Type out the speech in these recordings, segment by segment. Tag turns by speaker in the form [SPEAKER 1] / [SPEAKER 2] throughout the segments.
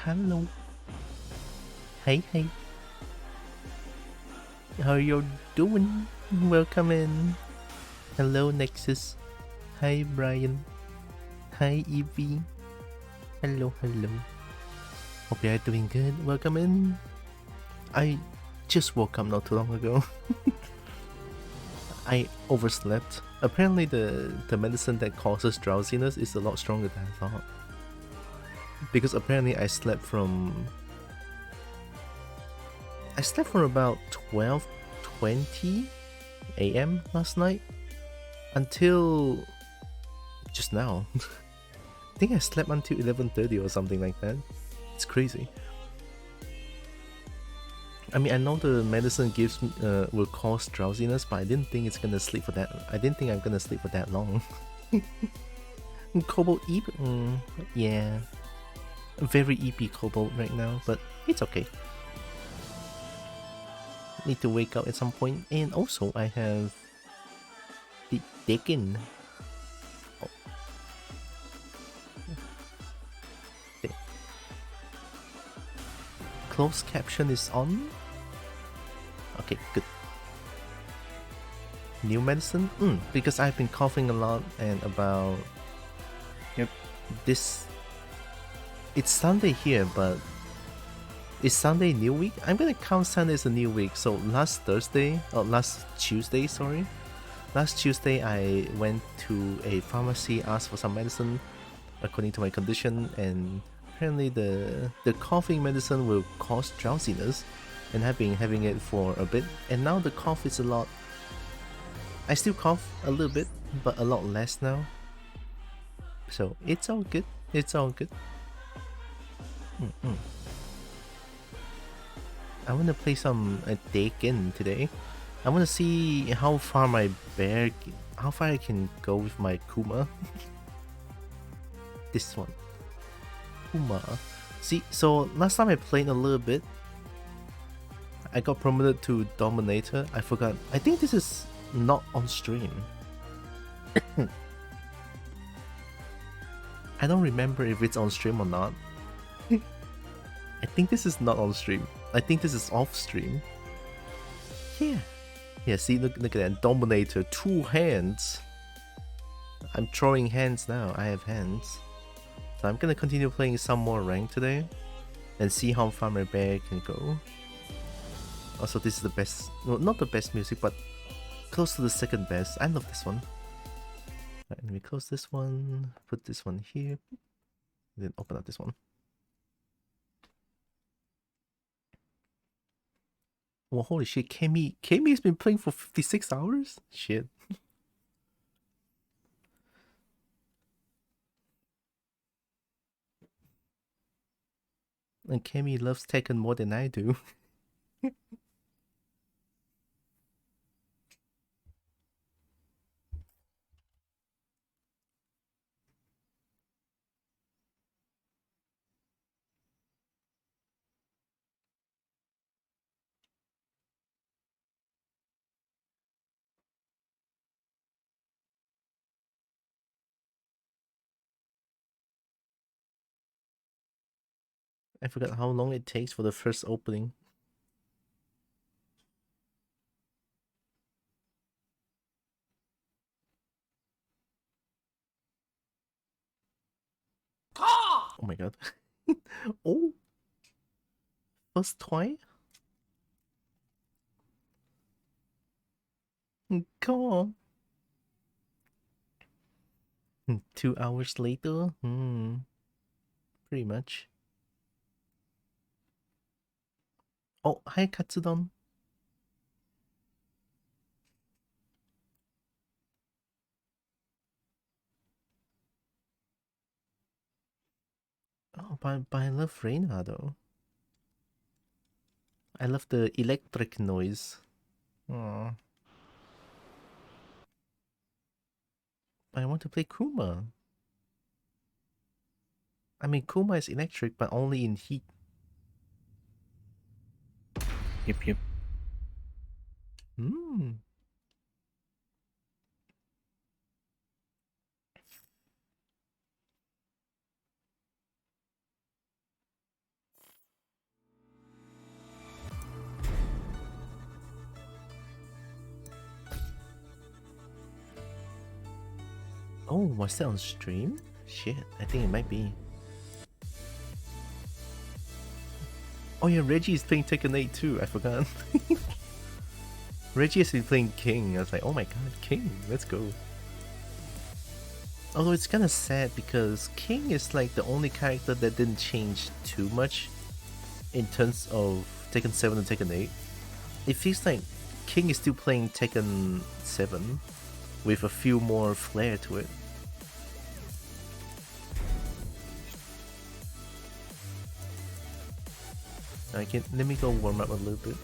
[SPEAKER 1] Hello. Hey, hey. How you doing? Welcome in. Hello, Nexus. Hi, Brian. Hi, Evie. Hello, hello. Hope you are doing good. Welcome in. I just woke up not too long ago. I overslept. Apparently, the medicine that causes drowsiness is a lot stronger than I thought. Because apparently I slept from about 12:20 a.m. last night until just now. I think I slept until 11:30 or something like that. It's crazy. I mean, I know the medicine gives will cause drowsiness, but I didn't think it's gonna sleep for that. I didn't think I'm gonna sleep for that long. Cobalt Eep, yeah, very EP Cobalt right now, but it's okay. Need to wake up at some point, and also I have the Tekken. Oh. Closed caption is on. Okay, good. New medicine? Because I've been coughing a lot and about...
[SPEAKER 2] Yep.
[SPEAKER 1] This... It's Sunday here, but... Is Sunday new week? I'm gonna count Sunday as a new week. So last Tuesday, sorry. Last Tuesday I went to a pharmacy, asked for some medicine according to my condition, and apparently the coughing medicine will cause drowsiness, and I've been having it for a bit, and now the cough is a lot... I still cough a little bit, but a lot less now. So it's all good. It's all good. I want to play some Tekken today. I want to see how far how far I can go with my Kuma. This one. Kuma. See, so last time I played a little bit, I got promoted to Dominator. I forgot. I think this is not on stream. I don't remember if it's on stream or not. I think this is not on stream. I think this is off stream. Yeah. Yeah, see, look at that. Dominator, 2 hands. I'm throwing hands now. I have hands. So I'm gonna continue playing some more rank today and see how far my bear can go. Also, this is the best, well, not the best music, but close to the second best. I love this one. Right, let me close this one, put this one here, then open up this one. Well, holy shit, Kami has been playing for 56 hours? Shit. And Kami loves Tekken more than I do. I forgot how long it takes for the first opening. Oh my god. Oh! First toy? Come on. 2 hours later? Pretty much. Oh, hi Katsudon. Oh, but I love Reina though. I love the electric noise. Aww. I want to play Kuma. I mean, Kuma is electric, but only in heat.
[SPEAKER 2] Yep.
[SPEAKER 1] Hmm. Oh, was that on stream? Shit, I think it might be. Oh yeah, Reggie is playing Tekken 8 too, I forgot. Reggie has been playing King. I was like, oh my god, King, let's go. Although it's kinda sad because King is like the only character that didn't change too much in terms of Tekken 7 and Tekken 8. It feels like King is still playing Tekken 7 with a few more flair to it. Let me go warm up a little bit.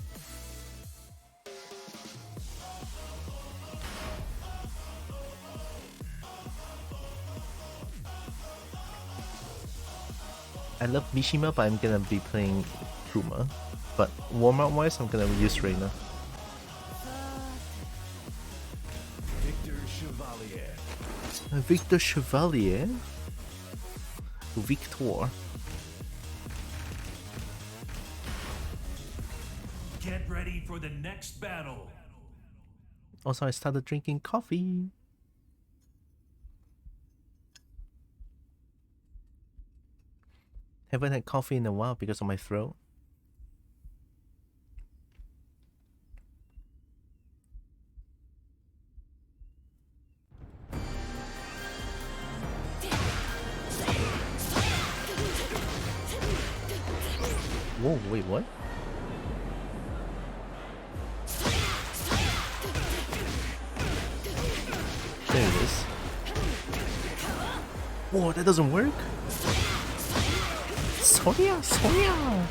[SPEAKER 1] I love Mishima, but I'm gonna be playing Kuma. But warm up wise, I'm gonna use Reina. Victor Chevalier? Victor.
[SPEAKER 3] Get ready for the next battle.
[SPEAKER 1] Also, I started drinking coffee. Haven't had coffee in a while because of my throat. Whoa, wait, what? There it is. Whoa, that doesn't work? Sonia! Sonia!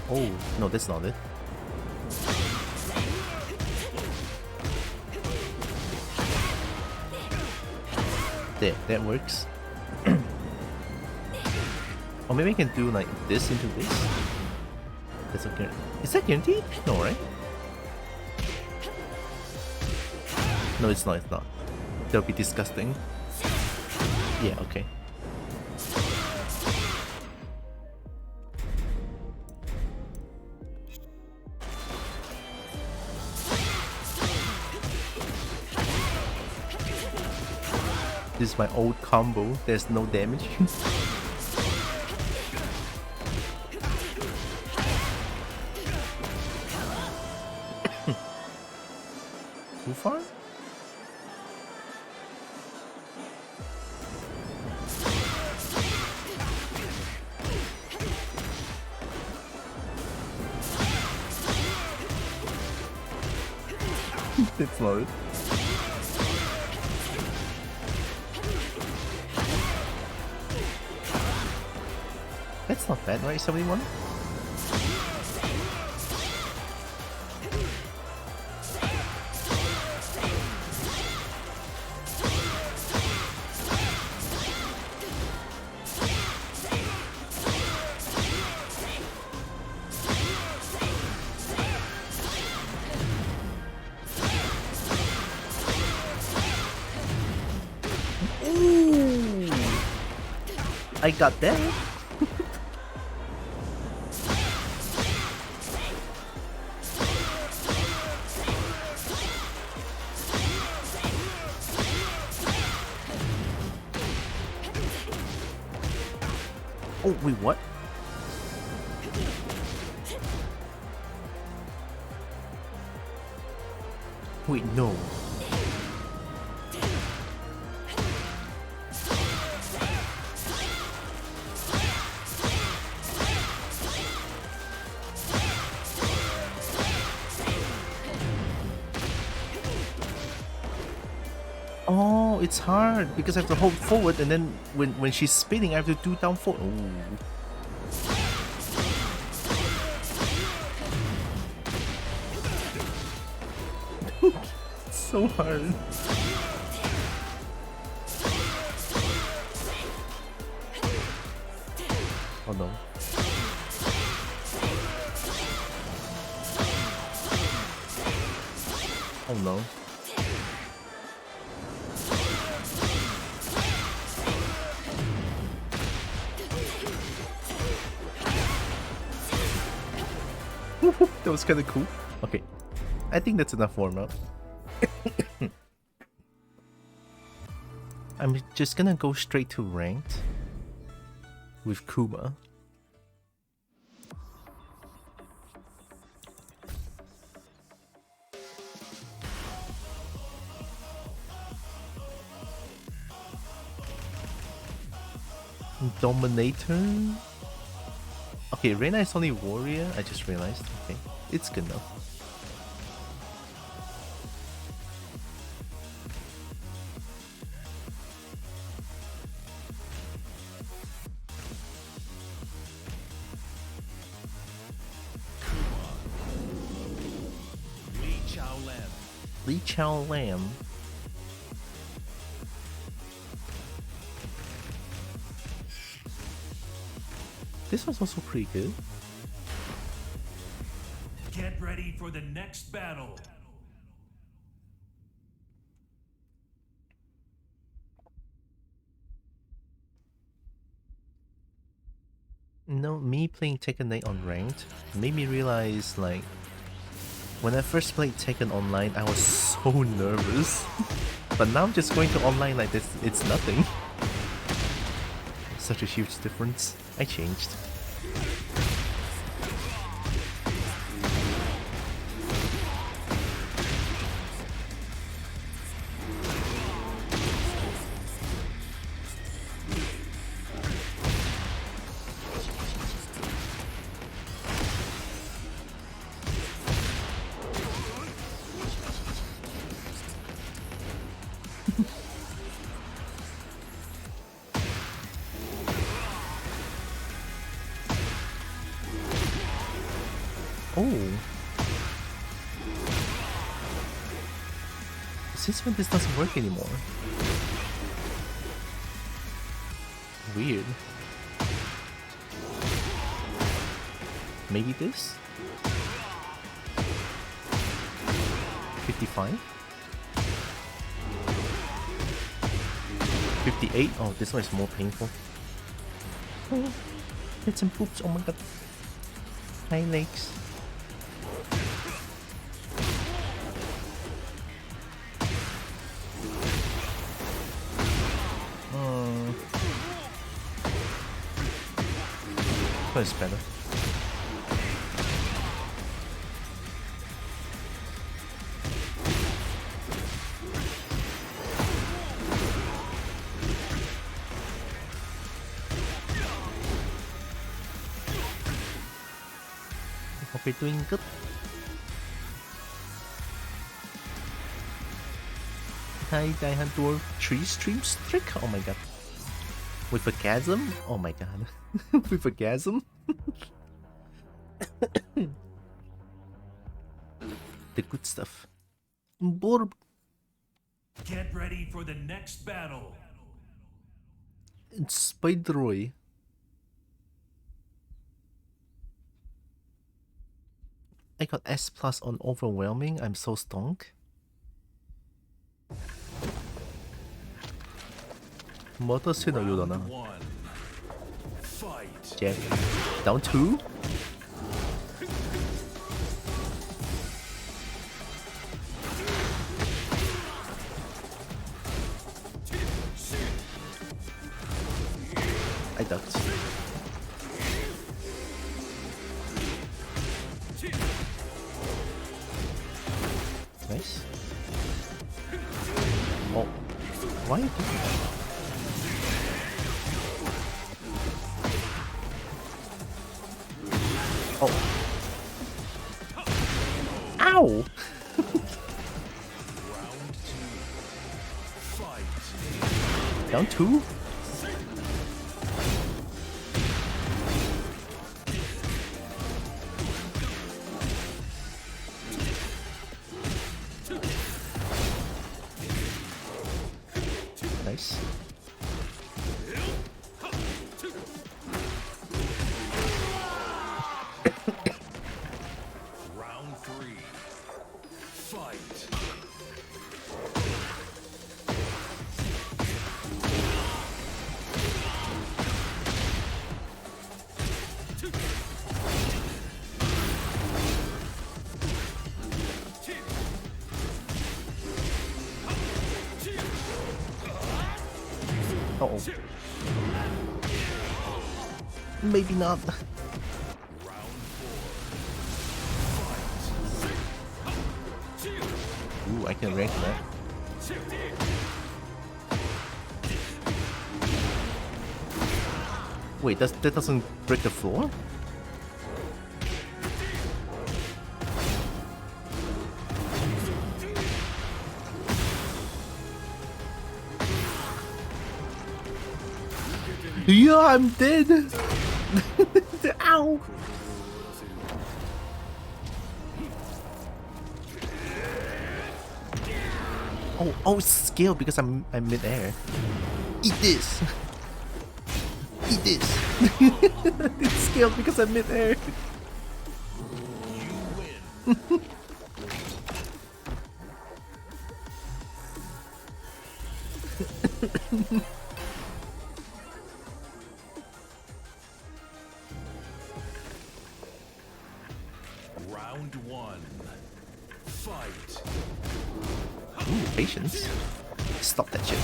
[SPEAKER 1] Oh, no, that's not it. There, that works. Or maybe I can do like this into this. That's okay. Is that guaranteed? No, right? No, it's not, it's not. That'll be disgusting. Yeah, okay. This is my old combo. There's no damage. Too far? It's not it. That's not bad, right? 71? Ooh! I got that. Oh, wait, what? Wait, no. Oh, it's hard because I have to hold forward and then when she's spinning I have to do down forward. Oh. So hard. Oh no. Oh no. That was kind of cool. Okay, I think that's enough warm-up. I'm just gonna go straight to ranked with Kuma. Dominator? Okay, Reina is only warrior, I just realized. Okay, it's good enough. Lee Chow Lam. This one's also pretty good.
[SPEAKER 3] Get ready for the next battle.
[SPEAKER 1] No, me playing Tekken 8 on ranked made me realize, like, when I first played Tekken online, I was so nervous. But now just going to online like this, it's nothing. Such a huge difference. I changed. Oh. Since when this doesn't work anymore? Weird. Maybe this? 55? 58? Oh, this one is more painful. Oh, it's some poops, oh my god. Hi legs. Is better. Hope you're doing good. Hi, Daihan Dwarf 3 stream streak. Oh my god. With a chasm? Oh my god. With a chasm? The good stuff. Borb.
[SPEAKER 3] Get ready for the next battle.
[SPEAKER 1] It's Spideroy. I got S plus on overwhelming. I'm so stonk. 뭐더 쓰나 요다나. Jack. Down 2. I ducked. Nice. Oh. Why are you doing that? Oh. Ow! Down 2? Nice. Uh-oh. Maybe not. Ooh, I can rank that. Wait, that doesn't break the floor? Yeah, I'm dead! Ow! Oh, it's scale because I'm mid-air. Eat this! Eat this! It's scaled because I'm mid-air.
[SPEAKER 3] Round one. Fight.
[SPEAKER 1] Ooh, patience. Stop that shit.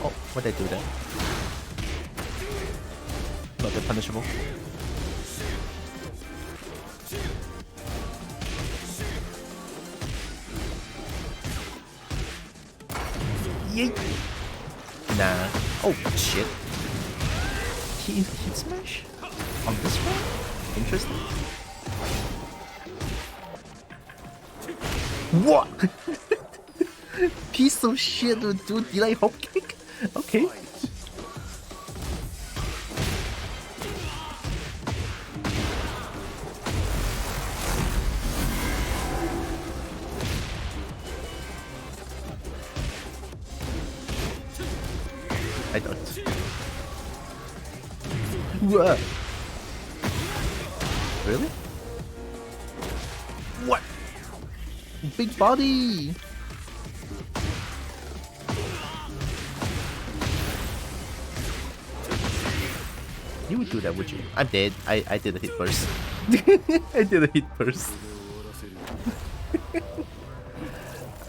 [SPEAKER 1] Oh, why'd I do that? Not that punishable. Yeet! Nah. Oh, shit. He hit smash? On this one? Interesting. What? Piece of shit, dude. Did I hop kick? Okay. I don't. Whoa. Really? What? Big body! You would do that, would you? I'm dead. I did a hit first. I did a hit first.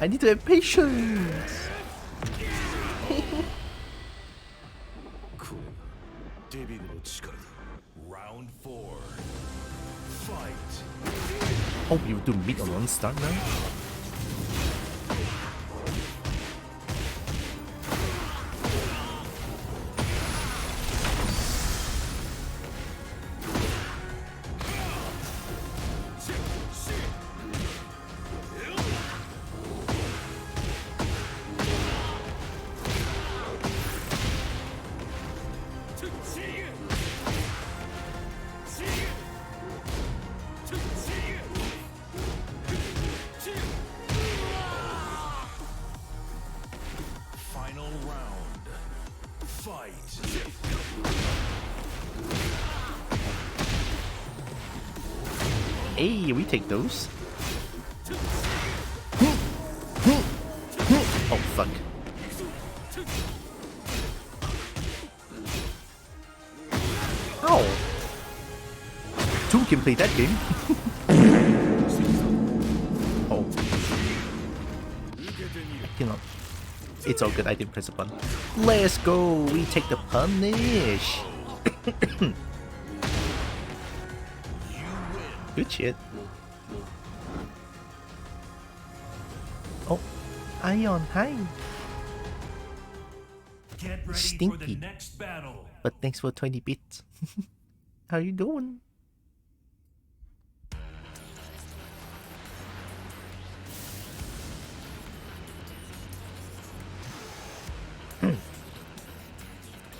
[SPEAKER 1] I need to have patience!
[SPEAKER 3] Round four. Fight.
[SPEAKER 1] Oh, you do meat on one start now?
[SPEAKER 3] Final round. Fight.
[SPEAKER 1] Hey, we take those. Oh, fuck. Ow! Two can play that game. Oh. I cannot. It's all good, I didn't press a button. Let's go! We take the punish! Good shit. Oh, Ion, hi!
[SPEAKER 3] Get ready for the
[SPEAKER 1] Stinky.
[SPEAKER 3] next battle.
[SPEAKER 1] But thanks for 20 bits. How you doing?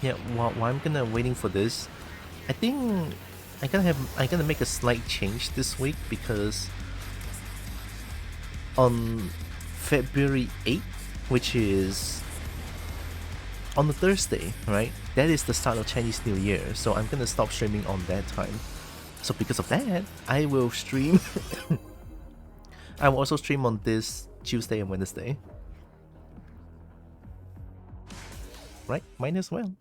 [SPEAKER 1] Yeah, while I'm waiting for this, I think I'm gonna make a slight change this week because on February 8th, which is on the Thursday, right? That is the start of Chinese New Year, so I'm gonna stop streaming on that time. So because of that, I will stream. I will also stream on this Tuesday and Wednesday. Right? Might as well.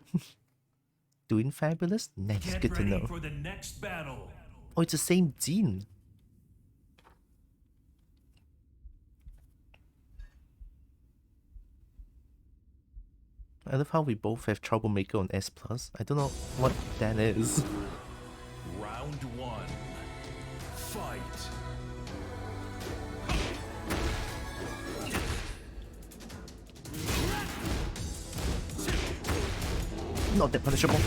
[SPEAKER 1] Doing fabulous? Nice,
[SPEAKER 3] Get
[SPEAKER 1] good to
[SPEAKER 3] ready
[SPEAKER 1] know.
[SPEAKER 3] for the next battle.
[SPEAKER 1] Oh, it's the same Jean. I love how we both have Troublemaker on S+. I don't know what that is.
[SPEAKER 3] Round one. Fight.
[SPEAKER 1] Not that punishable.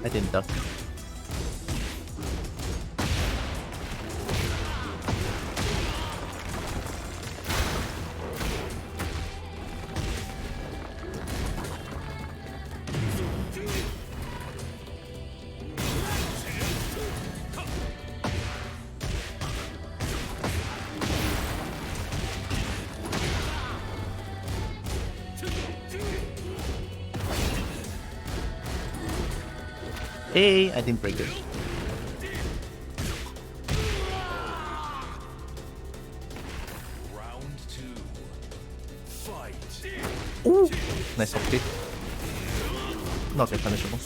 [SPEAKER 1] I didn't duck. Hey, I didn't break it.
[SPEAKER 3] Round two. Fight.
[SPEAKER 1] Ooh, nice hop kick. Not that punishable.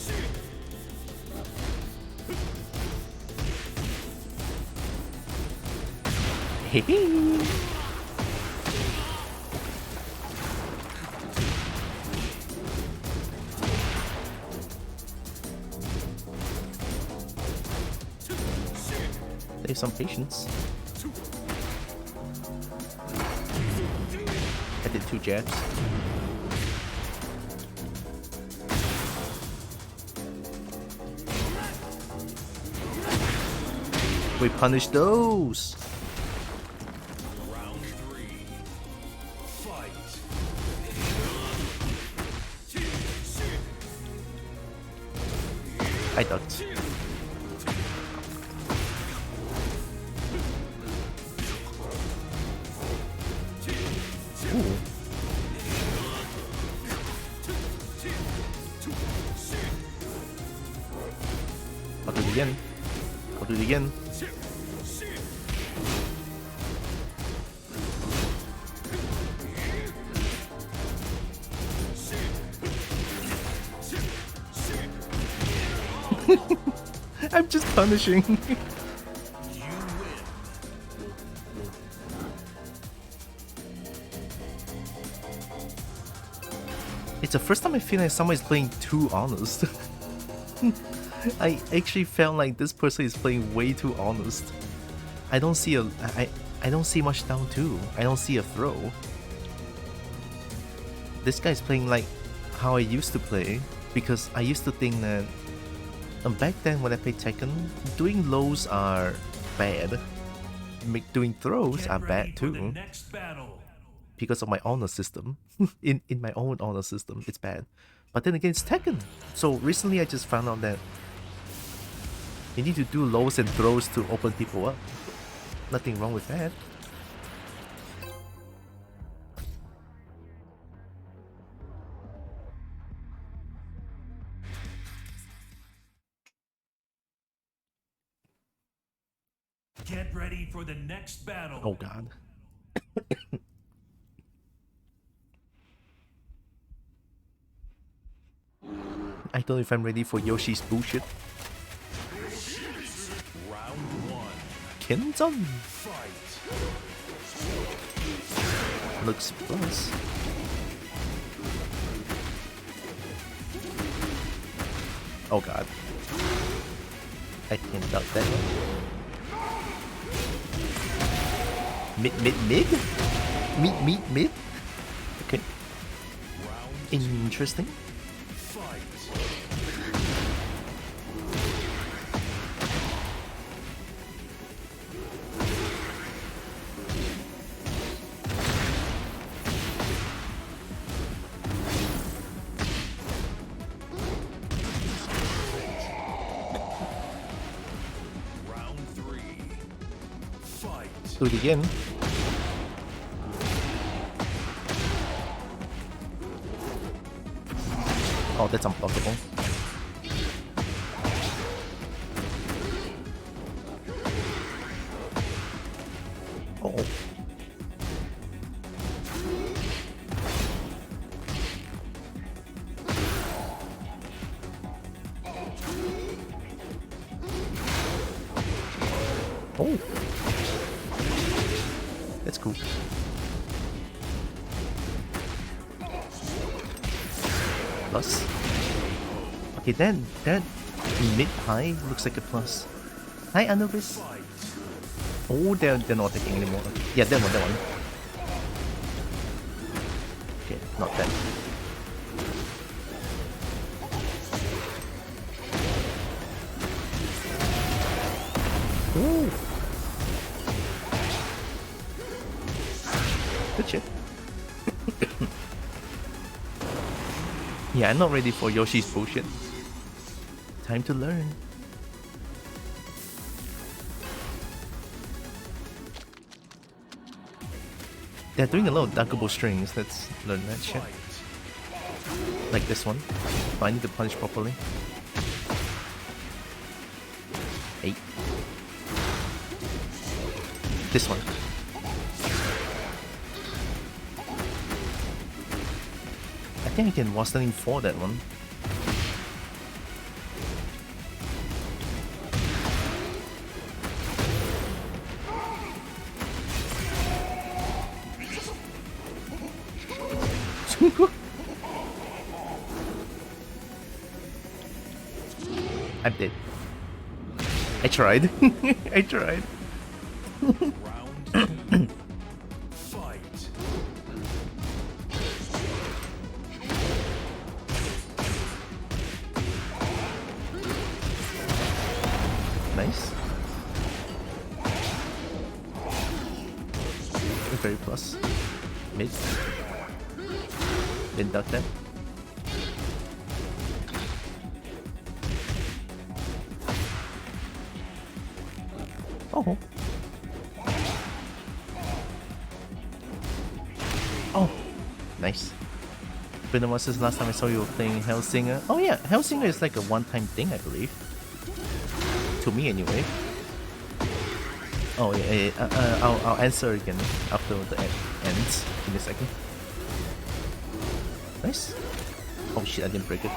[SPEAKER 1] Hey. Save some patience. I did 2 jabs. We punish those.
[SPEAKER 3] Round three. Fight.
[SPEAKER 1] I ducked. Ooh. I'll do it again. I'll do it again. I'm just punishing. It's the first time I feel like someone is playing too honest. I actually felt like this person is playing way too honest. I don't see I don't see much down two. I don't see a throw. This guy's playing like how I used to play, because I used to think that back then when I played Tekken, doing lows are bad. Doing throws are bad too. Because of my honor system. in my own honor system, it's bad. But then again, it's Tekken. So recently I just found out that you need to do lows and throws to open people up. Nothing wrong with that.
[SPEAKER 3] Get ready for the next battle.
[SPEAKER 1] Oh god. I don't know if I'm ready for Yoshi's bullshit.
[SPEAKER 3] Round one.
[SPEAKER 1] Kinzon
[SPEAKER 3] Fight.
[SPEAKER 1] looks plus. Oh god. I can't duck that one. Mid? Okay. Interesting.
[SPEAKER 3] Round three. Fight.
[SPEAKER 1] Do it again. Oh, that's unblockable. Oh. Oh. That's cool. Plus. Okay, then that mid-high looks like a plus. Hi, Anubis. Oh, they're not attacking anymore. Yeah, that one. Okay, not that. Ooh. Good shit. Yeah, I'm not ready for Yoshi's bullshit. Time to learn. They're doing a lot of duckable strings. Let's learn that shit. Like this one. But I need to punish properly. 8. This one. I think I can Waston in 4 that one. I'm dead. I tried. I tried.
[SPEAKER 3] Round 2. Fight.
[SPEAKER 1] Nice. Very plus. Mid. Then duck that. Oh. Oh. Nice. Been a while since last time I saw you playing Hellsinger. Oh yeah, Hellsinger is like a one-time thing, I believe. To me, anyway. Oh yeah, I'll answer again after the ends. Give me a second. Nice. Oh shit, I didn't break it.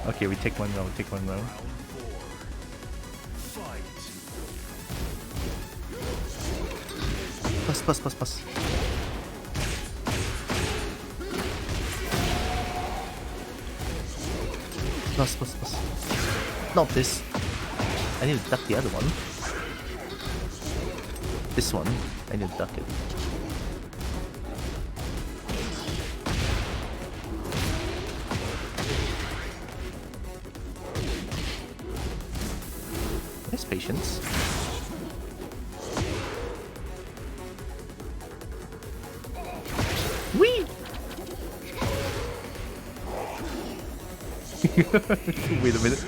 [SPEAKER 1] Okay, we take one round,
[SPEAKER 3] Round 4. Fight.
[SPEAKER 1] Plus. Plus. Not this. I need to duck the other one. This one, I need to duck it. Nice patience. Whee! Wait a minute.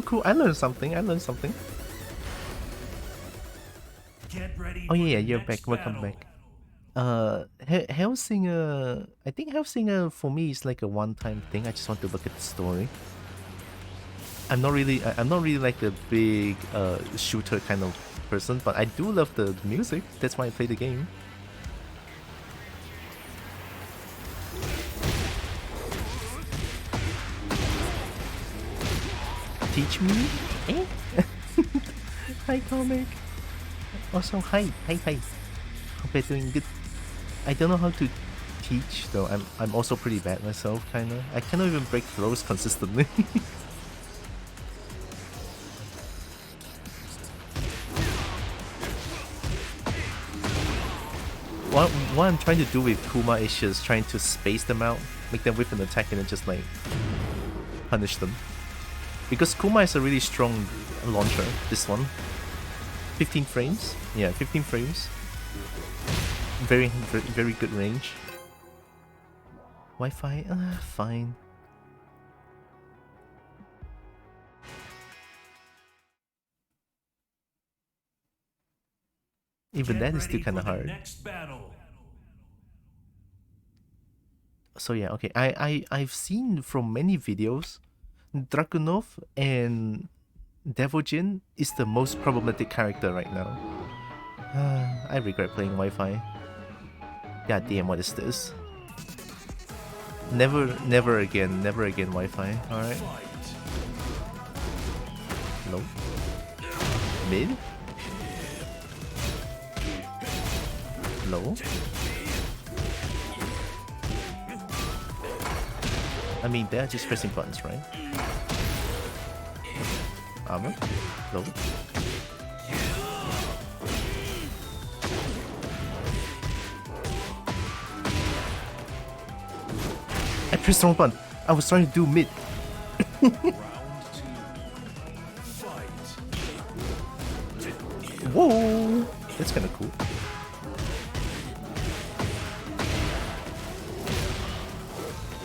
[SPEAKER 1] Cool. I learned something.
[SPEAKER 3] Get ready
[SPEAKER 1] Oh
[SPEAKER 3] for
[SPEAKER 1] yeah,
[SPEAKER 3] the
[SPEAKER 1] you're
[SPEAKER 3] next
[SPEAKER 1] back. Welcome
[SPEAKER 3] battle.
[SPEAKER 1] back. Hellsinger. I think Hellsinger for me is like a one-time thing. I just want to look at the story. I'm not really like a big shooter kind of person, but I do love the music. That's why I play the game. Teach me? Eh? Hi, comic. Also, hi. Hope you're doing good. I don't know how to teach though. I'm also pretty bad myself, kinda. I cannot even break throws consistently. What I'm trying to do with Kuma is just trying to space them out, make them whip an attack and then just like punish them. Because Kuma is a really strong launcher, this one. 15 frames? Yeah, 15 frames. very good range. Wi-Fi, fine. Even that is still kind of hard. So yeah, okay. I've seen from many videos, Dragunov and Devojin is the most problematic character right now. I regret playing Wi-Fi. God damn, what is this? Never again Wi-Fi. Alright. Low. Mid. Low. I mean, they're just pressing buttons, right? Armor. Low. I pressed the wrong button. I was trying to do mid. Whoa! That's kind of cool.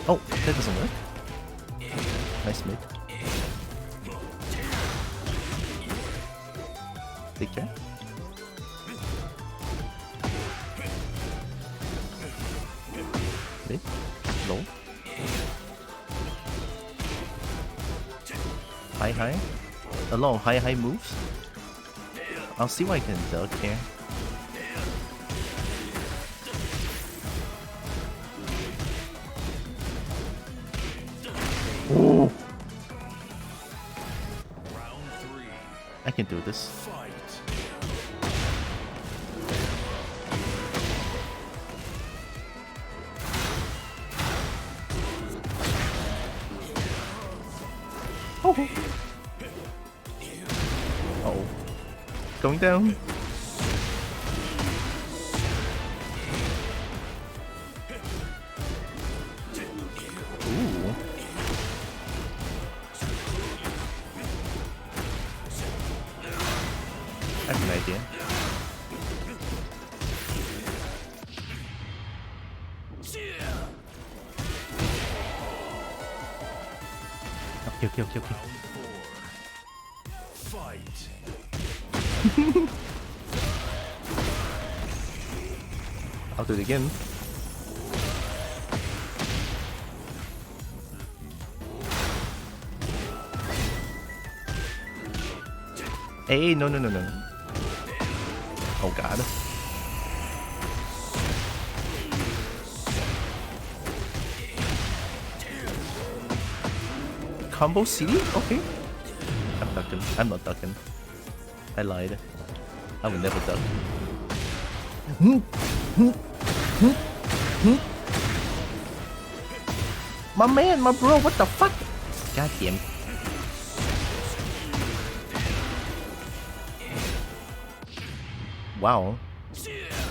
[SPEAKER 1] Oh, that doesn't work. Nice mid. Big jab. Mid. Low. High. A lot of high moves. I'll see what I can duck here. Oh. I can do this. Oh. Uh-oh. Going down. Ooh. I have an idea. Okay. I'll do it again. Hey, no. Oh god. Combo C? Okay. I'm ducking. I'm not ducking. I lied. I would never duck. My man, my bro, what the fuck? God damn. Wow.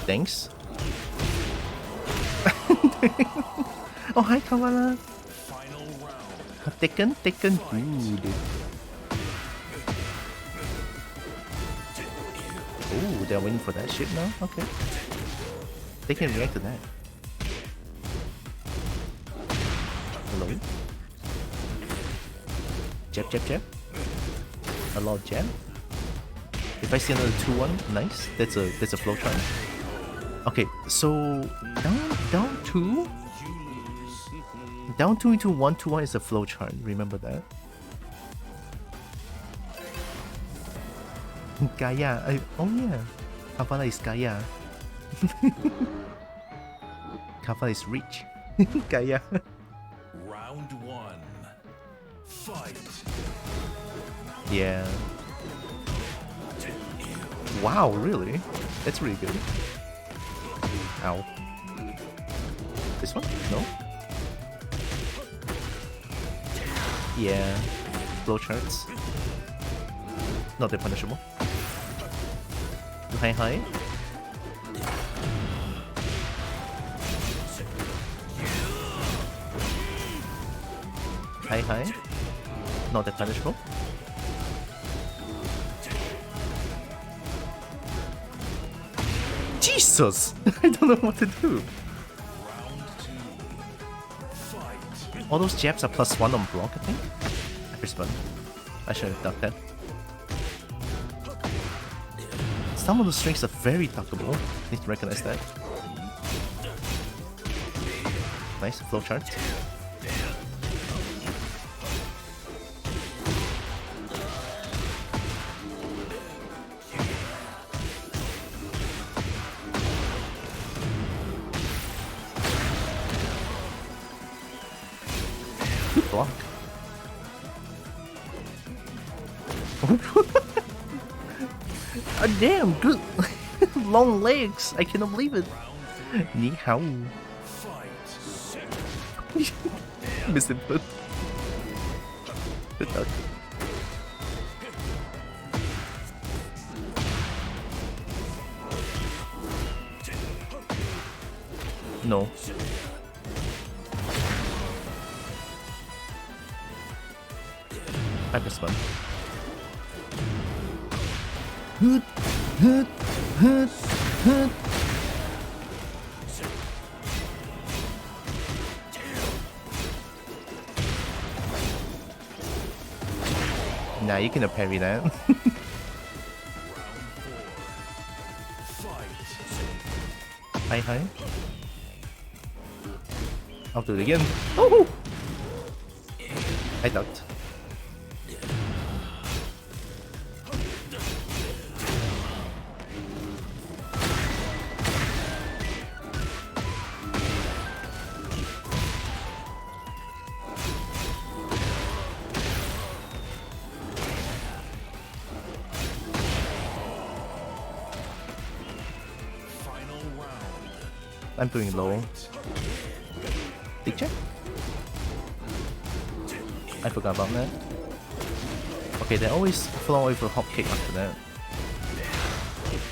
[SPEAKER 1] Thanks. Oh, hi, Kawala. Tekken, good. Ooh, they're waiting for that shit now? Okay. They can react to that. Hello? Jab. A lot of jab. If I see another 2-1, nice. That's a flow chart. Okay, so down 2? Down 2 into 1-1 is a flow chart. Remember that. Gaia. Oh yeah. Kavala is Gaia. Kavala is rich. Gaia.
[SPEAKER 3] Round 1. Fight.
[SPEAKER 1] Yeah. Wow, really? That's really good. Ow. This one? No? Yeah. Flowcharts. Not that punishable. High. High. Not that punishable. Jesus Jesus! I don't know what to do. All those jabs are +1 on block, I think. I respond. I should have ducked that. Some of the strings are very duckable. Need to recognize that. Nice flowchart. Good block. Oh, damn, good. Long legs. I cannot believe it. Ni hao. Misinput. Good luck. No. I press one. Hoot, hoot, hoot, hoot. Nah, you cannot parry that. Hi. I'll do it again. Oh! I ducked. I'm doing low. Big check. I forgot about that. Okay, they always flow over hop kick after that.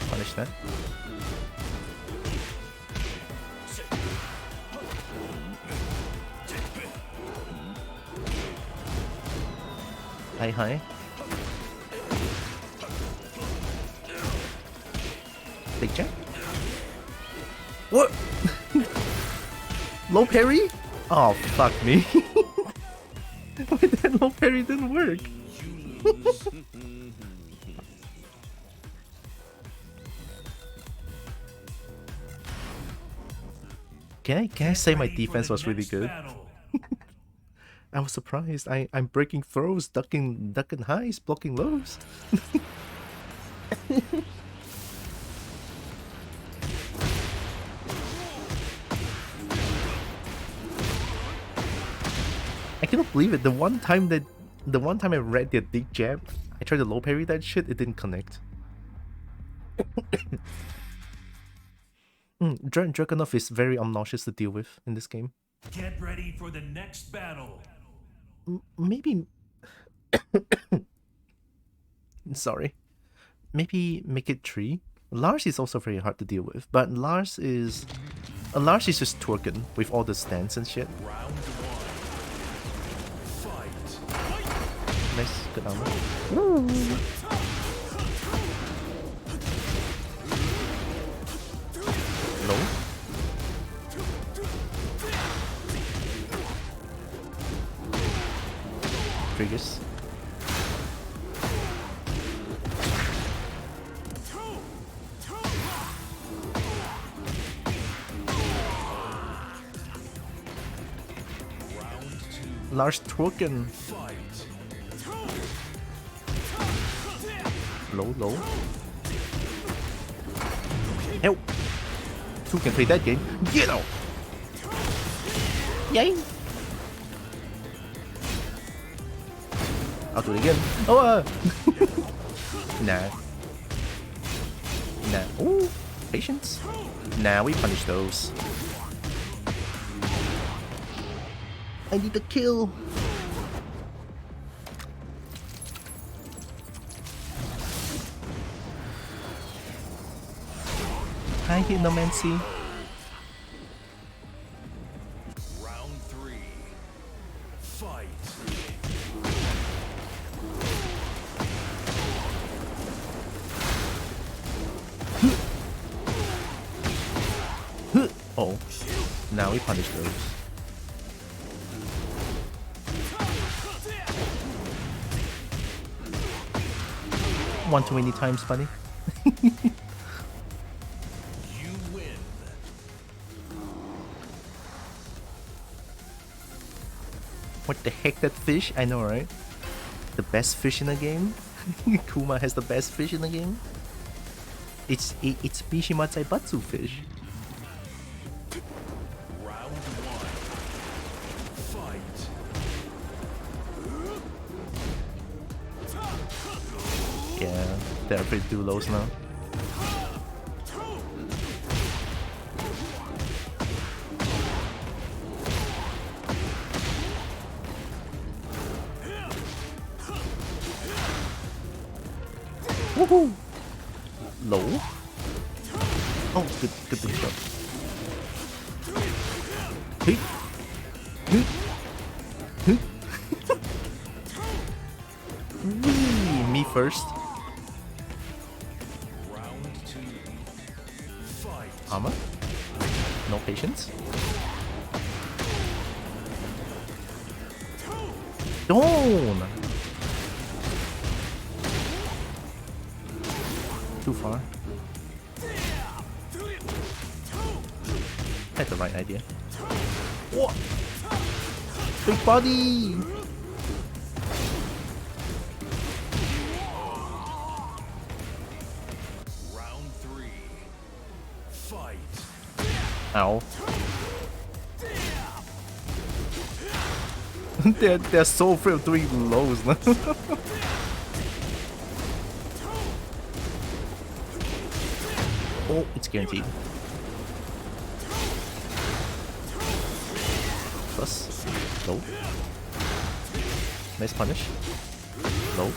[SPEAKER 1] Punish that. Hi. Big check. What? Low parry? Oh, fuck me. Why that low parry didn't work? Can I say my defense was really good? I was surprised. I'm breaking throws, ducking highs, blocking lows. I cannot believe it. The one time I read their big jab, I tried to low parry that shit, it didn't connect. Dragunov is very obnoxious to deal with in this game.
[SPEAKER 3] Get ready for the next battle.
[SPEAKER 1] Maybe sorry. Maybe make it 3. Lars is also very hard to deal with, but Lars is just twerking with all the stance and shit.
[SPEAKER 3] Round 1. Fight.
[SPEAKER 1] Nice, good armor. Low. Triggers. Lars twerking. Low. Help! 2 can play that game. Get out! Yay! I'll do it again. Oh, Nah. Ooh, patience. Nah, we punish those. I need a kill. Hi, Hypnomancy.
[SPEAKER 3] Round 3. Fight.
[SPEAKER 1] Now we punish those. 120 times, buddy.
[SPEAKER 3] You win.
[SPEAKER 1] What the heck, that fish? I know, right? The best fish in the game? Kuma has the best fish in the game? It's Bishimatsai Batsu fish.
[SPEAKER 3] Round one. Fight.
[SPEAKER 1] Yeah, they're pretty too lows now. Woohoo! Low. Oh, good big shot. Hey. Wee, me first.
[SPEAKER 3] Round two. Fight.
[SPEAKER 1] Armor. No patience. Don't. Too far. Had the right idea. What? Big body!
[SPEAKER 3] Round three. Fight.
[SPEAKER 1] Ow. they're so afraid of doing lows now. Oh, it's guaranteed. Plus, low. Nice punish. Low.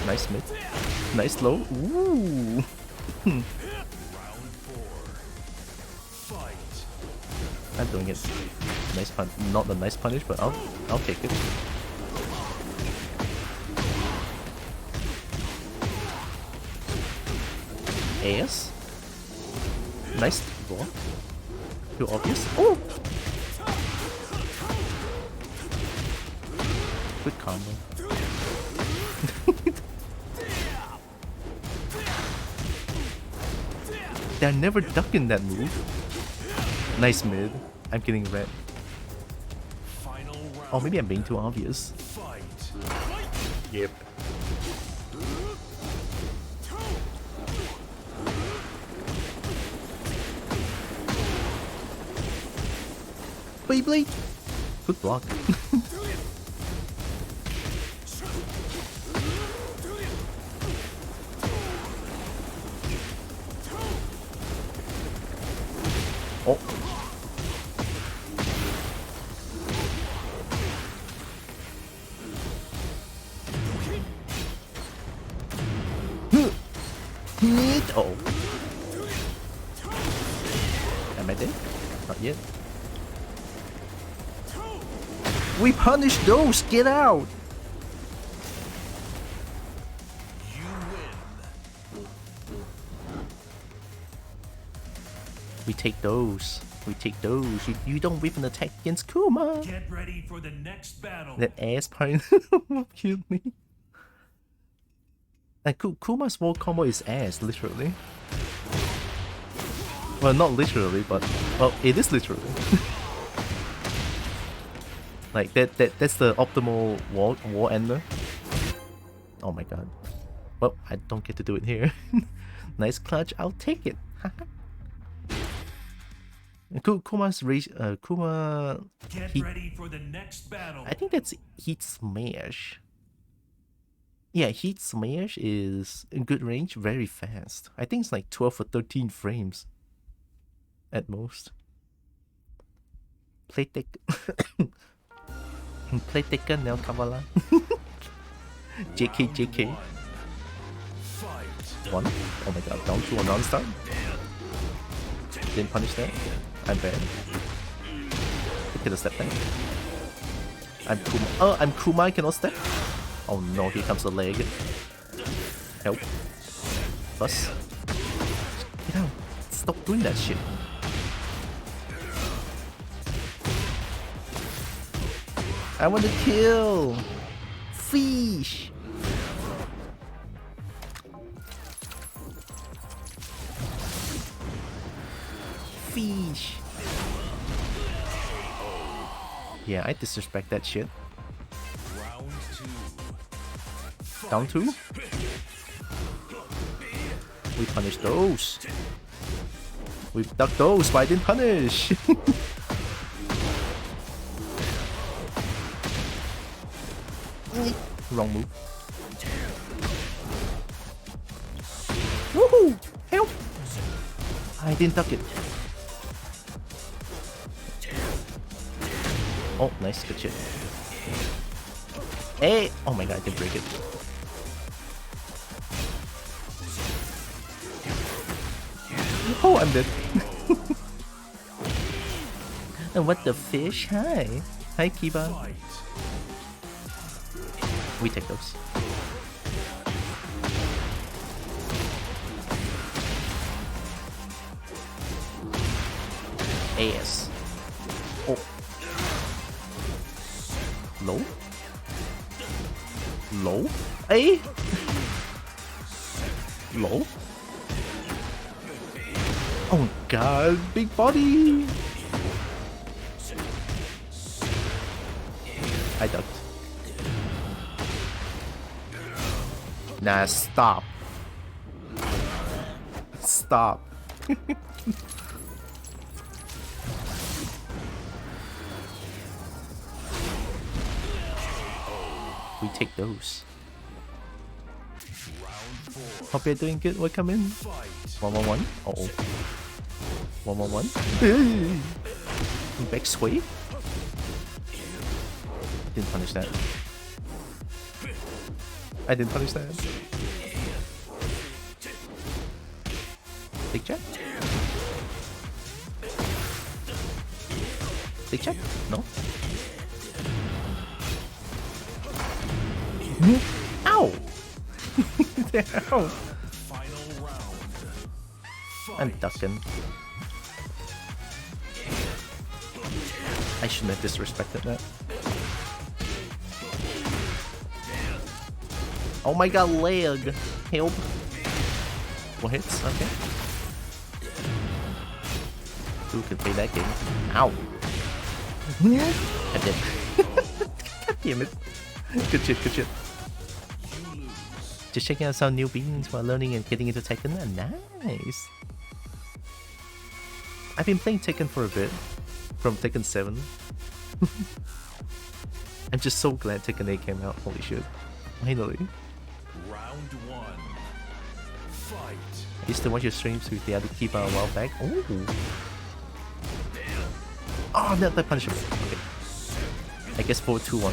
[SPEAKER 1] Nice mid. Nice low. Ooh.
[SPEAKER 3] Round four. Fight.
[SPEAKER 1] I'm doing it. Nice pun. Not the nice punish, but I'll take it. AS. Nice block. Too obvious. Oh! Good combo. They're never ducking that move. Nice mid. I'm getting red.
[SPEAKER 3] Final round.
[SPEAKER 1] Oh, maybe I'm being too obvious.
[SPEAKER 3] Fight.
[SPEAKER 1] Yep. Beyblade! Good block. Oh. Oh. Am I dead? Not yet. We punish those! Get out!
[SPEAKER 3] You win.
[SPEAKER 1] We take those. We take those. You don't whip an attack against Kuma!
[SPEAKER 3] Get ready for the next battle.
[SPEAKER 1] That ass pine killed me. And Kuma's wall combo is ass, literally. Well, not literally, but well, it is literally. Like that's the optimal wall ender. Oh my god. Well, I don't get to do it here. Nice clutch, I'll take it. Kuma's race. Kuma.
[SPEAKER 3] Get ready for the next battle.
[SPEAKER 1] I think that's Heat Smash. Yeah, Heat Smash is in good range, very fast. I think it's like 12 or 13 frames at most. Play Tekken now, Kavala. JK. One. Oh my god, down to a non-start. Didn't punish that. I'm bad. Look at the step back. I'm Kuma. Oh, I'm Kuma, I cannot step. Oh no, here comes the leg. Help. Bus. Get out. Stop doing that shit. I want to kill. Fish. Fish. Yeah, I disrespect that shit.
[SPEAKER 3] Round 2.
[SPEAKER 1] Down 2? We punish those. We duck those, but I didn't punish. Wrong move. Woohoo! Help! I didn't duck it. Oh, nice, good shit. Hey! Oh my god, I didn't break it. Oh, I'm dead. And what the fish? Hi. Hi, Kiba. We take those. AS. Oh. Low? Low? A? Low? Oh god, big body! I ducked. Nah, stop. Stop. We take those. Hope you're doing good. Welcome in. 1-1-1. Uh oh. 1-1-1. Back sway. Didn't punish that. I didn't punish that. Big check? Big check? No? Ow! Ow! I'm ducking. I shouldn't have disrespected that. Oh my god, leg! Help! What hits? Okay. Who could play that game? Ow! I did. God damn it. Good shit, good shit. Just checking out some new beans while learning and getting into Tekken. Nice! I've been playing Tekken for a bit. From Tekken 7. I'm just so glad Tekken 8 came out. Holy shit. Finally.
[SPEAKER 3] Round 1. Fight.
[SPEAKER 1] I used to watch your streams with the other keeper a while back. Oh! Oh, not that punishment. Okay. I guess 4-2-1.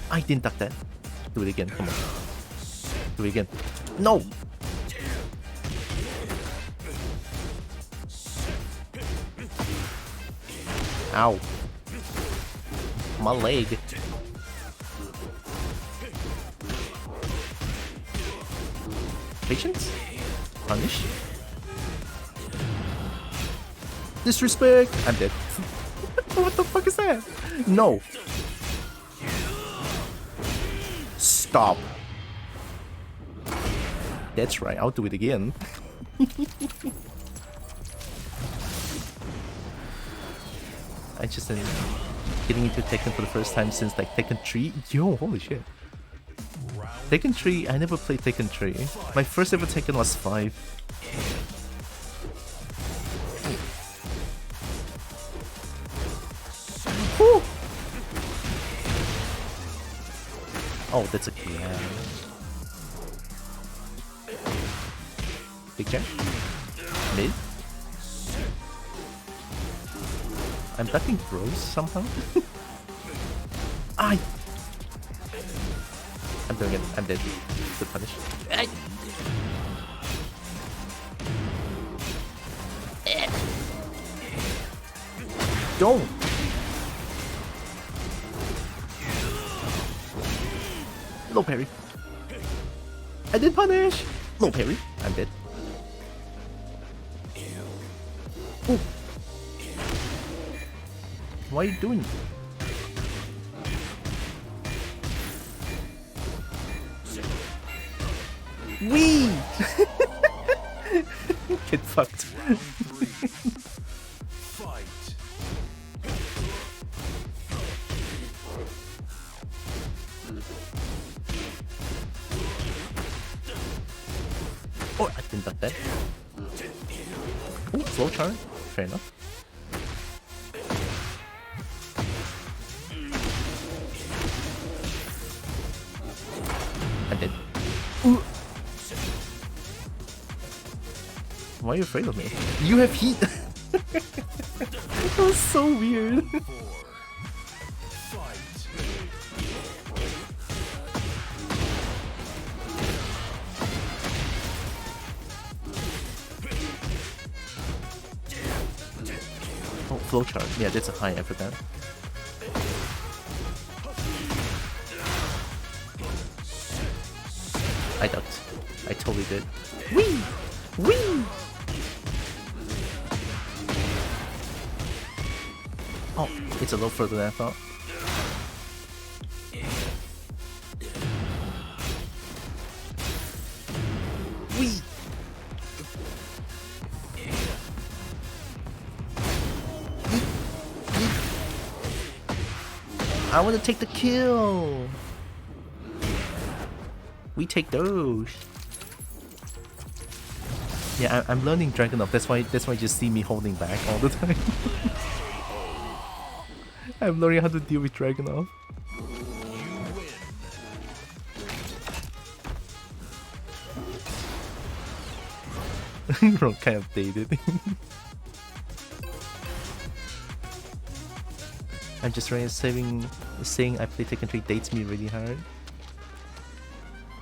[SPEAKER 1] I didn't duck that. Do it again, come on. Do it again. No! Ow. My leg. Patience? Punish? Disrespect! I'm dead. What the fuck is that? No! Stop. That's right, I'll do it again. I just am getting into Tekken for the first time since like Tekken 3. Yo, holy shit. Tekken 3, I never played Tekken 3. My first ever Tekken was 5. Woo! Oh, that's a grab. Big check. Mid. I'm ducking throws somehow. I'm doing it. I'm dead. Good punish. Don't! No parry. I did punish! No parry. I'm dead. Ooh. What are you doing? Wee! Get fucked. Oh, I didn't duck that. Oh, slow charge. Fair enough. I did. Ooh. Why are you afraid of me? You have heat! That was so weird. Oh, flowchart. Yeah, that's a high effort then. I ducked. I totally did. Whee! Whee! Oh, it's a little further than I thought. Whee! I want to take the kill. We take those. Yeah, I'm learning Dragunov. That's why you just see me holding back all the time. I'm learning how to deal with Dragunov. Bro, kind of dated. I'm just saying I play Tekken 3 dates me really hard.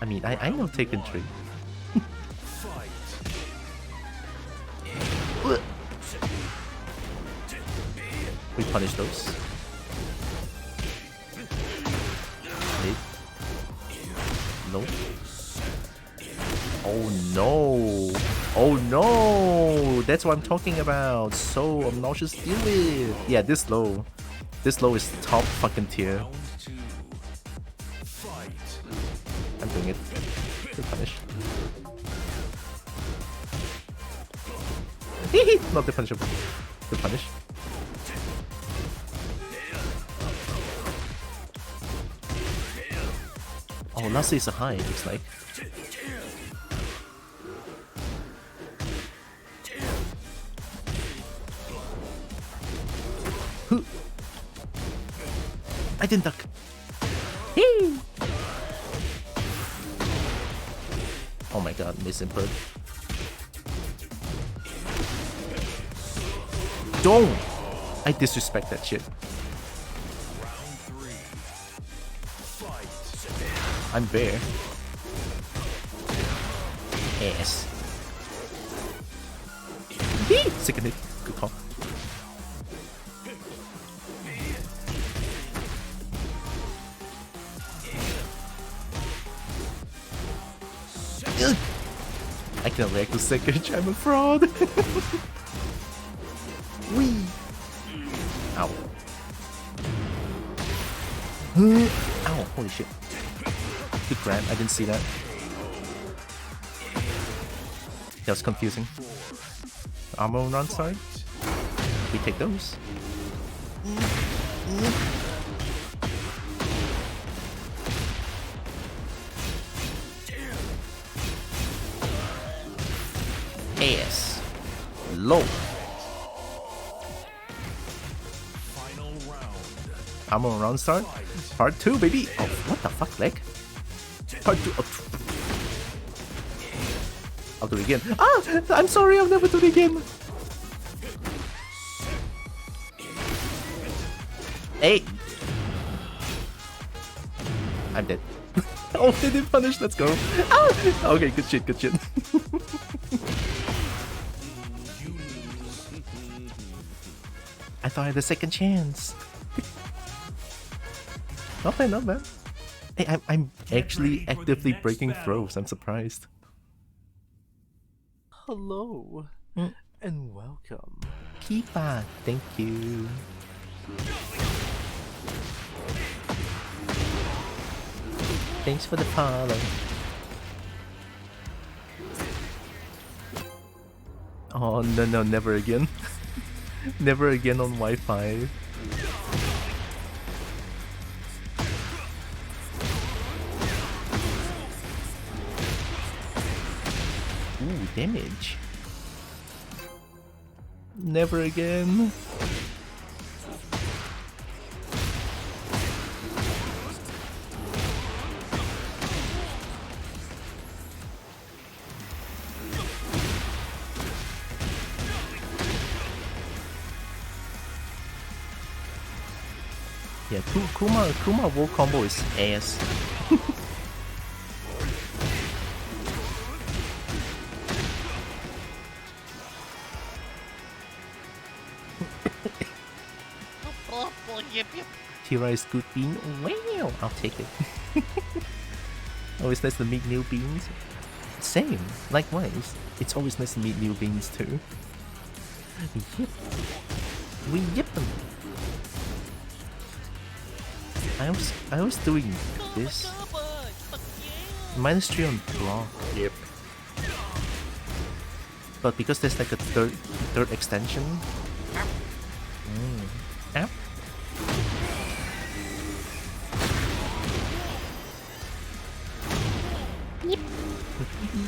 [SPEAKER 1] I mean, I know Tekken 3. We punish those. Wait. No. Oh no! Oh no! That's what I'm talking about. So obnoxious to deal with. Yeah, this low. This low is top fucking tier. I'm doing it. Good punish. Not the punishable. Good punish. Oh, lastly is a high, it looks like. I didn't duck. Oh my god, miss input. Don't! I disrespect that shit. I'm bare. Ass. Second hit. Good call. I can react to second. I'm a fraud. Wee. Ow. Ow, holy shit. Good grab, I didn't see that. That was confusing. Armor on run side. We take those. Ass. Low. Armor on round start. Part 2, baby. Oh, what the fuck, leg? Part 2. Oh. I'll do it again. Ah! I'm sorry, I'll never do it again. Hey! I'm dead. Oh, they didn't punish. Let's go. Ah! Okay, good shit, good shit. I thought I had a second chance. Not bad, not bad. Hey, I'm actually actively breaking throws. I'm surprised.
[SPEAKER 4] Hello, and welcome.
[SPEAKER 1] Kipa, thank you. Thanks for the follow. Oh no, never again. Never again on Wi-Fi. Ooh, damage. Never again. Yeah, Kuma wall combo is ass. Tira is good bean. Wow, I'll take it. Always nice to meet new beans. Same, likewise. It's always nice to meet new beans too. Yep. We yip them. I was doing this. -3 on block.
[SPEAKER 4] Yep.
[SPEAKER 1] But because there's like a third extension. Ow. Yep.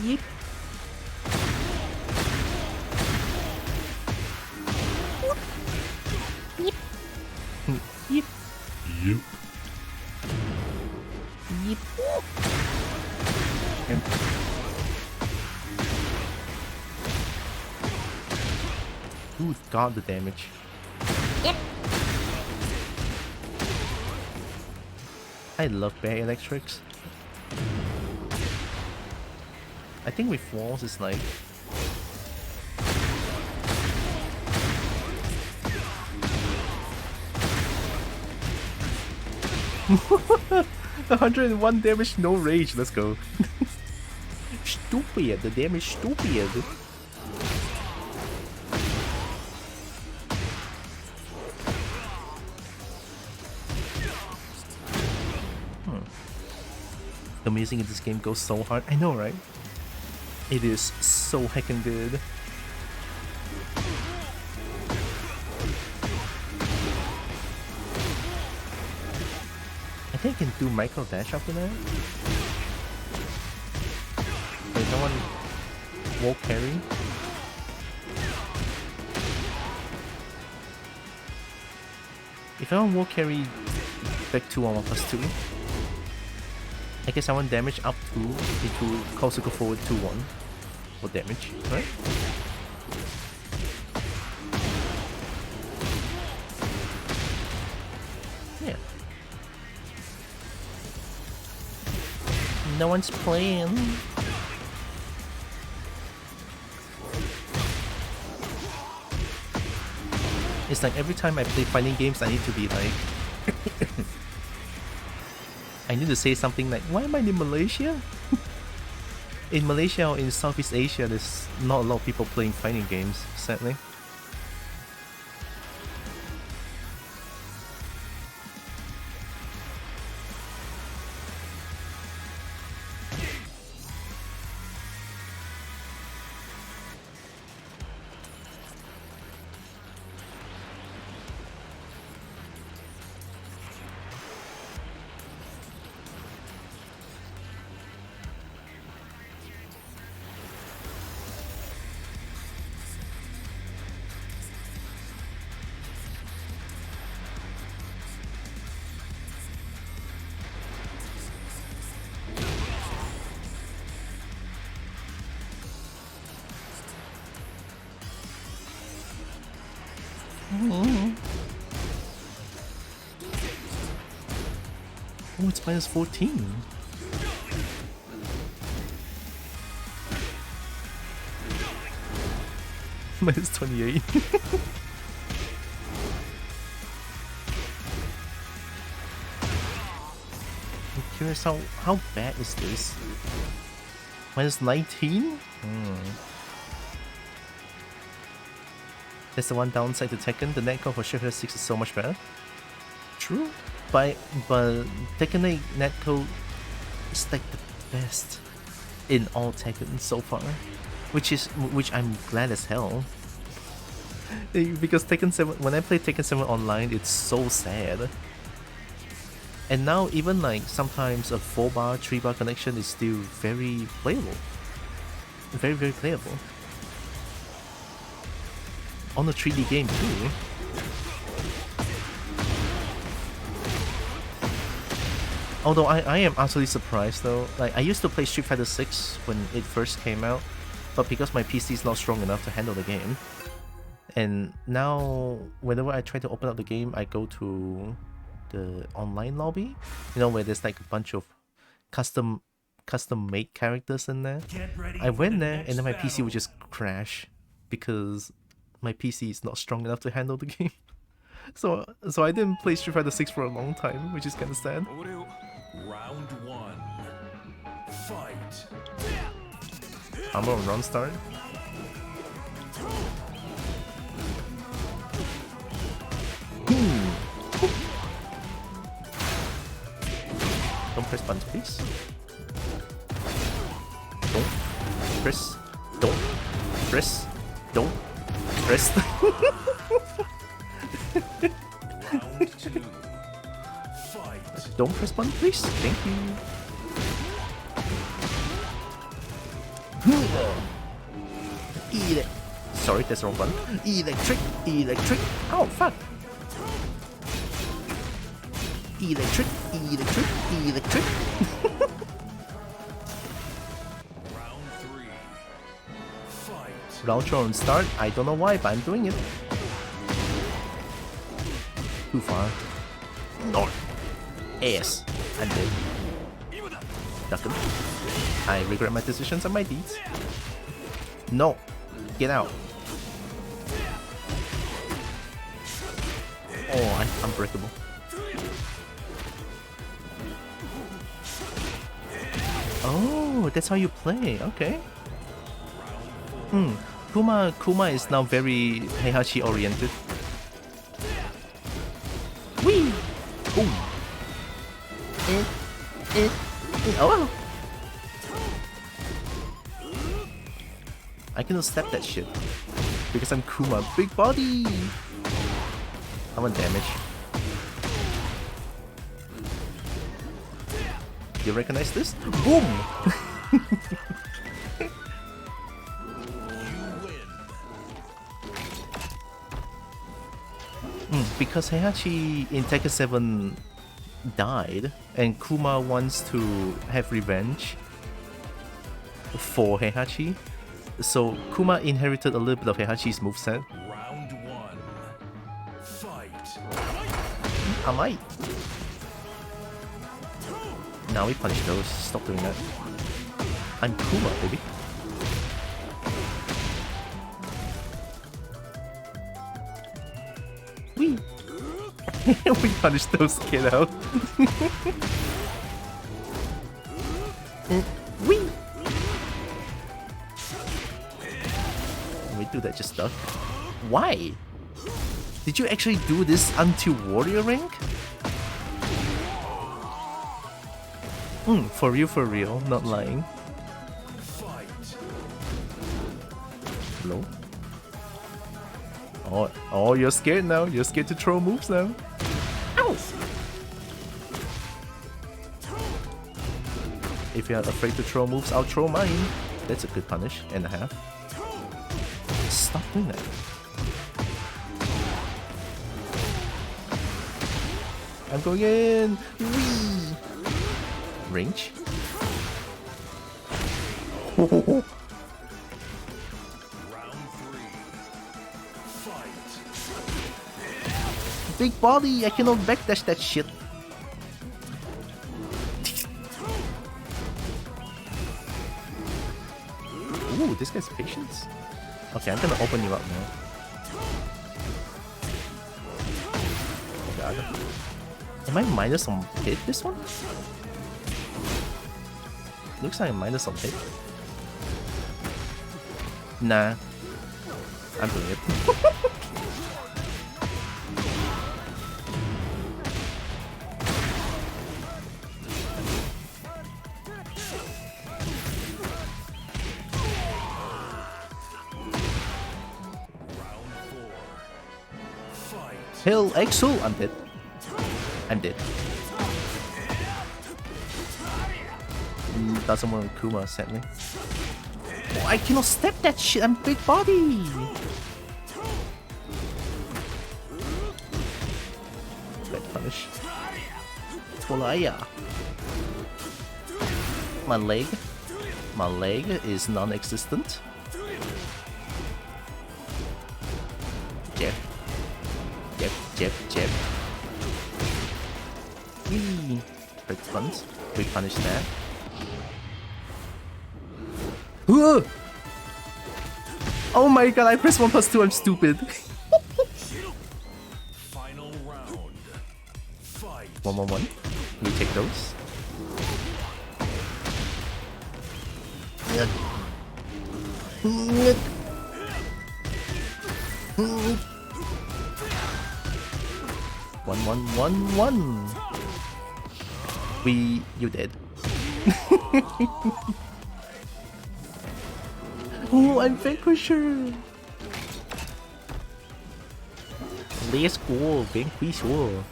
[SPEAKER 1] Yep. Yep. Yep.
[SPEAKER 4] Yep.
[SPEAKER 1] Yep. Ooh, got the damage. Yep. I love bear electrics. I think with walls it's like $101 damage, no rage. Let's go. Stupid. The damage stupid. The music in this game goes so hard. I know, right? It is so heckin' good. I think I can do micro dash after that. Wait, no one wall carry. If I want wall carry back 2 on 1+2, I guess I want damage up 2 into closer go forward 2-1 for damage, right? Yeah. No one's playing. It's like every time I play fighting games, I need to be like... I need to say something like, why am I in Malaysia? In Malaysia or in Southeast Asia, there's not a lot of people playing fighting games, sadly. Oh, it's -14. -28. curious how bad is this? Minus 19? That's the one downside to Tekken. The netcode for Shift 6 is so much better. True, but Tekken 8 netcode is like the best in all Tekken so far, which I'm glad as hell. Because Tekken 7, when I play Tekken 7 online, it's so sad. And now even like sometimes a 4-bar, 3-bar connection is still very playable. Very, very playable. On a 3D game too. Although I am absolutely surprised though. Like I used to play Street Fighter 6 when it first came out, but because my PC is not strong enough to handle the game. And now whenever I try to open up the game, I go to the online lobby, you know, where there's like a bunch of custom made characters in there. I went there and then my PC would just crash because my PC is not strong enough to handle the game. So I didn't play Street Fighter 6 for a long time, which is kind of sad.
[SPEAKER 3] Round 1. Fight.
[SPEAKER 1] I'm on run start. Don't press buttons, please. Don't press. Don't press. Don't press.
[SPEAKER 3] Round 2. Fight.
[SPEAKER 1] Don't press button, please. Thank you. Sorry, that's the wrong button. Electric. Oh, fuck. Electric.
[SPEAKER 3] Round 3. Fight.
[SPEAKER 1] Round 3 on start. I don't know why, but I'm doing it. Too far. No. Ass. I'm dead. Duckin'. I regret my decisions and my deeds. No. Get out. Oh, I'm unbreakable. Oh, that's how you play. Okay. Kuma is now very Heihachi oriented. Wee! Boom! Oh! I cannot step that shit because I'm Kuma. Big body! I want damage. You recognize this? Boom! Because Heihachi in Tekken 7 died, and Kuma wants to have revenge for Heihachi, so Kuma inherited a little bit of Heihachi's moveset.
[SPEAKER 3] Round 1. Fight.
[SPEAKER 1] I might. Now we punish those. Stop doing that. I'm Kuma, baby. Wee. We punish those, get out. Wee. We do that just duck. Why? Did you actually do this until warrior rank? For real, not lying. Hello? Oh, you're scared now. You're scared to throw moves now. Ow! If you're afraid to throw moves, I'll throw mine. That's a good punish and a half. Stop doing that. I'm going in. Whee! Range.
[SPEAKER 3] Round 3. Fight.
[SPEAKER 1] Big body, I cannot backdash that shit. Ooh, this guy's patience. Okay, I'm gonna open you up now. Oh god. Am I minus on hit this one? Looks like a minus on hit. Nah. I'm doing it. Hell, Exo! I'm dead. I'm dead. Doesn't want Kuma, sadly. Oh, I cannot step that shit, I'm big body! Bad punish. Tolaya. My leg is non-existent. Jab. Jab, jab, jab. Whee! Quick punch. We punish that. Oh my god, I pressed 1+2, I'm stupid.
[SPEAKER 3] Final round. Fight.
[SPEAKER 1] 1-1-1. We take those. One. You dead. Oh, I'm Vanquisher. Let's go, Vanquisher.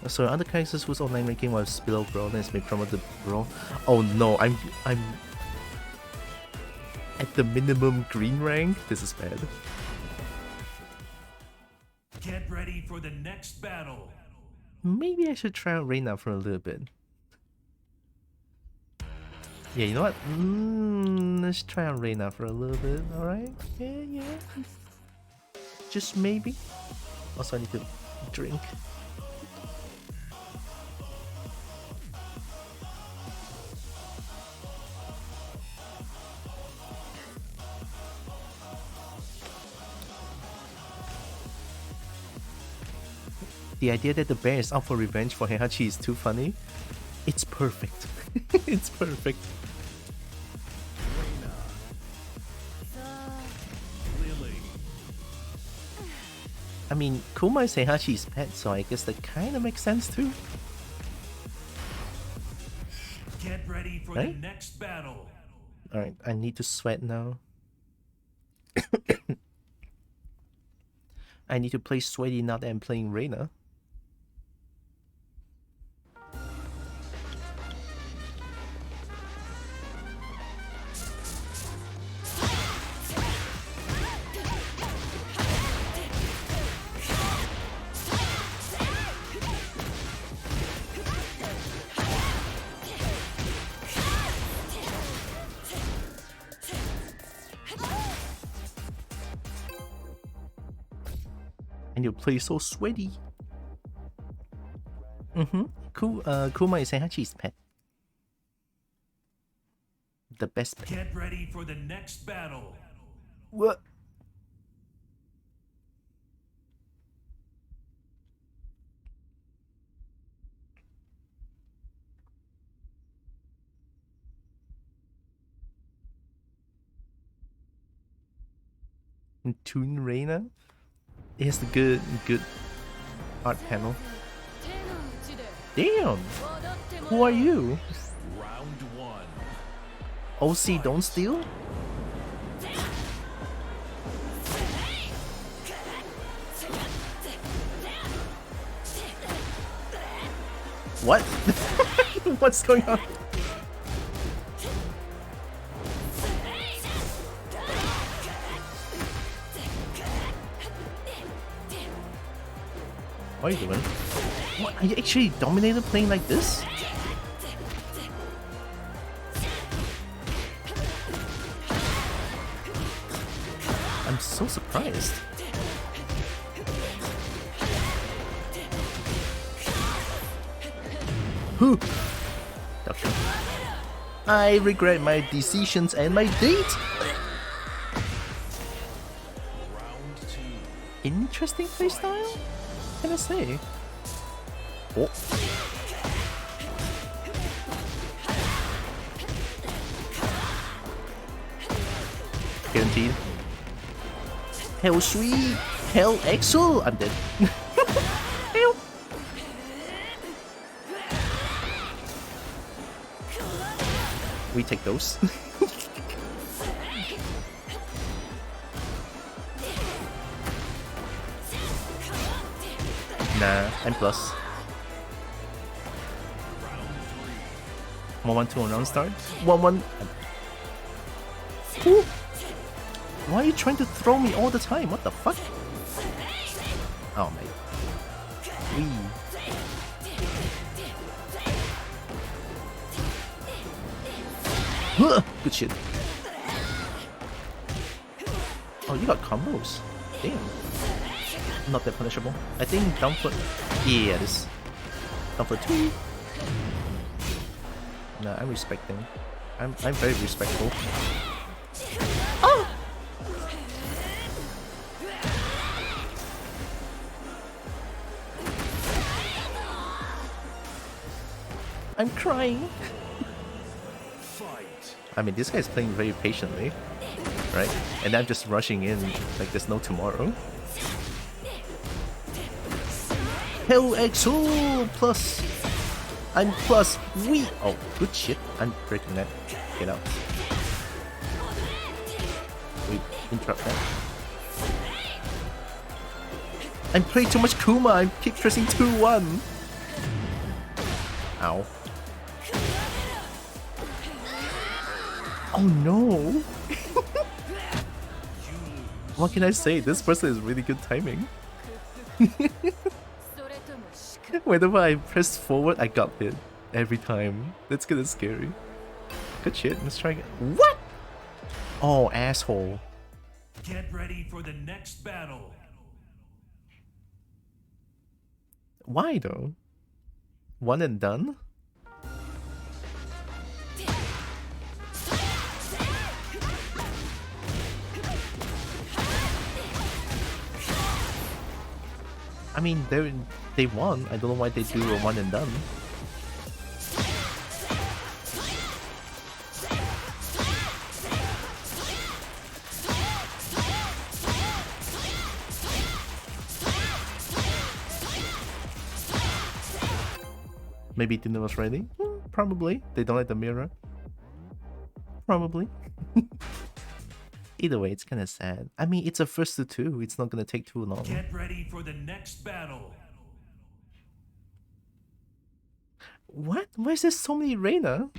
[SPEAKER 1] So other characters whose online ranking was below Brawl and has been promoted to Brawl. Oh no, I'm at the minimum green rank. This is bad.
[SPEAKER 3] Get ready for the next battle.
[SPEAKER 1] Maybe I should try out Reina for a little bit. Yeah, you know what? Let's try out Reina for a little bit, alright? Yeah. Just maybe. Also, I need to drink. The idea that the bear is out for revenge for Heihachi is too funny. It's perfect. It's perfect. I mean, Kuma is Heihachi's pet, so I guess that kind of makes sense too.
[SPEAKER 3] Get ready for the next battle.
[SPEAKER 1] Alright, I need to sweat now. I need to play sweaty now that I'm playing Reina. And you play so sweaty. Kuma is Heihachi's pet. The best pet.
[SPEAKER 3] Get ready for the next battle.
[SPEAKER 1] What? Toon Reina? It has the good art panel. Damn! Who are you?
[SPEAKER 3] Round one.
[SPEAKER 1] OC don't steal? What? What's going on? What are you doing? What? Are you actually dominated playing like this? I'm so surprised. Whew. Doctor. I regret my decisions and my date. Interesting playstyle? What can I say? Oh. Guaranteed. Hell sweet! Hell Exo! I'm dead. Help! We take those. Nah, I'm plus. 1-1-2 on round start. 1-1. Ooh. Why are you trying to throw me all the time? What the fuck? Oh mate. Good shit. Oh, you got combos. Damn. Not that punishable. I think down foot. Yeah, this. Down foot 2. Nah, I'm respecting. I'm very respectful. Oh! I'm crying. I mean, this guy's playing very patiently, right? And I'm just rushing in like there's no tomorrow. Hell Exo plus. I'm plus. We. Oh, good shit. I'm breaking that. Get out. We interrupt that. I'm playing too much Kuma. I keep pressing 2-1. Ow. Oh no! What can I say? This person is really good timing. Whenever I press forward, I got hit. Every time. That's kinda scary. Good shit, let's try again. What? Oh, asshole.
[SPEAKER 3] Get ready for the next battle.
[SPEAKER 1] Why though? One and done? I mean, they won. I don't know why they do a one and done. Maybe Tina was ready? Probably. They don't like the mirror. Probably. Either way, it's kind of sad. I mean, it's a first to 2. It's not gonna take too long.
[SPEAKER 3] Get ready for the next battle.
[SPEAKER 1] What? Why is there so many Reina?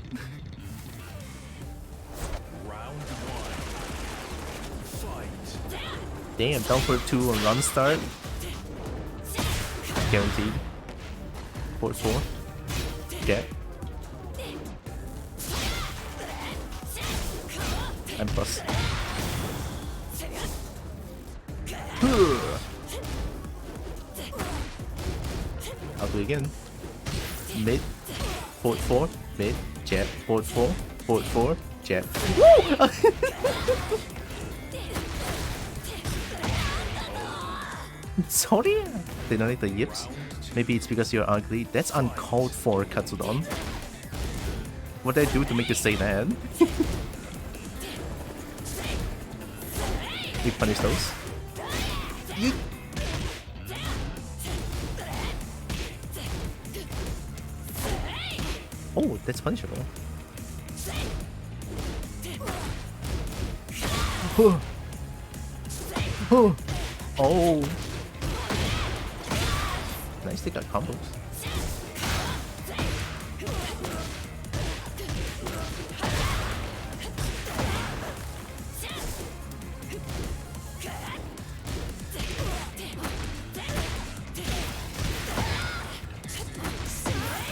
[SPEAKER 3] Round 1. Fight.
[SPEAKER 1] Damn, down for 2 on run start. Guaranteed. 4-4. Get. I'm plus. I'll do it again. Mid. 4-4. Mid. Jab. 4-4. 4-4. Jab. Woo! Sorry? They don't like the yips? Maybe it's because you're ugly. That's uncalled for, Katsudon. What did I do to make you say that? We punish those. Yeet. Oh, that's punishable. Oh. Nice, they got combos.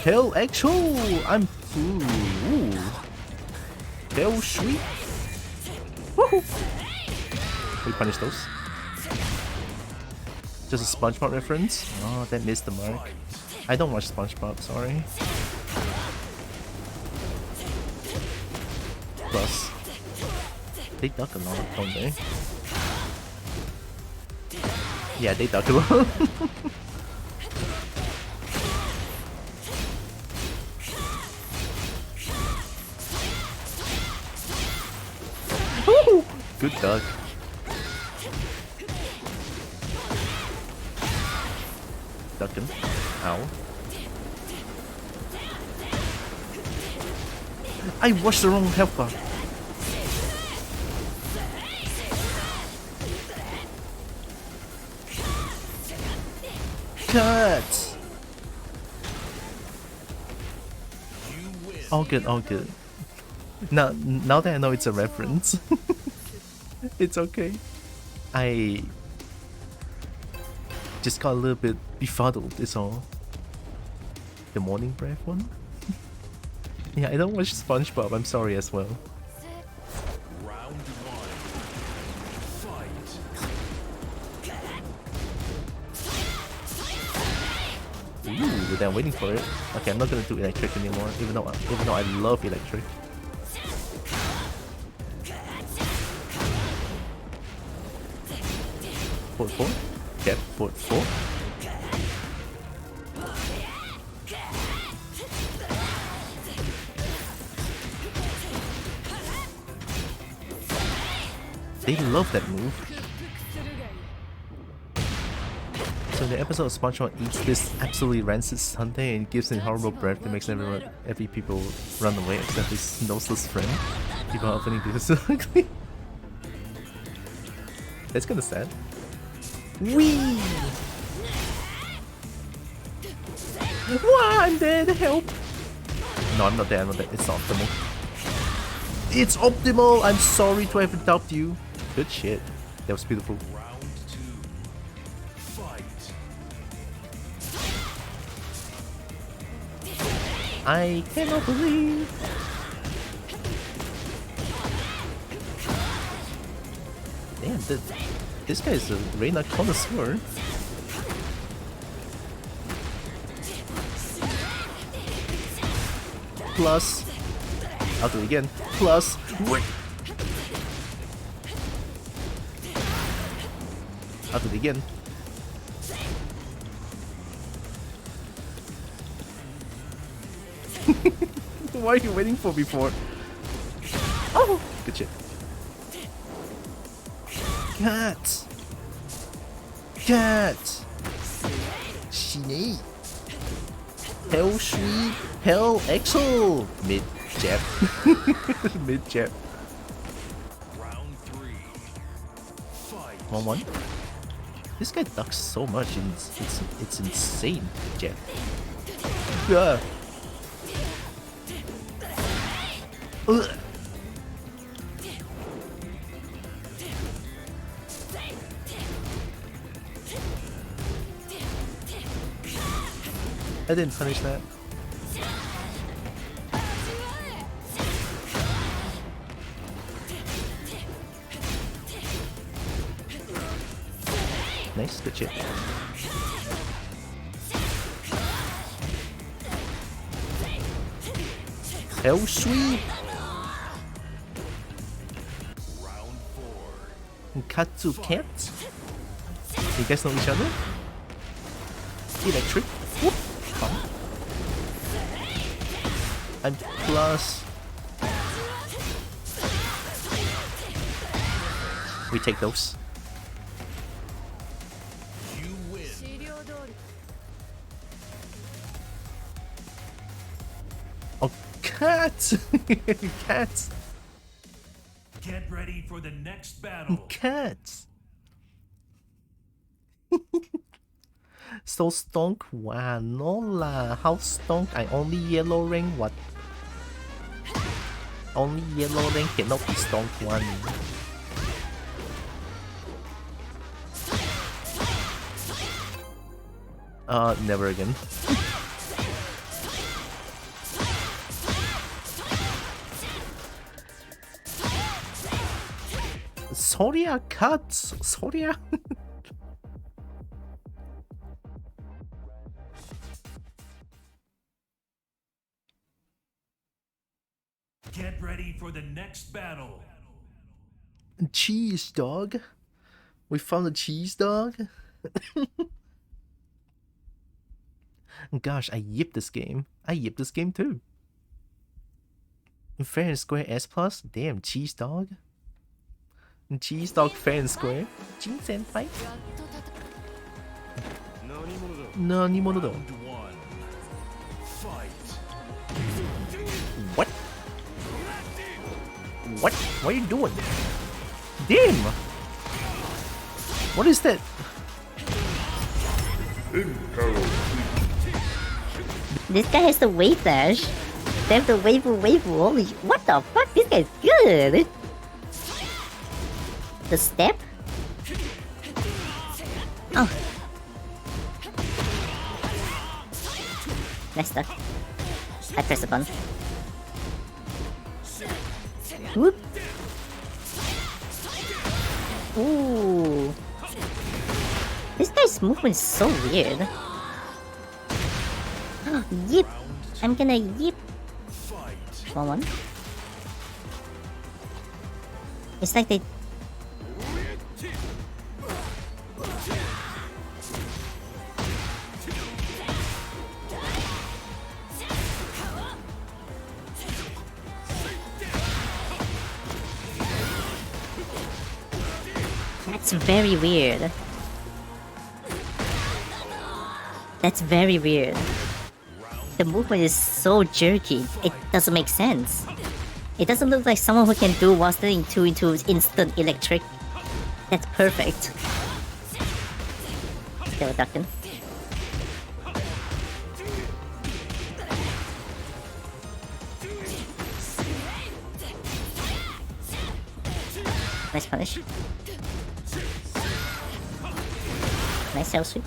[SPEAKER 1] Hell, actual! I'm ooh. Hell, sweet. Woohoo! We punish those. Just a SpongeBob reference? Oh, that missed the mark. I don't watch SpongeBob, sorry. Plus, they duck a lot, don't they? Yeah, they duck a lot. Good duck. Ducking. Ow. I watched the wrong health bar. Cut! All good, all good. Now that I know it's a reference, it's okay. I just got a little bit befuddled, it's all. The morning breath one? Yeah, I don't watch SpongeBob, I'm sorry as well.
[SPEAKER 3] Round one. Fight.
[SPEAKER 1] Ooh, but I'm waiting for it. Okay, I'm not gonna do electric anymore, even though I love electric. Forward 4. Get forward 4. They love that move. So in the episode of SpongeBob eats this absolutely rancid sundae and gives a horrible breath that makes every people run away except his noseless friend. People are opening this so ugly. That's kinda sad. Wee! Wow, I'm dead, help! No, I'm not dead, I'm not dead. It's optimal. It's optimal! I'm sorry to have doubted you. Good shit. That was beautiful.
[SPEAKER 3] Round two. Fight.
[SPEAKER 1] I cannot believe. Damn, this guy is a Reina connoisseur. Plus, I'll do it again. Plus, I'll do it again. Why are you waiting for me for? Oh, good shit. Cat! Cat! Shini! Hell sweet! Hell exo! Mid jab. Mid jab.
[SPEAKER 3] Round three. Fight.
[SPEAKER 1] 1-1. This guy ducks so much, it's insane. Jab. Yeah. Ugh. I didn't punish that. Nice, good shit. Hell sweet!
[SPEAKER 3] Round four.
[SPEAKER 1] Katsu cat? You guys know each other? Electric. Whoop. Come. And plus... we take those.
[SPEAKER 3] You win.
[SPEAKER 1] Oh, cat! Cats!
[SPEAKER 3] Get ready for the next battle.
[SPEAKER 1] Cats! So stonk? Wow, no lah. How stonk? I only yellow ring? What? Only yellow ring cannot be stonk one. Never again. Soria cuts! Soria?
[SPEAKER 3] Get ready for the next battle.
[SPEAKER 1] Cheese dog? We found a cheese dog? Gosh, I yipped this game. I yipped this game too. Fair and square S plus? Damn, cheese dog. Cheese dog fan square. Jin senpai. Nani mono da.
[SPEAKER 3] Round one. Fight.
[SPEAKER 1] What? What? What are you doing? Damn! What is that?
[SPEAKER 5] This guy has the wave dash. They have the wave. Holy, what the fuck? This guy's good. The step? Oh. Nice stuff. I press the button. Whoop. Ooh. This guy's movement is so weird. Yip. I'm gonna yip. One. It's like they... That's very weird. That's very weird. The movement is so jerky, it doesn't make sense. It doesn't look like someone who can do while doing 2 into instant electric. That's perfect. Still ducking. Nice punish. Nice cell sweep.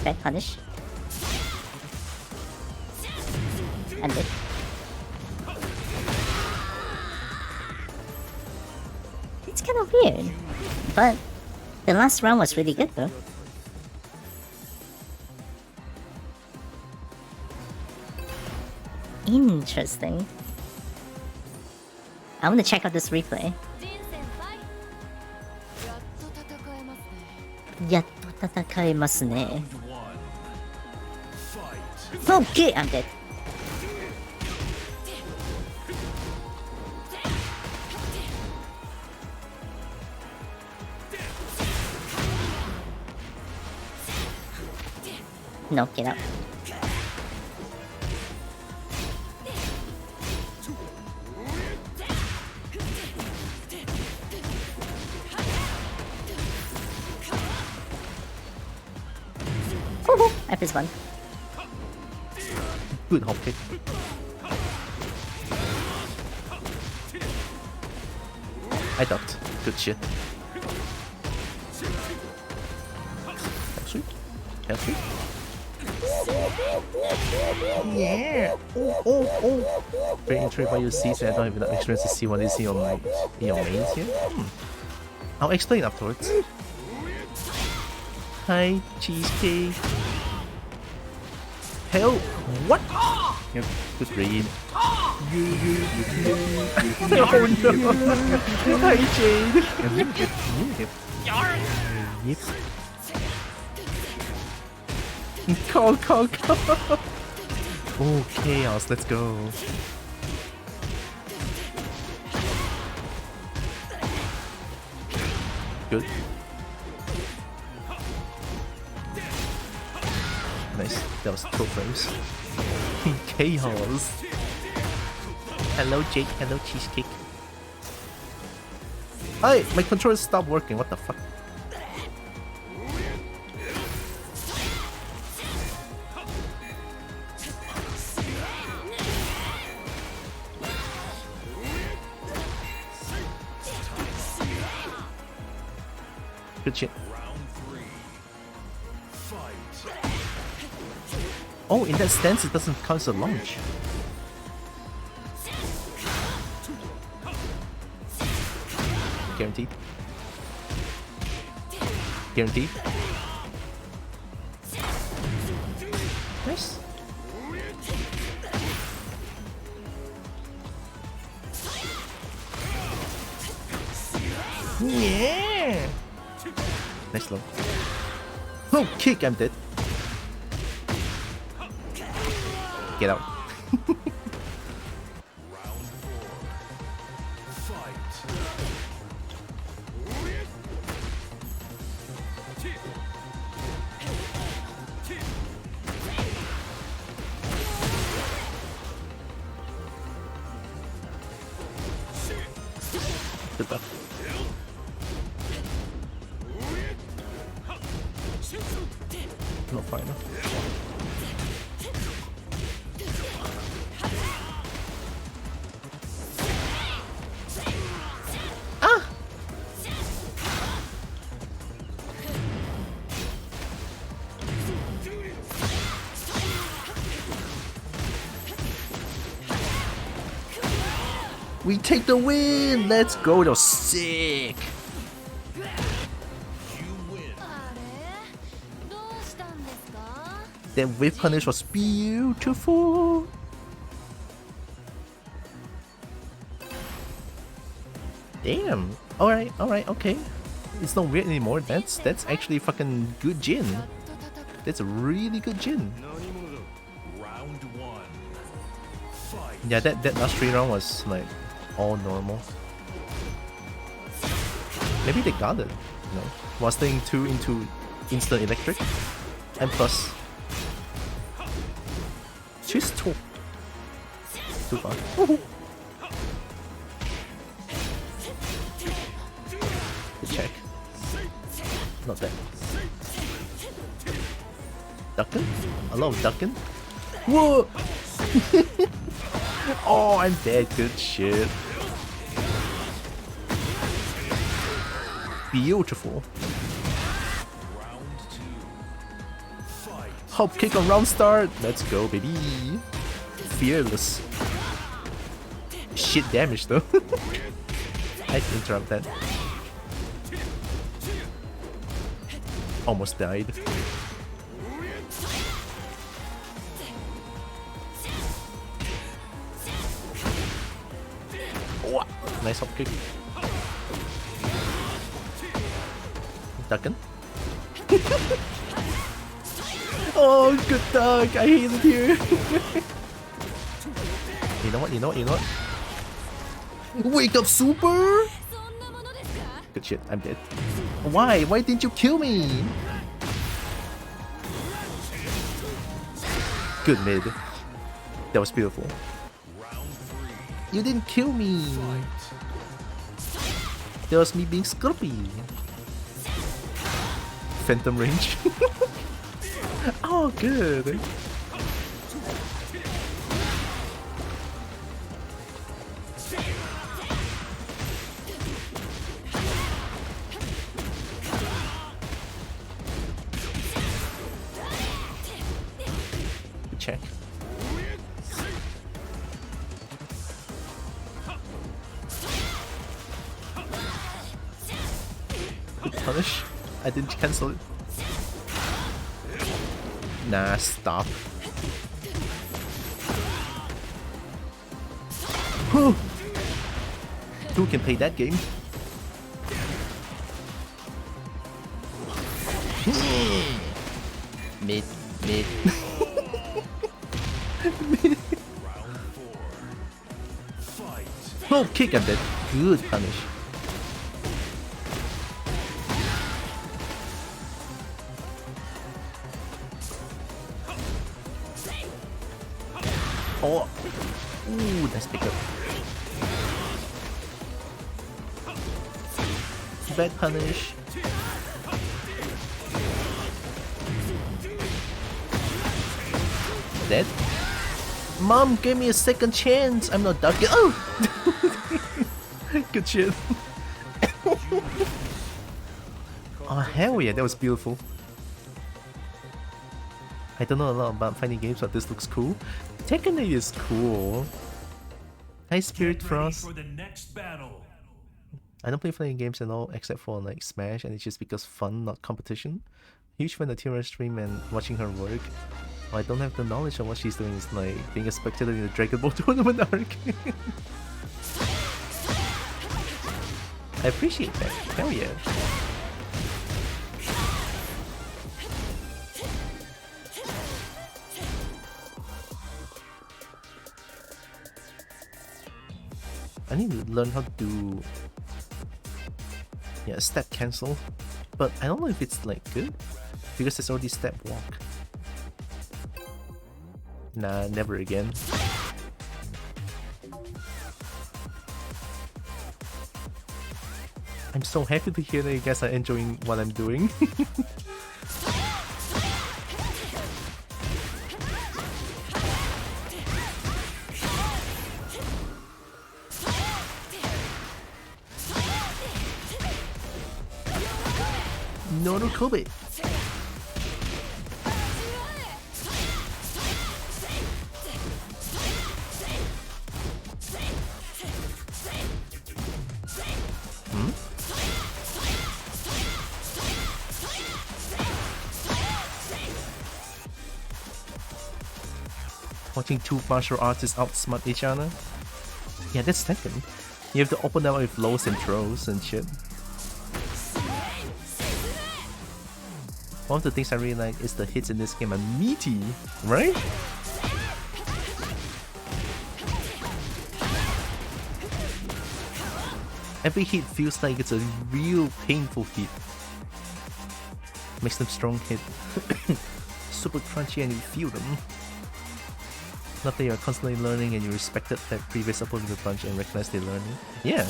[SPEAKER 5] Bad punish. I'm dead. It's kind of weird, but the last round was really good though. Interesting. I want to check out this replay. Yatto tatakaemasu ne. Okay, I'm dead. No, get out. I press one.
[SPEAKER 1] Good hop kick. I ducked. Good shit. Sweet. Sweet. Yeah. Oh. Very intrigued by your season. I don't even experience to see what is in your mains here. I'll explain afterwards. Hi, cheesecake. Hell, what? Yep, good read. Oh no! Hi, Jade. Yep. Call. Oh, chaos, let's go. Good. Nice, that was 2 frames. Chaos. Hello, Jake. Hello, cheesecake. Hey, my controller stopped working. What the fuck? Good shit. Oh, in that stance, it doesn't count as a launch. Guaranteed. Guaranteed. Nice. Yeah. Nice low. Oh, kick! I'm dead. Get out.
[SPEAKER 3] Round 4. Fight.
[SPEAKER 1] Good luck. Not fine enough. We take the win! Let's go! That was sick! That whip punish was beautiful! Damn! Alright, okay. It's not weird anymore. That's actually fucking good Jin. That's a really good Jin.
[SPEAKER 3] Round one. Fight.
[SPEAKER 1] Yeah, that last 3 round was like all normal. Maybe they got it, you know, while staying 2 into instant electric, and plus she's too far. Good check. Not bad. Ducking? A lot of ducking. Whoa! Oh, I'm dead. Good shit. Beautiful.
[SPEAKER 3] Round two. Fight.
[SPEAKER 1] Hop kick on round start. Let's go, baby. Fearless. Shit damage though. I can interrupt that. Almost died. Nice hop kick. Ducking. Oh, good dog. I hate it here. You know what? Wake up, super! Good shit, I'm dead. Why? Why didn't you kill me? Good mid. That was beautiful. You didn't kill me. That was me being scruffy. Phantom range. Oh, good. Check. Punish. I didn't cancel it. Nah, stop. Whew. Who can play that game? Mid. Oh, kick at that. Good punish. Oh, ooh, nice pickup. Bad punish. Dead. Mom gave me a second chance. I'm not ducking. Oh, good shit. Oh hell yeah, that was beautiful. I don't know a lot about fighting games, but this looks cool. Tekken is cool. Hi Spirit Frost.
[SPEAKER 3] For the next battle.
[SPEAKER 1] I don't play fighting games at all except for like Smash, and it's just because fun, not competition. Huge fan of Tylra stream and watching her work. I don't have the knowledge of what she's doing. It's like being a spectator in the Dragon Ball tournament arc. I appreciate that. Hell yeah. I need to learn how to do step cancel, but I don't know if it's like good because there's already step walk. Nah, never again. I'm so happy to hear that you guys are enjoying what I'm doing. Norukobe. Watching two martial artists outsmart each other. Yeah, that's Tekken. You have to open them up with lows and throws and shit. One of the things I really like is the hits in this game are meaty, right? Every hit feels like it's a real painful hit. Makes them strong hit. Super crunchy and you feel them. Not that you're constantly learning and you respected that previous opponent a bunch and recognize they're learning. Yeah.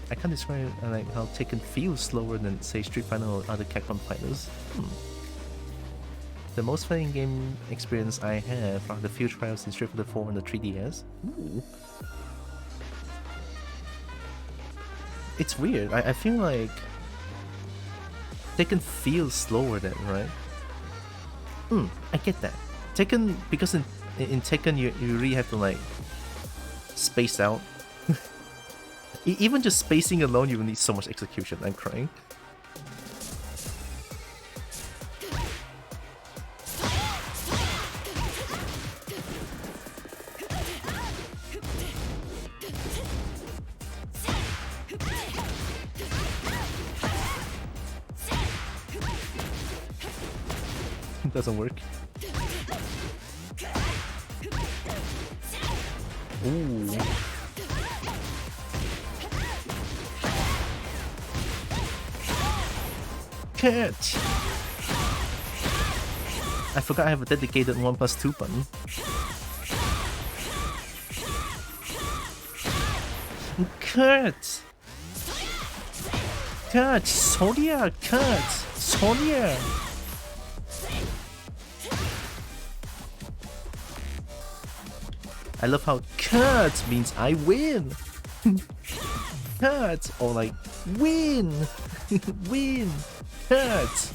[SPEAKER 1] I can't describe like how Tekken feels slower than say Street Fighter or other Capcom fighters. The most fun game experience I have are the few trials in Street Fighter 4 on the 3DS. Ooh. It's weird. I feel like Tekken feels slower than, right? I get that. Tekken, because in Tekken you really have to like space out. Even just spacing alone, you will need so much execution. I'm crying. Doesn't work. Ooh. Catch! I forgot I have a dedicated 1+2 button. Cut! Cut! Sonia! Cut! Sonia! I love how cut means I win! Cut! Or like, win! Win! Cut!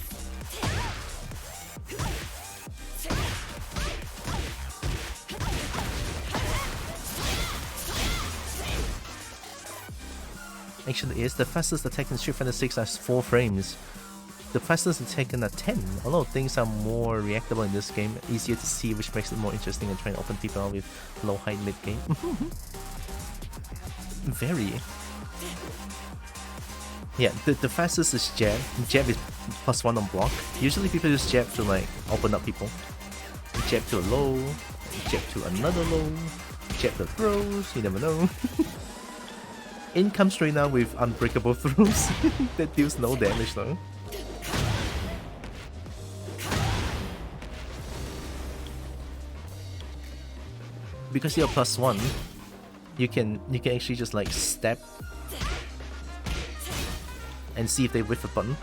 [SPEAKER 1] Actually, it's the fastest attack in Street Fighter 6 is 4 frames. The fastest attack in a 10. A lot of things are more reactable in this game, easier to see, which makes it more interesting and trying to open people out with low height mid game. Very. Yeah, the fastest is jab. Jab is +1 on block. Usually people use jab to like open up people. Jab to a low, jab to another low, jab to throws, you never know. In comes Reina with unbreakable throws that deals no damage though. Because you're +1, you can actually just like step and see if they whiff a button.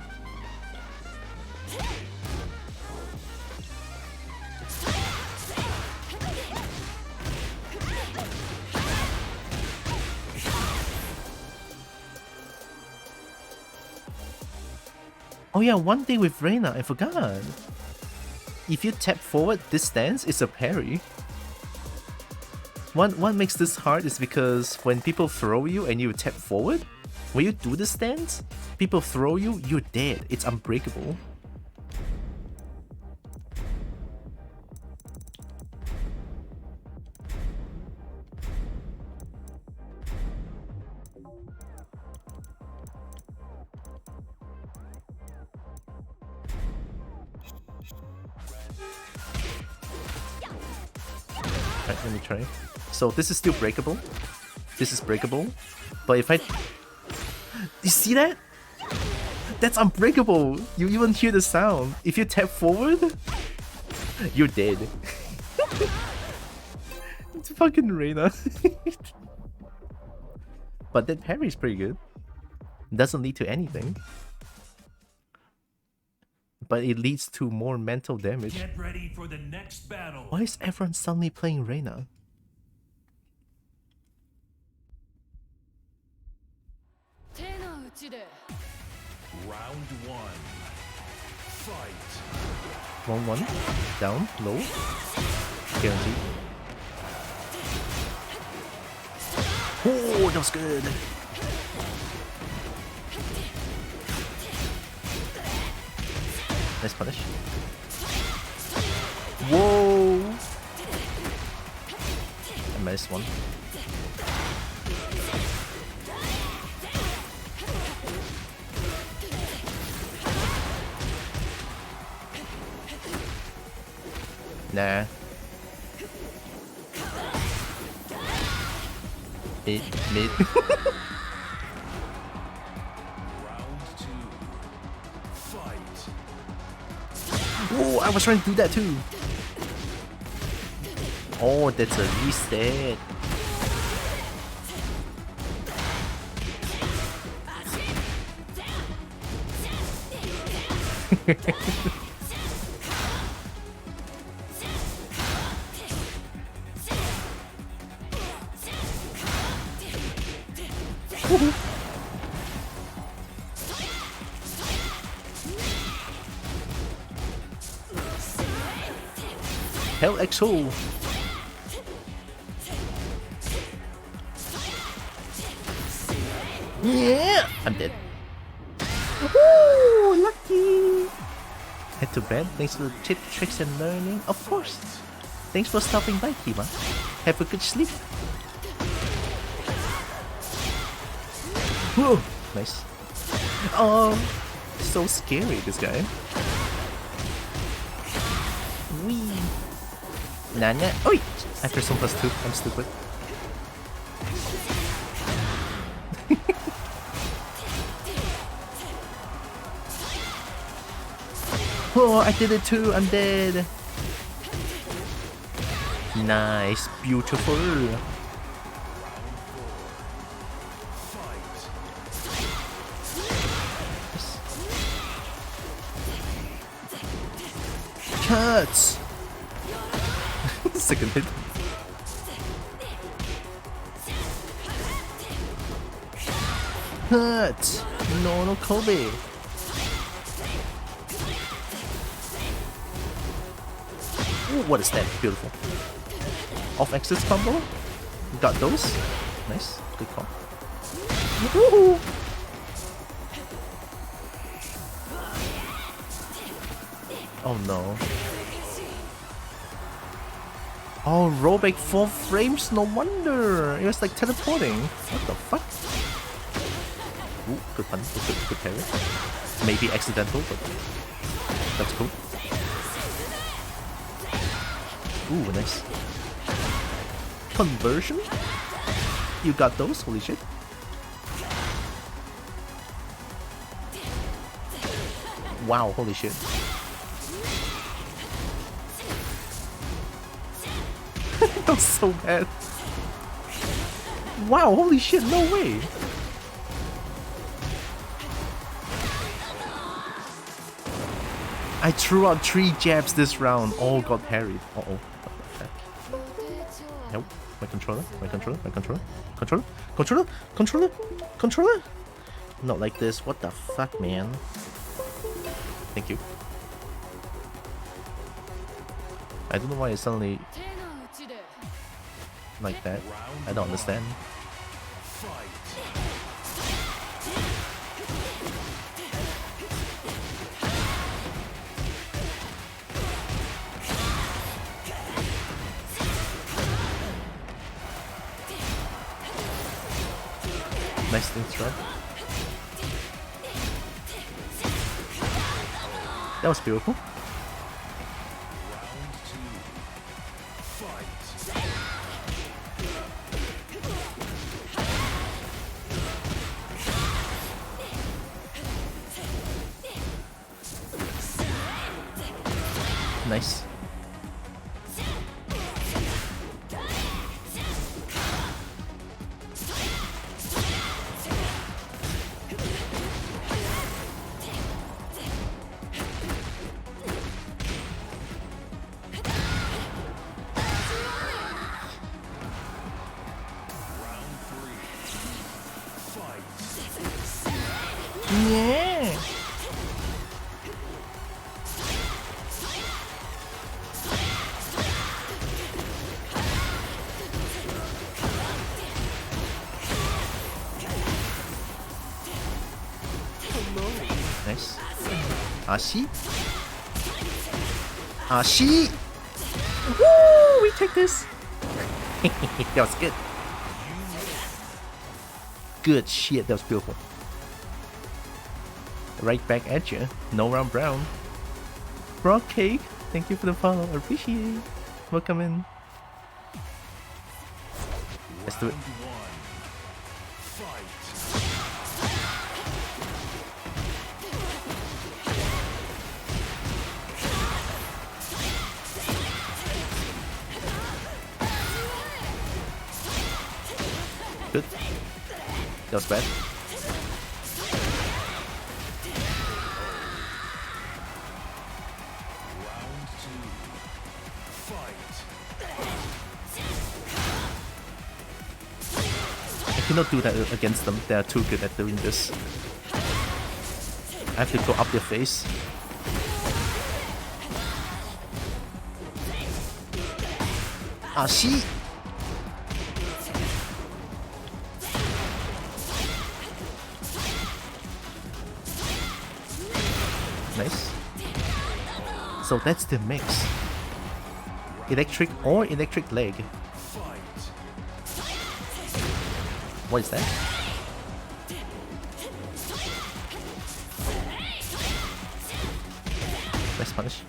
[SPEAKER 1] Oh yeah, one thing with Reina, I forgot. If you tap forward, this stance is a parry. What makes this hard is because when people throw you and you tap forward, when you do the stance, people throw you, you're dead. It's unbreakable. Alright, let me try. So this is still breakable. This is breakable. But if I... You see that? That's unbreakable! You even hear the sound. If you tap forward, you're dead. It's fucking Reina. But that parry's pretty good. Doesn't lead to anything. But it leads to more mental damage.
[SPEAKER 3] Get ready for the next battle.
[SPEAKER 1] Why is everyone suddenly playing Reina?
[SPEAKER 3] Round one. Fight.
[SPEAKER 1] 1-1. Down. Low. Guaranteed. Oh, that was good. Nice punish. Whoa! I missed one. Nah. Mid.
[SPEAKER 3] Round two. Fight.
[SPEAKER 1] Oh, I was trying to do that too. Oh, that's a reset. Hell XO. Yeah, I'm dead. Ooh, lucky. Head to bed. Thanks for the tip, tricks, and learning. Of course. Thanks for stopping by, Kuma. Have a good sleep. Whoa, nice. Oh, so scary, this guy. Wee. Nanya. Oi! I pressed on +2. I'm stupid. Oh, I did it too. I'm dead. Nice. Beautiful. Cuts. Second hit. Cut. No, Kobe. Ooh, what is that? Beautiful. Off-axis combo. Got those. Nice. Good call. Woohoo! Oh no. Oh, rollback 4 frames? No wonder! It was like teleporting. What the fuck? Ooh, good pun. Good parry. Maybe accidental, but that's cool. Ooh, nice. Conversion? You got those? Holy shit. Wow, holy shit. That was so bad. Wow, holy shit, no way. I threw out 3 jabs this round. All got parried. Uh-oh. Nope. My controller. Controller. Not like this. What the fuck, man? Thank you. I don't know why it's suddenly like that. I don't understand. Nice things, right? That was beautiful. Nice. Yeah. Nice. Ashi. Ashi. Woo! We take this. That was good. Good shit. That was beautiful. Right back at you. No round brown. Rock cake. Thank you for the follow. I appreciate it. Welcome in. Let's do it. Good. That was bad. I cannot do that against them. They are too good at doing this. I have to go up their face. Ashi! Nice. So that's the mix. Electric or electric leg. What is that? Nice punish.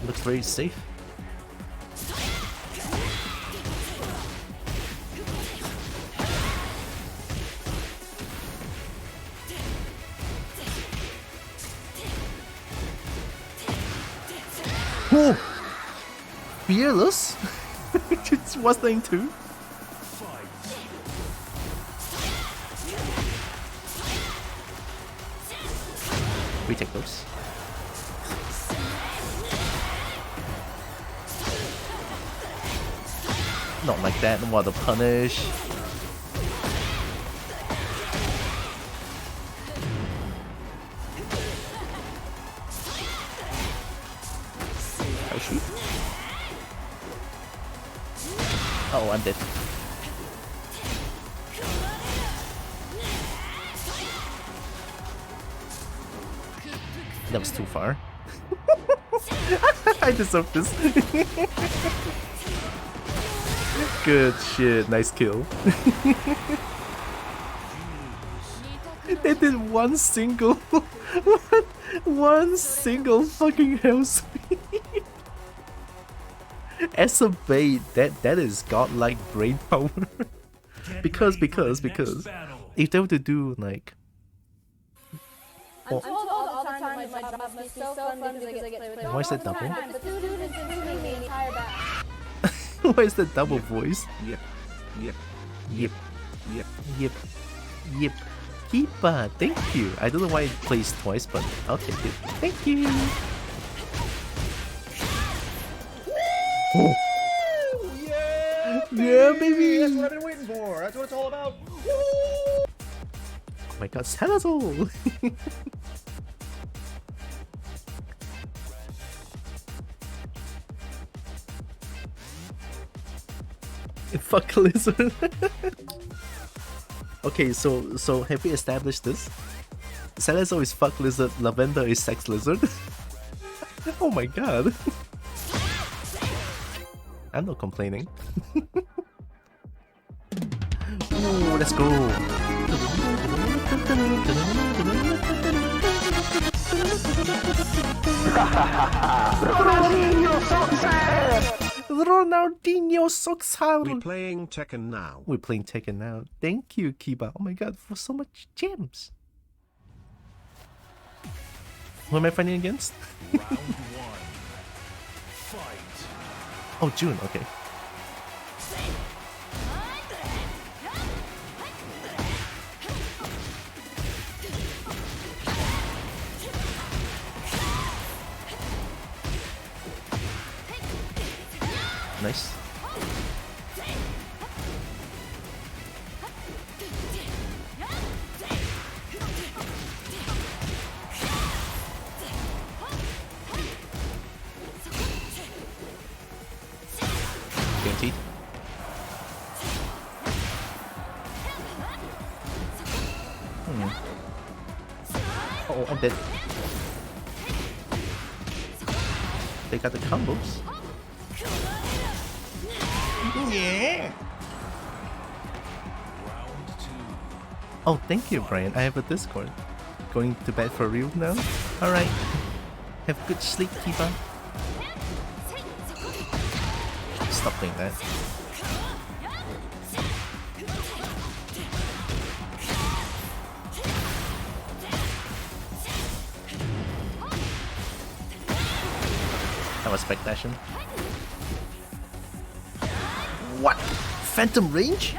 [SPEAKER 1] Looks very safe. Whoa! Fearless? It's one thing too. We take those. Not like that, what a punish. Oh, I'm dead. That was too far. I deserve this. Good shit, nice kill. They did one single fucking hell sweep. As a bait, that is godlike brain power. because if they were to do like why is that double? Why is that double voice? Yep. Keepa, thank you. I don't know why it plays twice, but I'll take it. Thank you. Oh. Yeah, baby.
[SPEAKER 6] That's what I've been waiting for. That's what it's all about.
[SPEAKER 1] Oh my god, Salazar! Fuck lizard. Okay, so have we established this? Salazar is fuck lizard, Lavender is sex lizard. Oh my god. I'm not complaining. Ooh, let's go. Ronaldinho Soxal.
[SPEAKER 7] We're playing Tekken now.
[SPEAKER 1] We're playing Tekken now. Thank you, Kiba. Oh my god, for so much gems. Who am I fighting against?
[SPEAKER 3] Round one. Fight.
[SPEAKER 1] Oh, June, okay. Nice. Guaranteed. Oh, I'm dead. They got the combos. Yeah. Oh, thank you, Brian. I have a Discord. Going to bed for real now? Alright. Have good sleep, Kiba. Stop doing that. That was spectation. What? Phantom range?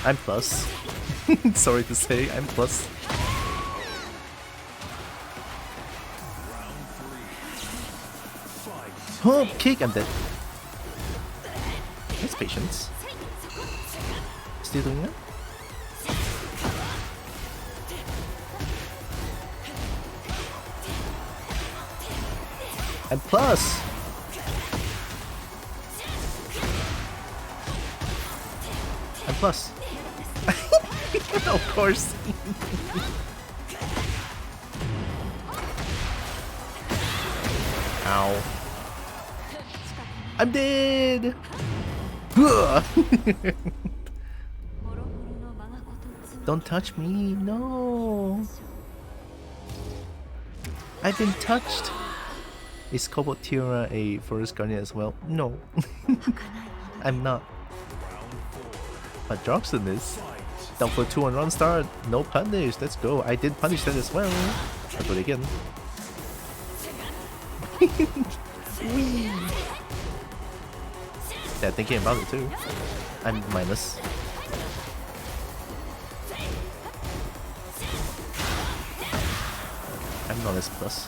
[SPEAKER 1] I'm plus. Sorry to say, I'm plus. Oh, kick, I'm dead. That's patience. Still doing that? I'm plus! I'm plus. Of course. Ow. I'm dead! Don't touch me, no! I've been touched! Is Cobalt Tyra a Forest Guardian as well? No. I'm not. But Droxon is. Down for 2 on run start. No punish. Let's go. I did punish that as well. I'll do it again. Yeah, thinking about it too. I'm minus. I'm not as plus.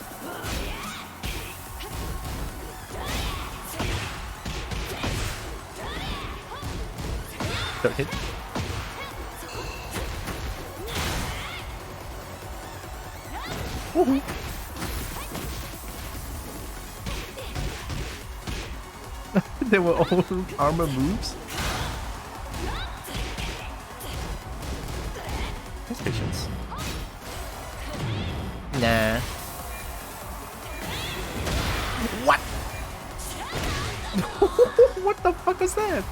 [SPEAKER 1] Third hit. Woohoo! They were all armor moves. Nice patience. Nah. What? What the fuck was that?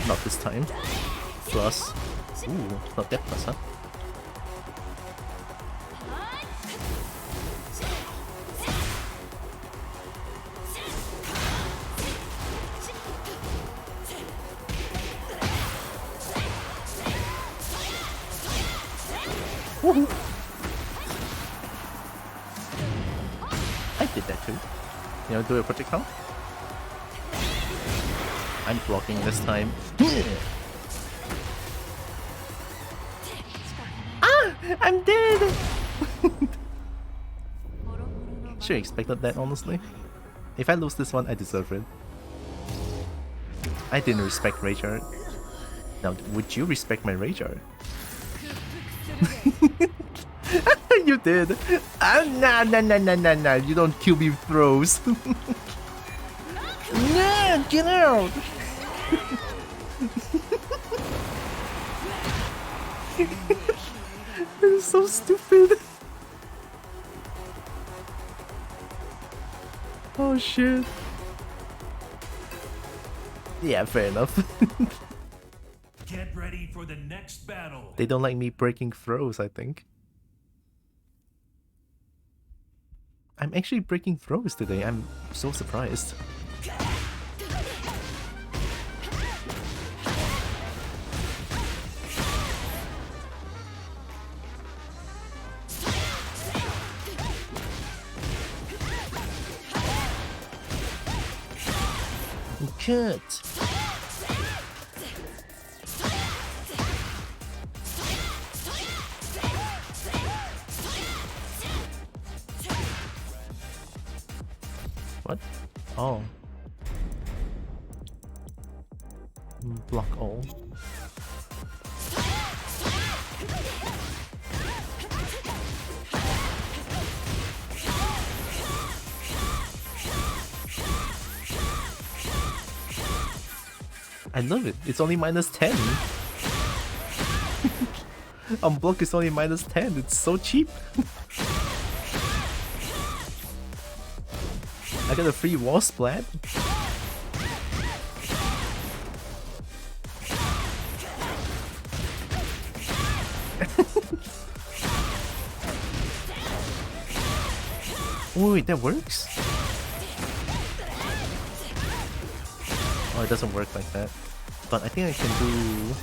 [SPEAKER 1] Not this time. Plus. Ooh, not that plus, huh? Woohoo! I did that too. You know, do a projectile? I'm blocking this time. Ah! I'm dead! Sure expected that, honestly. If I lose this one, I deserve it. I didn't respect Rage Art. Now, would you respect my Rage Art? You did! Ah, nah, you don't kill me with throws. Nah, get out! This is so stupid. Oh shit. Yeah, fair enough.
[SPEAKER 3] Get ready for the next battle.
[SPEAKER 1] They don't like me breaking throws, I think. I'm actually breaking throws today. I'm so surprised. Shit! What? Oh. Block all. I love it. It's only -10. Unblock is only -10. It's so cheap. I got a free wall splat. Oh, wait, that works? Oh, it doesn't work like that. But I think I can do...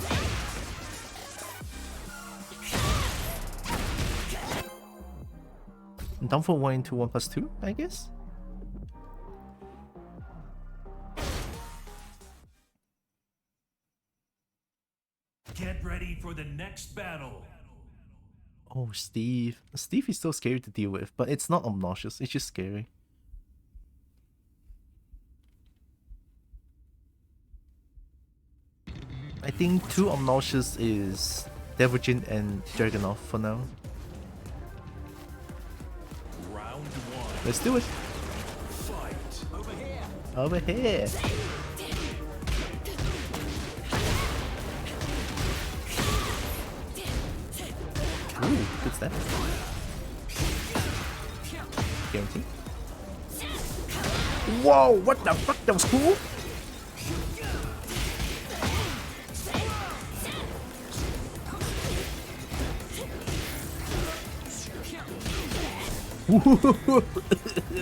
[SPEAKER 1] down for 1 into 1 plus 2, I guess?
[SPEAKER 3] Get ready for the next battle.
[SPEAKER 1] Oh, Steve. Steve is so scary to deal with, but it's not obnoxious, it's just scary. I think 2 obnoxious is Devojin and Dragunov for now.
[SPEAKER 3] Round 1.
[SPEAKER 1] Let's do it.
[SPEAKER 3] Fight. Over here.
[SPEAKER 1] Over here. Ooh, good step. Guarantee. Whoa, what the fuck? That was cool.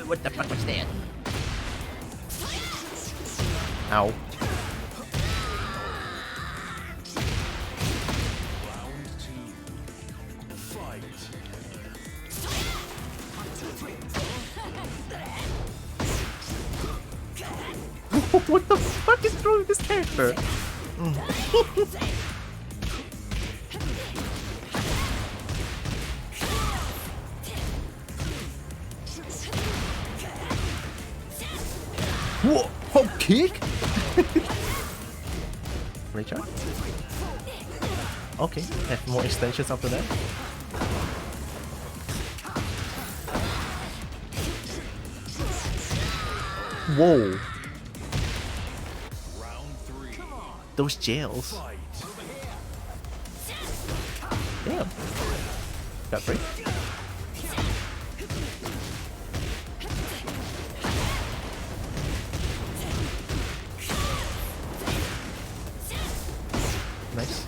[SPEAKER 1] What the fuck was that? Ow. What the fuck is wrong with this character? Whoa! Hop kick? Recharge? Okay, have more extensions after that. Whoa! Those jails. Damn. Got free. Nice.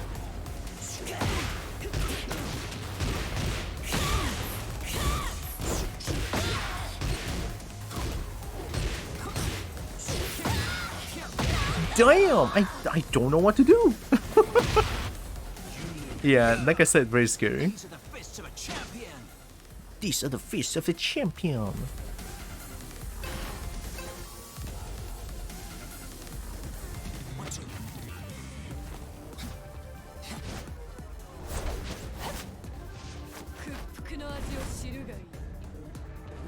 [SPEAKER 1] Damn! I don't know what to do. Yeah, like I said, very scary. These are the fists of a champion.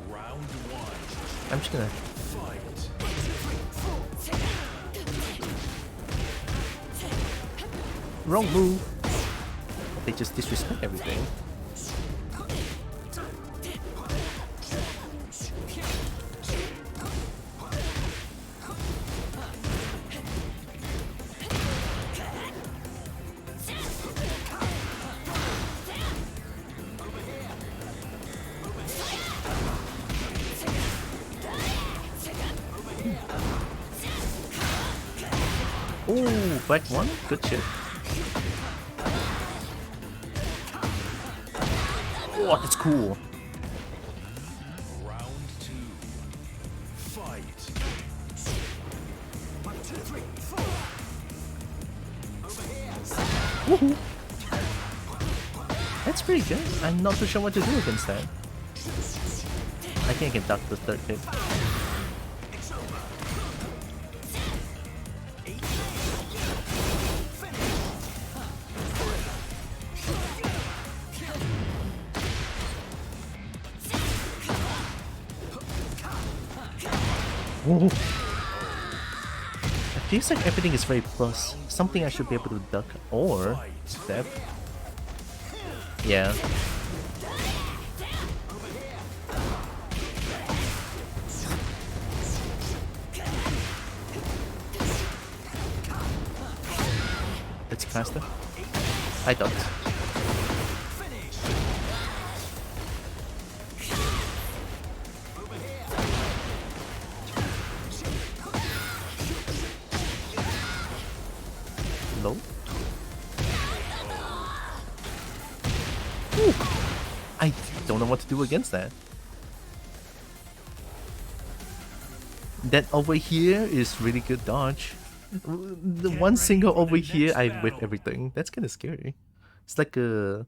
[SPEAKER 3] Round 1.
[SPEAKER 1] I'm just gonna... Wrong move. They just disrespect everything. Ooh, back one? Good shit. Oh, that's cool.
[SPEAKER 3] Round 2. Fight. 1, 2, 3, 4. Over here.
[SPEAKER 1] Woohoo! That's pretty good. I'm not too sure what to do against that. I think I can duck the third hit. Ooh. It feels like everything is very plus. Something I should be able to duck or step. Yeah. It's faster. I ducked. Low. Ooh. I don't know what to do against that. That over here is really good dodge. The one single over here, I whip everything. That's kind of scary. It's like a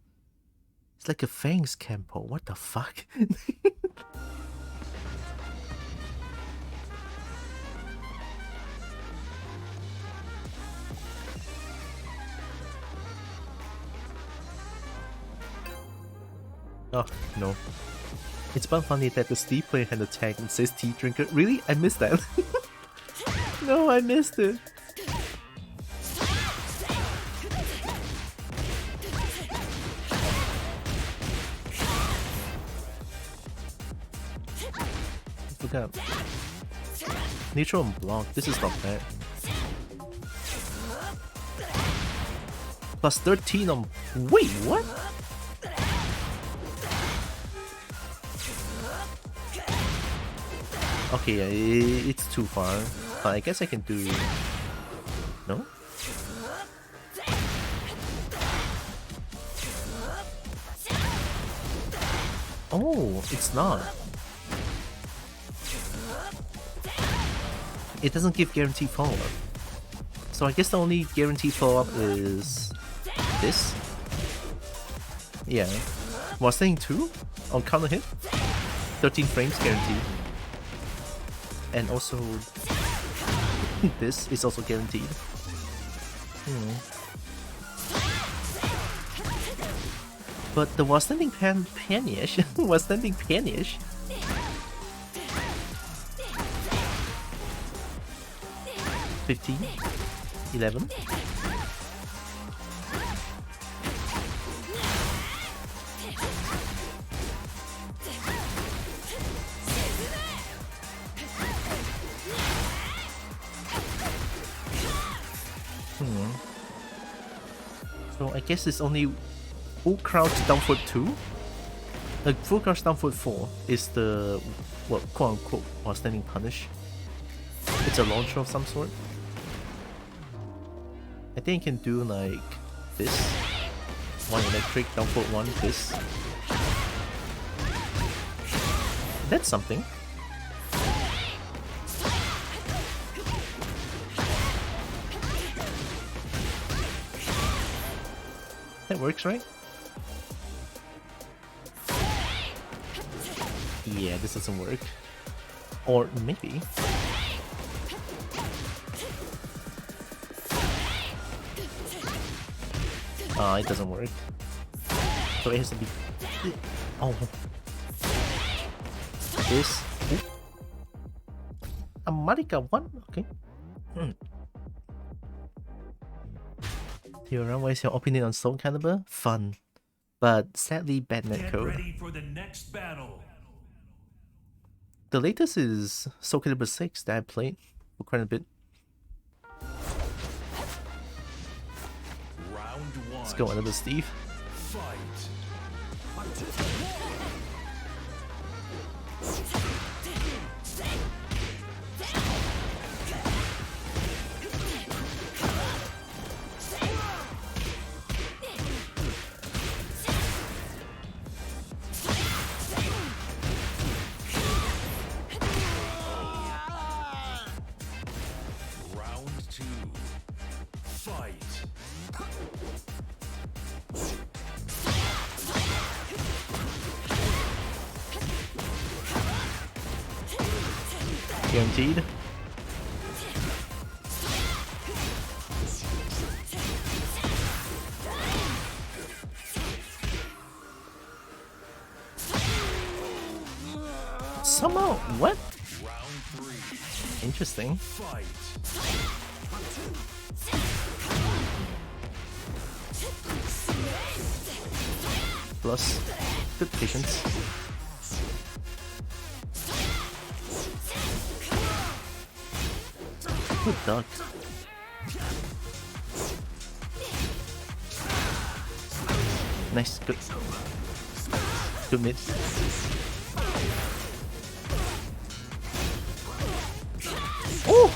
[SPEAKER 1] Fangs Campo. What the fuck? Oh no. It's but funny that the Steve player had a tag and says tea drinker. Really? I missed that. No, I missed it. I forgot. Neutral and block. This is not bad. Plus 13 on. Wait, what? Okay, yeah, it's too far. But I guess I can do. No? Oh, it's not. It doesn't give guaranteed follow-up. So I guess the only guaranteed follow-up is this. Yeah. Was saying 2 on counter hit. 13 frames guaranteed. And also this is also guaranteed. But the was standing panish was standing panish. $15, $11. So I guess it's only full crouch down foot 2. Like full crouch down foot 4 is the quote unquote while standing punish. It's a launcher of some sort. I think I can do like this. 1 electric, down foot 1, this. That's something. That works, right? Yeah, this doesn't work. Or maybe. It doesn't work. So it has to be. Oh. This. A Marika 1? Okay. Tyra, what is your opinion on Soul Calibur? Fun, but sadly bad netcode.
[SPEAKER 3] Ready for the next battle.
[SPEAKER 1] The latest is Soul Calibur 6 that I played for quite a bit.
[SPEAKER 3] Round 1.
[SPEAKER 1] Let's go, another Steve.
[SPEAKER 3] Fight.
[SPEAKER 1] Guaranteed. Somehow, what? Interesting.
[SPEAKER 3] Fight.
[SPEAKER 1] Plus, good patience. Good duck. Nice, good. Good mid. Oh!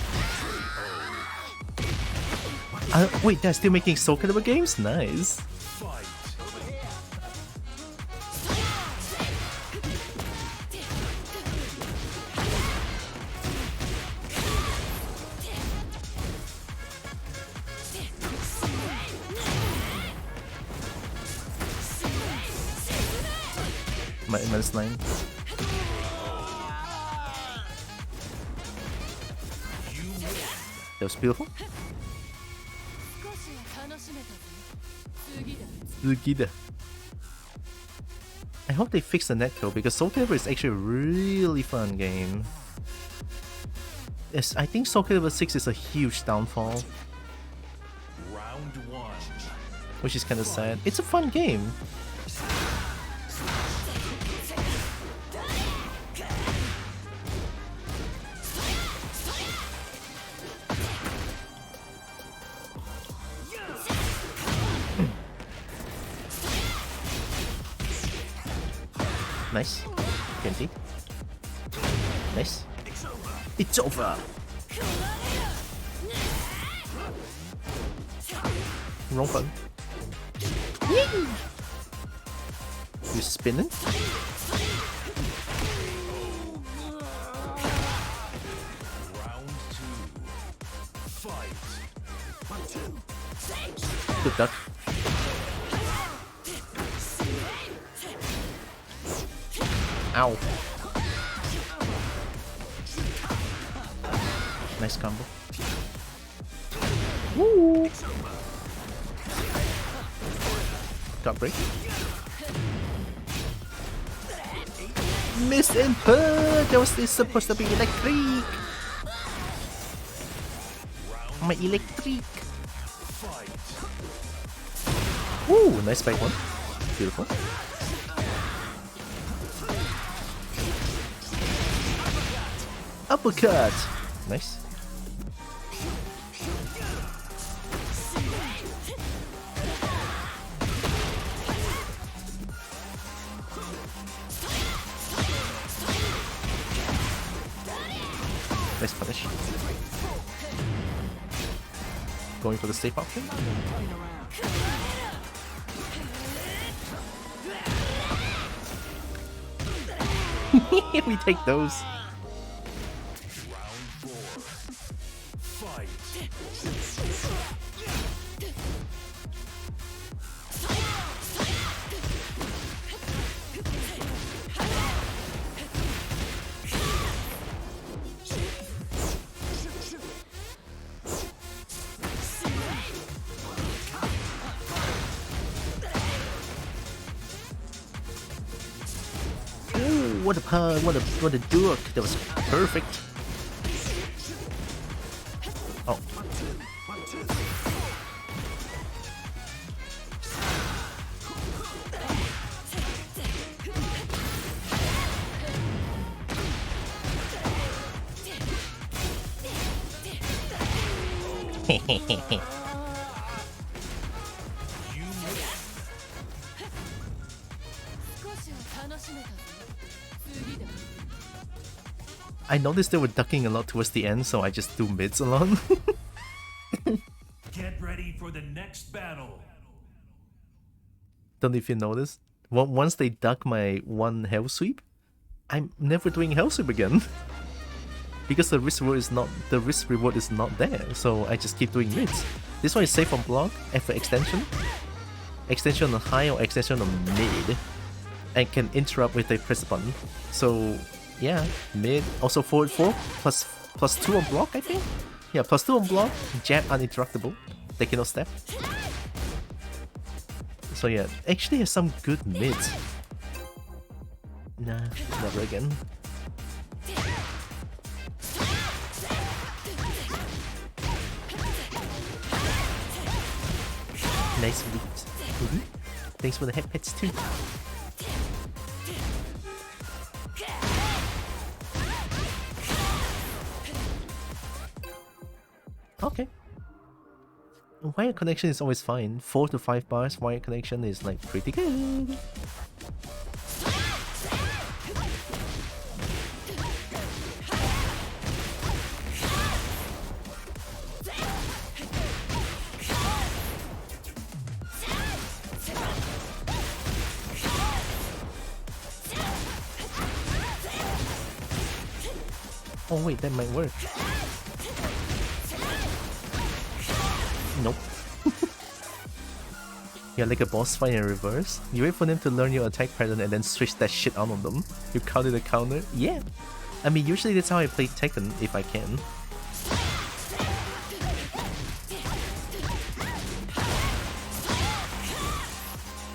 [SPEAKER 1] Wait, they're still making Soul Calibur games? Nice. Minus 9. That was beautiful. Sugida. I hope they fix the netcode because Soul Calibur is actually a really fun game. Yes, I think Soul Calibur 6 is a huge downfall.
[SPEAKER 3] Round 1.
[SPEAKER 1] Which is kind of sad. It's a fun game. Nice. TNT. Nice. It's over! Wrong button. Yee! You spinning?
[SPEAKER 3] Round 2. Fight.
[SPEAKER 1] Good duck. Ow. Nice combo. Woo! Got break. Missed input! That was supposed to be electric! My electric! Woo! Nice spike one. Beautiful. Uppercut! Nice. Nice punish. Going for the safe option. We take those. What a pun, what a duke, that was perfect. Oh. I noticed they were ducking a lot towards the end, so I just do mids alone.
[SPEAKER 3] Get ready for the next battle.
[SPEAKER 1] Don't know if you noticed. Once they duck my one hell sweep, I'm never doing hell sweep again. Because the risk reward is not there, so I just keep doing mids. This one is safe on block, and for extension. Extension on high or extension on mid. And can interrupt with a press button. So yeah, mid, also forward 4, plus 2 on block, I think? Yeah, plus 2 on block, jab uninterruptible, they cannot step. So yeah, actually has some good mids. Nah, never again. Nice leaps. Thanks for the head pets too. Okay. Wire connection is always fine. 4 to 5 bars wire connection is like pretty good. Oh wait, that might work. Nope. You're like a boss fight in reverse. You wait for them to learn your attack pattern and then switch that shit out on them. You counter the counter? Yeah. I mean, usually that's how I play Tekken if I can.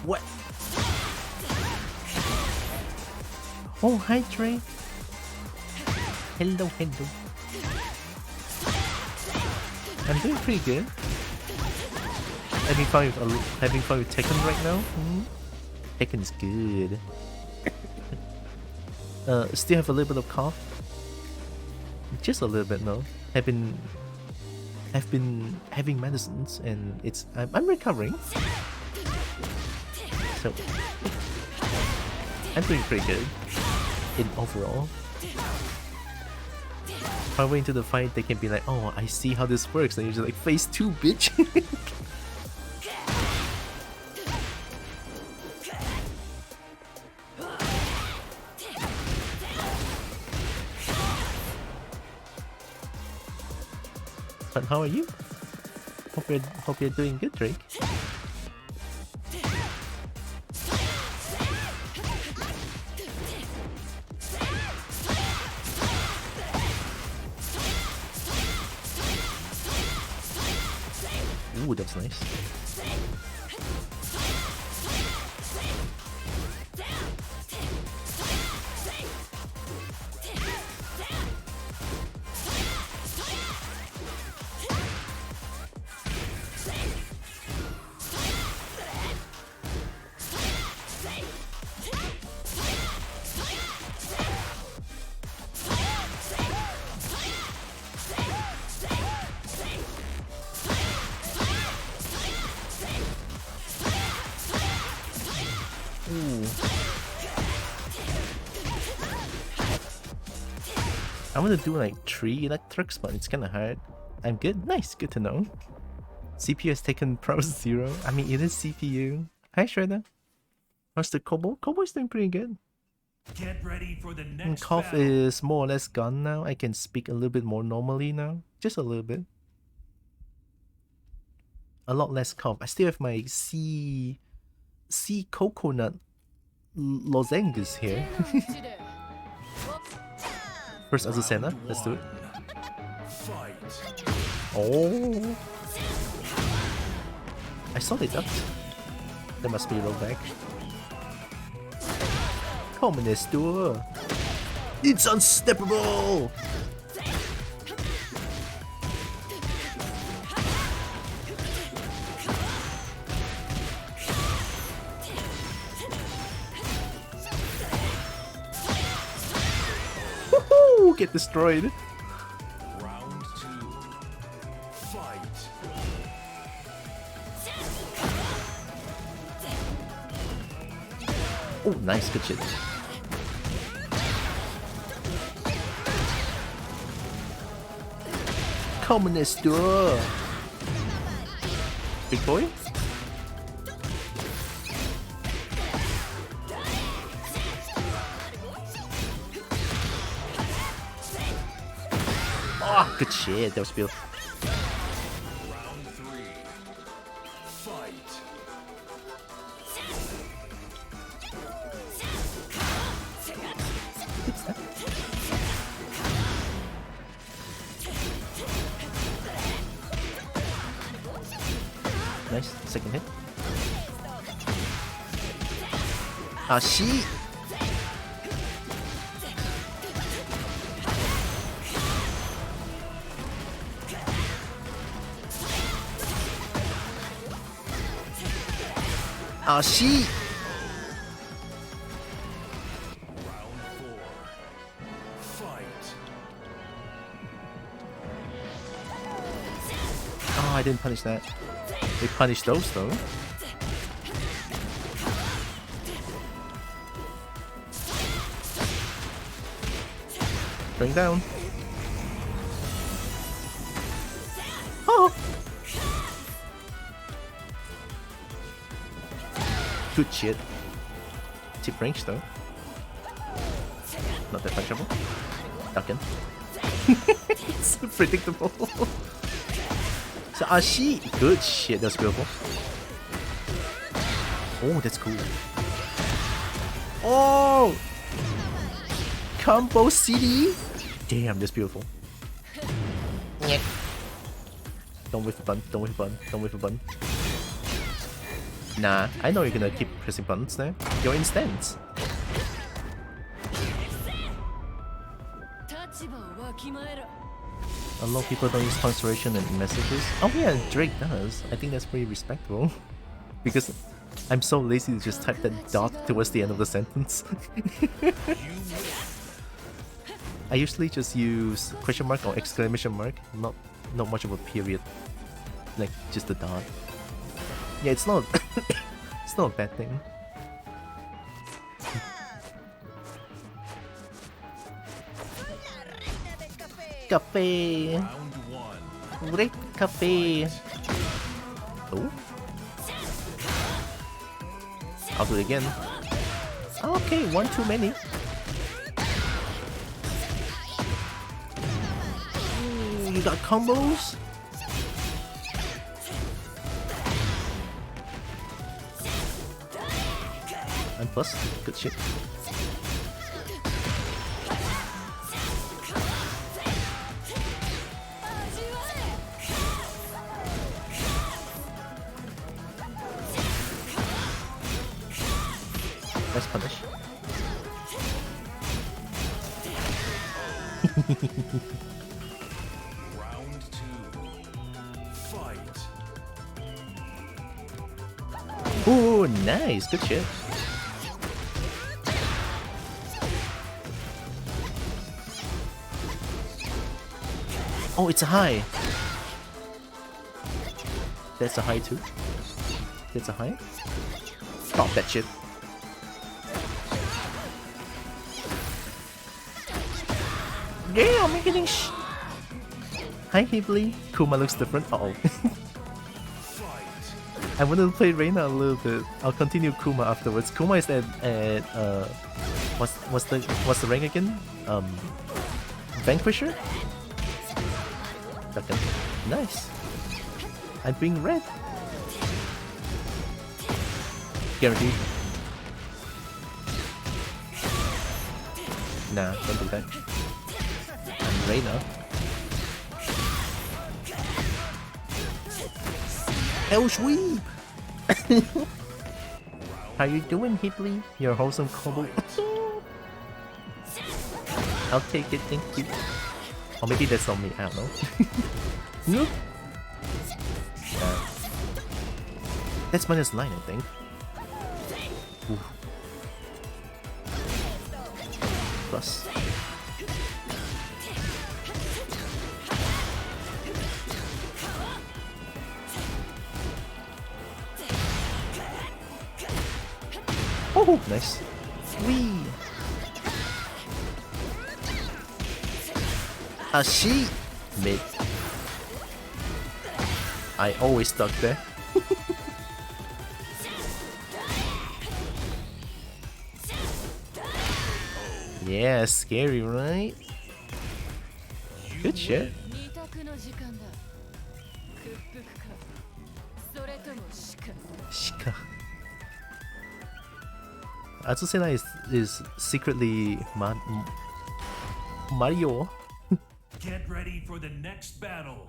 [SPEAKER 1] What? Oh, hi Trey. Hello, hello. I'm doing pretty good. Having fun with Tekken right now. Tekken is good. Still have a little bit of cough. Just a little bit now. I've been having medicines and I'm recovering. So I'm doing pretty good in overall. Halfway into the fight, they can be like, "Oh, I see how this works," and you're just like, "Phase 2, bitch." But how are you? Hope you're doing good, Drake. Ooh, that's nice. I want to do like 3 electrics, but it's kinda hard. I'm good. Nice, good to know. CPU has taken Pros 0. I mean, it is CPU. Hi, Shredder. How's the Kobo? Kobo is doing pretty good.
[SPEAKER 3] Get ready for the next
[SPEAKER 1] Cough
[SPEAKER 3] battle.
[SPEAKER 1] is more or less gone now. I can speak a little bit more normally now. Just a little bit. A lot less cough. I still have my sea coconut lozenges here. First Azucena, let's do it.
[SPEAKER 3] Fight.
[SPEAKER 1] Oh, I saw they ducked. There must be a rollback. Communist door. It's unsteppable. Woohoo! Get destroyed.
[SPEAKER 3] Round 2. Fight.
[SPEAKER 1] Oh, nice, good shit. Communist door. Big boy. Oh, good shit. That was beautiful.
[SPEAKER 3] Round 3. Fight.
[SPEAKER 1] Nice, second hit. Ah, shit. Ah, she. Oh, I didn't punish that. They punished those though. Bring down. Oh! Good shit. Tip range though. Not that punchable. Ducking. It's predictable. So Ashi! Good shit, that's beautiful. Oh, that's cool. Oh! Combo CD? Damn, that's beautiful. Don't whiff a button, don't whiff a button, don't whiff a button. Nah, I know you're gonna keep pressing buttons there. You're in stance. A lot of people don't use punctuation in messages. Oh yeah, Drake does. I think that's pretty respectable. Because I'm so lazy to just type that dot towards the end of the sentence. I usually just use question mark or exclamation mark, not much of a period. Like just a dot. Yeah, it's not it's not a bad thing. Cafe. Great cafe. Oh. I'll do it again. Okay, one too many. Ooh, you got combos? And plus, good shit. Nice punish.
[SPEAKER 3] Round 2. Fight.
[SPEAKER 1] Ooh, nice, good shit. Oh, it's a high. That's a high too. That's a high. Stop that shit. Yeah, I'm getting Hi, Hibli. Kuma looks different. Uh oh. I wanted to play Reina a little bit. I'll continue Kuma afterwards. Kuma is at what's the rank again? Vanquisher? Tekken. Nice. I'm being red. Guaranteed. Nah, don't do that. I'm Reina. Hell sweep! How you doing, Hibli? Your wholesome combo. I'll take it, thank you. Or maybe that's on me, I don't know. Nope. That's -9, I think. Ooh. Plus. Oh, nice. Wee. Ashi! Mid. I always stuck there. Yeah, scary, right? Good shit. Shika. Atsusena is secretly Mario.
[SPEAKER 3] Get ready for the next battle.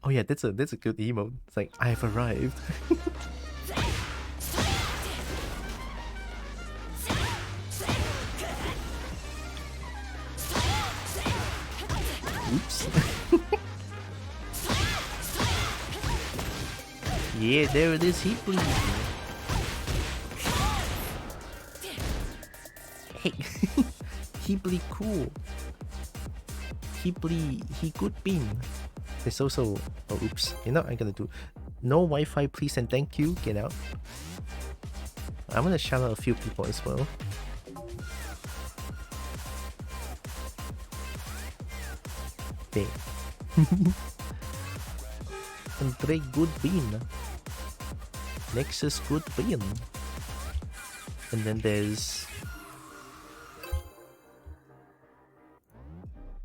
[SPEAKER 1] Oh yeah, that's a good emote. It's like I've arrived. Oops. Yeah, there it is, heat bleed. Hey, heat bleed cool. Heat bleed, he good beam. There's also, oh oops, you know what I'm gonna do? No Wi-Fi please and thank you, get out. I'm gonna shout out a few people as well. There. Andre good bean. Nexus good bean. And then there's...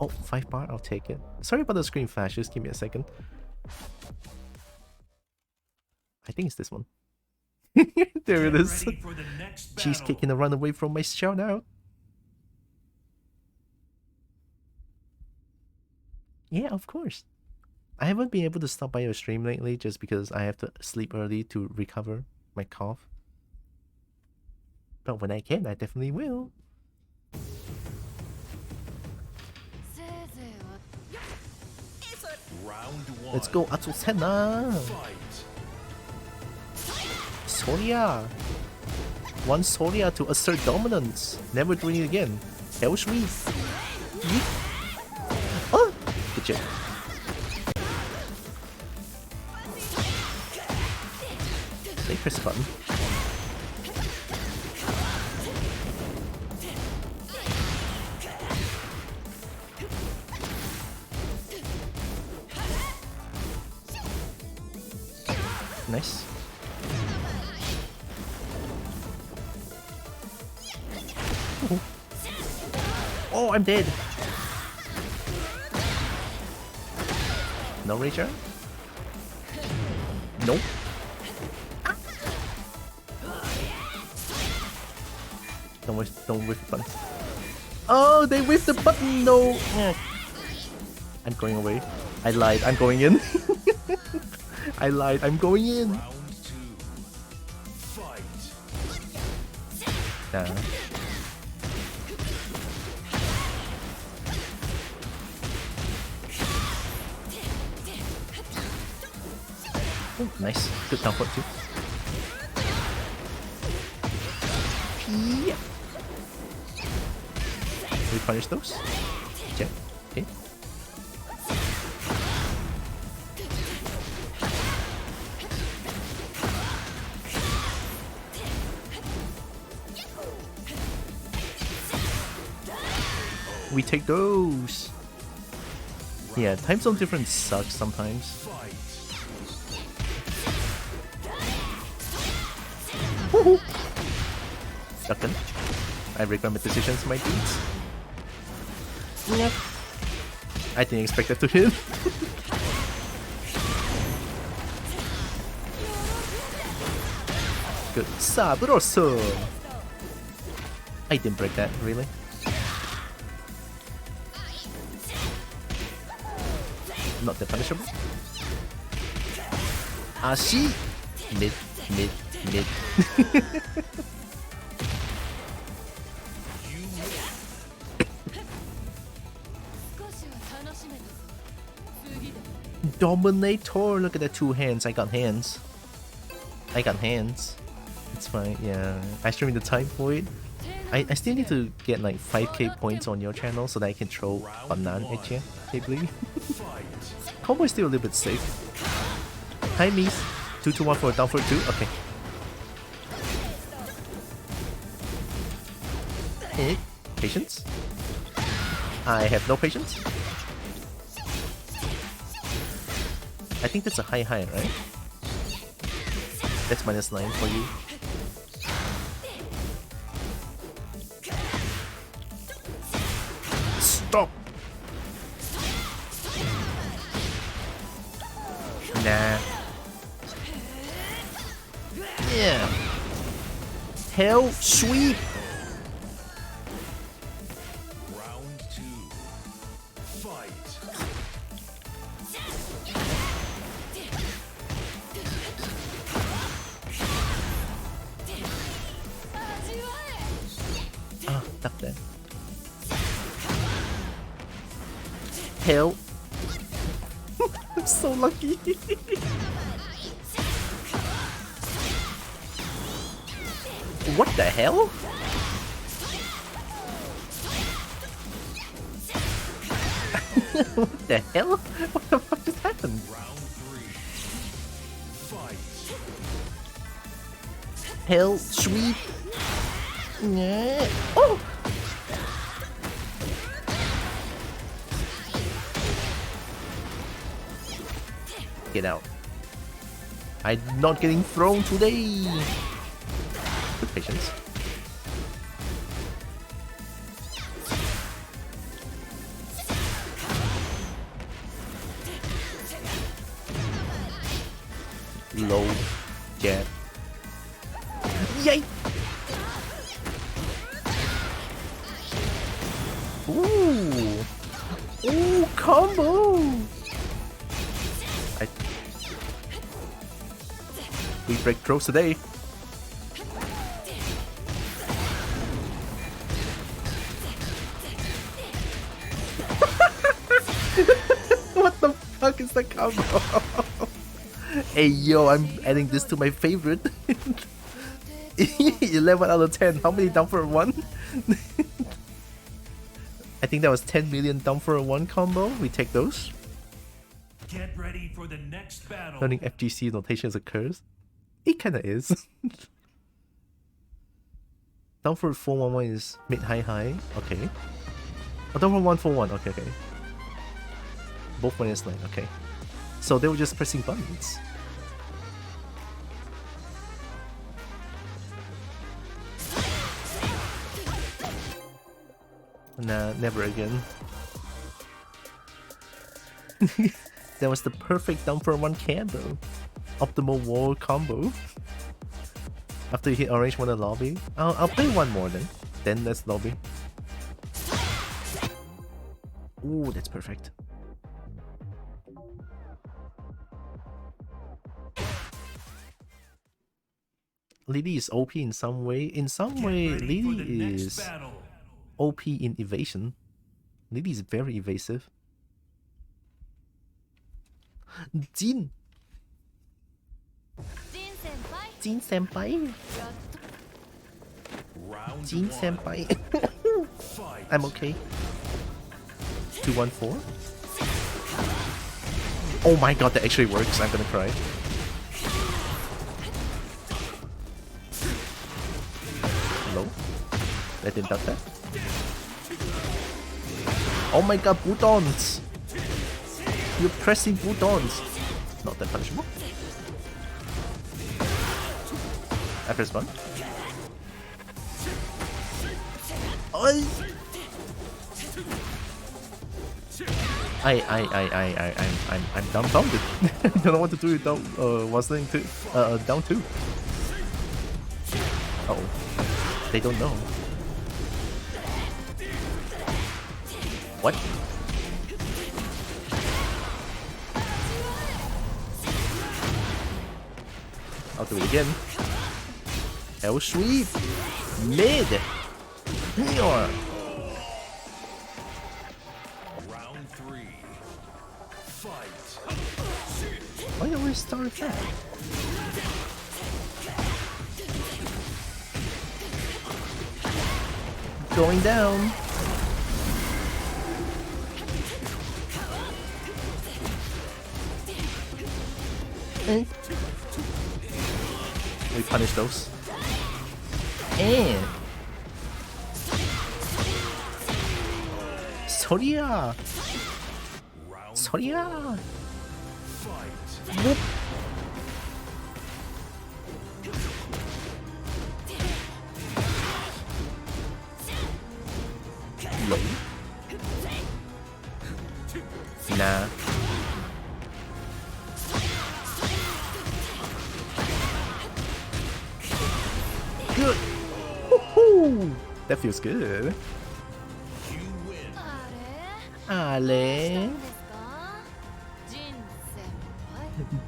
[SPEAKER 1] Oh, 5 bar, I'll take it. Sorry about the screen flash, just give me a second. I think it's this one. There it is. Cheesecake in a run away from my shout out. Yeah, of course. I haven't been able to stop by your stream lately just because I have to sleep early to recover my cough. But when I can, I definitely will. Let's go, Atsutena! Soria! One Soria to assert dominance. Never doing it again. Hell sweet. Oh! Good job. They press the button. Nice. Oh, I'm dead. No rager? Nope. Don't whiff the button. Oh, they whiffed the button, no! I'm going away. I lied, I'm going in. I lied, I'm going in. Nah. Oh, nice. Good teleport too. Yeah. We punish those? Check. Okay. We take those. Yeah, time zone difference sucks sometimes. Woohoo! Second. I regret my decisions, my dudes. Yep. I didn't expect that to hit. Good. Sabroso! I didn't break that, really. Not that punishable. Ashi! Mid. Dominator! Look at the 2 hands. I got hands. It's fine, yeah. I streamed the time for it. I still need to get like 5k points on your channel so that I can throw banana at you, maybe. Combo is still a little bit safe. Hi, Mies. 221 for a down for 2. Okay. Hey, patience. I have no patience. I think that's a high, right? That's -9 for you. Stop! Nah. Yeah. Hell sweep!
[SPEAKER 3] Round 2. Fight.
[SPEAKER 1] Ah, duck that. Hell. I'm so lucky. What the hell? What the hell? What the fuck just happened?
[SPEAKER 3] Round 3. Fight.
[SPEAKER 1] Hell sweep. Yeah. Oh! Get out. I'm not getting thrown today. With patience. Low jab. Yay! Ooh! Ooh, combo! We break throws today. What the fuck is the combo? Hey yo, I'm adding this to my favorite. 11 out of 10. How many down for a 1? I think that was 10 million down for a 1 combo. We take those.
[SPEAKER 3] Get ready for the next battle.
[SPEAKER 1] Learning FGC notation is a curse. It kinda is. Down for 4-1-1 is mid high high. Okay. Oh, down for 1-4-1. Okay, okay. Both minus 9. Okay. So they were just pressing buttons. Nah, never again. That was the perfect down for 1 combo. Optimal wall combo. After you hit orange 1 in lobby. I'll play 1 more then. Then let's lobby. Ooh, that's perfect. Lily is OP in some way. In some way, Lily is OP in evasion. Lily is very evasive. Jin! Jin senpai! Jin senpai! I'm okay. 2-1-4. Oh my god, that actually works. I'm gonna cry. Hello? That didn't touch that. Oh my god, Budons! You're pressing Budons! Not that punishable. I press 1. I'm dumbfounded. I don't know what to do with down, down 2. Uh oh. They don't know. What? I'll do it again. Hell sweep! Mid! Round
[SPEAKER 3] 3. Fight.
[SPEAKER 1] Why don't we start that? Going down. We punish those. And Soria! Soria! Whoop. Low. Nah. Good. Woohoo! That feels good. Ale.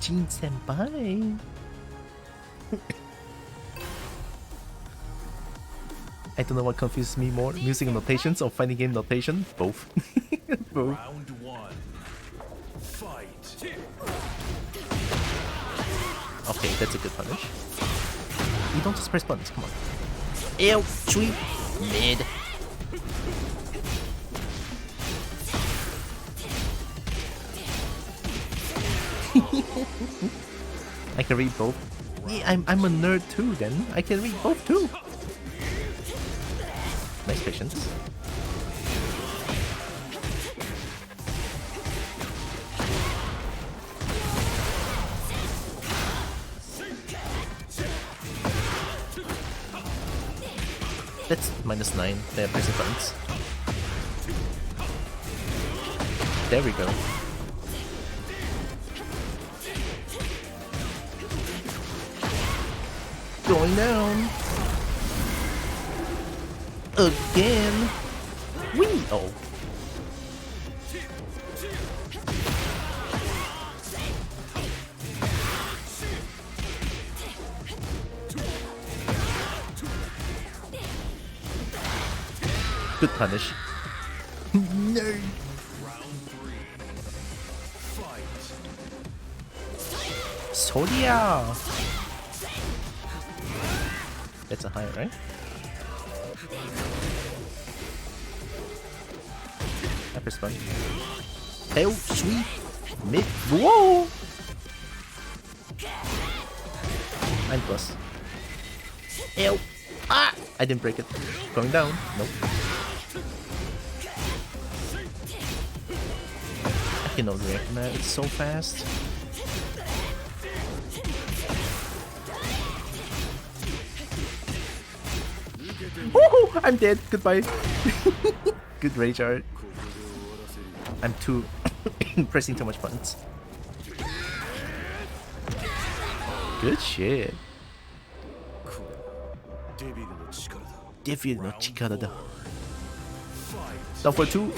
[SPEAKER 1] Jin senpai. I don't know what confuses me more, music notations or fighting game notation. Both. Both.
[SPEAKER 3] Round 1. Fight.
[SPEAKER 1] Okay, that's a good punish. You don't just press buttons, come on. Ew, sweep, mid. I can read both. Yeah, I'm a nerd too then. I can read both too. Nice patience. That's -9. They're pressing buttons. There we go. Going down. Again. Wee! Oh. Good punish. Nerd. Sodia. That's a high, right? Upper spun. Hell, sweet. Mid. Whoa! 9+. Ew. Ah! I didn't break it. Going down. Nope. I cannot react from that. It's so fast. Woohoo! I'm dead. Goodbye. Good rage art. I'm too pressing too much buttons. Good shit. Devil no chikara da. Down for 2.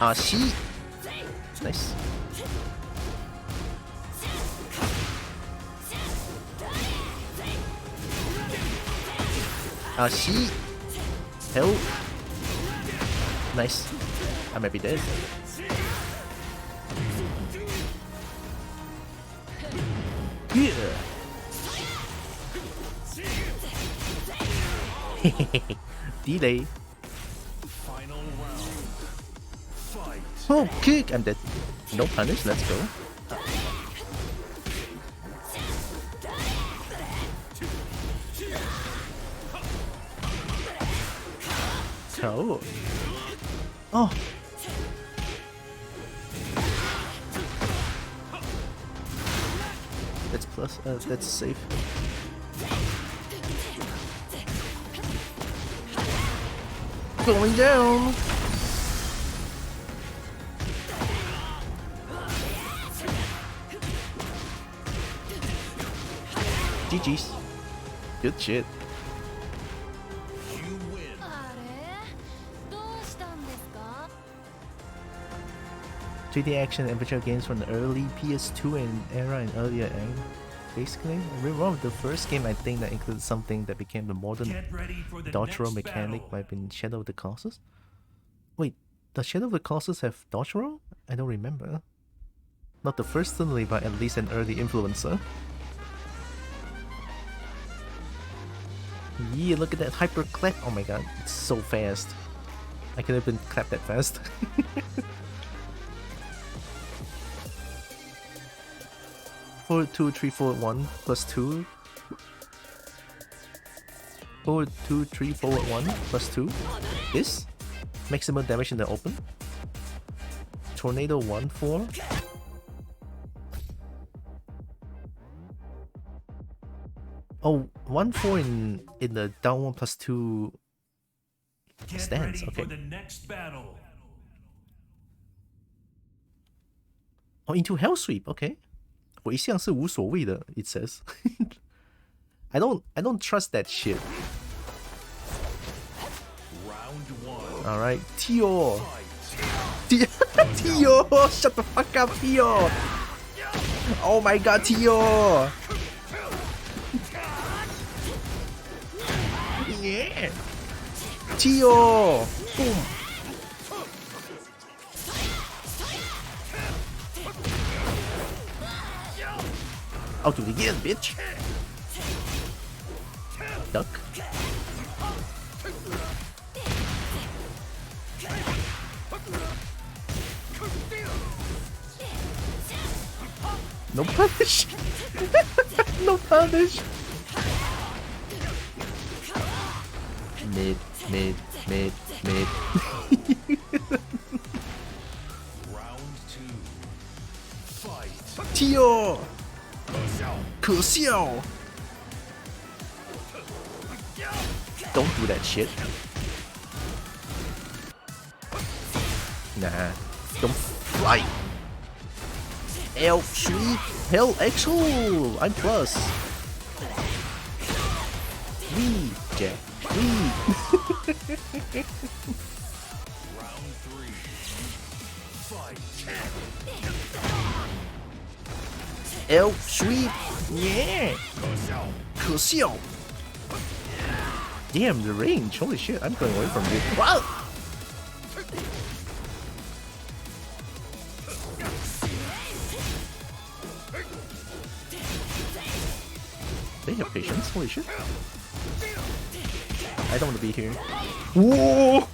[SPEAKER 1] Ashi. Nice. Ashi. Hell. Nice. I might be dead. Yeah. Delay. Oh, kick! I'm dead. No punish, let's go. Oh. Oh. That's plus, that's safe. Going down. GG's. Good shit. 3D action adventure games from the early PS2 and era and earlier era. Basically, one of the first game I think that included something that became the modern dodge roll mechanic might have been Shadow of the Colossus. Wait, does Shadow of the Colossus have dodge roll? I don't remember. Not the first certainly, but at least an early influencer. Yeah, look at that hyper clap. Oh my god, it's so fast. I could have been clapped that fast. 4, 2, 3, 4, 1 plus 2. 4, 2, 3, 4, 1 plus 2. This maximum damage in the open. Tornado 1, 4. Oh, 1, 4 in the down 1 plus 2 stance. Okay. Oh, into Hell Sweep. Okay. 我一向是无所谓的 it says. I don't trust that shit. Alright, Tio! Tio! Shut the fuck up, Tio! Oh my god, Tio! Yeah! Tio! Boom! I'll do it again, bitch. Duck. No punish. No punish. Mid.
[SPEAKER 3] Round 2. Fight.
[SPEAKER 1] Tio. 可笑. Don't do that shit. Nah. Don't fly. L sweet. Hell actual. I'm plus. Wee, Jack. Wee.
[SPEAKER 3] Round 3. Fight.
[SPEAKER 1] L sweet. Yeah. 可笑. Damn, the range. Holy shit, I'm going away from you. Wow. They have patience. Holy shit. I don't want to be here. Whoa!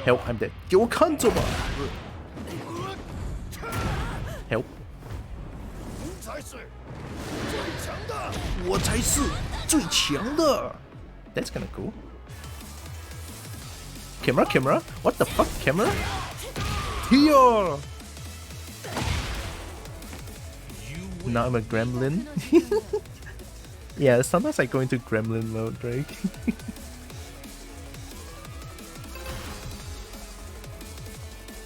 [SPEAKER 1] Help, I'm dead. 给我看着吧. Help. 我才是最强的. That's kinda cool. Camera? What the fuck, camera? Here! Now I'm a gremlin. Yeah, sometimes I go into gremlin mode, right?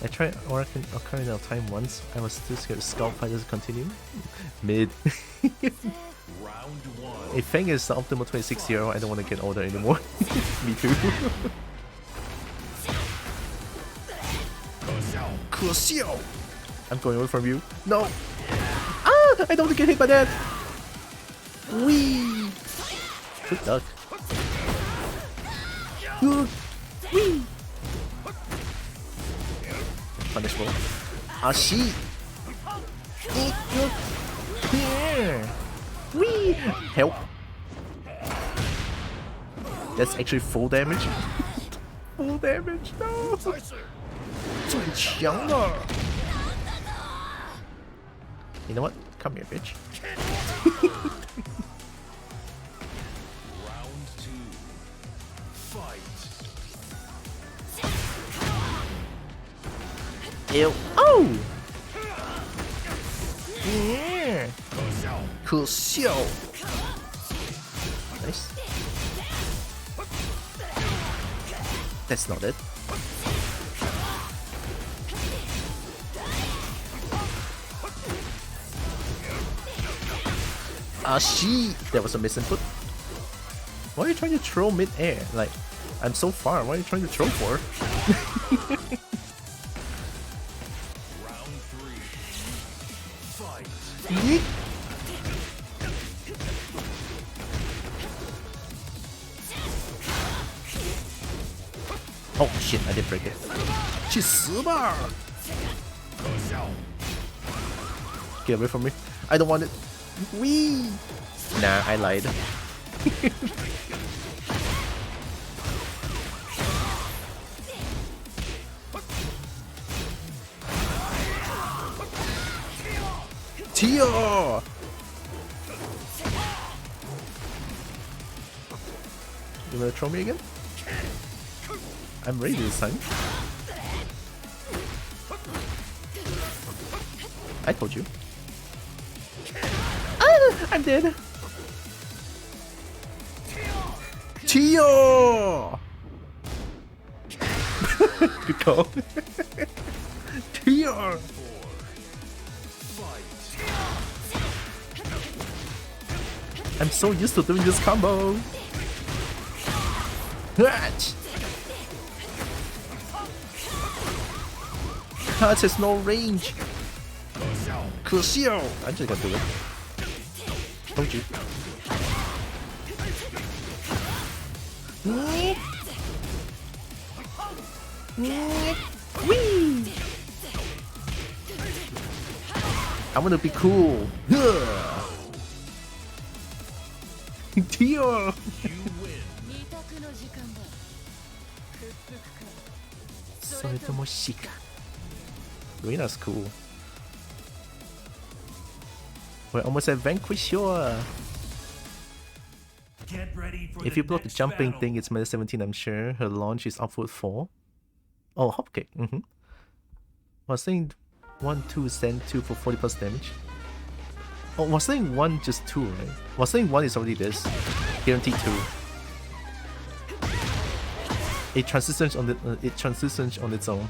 [SPEAKER 1] I tried Ocarina of Time once. I was too scared Skull Fighters continue. Mid.
[SPEAKER 3] Round 1.
[SPEAKER 1] If Feng is the optimal 26-year-old, I don't want to get older anymore. Me too. 可笑. I'm going away from you. No. Ah! I don't want to get hit by that. Wee. Good duck. Good. Wee. Punishable. Ashi. Yeah. Wee. Help. That's actually full damage. Full damage. No. 最强了. You know what? Come here, bitch.
[SPEAKER 3] Round 2. Fight.
[SPEAKER 1] Ew. Oh! Yeah. 可笑. Nice. That's not it. She. That was a misinput. Why are you trying to throw mid-air? Like, I'm so far. What are you trying to throw for?
[SPEAKER 3] Round 3. Fight.
[SPEAKER 1] Yeet. Oh shit, I did break it. 去死吧. Get away from me. I don't want it. Wee! Nah, I lied. Tio! You wanna throw me again? I'm ready this time. I told you. I'm dead. Tio! Good call. Tio! I'm so used to doing this combo. Touch has no range. 可笑. I'm just gonna do it. Told you. Wee! I wanna be cool. Tio. Reina's cool. We're almost at Vanquisher.
[SPEAKER 3] Get ready for
[SPEAKER 1] If you block the jumping thing, it's minus 17, I'm sure. Her launch is upward 4. Oh, hopkick. I was saying 1, 2, send 2 for 40 plus damage. Oh, was saying 1 just 2, right? Was saying 1 is already this. Guaranteed 2. It transitions on its own.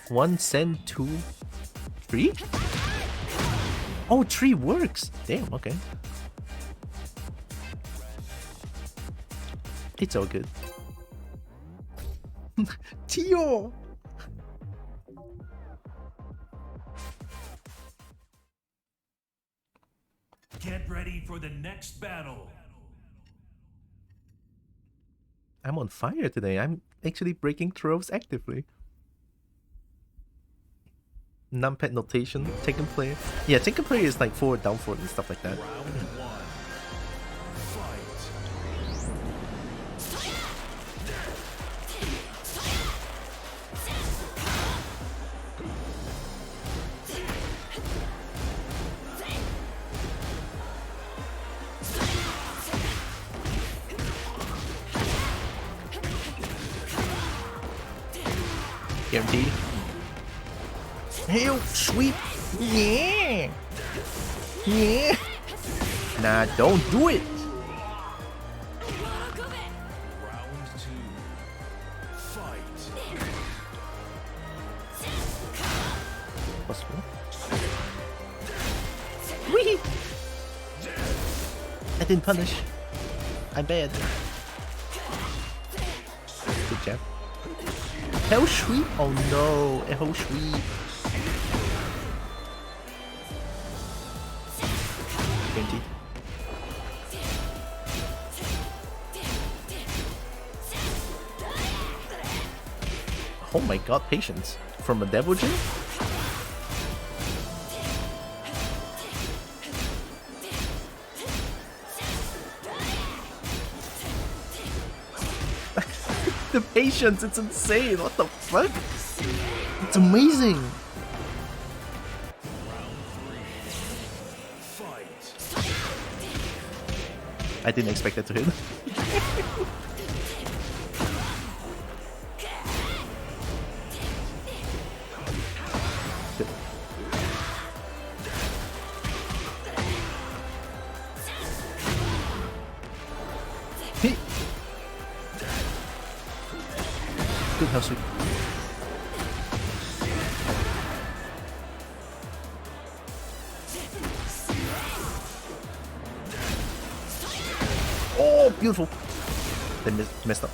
[SPEAKER 1] One send 2 3? Oh, 3 works. Damn, okay. It's all good. Tio!
[SPEAKER 3] Get ready for the next battle.
[SPEAKER 1] I'm on fire today. I'm actually breaking throws actively. Numpad notation, Tekken player. Yeah, Tekken player is like forward, down forward and stuff like that. Guaranteed. Hell, sweep. Yeah. Yeah. Nah, don't do it.
[SPEAKER 3] Round 2. Fight.
[SPEAKER 1] Possible. Wee. I didn't punish. I'm bad. Good job. Hell sweep? Oh no, a hell sweep. Guaranteed. Oh my god, patience. From a devil gym? The patience, it's insane. What the fuck? It's amazing. I didn't expect that to hit. Good house sweep. Oh, beautiful. They messed up.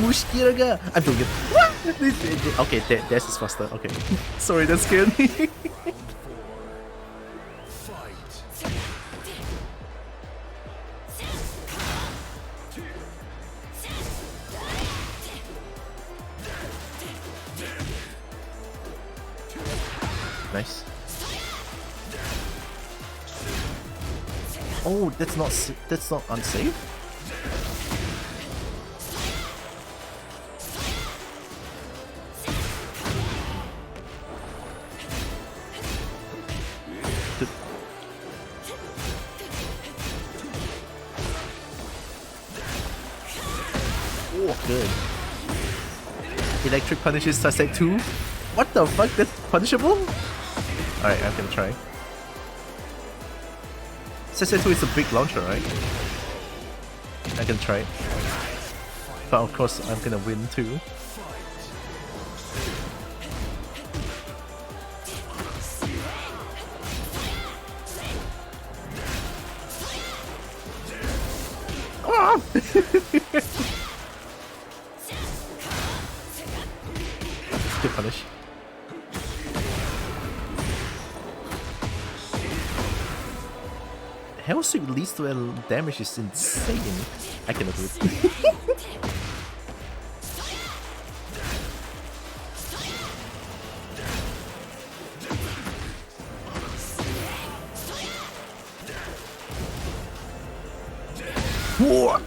[SPEAKER 1] Mushkiraga. I'm doing it. Okay, dash is faster. Okay. Sorry, that scared me. Nice. Oh, that's not unsafe. Oh, good. Electric punishes Sasek 2. What the fuck? That's punishable? Alright, I'm gonna try. Sasek 2 is a big launcher, right? I can try it. But of course, I'm gonna win too. Ah! Good punish. Hell Sweep leads to a damage is insane. I cannot do it. Whoa!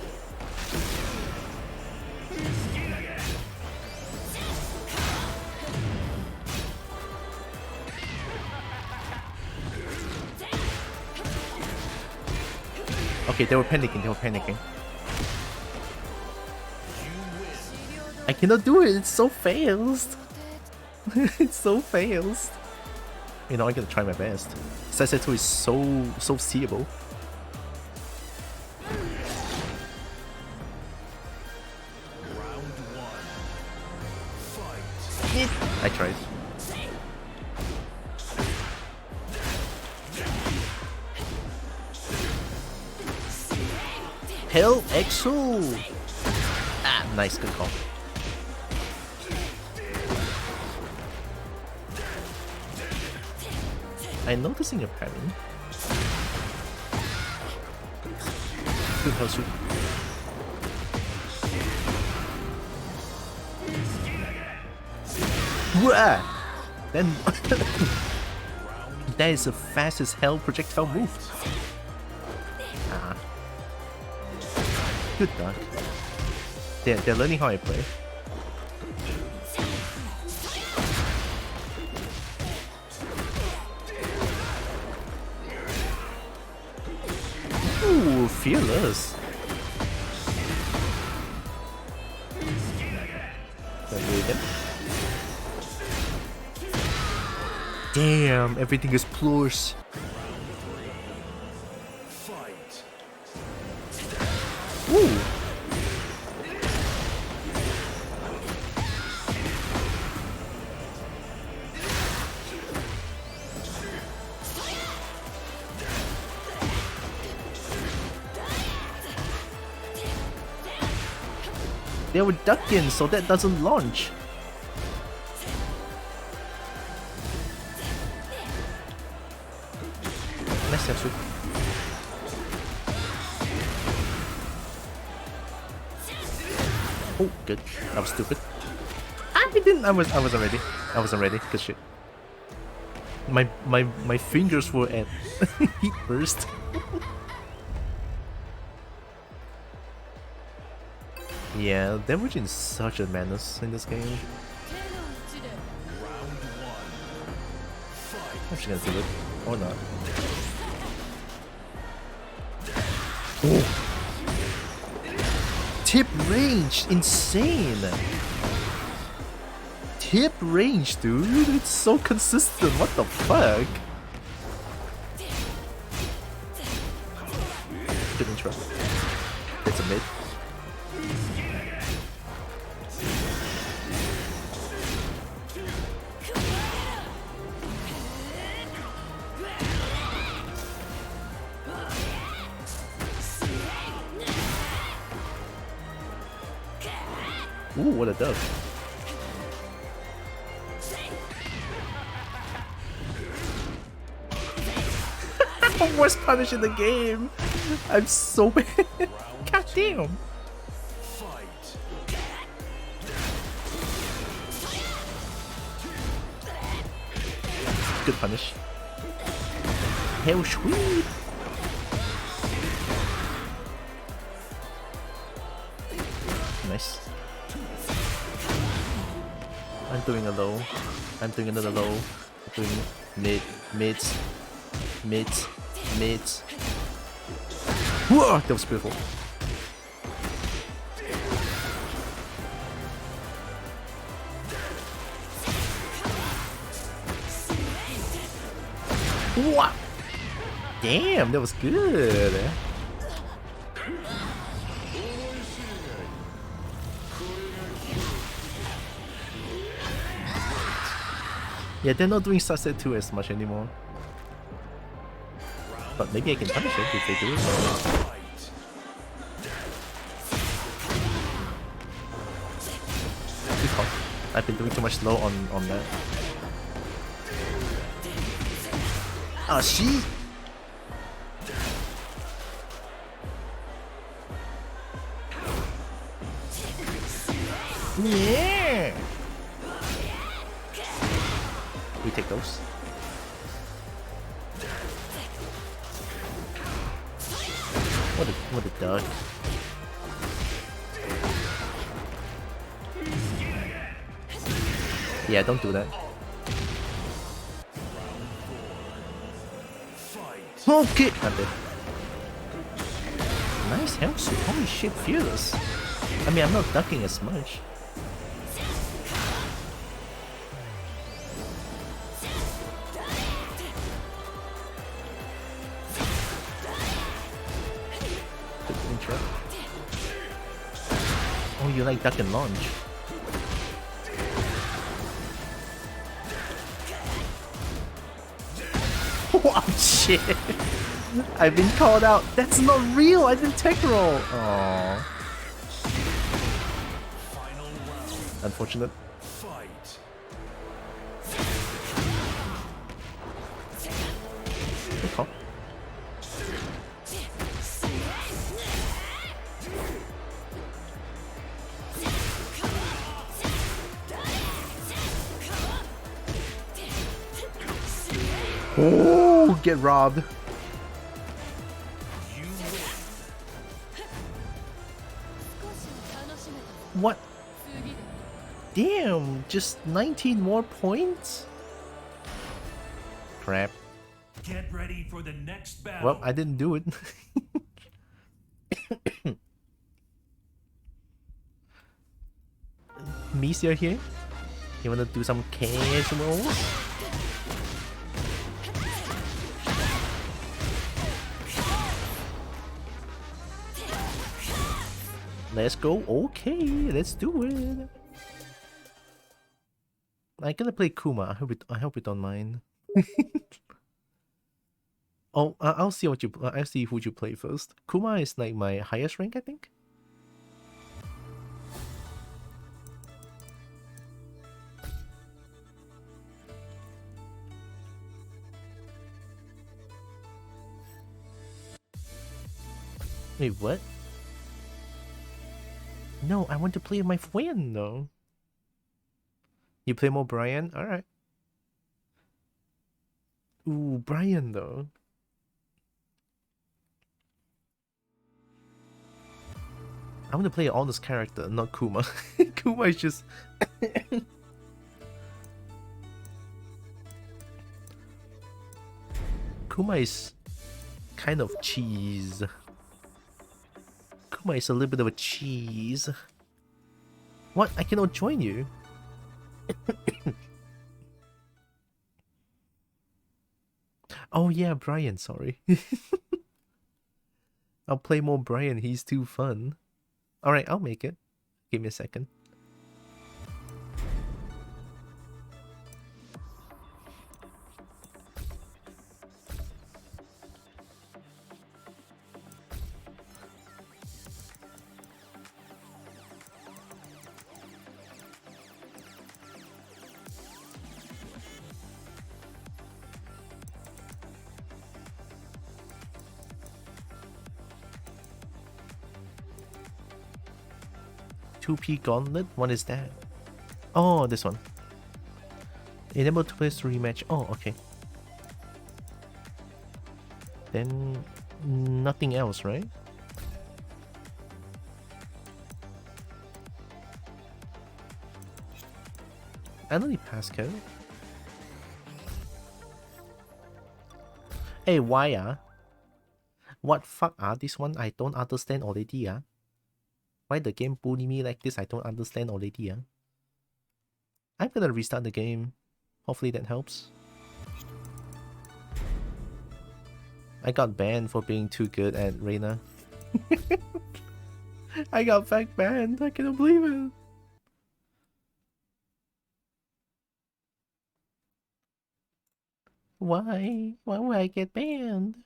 [SPEAKER 1] Okay, they were panicking. I cannot do it, it's so fast. It's so fast. You know, I'm gonna try my best. Saseto is so seeable. I tried. Hell Exo! Ah, nice, good call. I'm noticing a pattern. Good hell sweep. Wah! Then that is the fastest hell projectile move. Ah. Good dog. They're learning how I play. Ooh, fearless. Damn, everything is plush. Ooh. They were ducking, so that doesn't launch. Nice step sweep. Oh, good. That was stupid. I didn't. I wasn't ready. I wasn't ready. Good shit. My fingers were at heat burst. Yeah, they're reaching such a menace in this game. I'm just gonna do it. Or not. Oh. Tip range! Insane! Tip range, dude! It's so consistent, what the fuck? Good intro. It's a mid. Ooh, what a dub. Worst punish in the game. I'm so bad. God damn. Good punish. Hell sweet. Nice. I'm doing a low. I'm doing another low. I'm doing mids. Whoa, that was beautiful. What? Damn, that was good. Yeah, they're not doing Sunset 2 as much anymore. But maybe I can punish it if they do it. Good call. I've been doing too much slow on that. Ah, she. Yeah! We take those. What a duck. Yeah, don't do that. Okay! I'm dead. Nice health suit. Holy shit, fearless. I mean, I'm not ducking as much. Oh, you like duck and launch. Oh shit! I've been called out. That's not real. I didn't tech roll. Aww. Unfortunate. Good call. Oh, get robbed. What? Damn, just 19 more points? Crap.
[SPEAKER 3] Get ready for the next battle.
[SPEAKER 1] Well, I didn't do it. Misia here? You wanna do some casuals? Let's go. Okay, let's do it. I'm gonna play Kuma. I hope you don't mind. Oh, I'll see what you. I'll see who you play first. Kuma is like my highest rank, I think. Wait, what? No, I want to play my friend though. You play more Brian? Alright. Ooh, Brian though. I want to play an honest character, not Kuma. Kuma is just... Kuma is kind of cheese. Kuma is a little bit of a cheese. What? I cannot join you? Oh yeah, Brian, sorry. I'll play more Brian, he's too fun. Alright, I'll make it. Give me a second. P Gauntlet? What is that? Oh, this one. Enable to play rematch. Oh, okay. Then nothing else, right? I don't need passcode. Hey, why what fuck this one? I don't understand already Why the game bully me like this? I don't understand already I'm gonna restart the game. Hopefully that helps. I got banned for being too good at Reina. I got back banned. I cannot believe it. Why? Why would I get banned?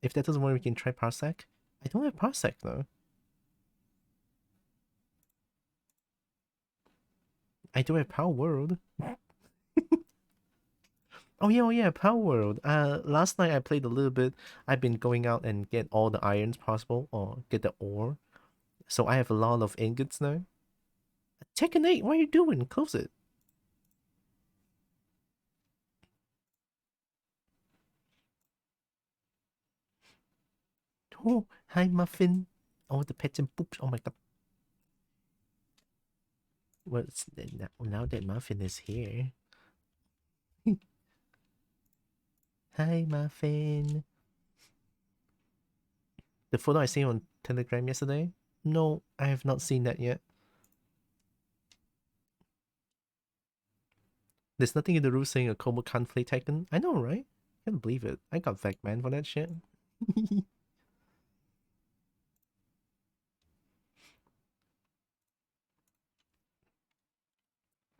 [SPEAKER 1] If that doesn't work, we can try Parsec. I don't have Parsec though. I do have Power World. Oh yeah, Power World. Last night I played a little bit. I've been going out and get all the irons possible, or get the ore. So I have a lot of ingots now. Tekken 8, what are you doing? Close it. Oh, hi Muffin. Oh, the pets and poops. Oh my god. Well, now that Muffin is here. Hi Muffin. The photo I seen on Telegram yesterday? No, I have not seen that yet. There's nothing in the rules saying a Como can't play Tekken. I know, right? Can't believe it. I got Vecman for that shit.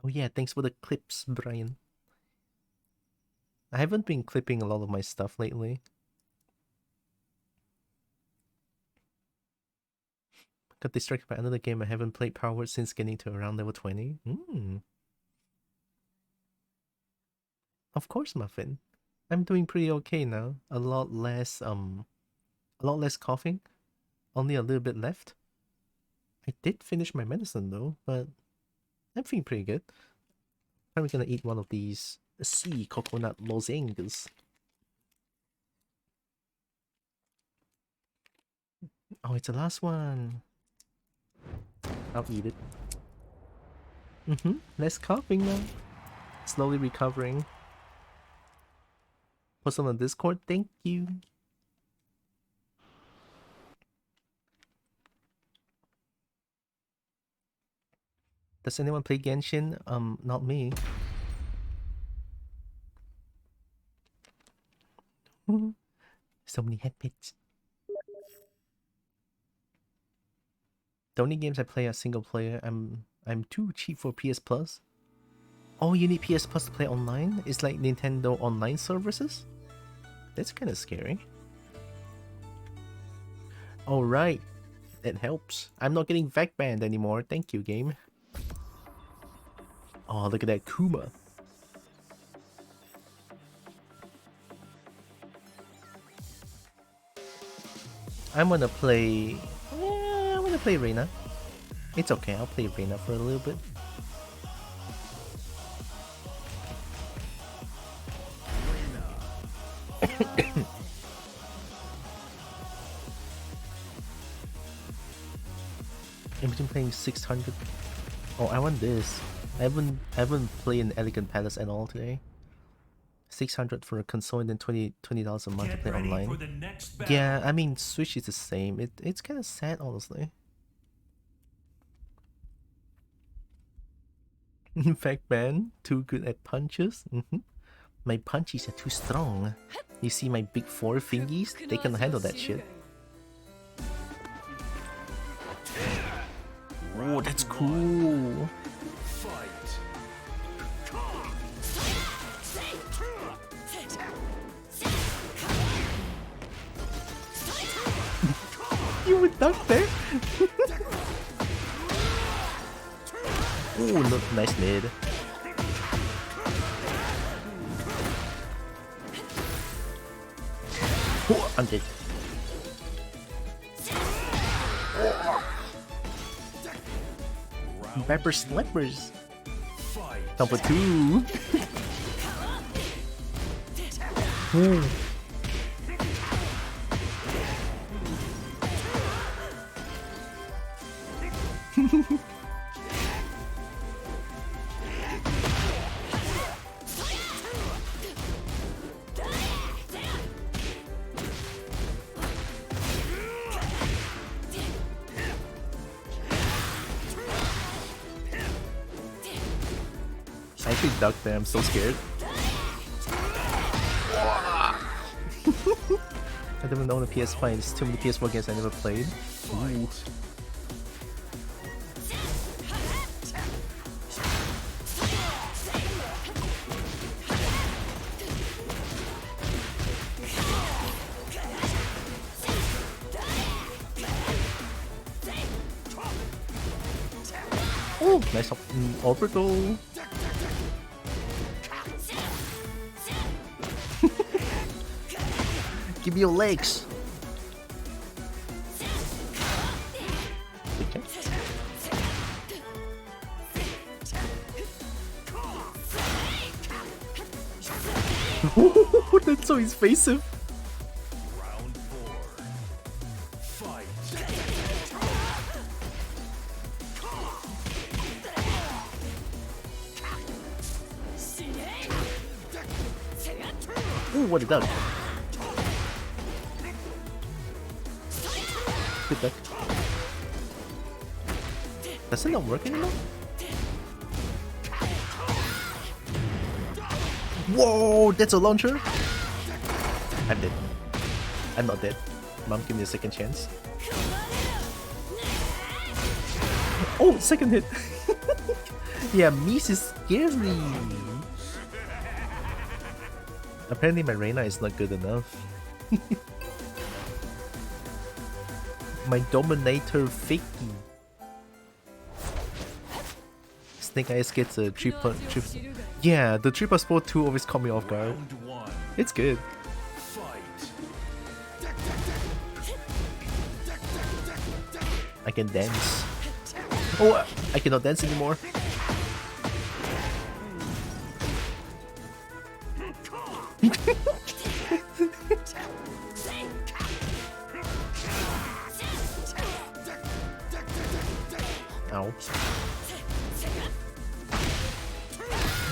[SPEAKER 1] Oh yeah, thanks for the clips, Brian. I haven't been clipping a lot of my stuff lately. Got distracted by another game I haven't played Power since getting to around level 20. Of course, Muffin. I'm doing pretty okay now. A lot less coughing. Only a little bit left. I did finish my medicine though, but I'm feeling pretty good. Probably gonna eat one of these sea coconut lozenges. Oh, it's the last one. I'll eat it. Less coughing now. Slowly recovering. Post on Discord, thank you. Does anyone play Genshin? Not me. So many headpits. The only games I play are single player. I'm too cheap for PS Plus. Oh, you need PS Plus to play online? It's like Nintendo online services? That's kind of scary. All right, it helps. I'm not getting VAC banned anymore. Thank you, game. Oh, look at that Kuma. I'm gonna play... I'm gonna play Reina. It's okay, I'll play Reina for a little bit. In between playing 600. Oh, I want this. I haven't played an Elegant Palace at all today. 600 for a console and then $20 a month to play online. Yeah, I mean Switch is the same. It's kind of sad, honestly. In fact, man, too good at punches. My punches are too strong. You see my big 4 fingies? They can handle that shit. Oh, that's cool. You would duck there? Oh, look, nice mid. Oh, I'm dead. Pepper slippers. Number 2. Ooh. I actually ducked there, I'm so scared. I don't even own a PS5, there's too many PS4 games I never played. Ooh. Oh, nice orbital. Give me your legs. Good That's so invasive.
[SPEAKER 3] Round 4. Fight.
[SPEAKER 1] Ooh, what a duck. Good duck. Does it not work anymore? Whoa, that's a launcher? I'm dead. I'm not dead. Mom, give me a second chance. Oh, second hit. Yeah, Mies is scary. Apparently my Reina is not good enough. My Dominator Fakie. Snake Eyes gets a 3+. Yeah, the 3+4-2 always caught me off guard.
[SPEAKER 3] Round 1.
[SPEAKER 1] It's good.
[SPEAKER 3] Fight.
[SPEAKER 1] I can dance. Oh, I cannot dance anymore. Ow.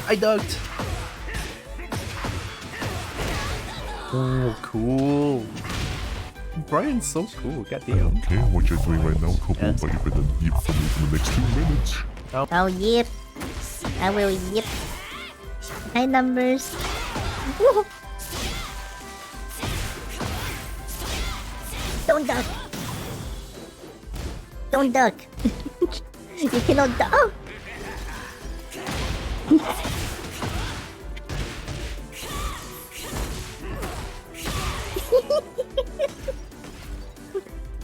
[SPEAKER 1] I ducked! Oh, cool. Brian's so cool, goddamn.
[SPEAKER 7] Okay, what you're doing right now, Kobo,
[SPEAKER 1] Yeah.
[SPEAKER 7] but you better yip for me for the next 2 minutes.
[SPEAKER 5] Oh, yip. I will yip. Hi, numbers. Woo. Don't duck. Don't duck. You cannot duck. Oh.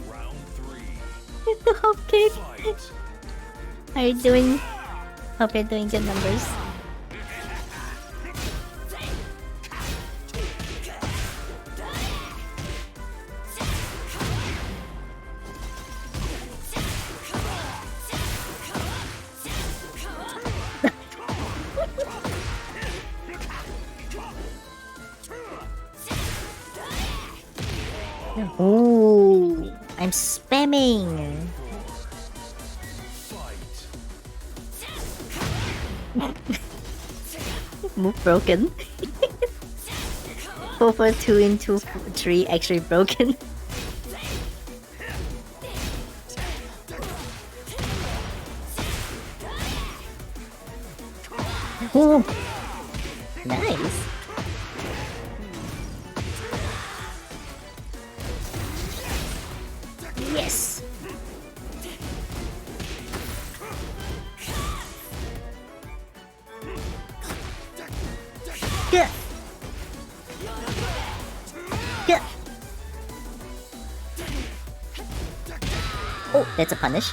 [SPEAKER 3] Round 3.
[SPEAKER 5] The hop kick.
[SPEAKER 3] Fight.
[SPEAKER 5] How are you doing? Hope you're doing good numbers. Ooh, I'm spamming. Move broken. 4 for 2 into 3 actually broken. Ooh, nice. Yes. Good. Good. Oh, that's a punish.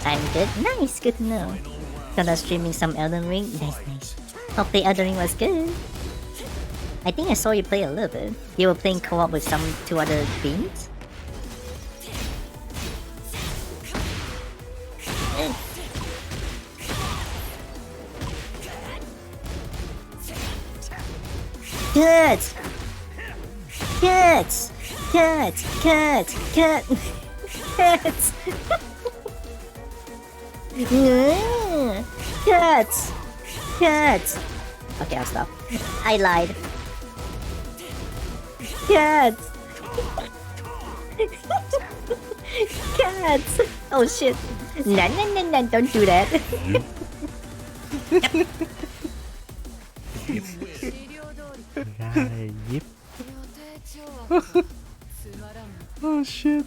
[SPEAKER 5] I'm good. Nice, good to know. Gonna streaming some Elden Ring. Nice, nice. Hope the Elden Ring was good. I think I saw you play a little bit. You were playing co-op with some 2 other beings. Cut! Cut! Cut! Cut! Cut! Cut! Cut! Cut! Okay, I'll stop. I lied. Cut! Cut! Oh shit! No, no, no, no! Don't do that.
[SPEAKER 1] Yep. Oh shit.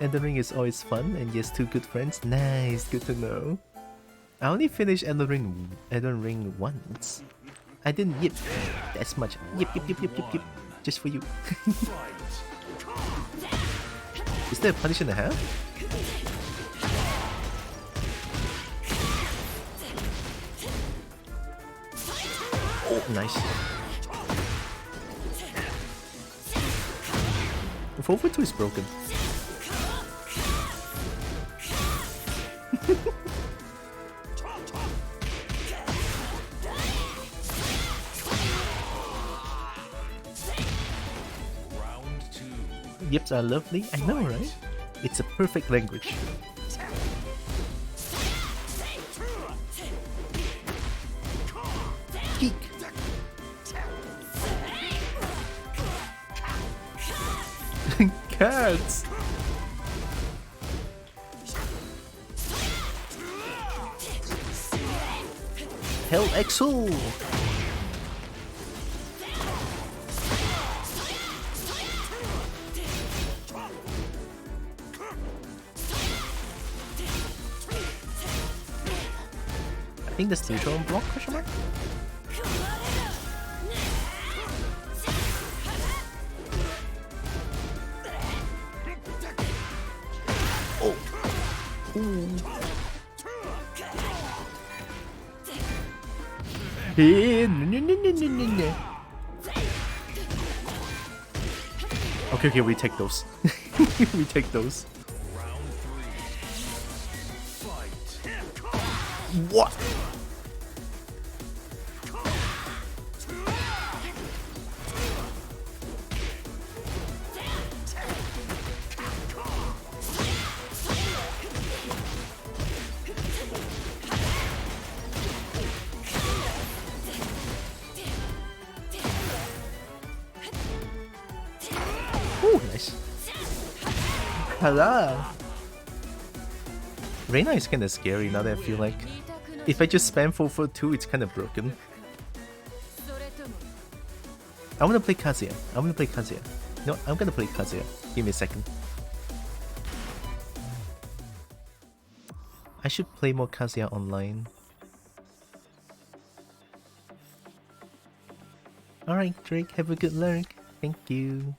[SPEAKER 1] Elden Ring is always fun and yes, 2 good friends. Nice, good to know. I only finished Elden Ring once. I didn't yip as much. Yip, yip, yip, yip, yip, yip. Just for you. Is there a punish and a half? Oh, nice. The 4x2 is broken. Yips are lovely, I know, right? It's a perfect language. Geek. Cats. Hell Exo. I think that's neutral on block, question mark? Oh. Ooh. Hey, no. Okay, we take those. We take those. What? Ooh, nice. Hello. Reina is kinda scary now that I feel like. If I just spam full 2, it's kinda broken. I wanna play Kazuya. No, I'm gonna play Kazuya. Give me a second. I should play more Kazuya online. Alright, Drake, have a good lurk. Thank you.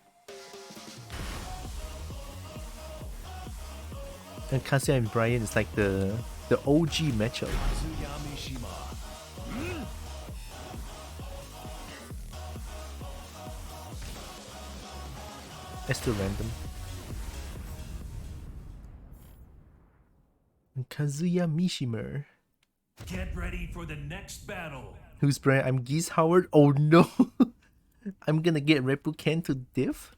[SPEAKER 1] And Kazuya and Brian is like the OG matchup. It's still random. And Kazuya Mishima.
[SPEAKER 3] Get ready for the next battle.
[SPEAKER 1] Who's Brian? I'm Geese Howard. Oh no! I'm gonna get Repuken to diff?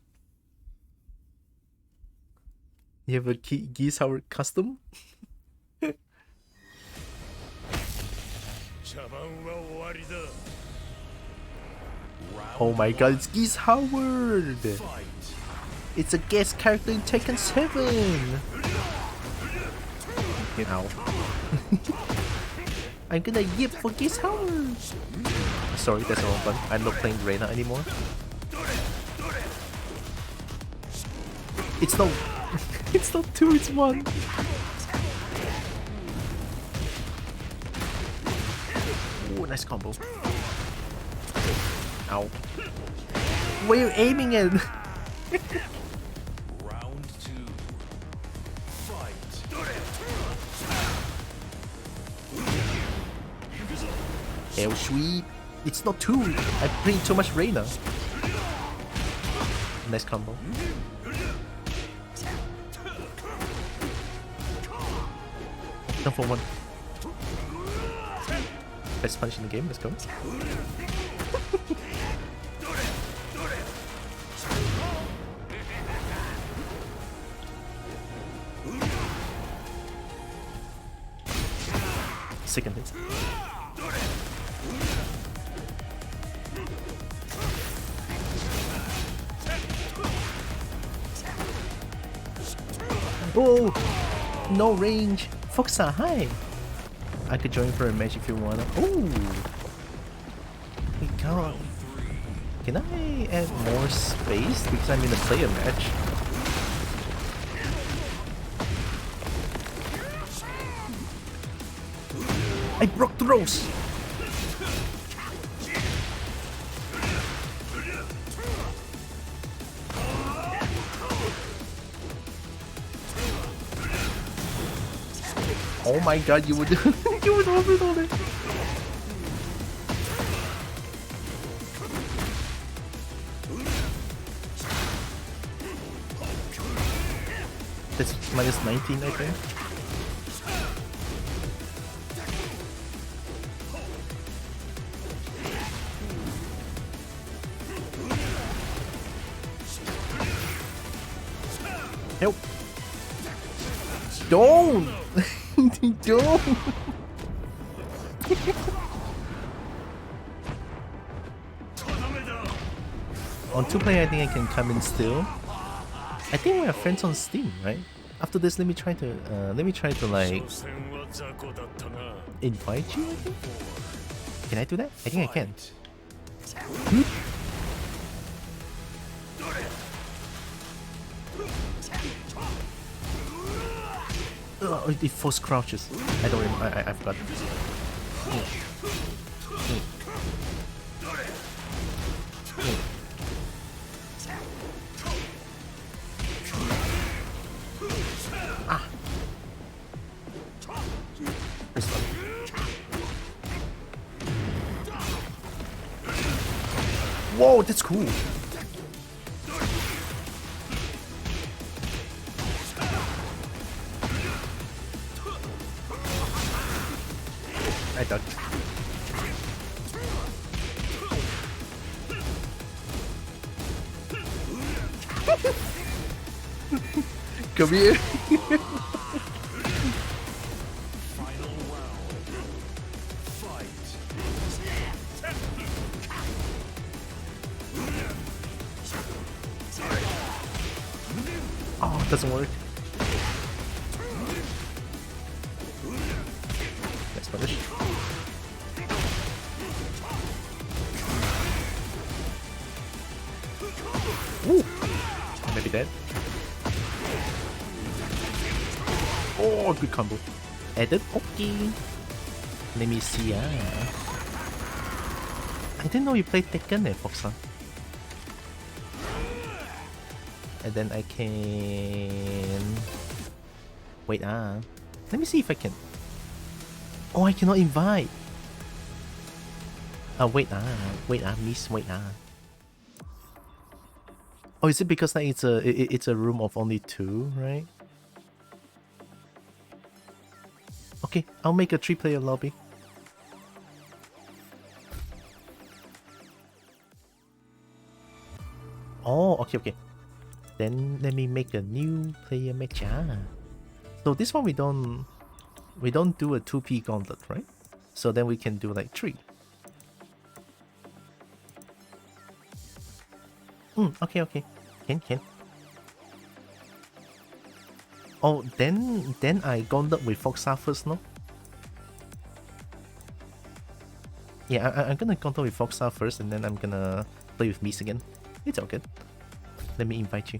[SPEAKER 1] You have a Geese Howard custom? Oh my god, it's Geese Howard! It's a guest character in Tekken 7! Ow. I'm gonna yip for Geese Howard! Sorry, that's the wrong one. I'm not playing Reina anymore. It's not... it's not 2, it's 1! Ooh, nice combo. Ow. Where are you aiming at?
[SPEAKER 3] Round 2. Fight.
[SPEAKER 1] Hell sweet. It's not 2. I played too much Reina. Nice combo. Down for 1. Best punch in the game, let's go. Second hit. Oh! No range! Foxa, hi! I could join for a match if you wanna. Oh! We can't. Can I add more space? Because I'm in a player match. I broke the ropes! Oh my god, you would you would overload it. That's minus 19, I think. Help! Don't! Don't! On 2-player, I think I can come in still. I think we are friends on Steam, right? After this, let me try to like invite you. I think. Can I do that? I think I can. It force crouches. I don't remember. I forgot. Ah. This one. Whoa, that's cool. I ducked. Come here.
[SPEAKER 3] Final round. Fight.
[SPEAKER 1] Oh, it doesn't work. Let's punish. Ooh. I may be dead. Oh, good combo. Added. Okay. Let me see. I didn't know you played Tekken, Foxa. And then I can... Wait, let me see if I can... Oh, I cannot invite! Wait, miss, wait, Oh, is it because like, it's a room of only 2, right? Okay, I'll make a 3-player lobby. Oh, okay. Then let me make a new player match. So this one we don't do a 2P gauntlet, right? So then we can do like 3. Okay. Can. Oh, then I gauntlet with Foxa first, no? Yeah, I'm gonna gauntlet with Foxa first, and then I'm gonna play with Mies again. It's all good. Let me invite you.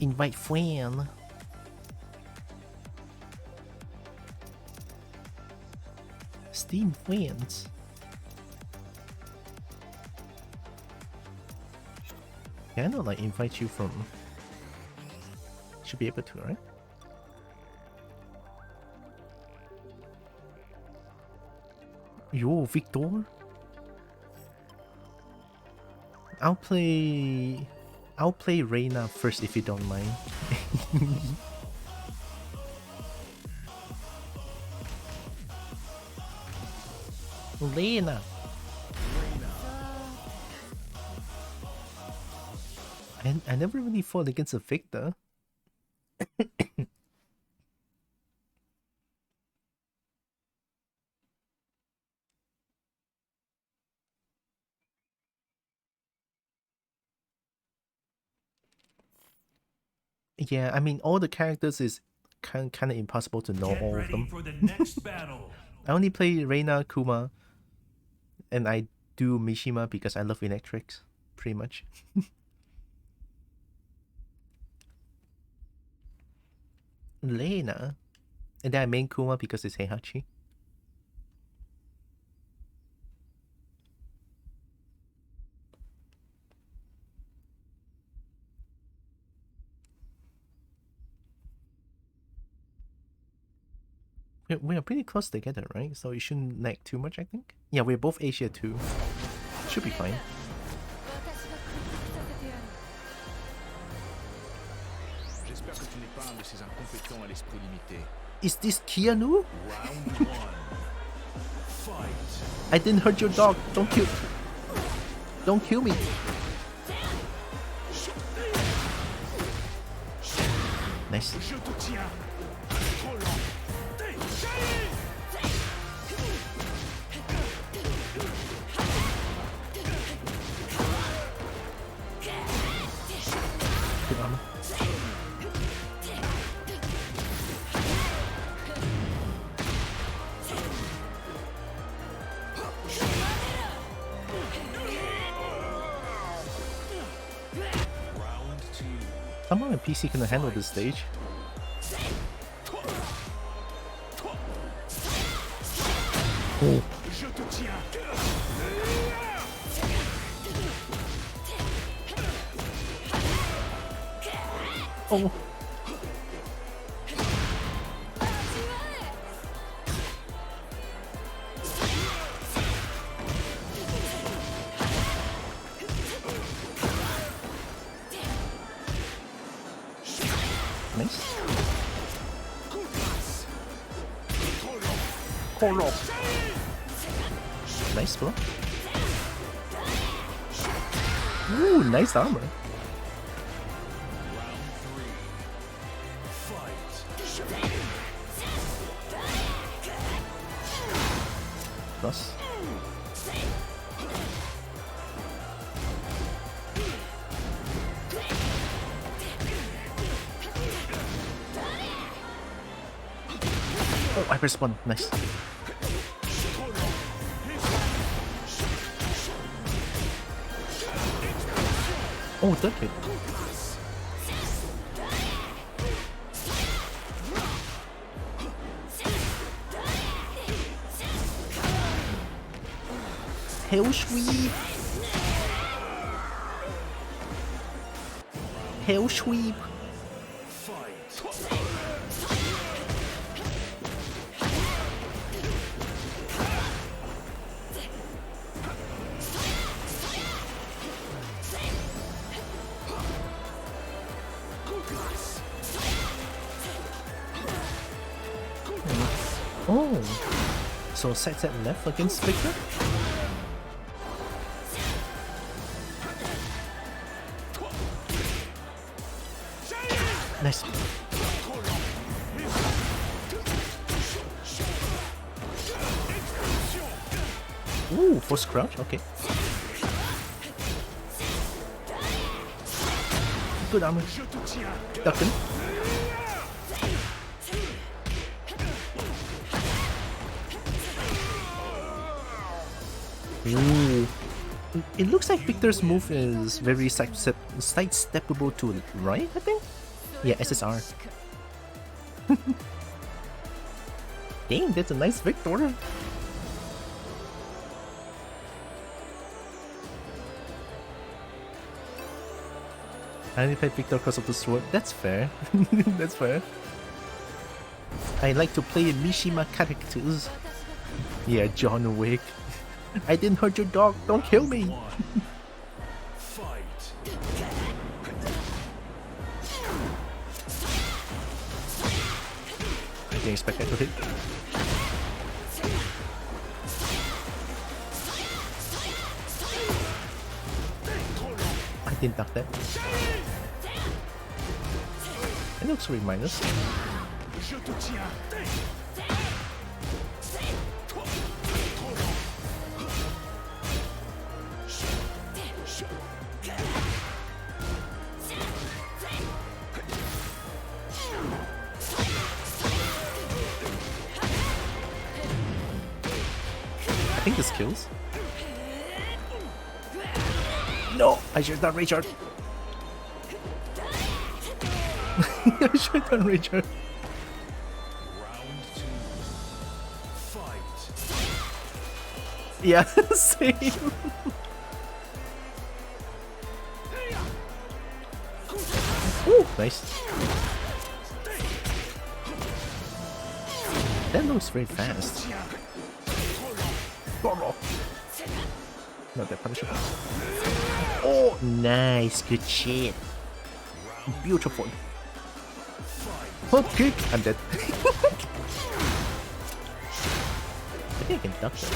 [SPEAKER 1] Invite friend. Steam friends. Can I not like invite you from... Should be able to, right? Yo, Victor? I'll play Reina first if you don't mind. Reina. I never really fought against a Victor. Yeah, I mean all the characters is kind of impossible to know all of them.
[SPEAKER 3] For the next battle.
[SPEAKER 1] I only play Reina, Kuma, and I do Mishima because I love electrics, pretty much. Reina, and then I main Kuma because it's Heihachi. We are pretty close together, right? So it shouldn't lag too much, I think. Yeah, we're both Asia too. Should be fine. Is this Keanu?
[SPEAKER 3] Round 1. Fight.
[SPEAKER 1] I didn't hurt your dog. Don't kill me. Nice. Good armor. Somehow my PC can handle this stage. Oh. Oh. Nice. Koro. Nice block. Ooh, nice armor. Plus. Oh, I pressed one. Nice. Oh, third hit. Hell sweep. Hell sweep. Oh, so set left against Victor? Nice. Ooh, force crouch, okay. Good armor. Ducking. Ooh. It looks like Victor's move is very sidesteppable to right, I think? Yeah, SSR. Dang, that's a nice Victor. I only played Victor because of the sword. That's fair. That's fair. I like to play Mishima characters. Yeah, John Wick. I didn't hurt your dog. Don't kill me. I didn't expect that to hit. I didn't duck that. It looks really minus. I think this kills. No! I should have done Richard! I should have done Richard. Yeah, same. Ooh, nice. That looks very fast. Not that punishable. Oh, nice. Good shit. Beautiful. Hook kick. I'm dead. I think I can duck that.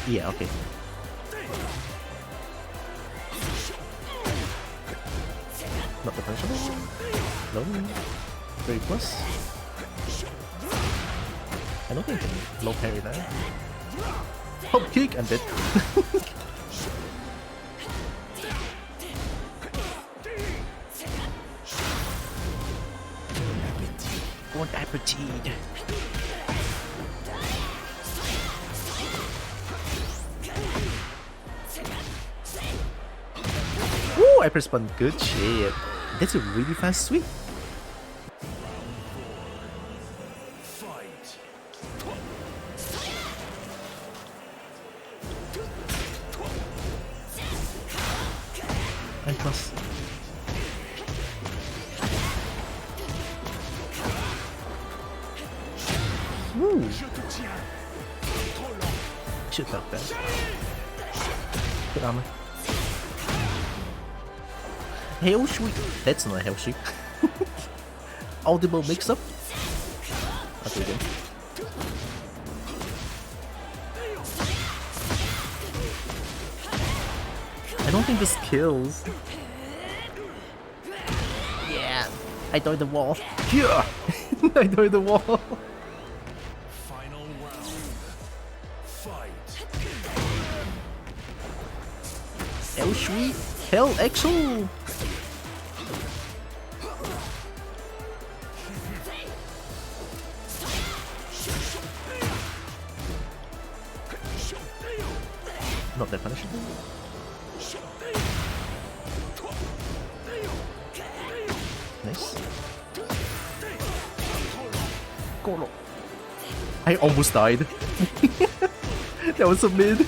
[SPEAKER 1] Yeah, okay. Not the punishable. No. 3 plus. I don't think I can low parry that. Hop kick, I'm dead. Bon appetit. Ooh, I press button. Good shit. That's a really fast sweep. And plus. Woo! Should have that. Good armor. Hell sweep. That's not a hell sweep. Audible mix up. Okay, good. I don't think this kills. Yeah, I dodged the wall. Yeah, I dodged the wall.
[SPEAKER 3] Final round. Fight.
[SPEAKER 1] Hell sweep. Hell actual. Not that punishable. Nice. Golo. I almost died. That was a mid.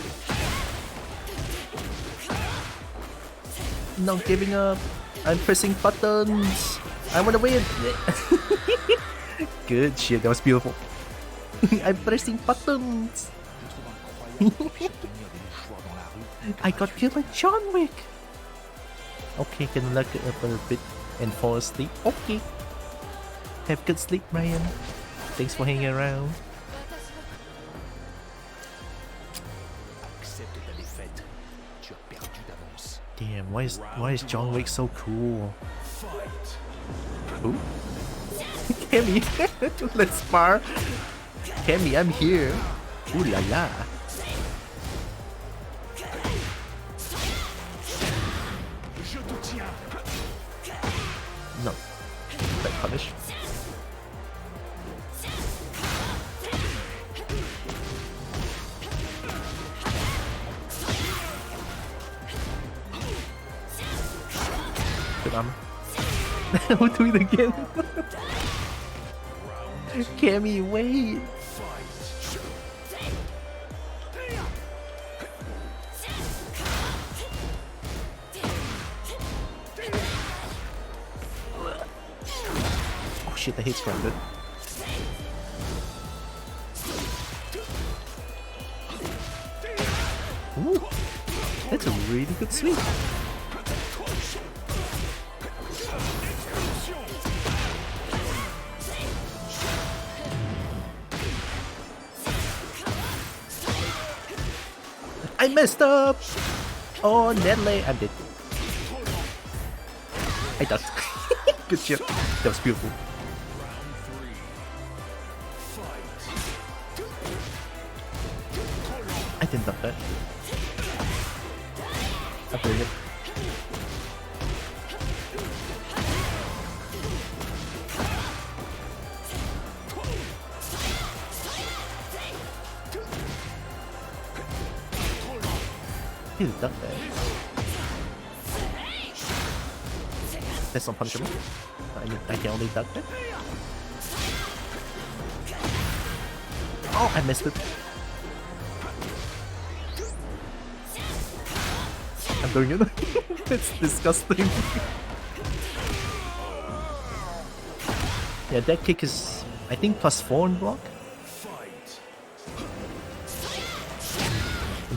[SPEAKER 1] Not giving up. I'm pressing buttons. I wanna win. Good shit. That was beautiful. I'm pressing buttons. I got killed by John Wick. Okay, can look up a bit and fall asleep. Okay. Have good sleep, Ryan. Thanks for hanging around. Damn, why is John Wick so cool? Who? Cammy, let's spar. Cammy, I'm here. Ooh la la. No. That punish. Good armor. We'll do it again. Cammy, wait. Oh shit, the hit's grounded. Ooh, that's a really good sweep. I messed up! Oh, Nedley, I'm dead. I ducked. Good shit. That was beautiful. I didn't duck that. I'm doing it. He didn't duck that. That's not punishable. I can only duck that. Oh, I missed it. I'm doing it. It's disgusting. Yeah, that kick is, I think, +4 in block.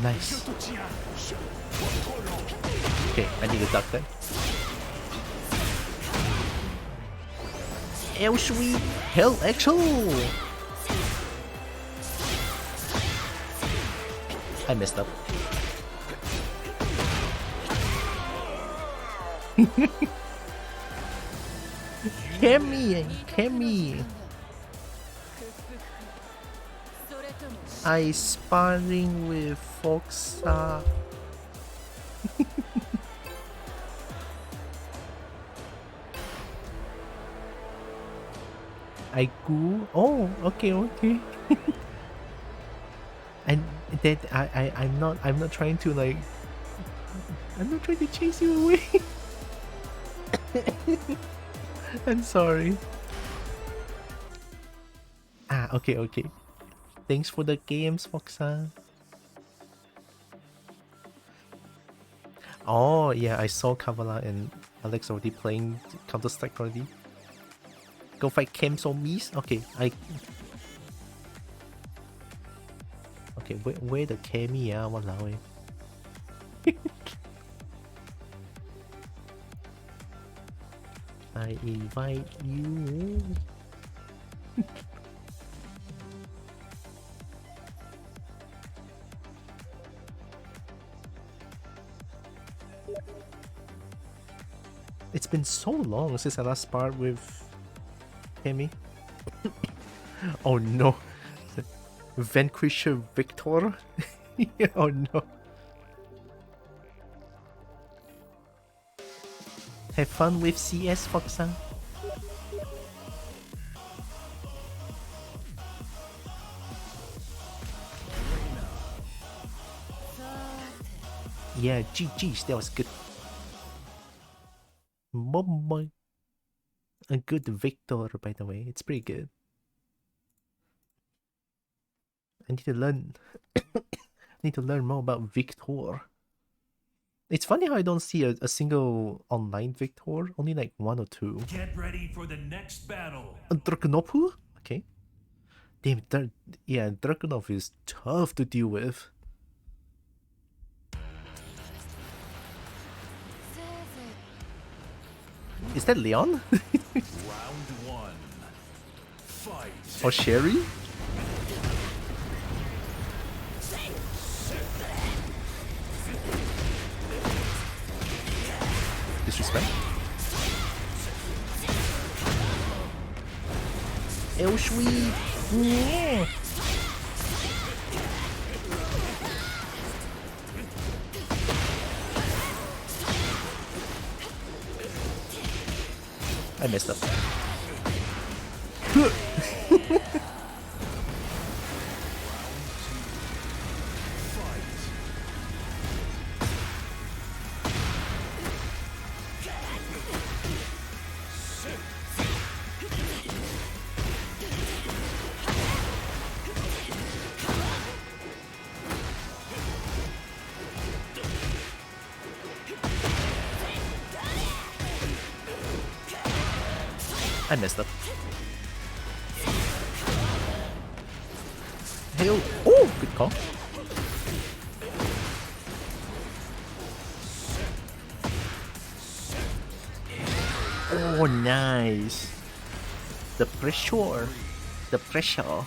[SPEAKER 1] Nice. Okay, I need to duck that. Hell sweet. Hell actual. I messed up. Kemi. I sparring with Foxa. I go. Oh, okay. And that I'm not trying to like. I'm not trying to chase you away. I'm sorry. Okay. Thanks for the games, Foxa. Oh yeah, I saw Kavala and Alex already playing Counter Strike already. Go fight Kems or Mies? Okay, okay, where the Kemi ah? Walao eh. I invite you. It's been so long since I last sparred with Kemi. Oh no. Vanquisher Victor? Oh no. Have fun with CS, Foxan. Yeah, GG's, that was good. Boy. A good Victor, by the way. It's pretty good. I need to learn. Need to learn more about Victor. It's funny how I don't see a single online Victor. Only like 1 or 2.
[SPEAKER 3] Get ready for the next battle.
[SPEAKER 1] Dragunopu? Okay. Damn, yeah, Dragunov is tough to deal with. Is that Leon?
[SPEAKER 3] Round 1. Fight.
[SPEAKER 1] Or Sherry? Disrespect? Elshwi! Yeah. I messed up. I messed up. Hey, oh, good call. Oh, nice. The pressure. The pressure.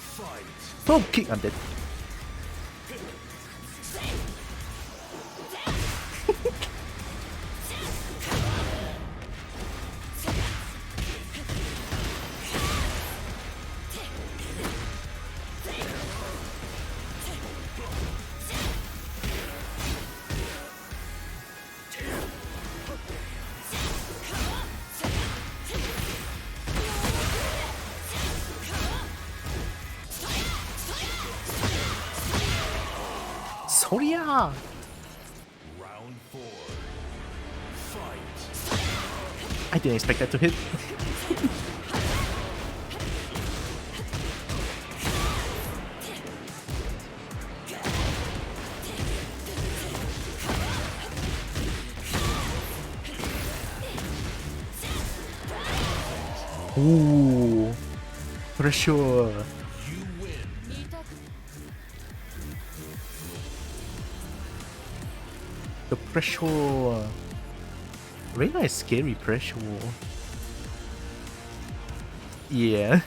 [SPEAKER 1] Oh, kick, I'm dead. Soria!
[SPEAKER 3] Round 4. Fight.
[SPEAKER 1] I didn't expect that to hit. Ooh, pressure. The pressure. Reina is scary pressure. Yeah.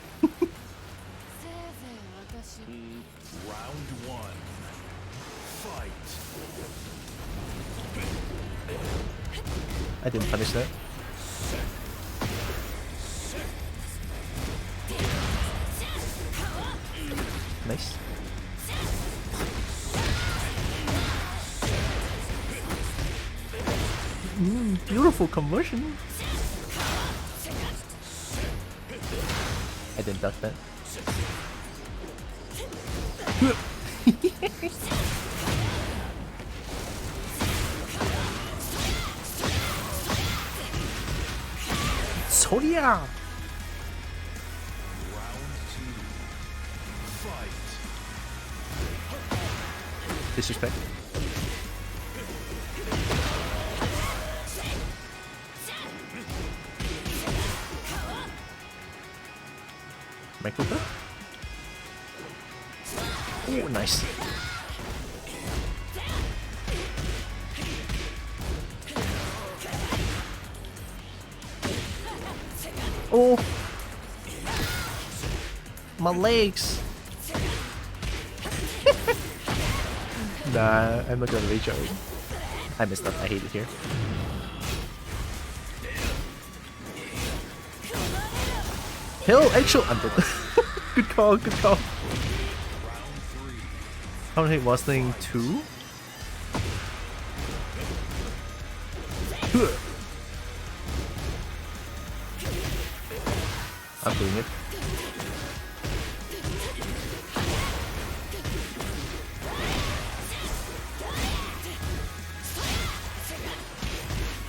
[SPEAKER 3] Round 1. Fight.
[SPEAKER 1] I didn't punish that. Nice. Beautiful conversion. I didn't duck that. Soria! Disrespect. Micro cut? Oh, nice. Oh! My legs! Nah, I'm not gonna reach out. I messed up, I hate it here. Hill, actual, I'm dead. Good call, good call. Counter hit was thing 2? I'm doing it.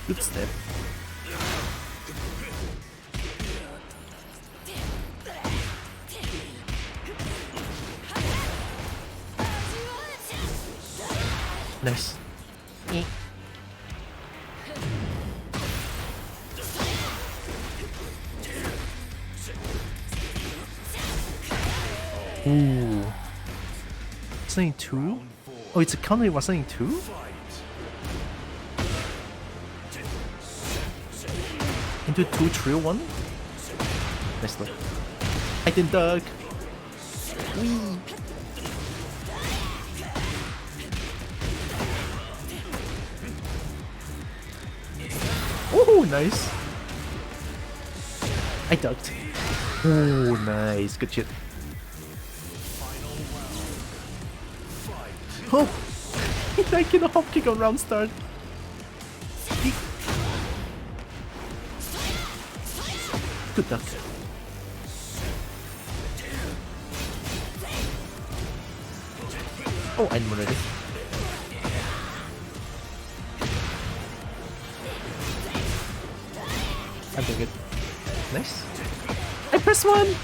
[SPEAKER 1] Good step. Nice. Yeah. Ooh. Something 2? Oh, it's a counter hit was something 2? Into 2 trill 1? Nice look. I didn't duck. Wee. Oh, nice. I ducked. Oh, nice. Good shit. Oh! I get a hop kick on round start. Good duck. Oh, I'm ready. I'm doing it. Nice. I press 1!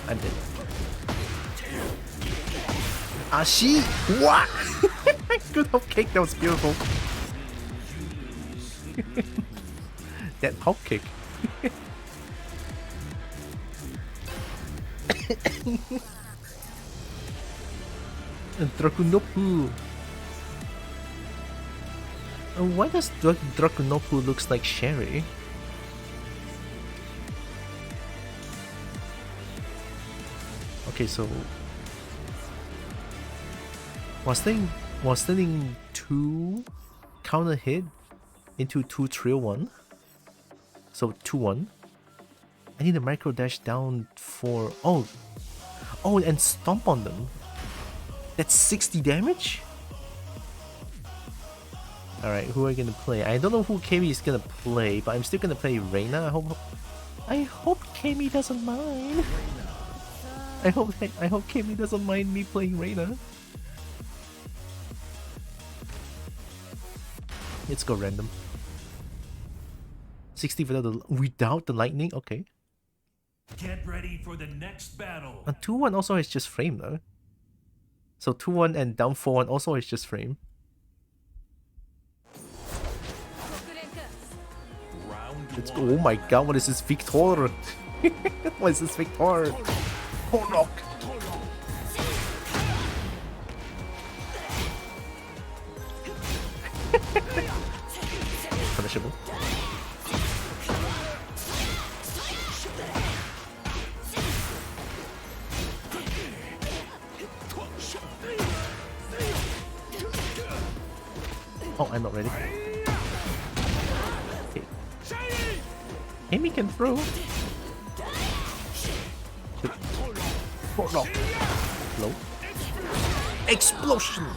[SPEAKER 1] I'm dead. Ashi! What? Good hop kick, that was beautiful. That hop kick. Drakunopu. Why does Drakunopu looks like Sherry? Okay, so was sending 2 counter hit into 2 trill 1. So 2-1. I need a micro dash down for oh, and stomp on them. That's 60 damage? Alright, who are you gonna play? I don't know who Kami is gonna play, but I'm still gonna play Reina. I hope Kami doesn't mind. I hope Kami doesn't mind me playing Reina. Let's go random. 60 without the lightning? Okay.
[SPEAKER 3] Get ready for the next battle.
[SPEAKER 1] And 2-1 also is just frame though. So 2-1 and down 4-1 also is just frame. Let's go. Oh my god, what is this Victor? What is this Victor? Porok! Punishable. Oh, I'm not ready. Amy can throw. No. Low. Explosion!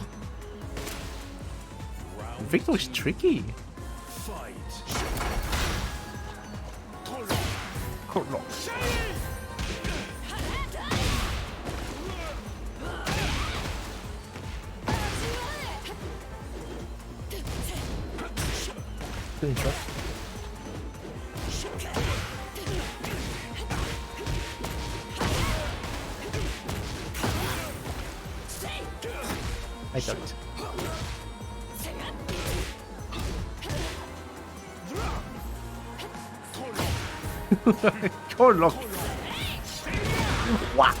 [SPEAKER 1] Victor is tricky. No. Good interrupt. I ducked. Corlock. What?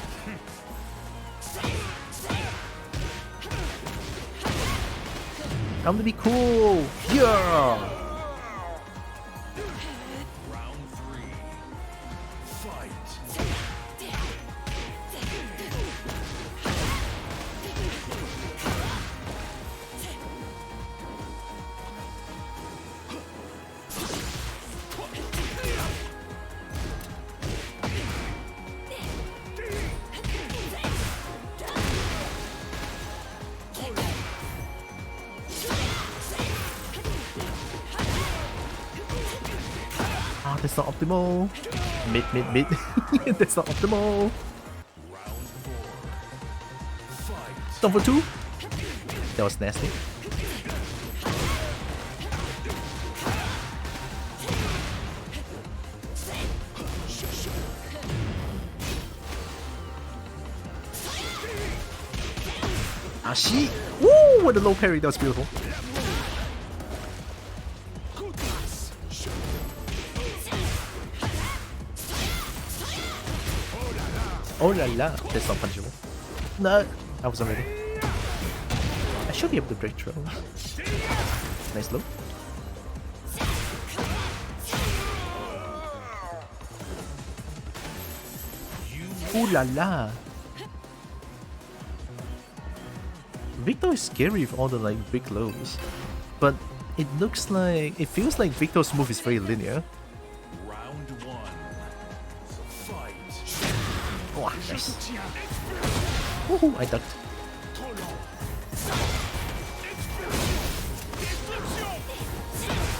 [SPEAKER 1] I'm gonna be cool. Yeah. Ah, that's not optimal. Mid. That's not optimal. Down for 2. That was nasty. Ashi! Woo! What a low parry, that was beautiful. Oh la la, that's not punishable. No, I wasn't ready. I should be able to break through. Nice low. Ooh la la. Victor is scary with all the like big lows, but it feels like Victor's move is very linear.
[SPEAKER 3] Round 1. Fight.
[SPEAKER 1] Oh, nice. Woohoo, I ducked.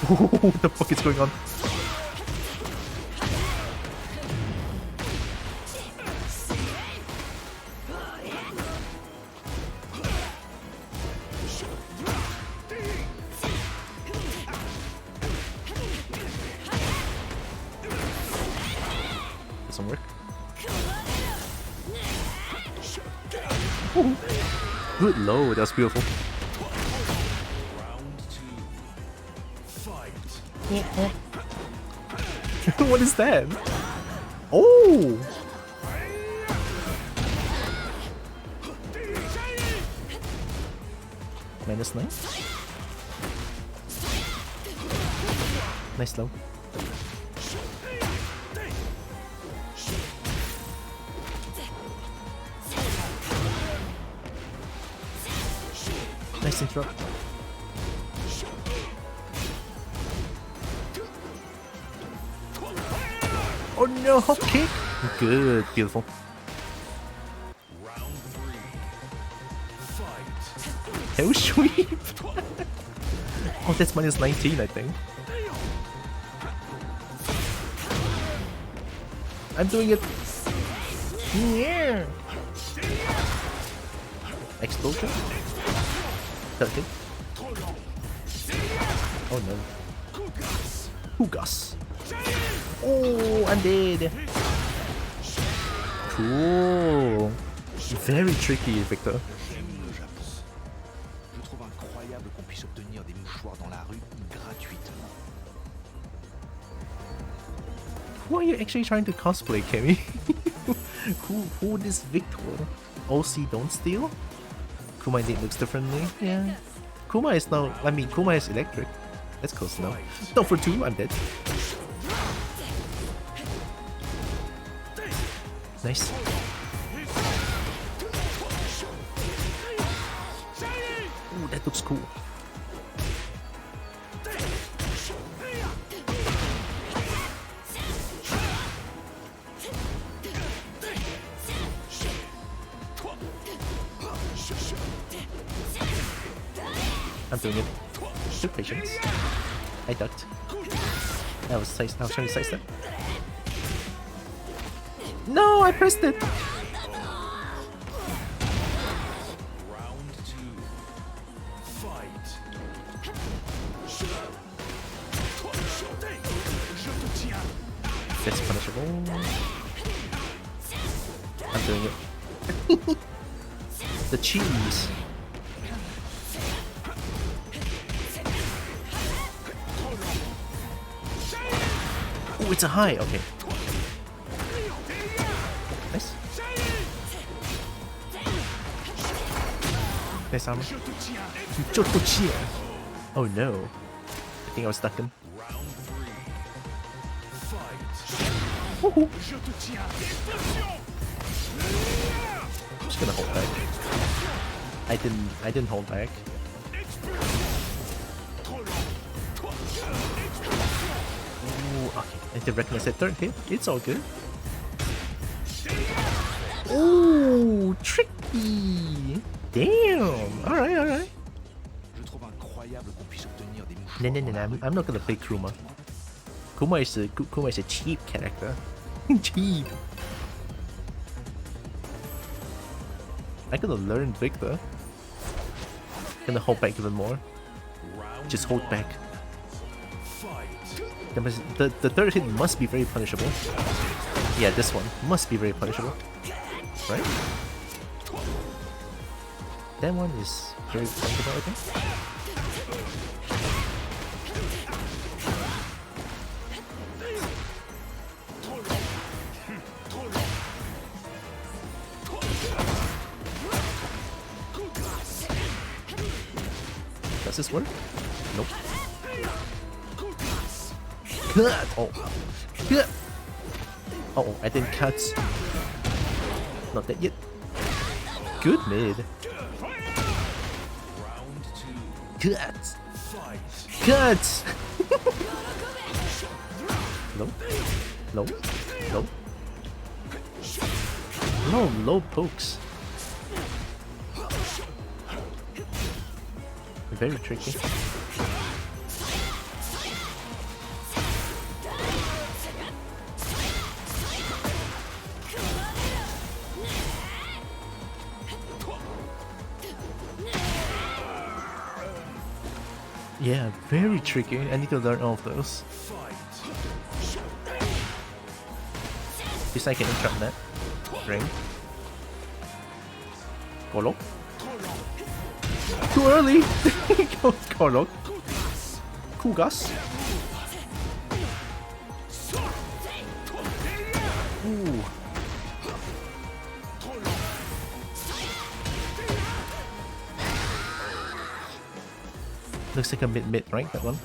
[SPEAKER 1] What the fuck is going on? Doesn't work. Ooh. Good low, that was beautiful.
[SPEAKER 3] Round 2. Fight.
[SPEAKER 1] What is that? Oh! -9. Nice low. Nice interrupt. Oh no, hop kick! Good, beautiful.
[SPEAKER 3] Round 3. Fight.
[SPEAKER 1] Hell sweep! Oh, that's -19, I think. I'm doing it! Yeah! Explosion? Tekken? Oh no. Hugas. Oh, I'm dead. Cool. Very tricky, Victor.
[SPEAKER 6] Je trouve incroyable qu'on puisse obtenir des mouchoirs dans la rue gratuitement.
[SPEAKER 1] Who are you actually trying to cosplay, Kemi? who is Victor? OC don't steal? Kuma indeed looks differently. Yeah. Kuma is now, Kuma is electric. That's close enough. No, for 2, I'm dead. Nice. Ooh, that looks cool. I'm doing it. Took patience. I ducked. I was trying to sidestep. No, I pressed it! That's punishable. I'm doing it. The cheese. Oh, it's a high. Okay. Nice. Nice armor. Oh no. I think I was stuck in. I'm just gonna hold back. I didn't hold back. Ooh, okay. I did recognize that third hit. It's all good. Ooh, tricky. Damn. Alright, alright. No, I'm not gonna play Kuma. Kuma is a cheap character. Cheap. I gotta learn Victor. Gonna hold back even more. Just hold back. The third hit must be very punishable. Yeah, this one must be very punishable. Right? That one is very punishable, I think. Does this work? Nope. Cut! Oh. Cut! Oh, I didn't cut. Not that yet. Good mid. Cut! Cut! No. No. No. No, low pokes. Very tricky. Yeah, very tricky. I need to learn all of those. Guess I can interrupt that. Ring. Golok. Too early! Golok. Kugas. Ooh. Looks like a mid, right? That one.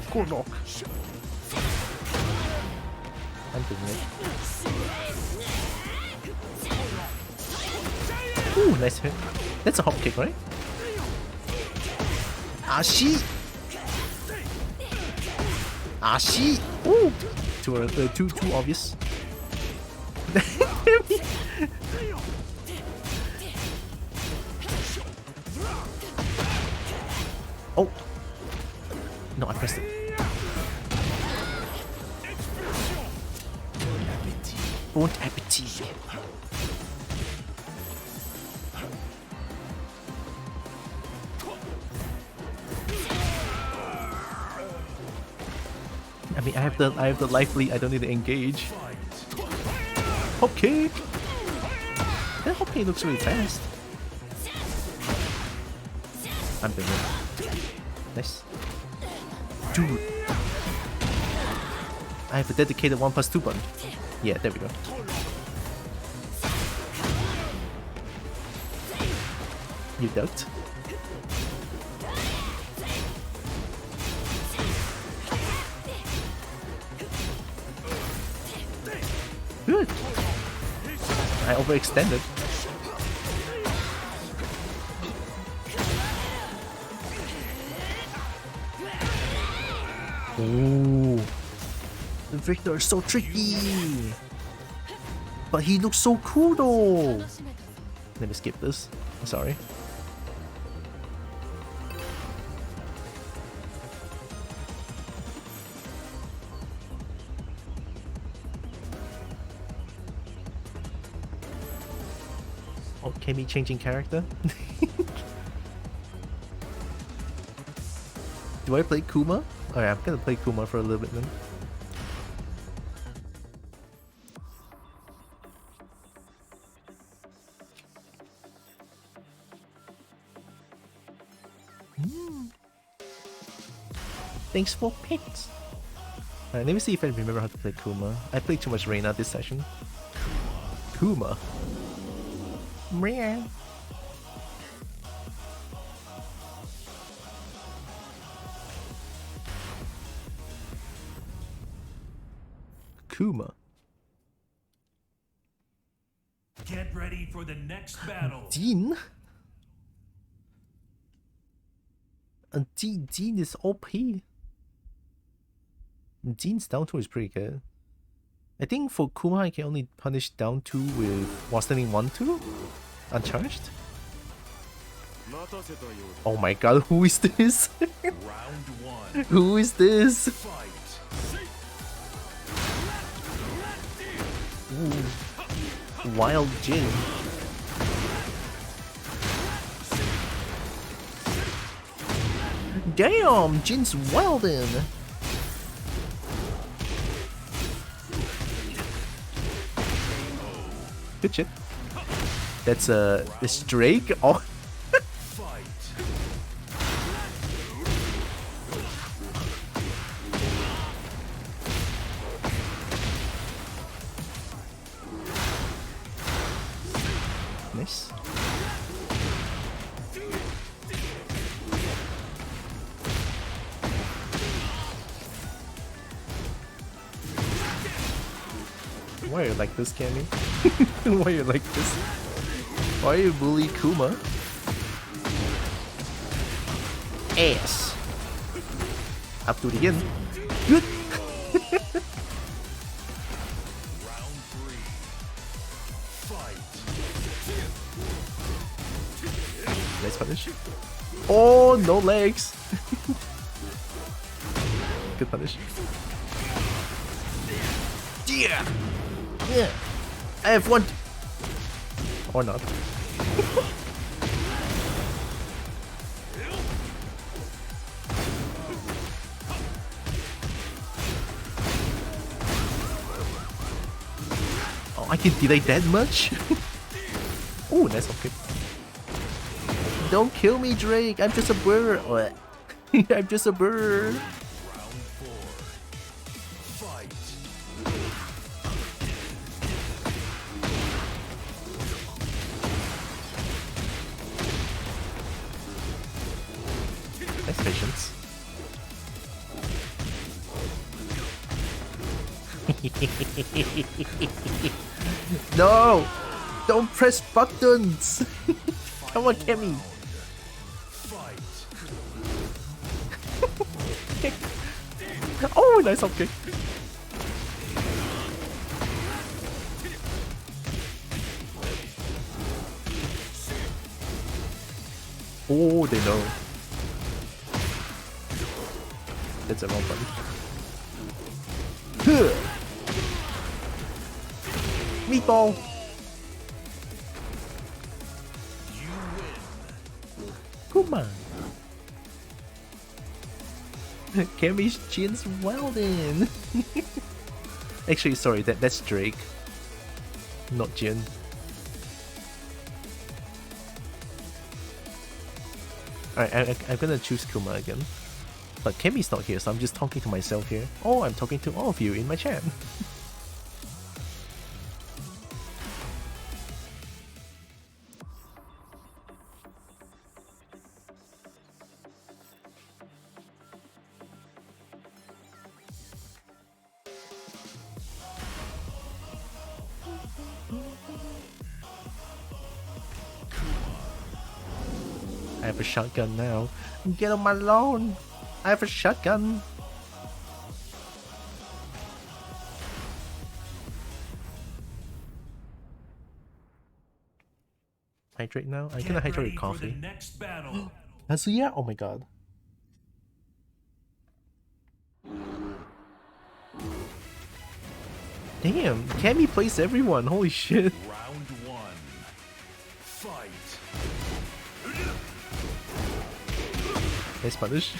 [SPEAKER 1] Golok. I'm doing it. Ooh, nice hit. That's a hop kick, right? Ashi! Ashi! Ooh! Too obvious. Oh! No, I pressed it. Bon appetit. I mean, I have the life lead. I don't need to engage. Hop kick. That hop kick looks really fast. I'm doing it. Nice, dude. I have a dedicated 1+2 button. Yeah, there we go. You ducked. Good. I overextended. Ooh. Victor is so tricky. But he looks so cool though. Let me skip this. I'm sorry. Oh, Kemi changing character? Do I play Kuma? Alright, I'm gonna play Kuma for a little bit then. Thanks for picks. Alright, let me see if I remember how to play Kuma. I played too much Reina this session. Kuma. Meow. Kuma.
[SPEAKER 3] Get ready for the next battle.
[SPEAKER 1] Dean? And Dean is OP. Dean's down 2 is pretty good. I think for Kuma I can only punish down 2 with Wastelanding 1-2 uncharged. Oh my god, who is this?
[SPEAKER 3] Round 1.
[SPEAKER 1] Who is this?
[SPEAKER 3] Fight.
[SPEAKER 1] Ooh. Wild Jin. Damn, Jin's wildin'. Good shit. That's this Drake. Oh. Nice. Why are you like this, Cammy? Why are you like this? Why are you bully Kuma? Ass. Up to it again. Good.
[SPEAKER 3] Round 3. Fight.
[SPEAKER 1] Nice punish. Oh, no legs. Good punish. Yeah. Yeah. I have one. Or not. Oh, I can delay that much? Oh, nice okay. Don't kill me, Drake. I'm just a bird. I'm just a bird.
[SPEAKER 3] Round 4. Fight.
[SPEAKER 1] Nice patience. No! Don't press buttons! Come on, Kemi!
[SPEAKER 3] Fight.
[SPEAKER 1] Oh, nice upkick! Oh, they know. That's a wrong button. Meatball! Kuma! Kami's chin's welding! Actually, sorry, that's Drake. Not Jin. Alright, I'm gonna choose Kuma again. But Kami's not here, so I'm just talking to myself here. Oh, I'm talking to all of you in my chat. I have a shotgun now. Get on my lawn! I have a shotgun! hydrate now. I'm gonna
[SPEAKER 3] Get
[SPEAKER 1] hydrate
[SPEAKER 3] ready
[SPEAKER 1] with
[SPEAKER 3] for the
[SPEAKER 1] coffee.
[SPEAKER 3] next battle.
[SPEAKER 1] Kazuya? Oh my god. Damn, Cammy plays everyone. Holy shit.
[SPEAKER 3] Round one. Fight.
[SPEAKER 1] Nice punish.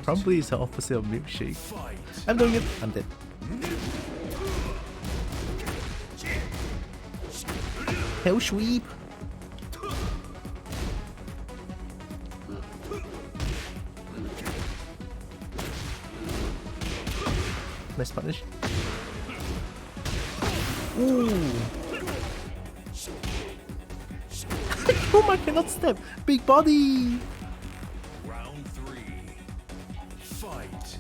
[SPEAKER 1] Probably it's the opposite of milkshake. I'm doing it. I'm dead. Hell sweep. Nice punish. Ooh. Kuma cannot step. Big body.
[SPEAKER 3] Round three. Fight.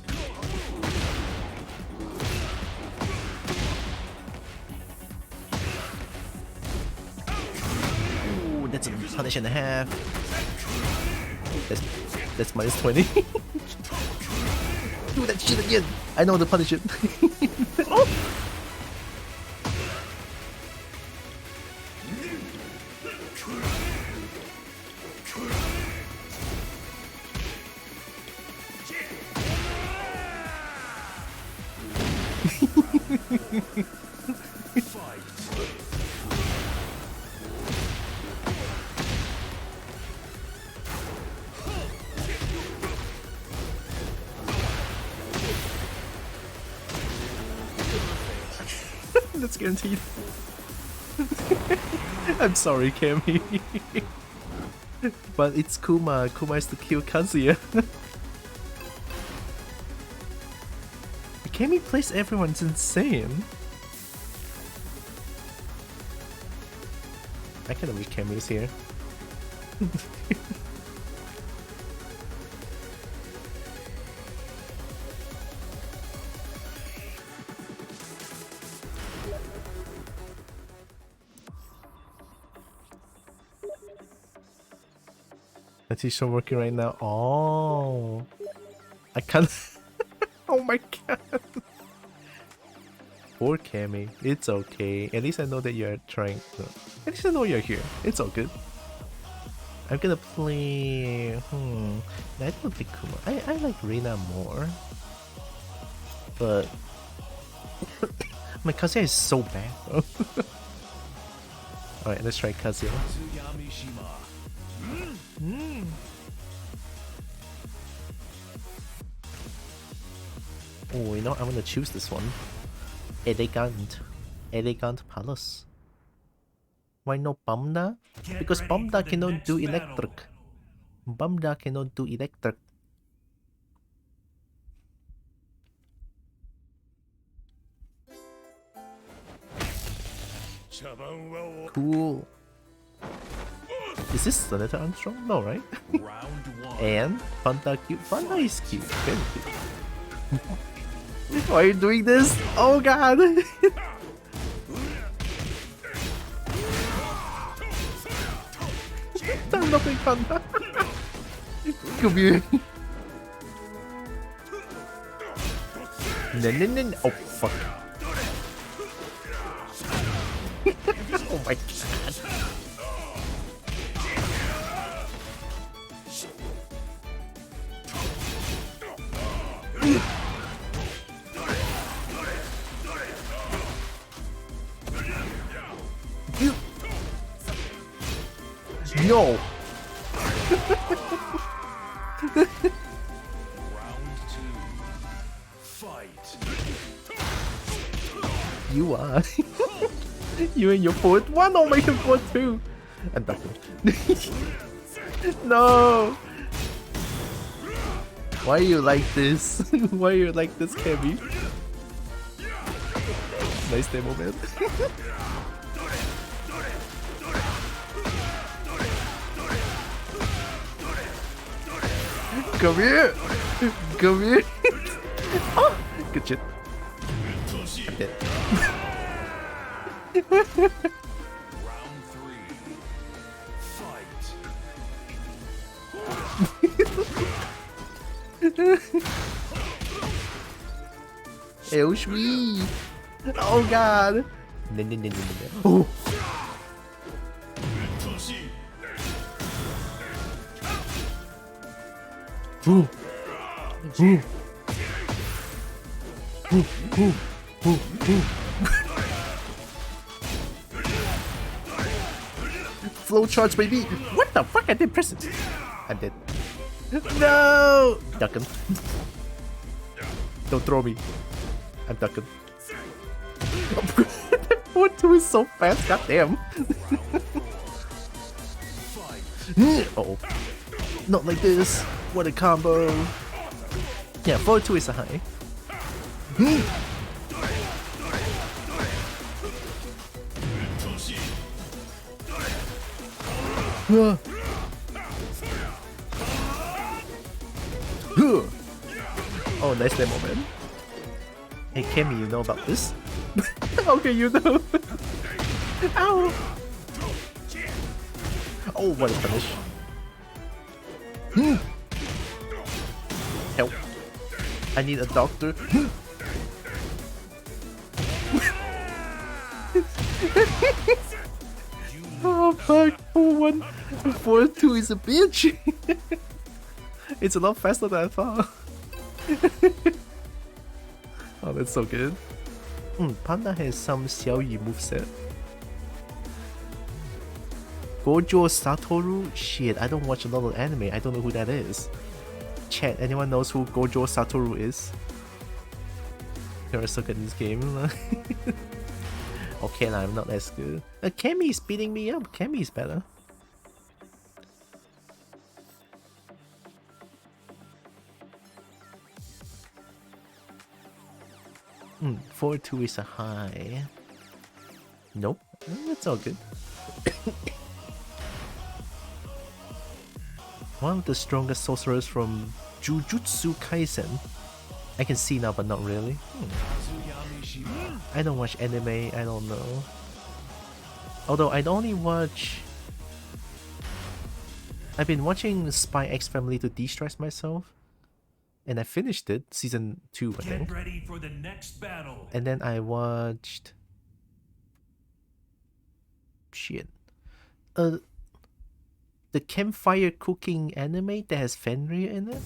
[SPEAKER 1] Ooh, that's a punish and a half. That's minus 20. Do that shit again. I know the punish it. Oh. That's guaranteed. I'm sorry, Cammy. But it's Kuma. Kuma is to kill Kazuya. Cammy plays everyone. It's insane. I kinda wish Cammy is here. Is she working right now? Oh, I can't. Oh my god. Poor Cammy. It's okay. At least I know that you're trying. No. At least I know you're here. It's all good. I'm gonna play. I don't like Kuma. I like Reina more. But my Kazuya is so bad. Alright, let's try Kazuya. Oh, you know, I'm gonna choose this one. Elegant Palace. Why no Bamda? Because Bamda cannot do electric. Bamda cannot do electric. Cool. Is this Senator Armstrong? No, right? And Fanta cute. Fanta is cute. Very cute. Why are you doing this? Oh god! I'm nothing Fanta. Come here. No. Oh fuck. Oh my god. No. You are. You and your fourth one. Oh my god, fourth two. And that one. No. Why are you like this? Why are you like this, Cammy? Nice demo, man. Come here! Come here! Oh, good shit. I'm dead.
[SPEAKER 3] Round 3. Fight.
[SPEAKER 1] Oh, sweet! Oh god! Oh! Ooh. Ooh. Ooh. Ooh. Ooh. Ooh. Flow charge, baby! What the fuck? I didn't press it! I'm dead. No! Ducking. Don't throw me. I'm ducking. What two is so fast? Goddamn! Uh-oh. Not like this. What a combo. Yeah, 4-2 is a high. Oh, nice demo, man. Hey, Kemi, you know about this? Okay, you know. Ow! Oh, what a punish. Help. I need a doctor. Oh fuck, 4-1. 4-2 is a bitch. It's a lot faster than I thought. Oh, that's so good. Panda has some Xiaoyi moveset. Gojo Satoru? Shit, I don't watch a lot of anime. I don't know who that is. Chat, anyone knows who Gojo Satoru is? You're so good in this game. Okay, nah, I'm not as good. Kemi is beating me up. Kemi is better. 4-2 is a high. Nope, that's all good. One of the strongest sorcerers from Jujutsu Kaisen. I can see now, but not really. I don't watch anime, I don't know. Although I'd only watch... I've been watching Spy X Family to de-stress myself. And I finished it, season 2 I think.
[SPEAKER 3] Get ready for the next battle.
[SPEAKER 1] And then I watched... Shit. The campfire cooking anime that has Fenrir in it?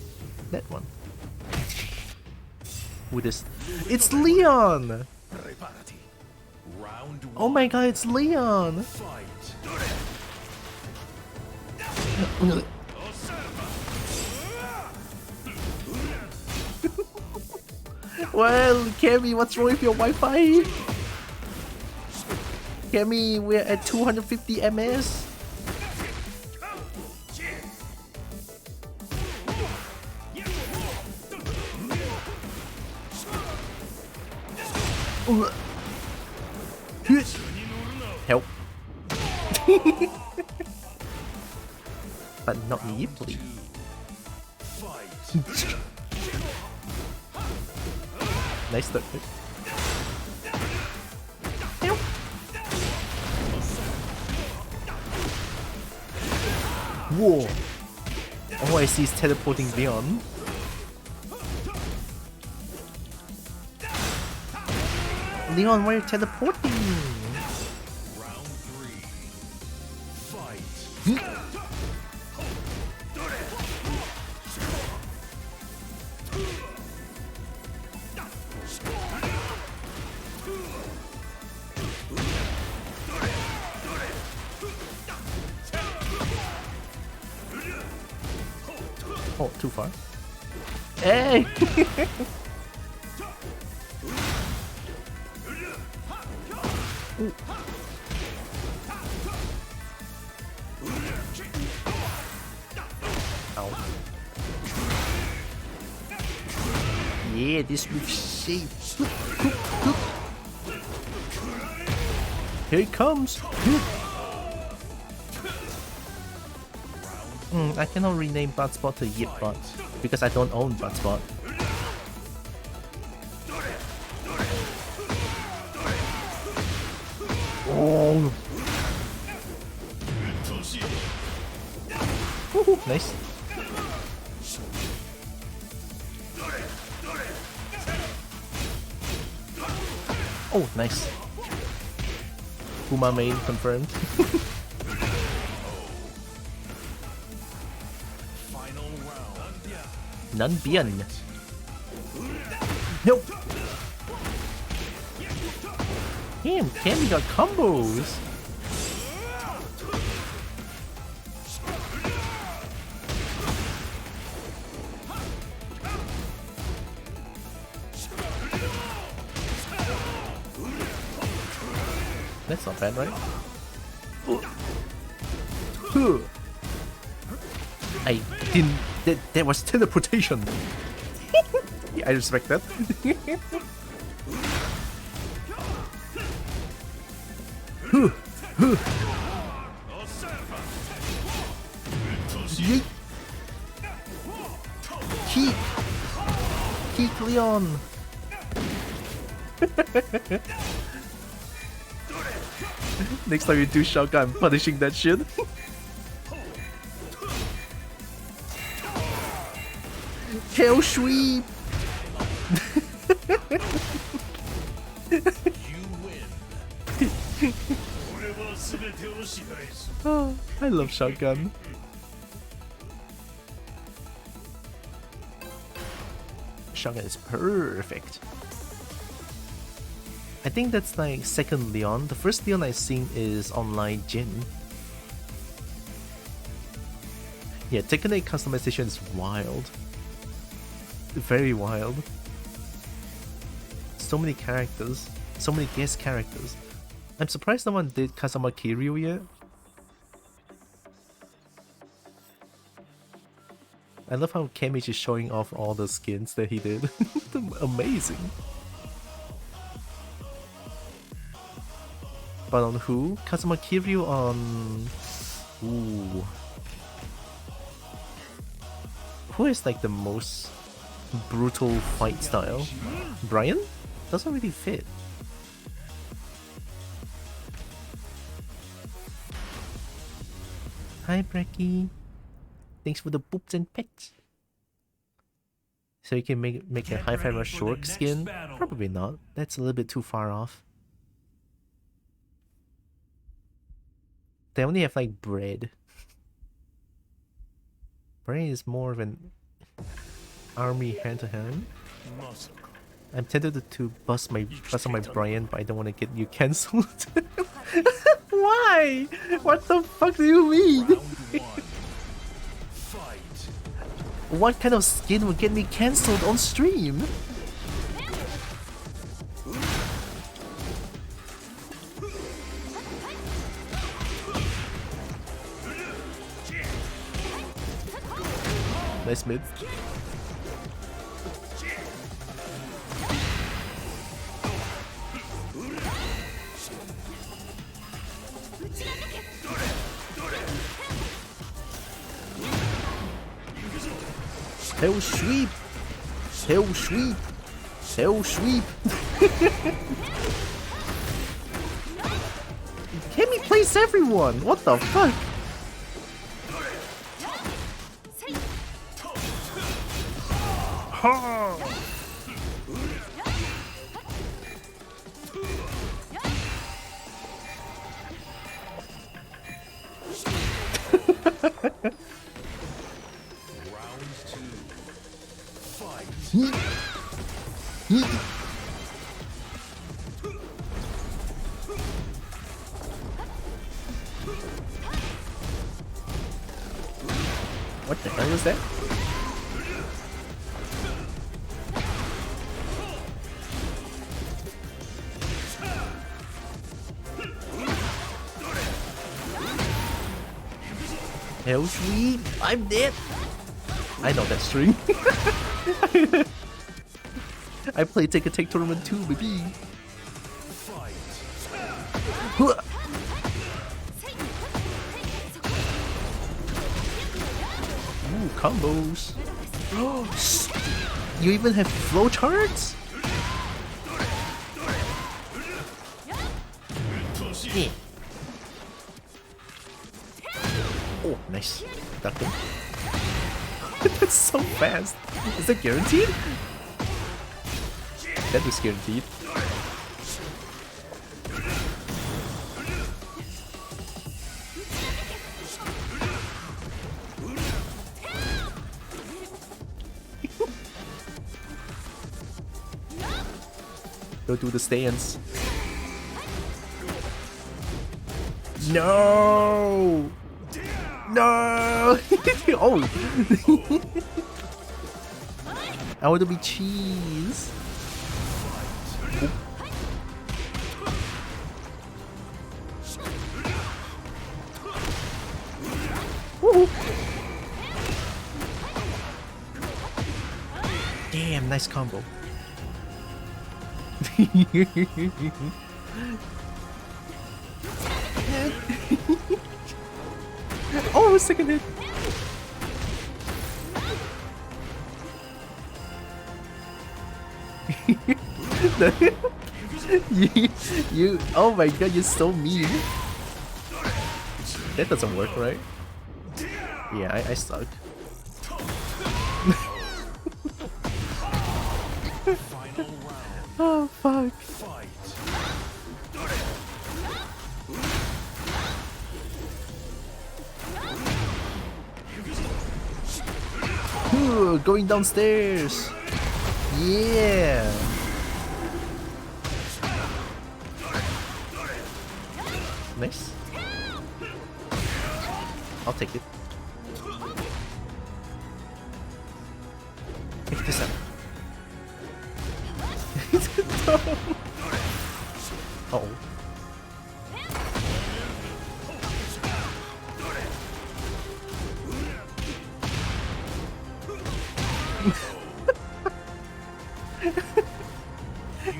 [SPEAKER 1] That one. With this... It's Leon! Oh my god, it's Leon! Well, Kemi, what's wrong with your Wi-Fi? Kemi, we're at 250 ms. Help. But not me, please. Nice start. Help. Whoa. All I see is teleporting Leon. Leon, why are you teleporting?
[SPEAKER 3] Round 3. Fight.
[SPEAKER 1] Oh, too far. Hey! Ooh. Ow. Yeah, this with shape. Here it comes.
[SPEAKER 3] Round
[SPEAKER 1] I cannot rename Botspot to Yipbot because I don't own Botspot. Oh! Woohoo, nice. Oh, nice. Kuma main confirmed. Nanbian. Nope. Damn, Candy got combos. That's not bad, right? I didn't. That was teleportation. Yeah, I respect that. Yeet. Keek Leon. Next time you do shotgun, I'm punishing that shit. Tail sweep! Oh, I love shotgun. Shotgun is perfect. I think that's like second Leon. The first Leon I've seen is online Jin. Yeah, Tekken 8 customization is wild. Very wild. So many characters. So many guest characters. I'm surprised no one did Kazama Kiryu yet. I love how Kamichi is showing off all the skins that he did. Amazing. But on who? Kazama Kiryu on... Ooh. Who is like the most brutal fight style? Brian? Doesn't really fit. Hi Brecky. Thanks for the boops and pets. So you can make a high fiber short skin? Probably not. That's a little bit too far off. They only have like bread. Bread is more of an army hand to hand. I'm tempted to bust on my Brian, but I don't want to get you cancelled. Why? What the fuck do you mean? What kind of skin would get me cancelled on stream? Nice mid. Hell sweep! Hell sweep! Hell sweep! Can we place everyone? What the fuck? What the hell was that? Hell sweep! I'm dead! I know that string. I play Tekken Take Tournament 2, baby! Combos. You even have flowcharts? Yeah. Oh, nice. That thing. That's so fast. Is that guaranteed? That was guaranteed. Go do the stance. No! No! Oh! I want to be cheese. Woo. Damn, nice combo. Oh, second hit. you, oh my god, you're so mean. That doesn't work, right? Yeah, I suck. Oh fuck. Ooh, going downstairs. Yeah. Nice. I'll take it. Pick this up. Uh oh.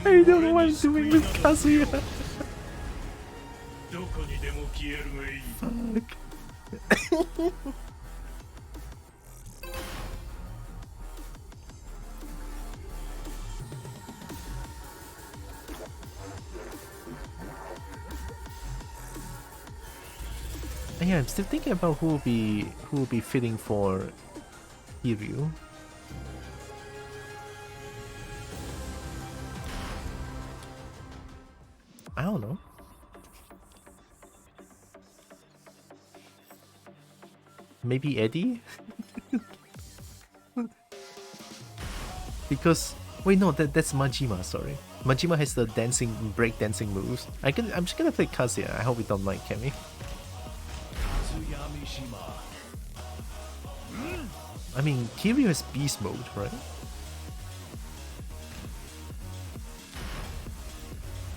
[SPEAKER 1] I don't know what I'm doing with Kazuya. Fuck. Yeah, I'm still thinking about who will be fitting for Hiryu. I don't know. Maybe Eddie? Because wait, no, that's Majima. Sorry, Majima has the break dancing moves. I'm just gonna play Kazuya. I hope we don't mind, can we? I mean, Kiryu has beast mode, right?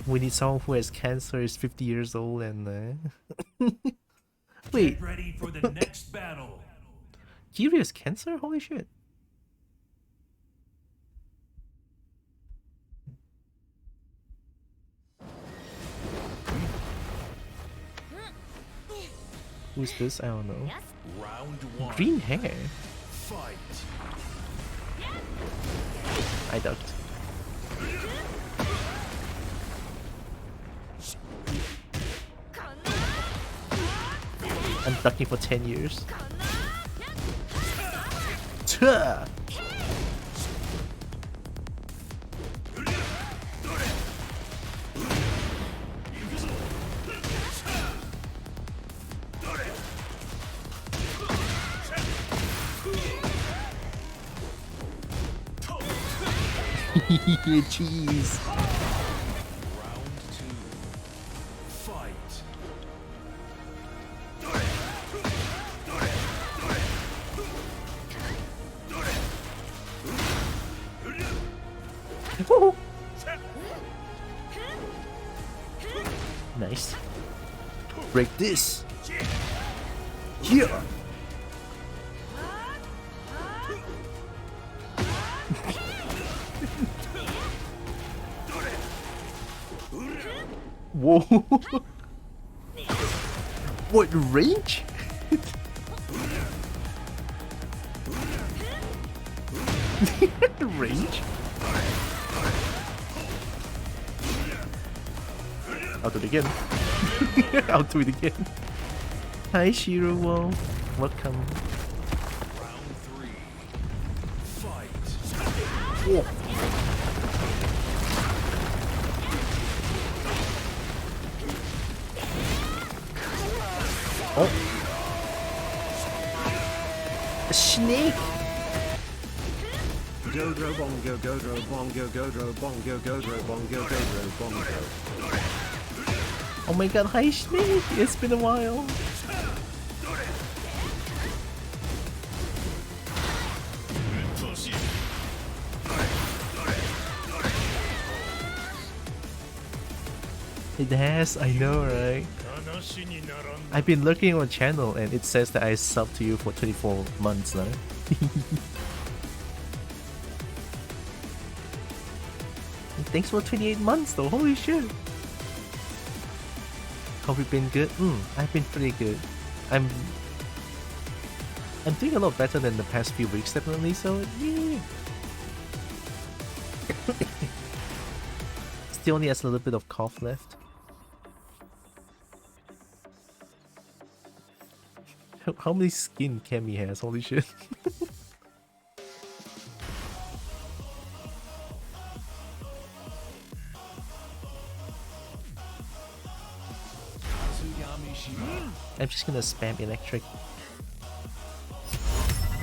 [SPEAKER 1] We need someone who has cancer, is 50 years old, and wait.
[SPEAKER 3] Get ready for the next battle.
[SPEAKER 1] Kiryu has cancer? Holy shit! Who's this? I don't know.
[SPEAKER 3] Round one.
[SPEAKER 1] Green hair.
[SPEAKER 3] Fight.
[SPEAKER 1] I ducked. I'm ducking for 10 years. Tuh! Jeez.
[SPEAKER 3] Round two. Fight.
[SPEAKER 1] Nice. Break this. Yeah. Whoa. What range? Range? I'll do it again. I'll do it again. Hi Shiro, welcome.
[SPEAKER 3] Round 3. Fight.
[SPEAKER 1] Whoa. Oh. A snake.
[SPEAKER 8] Godro bongo godro bongo godro bongo godro bongo godro bongo.
[SPEAKER 1] Oh my god, hi snake! It's been a while. It has, I know, right? I've been looking on the channel and it says that I subbed to you for 24 months now. Thanks for 28 months though, holy shit! Have you been good? I've been pretty good. I'm doing a lot better than the past few weeks definitely, so yeah. Still only has a little bit of cough left. How many skin Cammy has? Holy shit. I'm just gonna spam electric.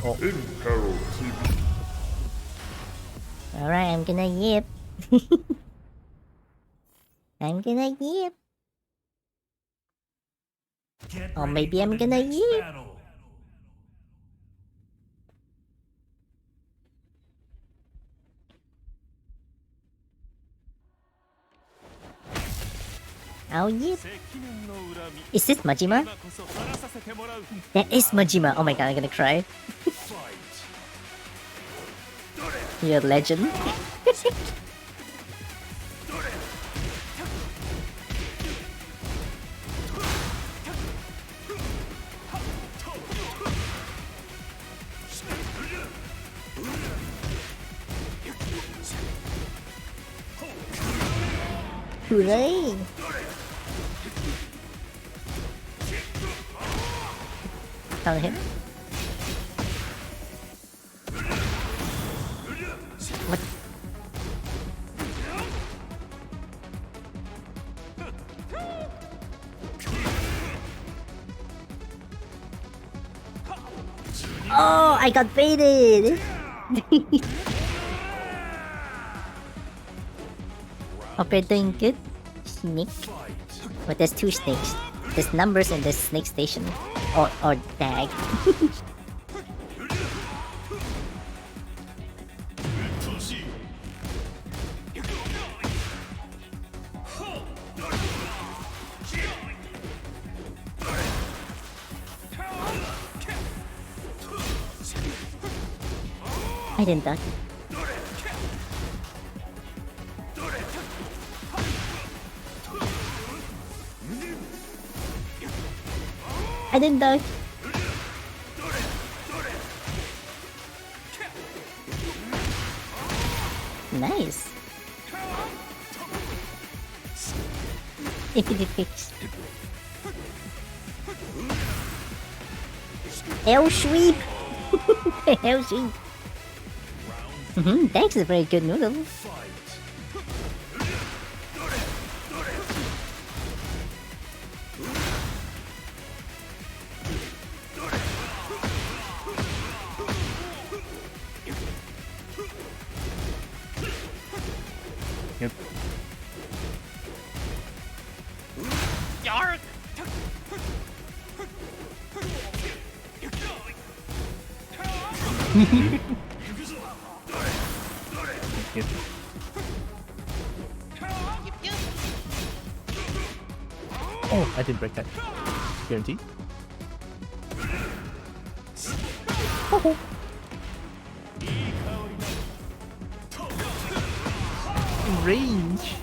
[SPEAKER 1] Oh.
[SPEAKER 7] Imperial TV.
[SPEAKER 5] Alright, I'm gonna yip. I'm gonna yip.
[SPEAKER 3] Get
[SPEAKER 5] Or
[SPEAKER 3] ready
[SPEAKER 5] maybe
[SPEAKER 3] for
[SPEAKER 5] I'm
[SPEAKER 3] the
[SPEAKER 5] gonna
[SPEAKER 3] next
[SPEAKER 5] yip.
[SPEAKER 3] battle.
[SPEAKER 5] Oh yip. Is this Majima? That is Majima. Oh my god, I'm gonna cry. You're a legend. Hooray! Counter hit. What? Oh, I got baited! Hope you're doing good, Snake. But there's two snakes. There's numbers and there's snake station. Or dag. I didn't duck. I didn't duck. Nice. Infinite fix. L sweep. L sweep. Thanks, a very good noodle.
[SPEAKER 2] Yep.
[SPEAKER 4] Yark!
[SPEAKER 2] Yep.
[SPEAKER 1] Oh, I didn't break that. Guaranteed. Oh. Range.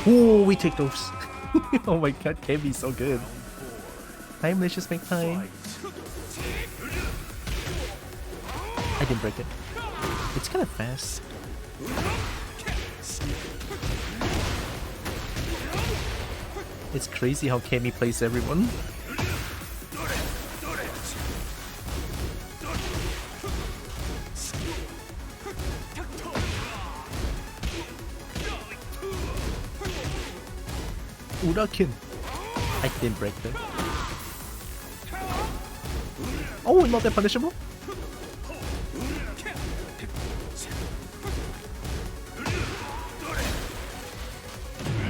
[SPEAKER 1] Oh, we take those. Oh my god, Kevi's so good. Hi, malicious make time. I didn't break it. It's kind of fast. It's crazy how Kami plays everyone. Urakin. I didn't break that. Oh, not that punishable?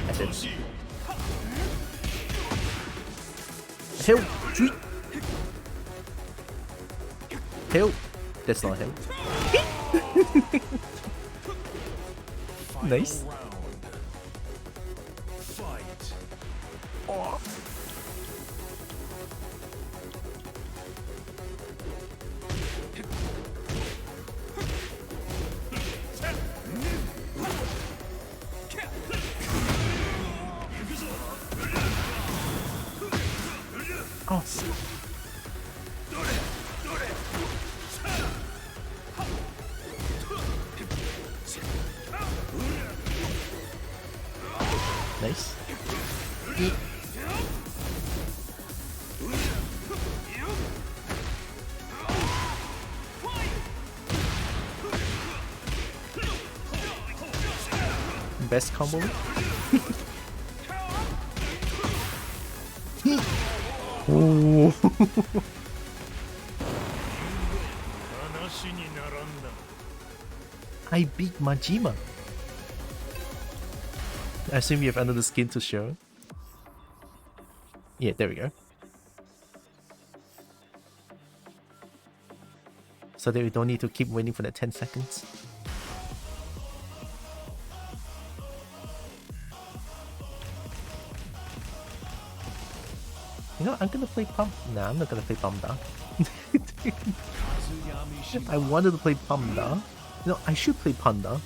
[SPEAKER 1] I did. Help! Sweet! Help! That's not him. Nice. Oh. Oh. Nice. Best combo. Oh. I beat Majima. I assume you have another skin to show. Yeah, there we go. So that we don't need to keep waiting for the 10 seconds. You know, I'm gonna play Pum. Nah, I'm not gonna play Pumda. I wanted to play Pumda. No, I should play Panda.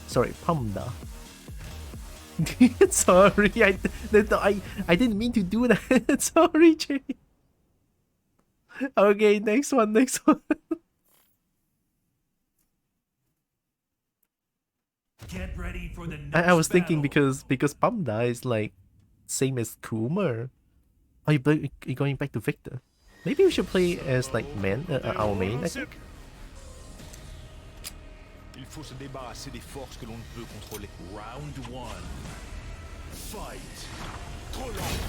[SPEAKER 1] Sorry, Pumda. Sorry, I didn't mean to do that. Sorry, Jay. Okay, next one.
[SPEAKER 3] Get ready for the next
[SPEAKER 1] I was thinking
[SPEAKER 3] battle.
[SPEAKER 1] because Pumda is like same as Kuma. Are you going back to Victor? Maybe we should play as like our main, I think.
[SPEAKER 6] Il faut se débarrasser des forces que l'on ne peut contrôler.
[SPEAKER 3] Round 1. Fight.
[SPEAKER 6] Trop lent.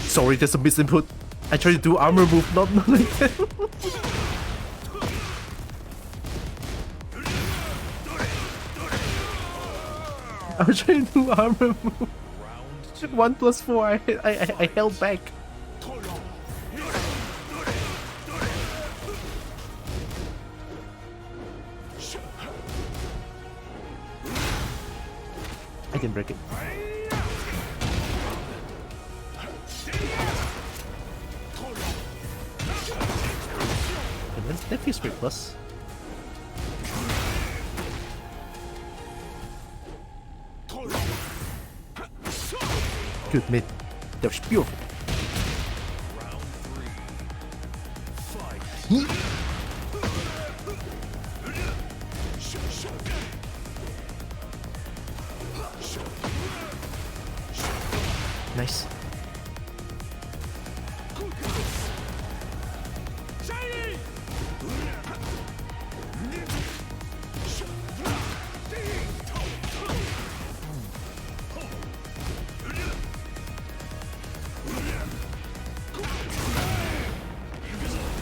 [SPEAKER 1] Sorry, there's a misinput. I tried to do armor move, not like that. I was trying to do armor move. 1+4. I held back. I didn't break it. That feels pretty plus. Good mid. That was beautiful.
[SPEAKER 3] Round 3. Fight.
[SPEAKER 1] Nice.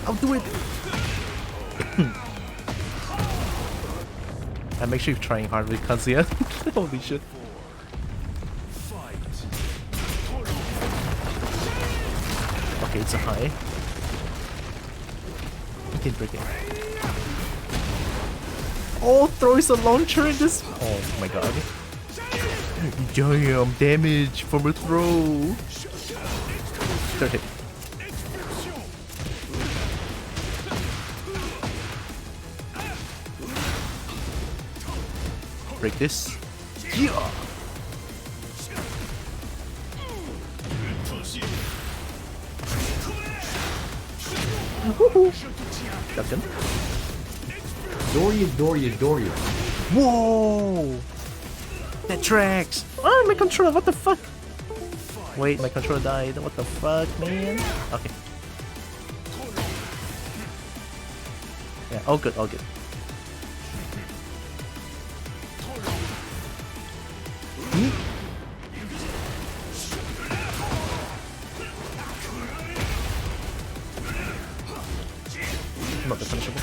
[SPEAKER 1] I'll do it. I'm actually trying hard with Kazuya. Holy shit. Okay, it's a high. You can break it. Oh, throws a launcher in this. Oh my god. Damn, damage from a throw. Third hit. Break this. Yeah. Duckin.
[SPEAKER 6] Doria.
[SPEAKER 1] Whoa! That tracks! Oh, my controller, what the fuck? Wait, my controller died. What the fuck, man? Okay. Yeah, all good, all good. Not the punishable.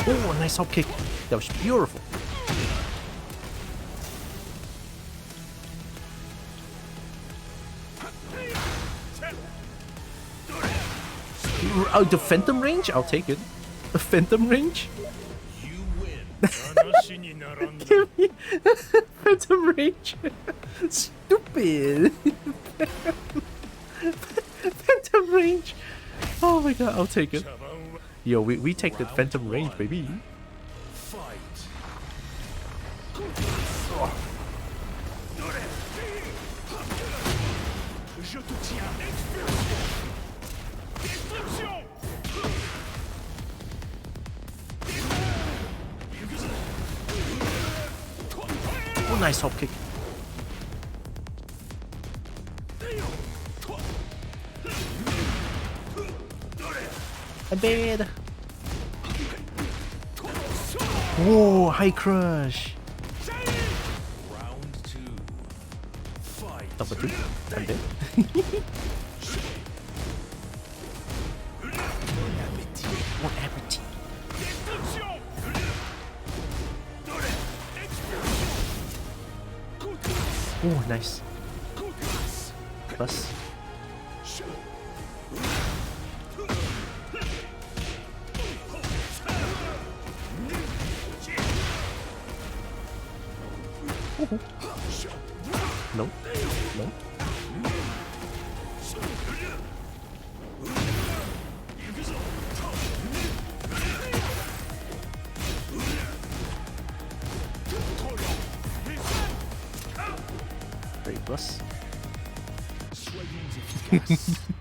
[SPEAKER 1] Oh, a nice hop kick. That was beautiful. Oh, the phantom range? I'll take it. A phantom range? Give me phantom range. Stupid. Phantom range. Oh my god, I'll take it. Yo, we take the phantom range, baby. Oh, nice hop kick. I'm bad. Whoa, high crush.
[SPEAKER 3] Round 2. Fight.
[SPEAKER 1] Double 2. I'm dead. Bon appétit. Oh, nice. Plus. No. No. Great plus.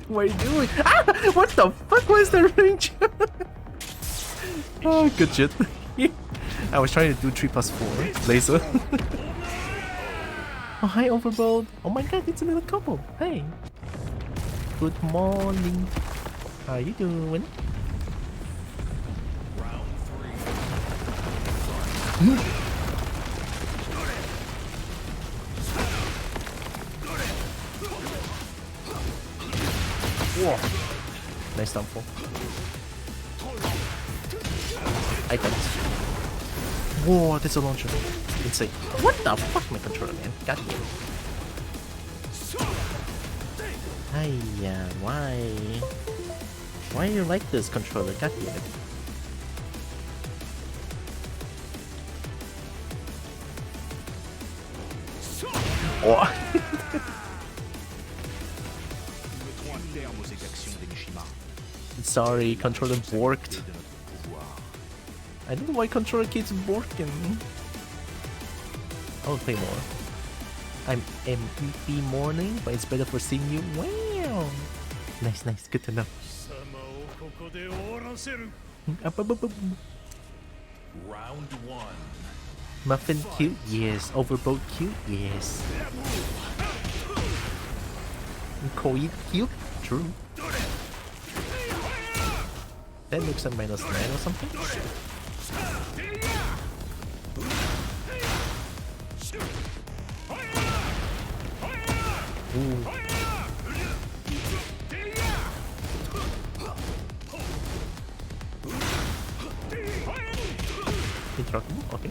[SPEAKER 1] What are you doing? Ah! What the fuck was the range? Oh, good shit. I was trying to do 3+4 laser. Oh, hi, Overbold. Oh my god, it's a little couple. Hey. Good morning. How you doing?
[SPEAKER 3] Round 3.
[SPEAKER 1] Whoa. Nice downfall. Items. Whoa, that's a launcher. Insane. What the fuck, my controller, man? God damn it. Hiya, why? Why are you like this, controller? God damn it. Oh. Sorry, controller borked. I don't know why controller keeps borking. I will play more. I'm MVP morning, but it's better for seeing you. Wow! Nice, nice. Good to know.
[SPEAKER 3] Round 1.
[SPEAKER 1] Muffin cute? Yes. Overboat cute? Yes. Koi cute? True. That looks like -9 or something. Ooh. Intractable? Okay.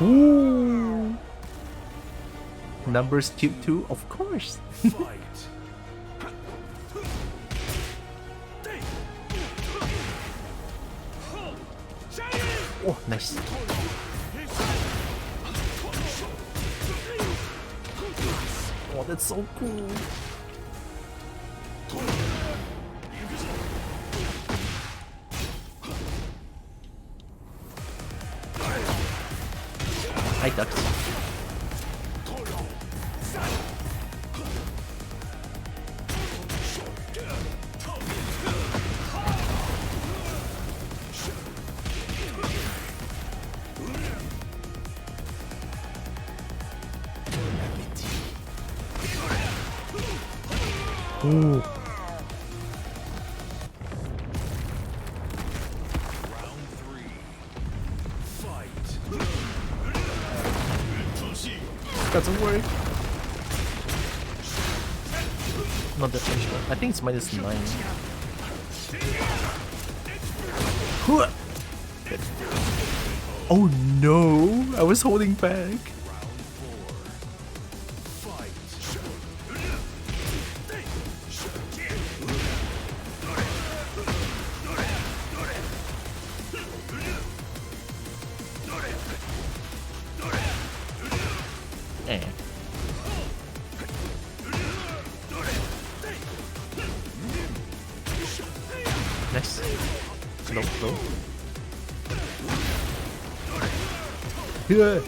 [SPEAKER 1] Ooh. Numbers cute too, of course. Oh, nice. Oh, that's so cool. I ducked. Ooh. Doesn't work. Not that much. I think it's -9. Oh no! I was holding back. Nice. No, no. Yeah.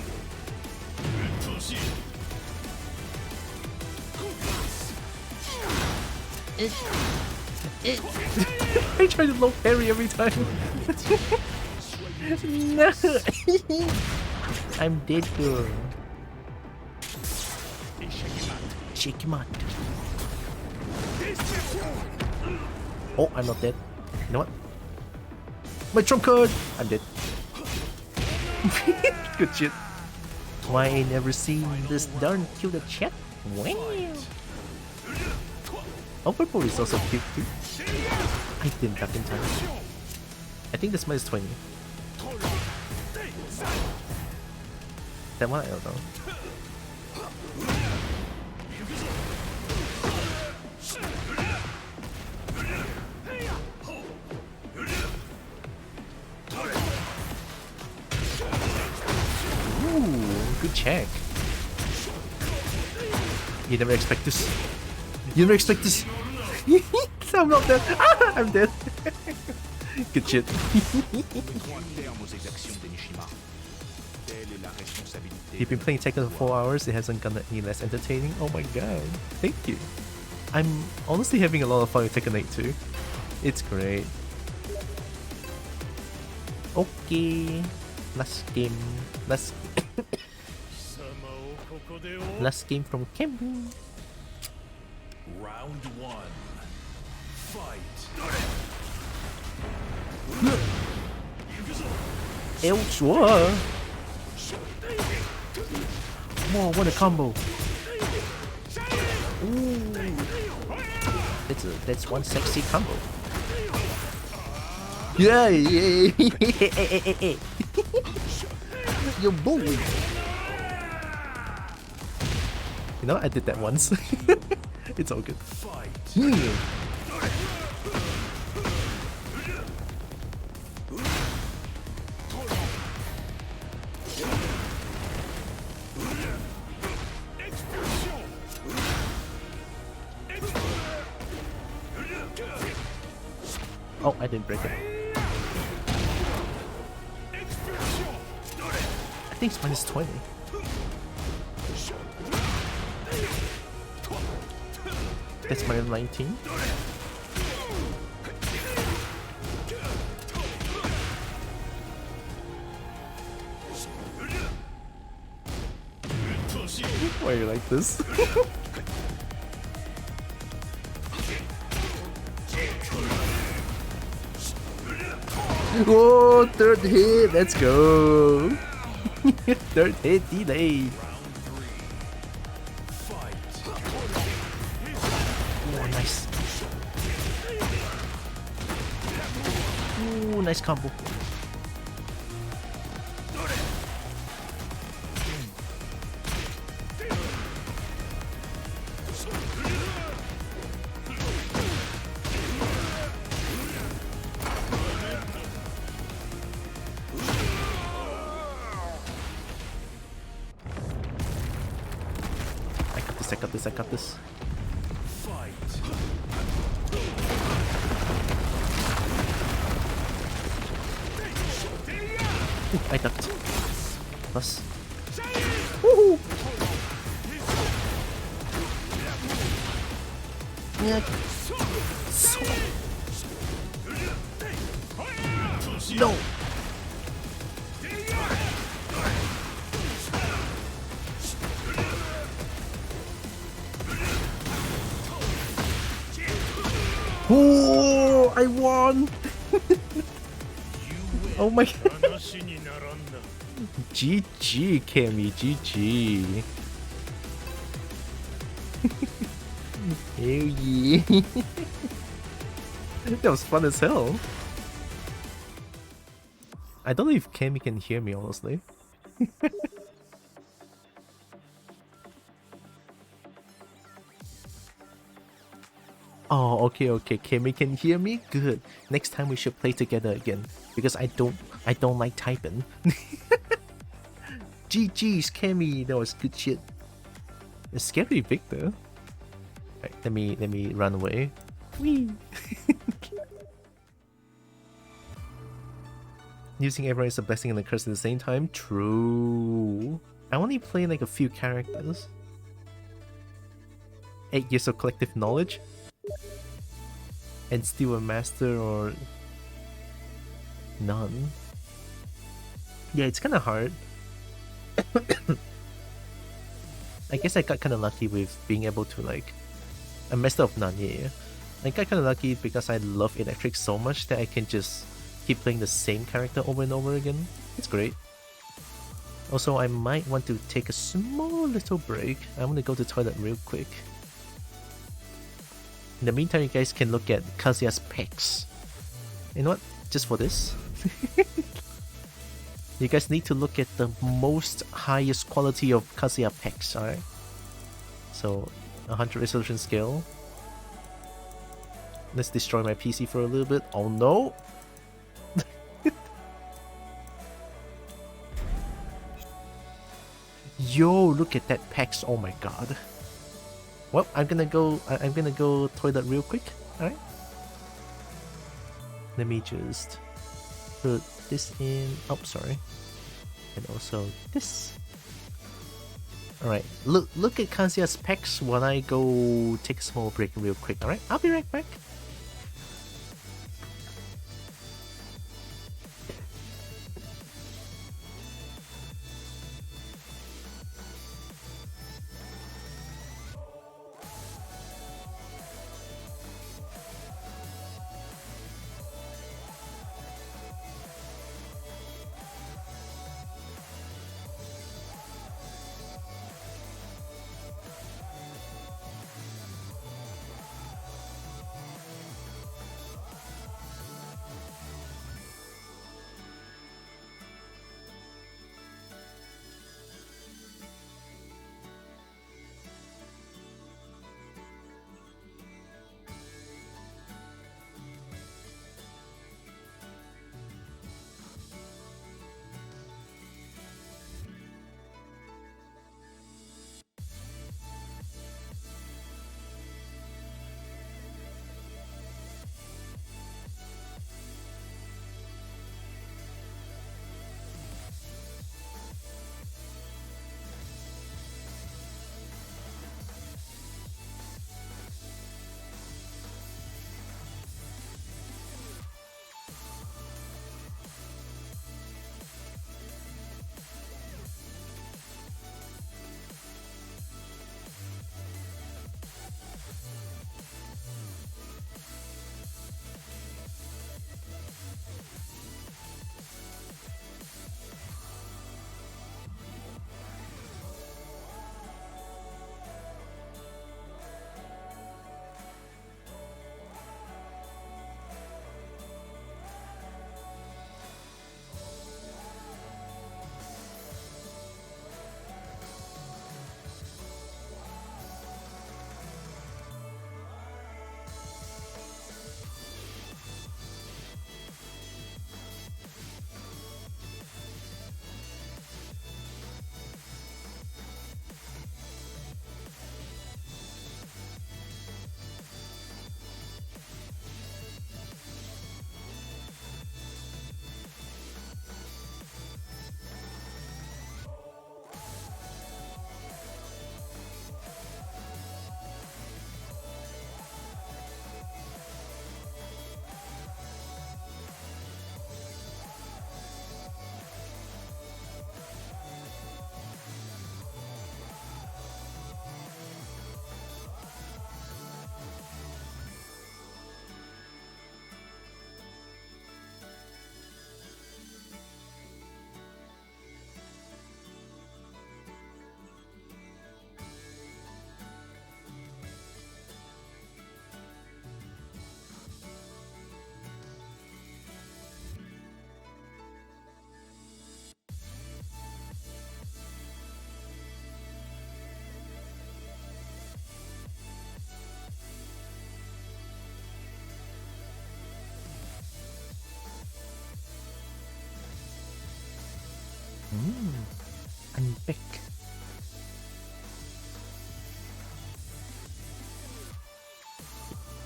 [SPEAKER 1] I try to low parry every time. No. I'm dead, girl. Shake him out. Oh, I'm not dead. You know what? My trump card! I'm dead. Good shit. Why I never seen this darn cute chat? Wow. Oh, purple is also cute too. I didn't duck in time. I think this -20. That one I don't know. Good check. You never expect this. You never expect this. I'm not dead. Ah, I'm dead. Good shit. You've been playing Tekken for 4 hours. It hasn't gotten any less entertaining. Oh my god. Thank you. I'm honestly having a lot of fun with Tekken 8 too. It's great. Okay. Last game. Last game from Kevin.
[SPEAKER 3] Round 1. Fight.
[SPEAKER 1] Elsewhere. Whoa, what a combo. Ooh. That's one sexy combo. Yeah, yeah. You bully. You know, I did that once. It's all good. Oh, I didn't break it. I think it's -20. That's -19. Why are you like this? Oh, third hit, let's go. Third hit delay. Oh, nice. Ooh, nice combo. I got this. Ooh, I ducked. Plus. Woohoo! Yeah. No! Oh, I won! Oh my god. GG, Cammy, GG. Hell yeah. That was fun as hell. I don't know if Cammy can hear me, honestly. Oh, okay, Cammy can hear me? Good. Next time we should play together again. Because I don't like typing. GG's, Cammy, that was good shit. It's scary big though. Right, let me run away. Whee! Using everyone is a blessing and a curse at the same time. True. I only play like a few characters. 8 years of collective knowledge. And still a master or none. Yeah, it's kind of hard. I guess I got kind of lucky with being able to like a master of none. Yeah, I got kind of lucky because I love electric so much that I can just keep playing the same character over and over again. It's great. Also, I might want to take a small little break. I'm gonna go to the toilet real quick. In the meantime, you guys can look at Kazuya's pecs. You know what? Just for this. You guys need to look at the most highest quality of Kazuya pecs, alright? So, 100 resolution scale. Let's destroy my PC for a little bit. Oh no! Yo, look at that pecs, oh my god. Well, I'm gonna go toilet real quick, alright? Let me just put this in. Oh, sorry. And also this. Alright, look at Kazuya's pecs while I go take a small break real quick, alright? I'll be right back.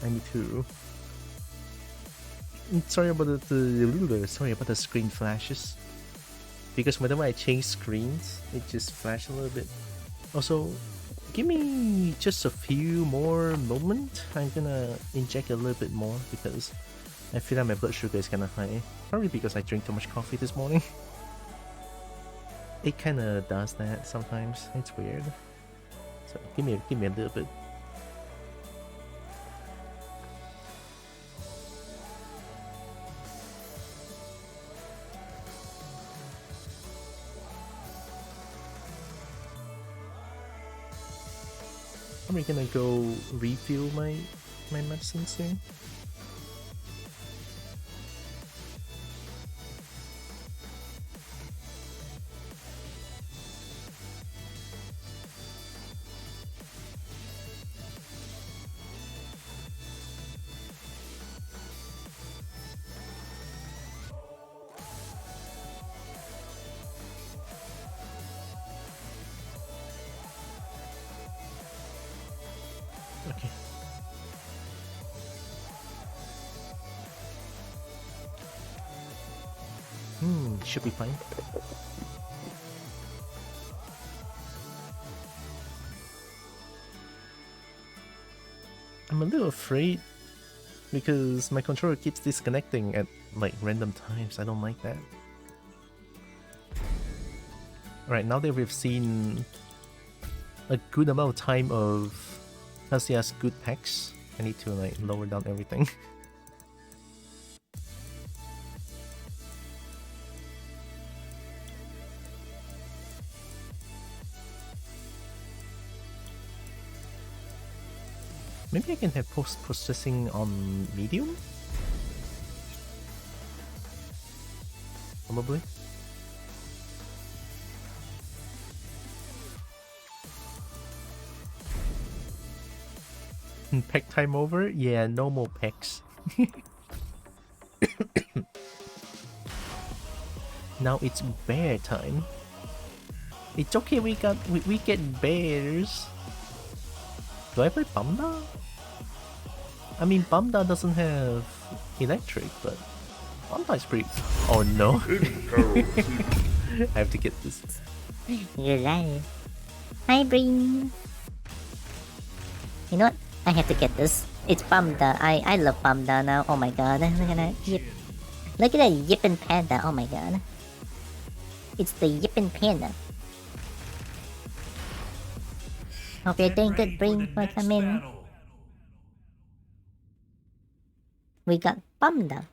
[SPEAKER 1] I need to. Sorry about sorry about the screen flashes. Because whenever I change screens, it just flashes a little bit. Also, give me just a few more moments. I'm gonna inject a little bit more because I feel like my blood sugar is kinda high. Probably because I drink too much coffee this morning. It kinda does that sometimes. It's weird. So give me a little bit. I'm gonna go refill my medicine soon. Okay. Should be fine. I'm a little afraid because my controller keeps disconnecting at like random times. I don't like that. Alright, now that we've seen a good amount of time of Hasia's good packs, I need to like lower down everything. Maybe I can have post-processing on medium? Probably. Pack time over? Yeah, no more packs. Now it's bear time. It's okay, we get bears. Do I play Bamda? I mean, Bamda doesn't have electric, but Bamda is pretty... Oh no. I have to get this.
[SPEAKER 5] You're right. Hi, Bring. You know what? I have to get this. It's Bamda. I love Bamda now. Oh my god. Look at that yip. Look at that yippin' panda. Oh my god. It's the yippin' panda. Hope you're doing good, Bring. Welcome in. We got Bamda.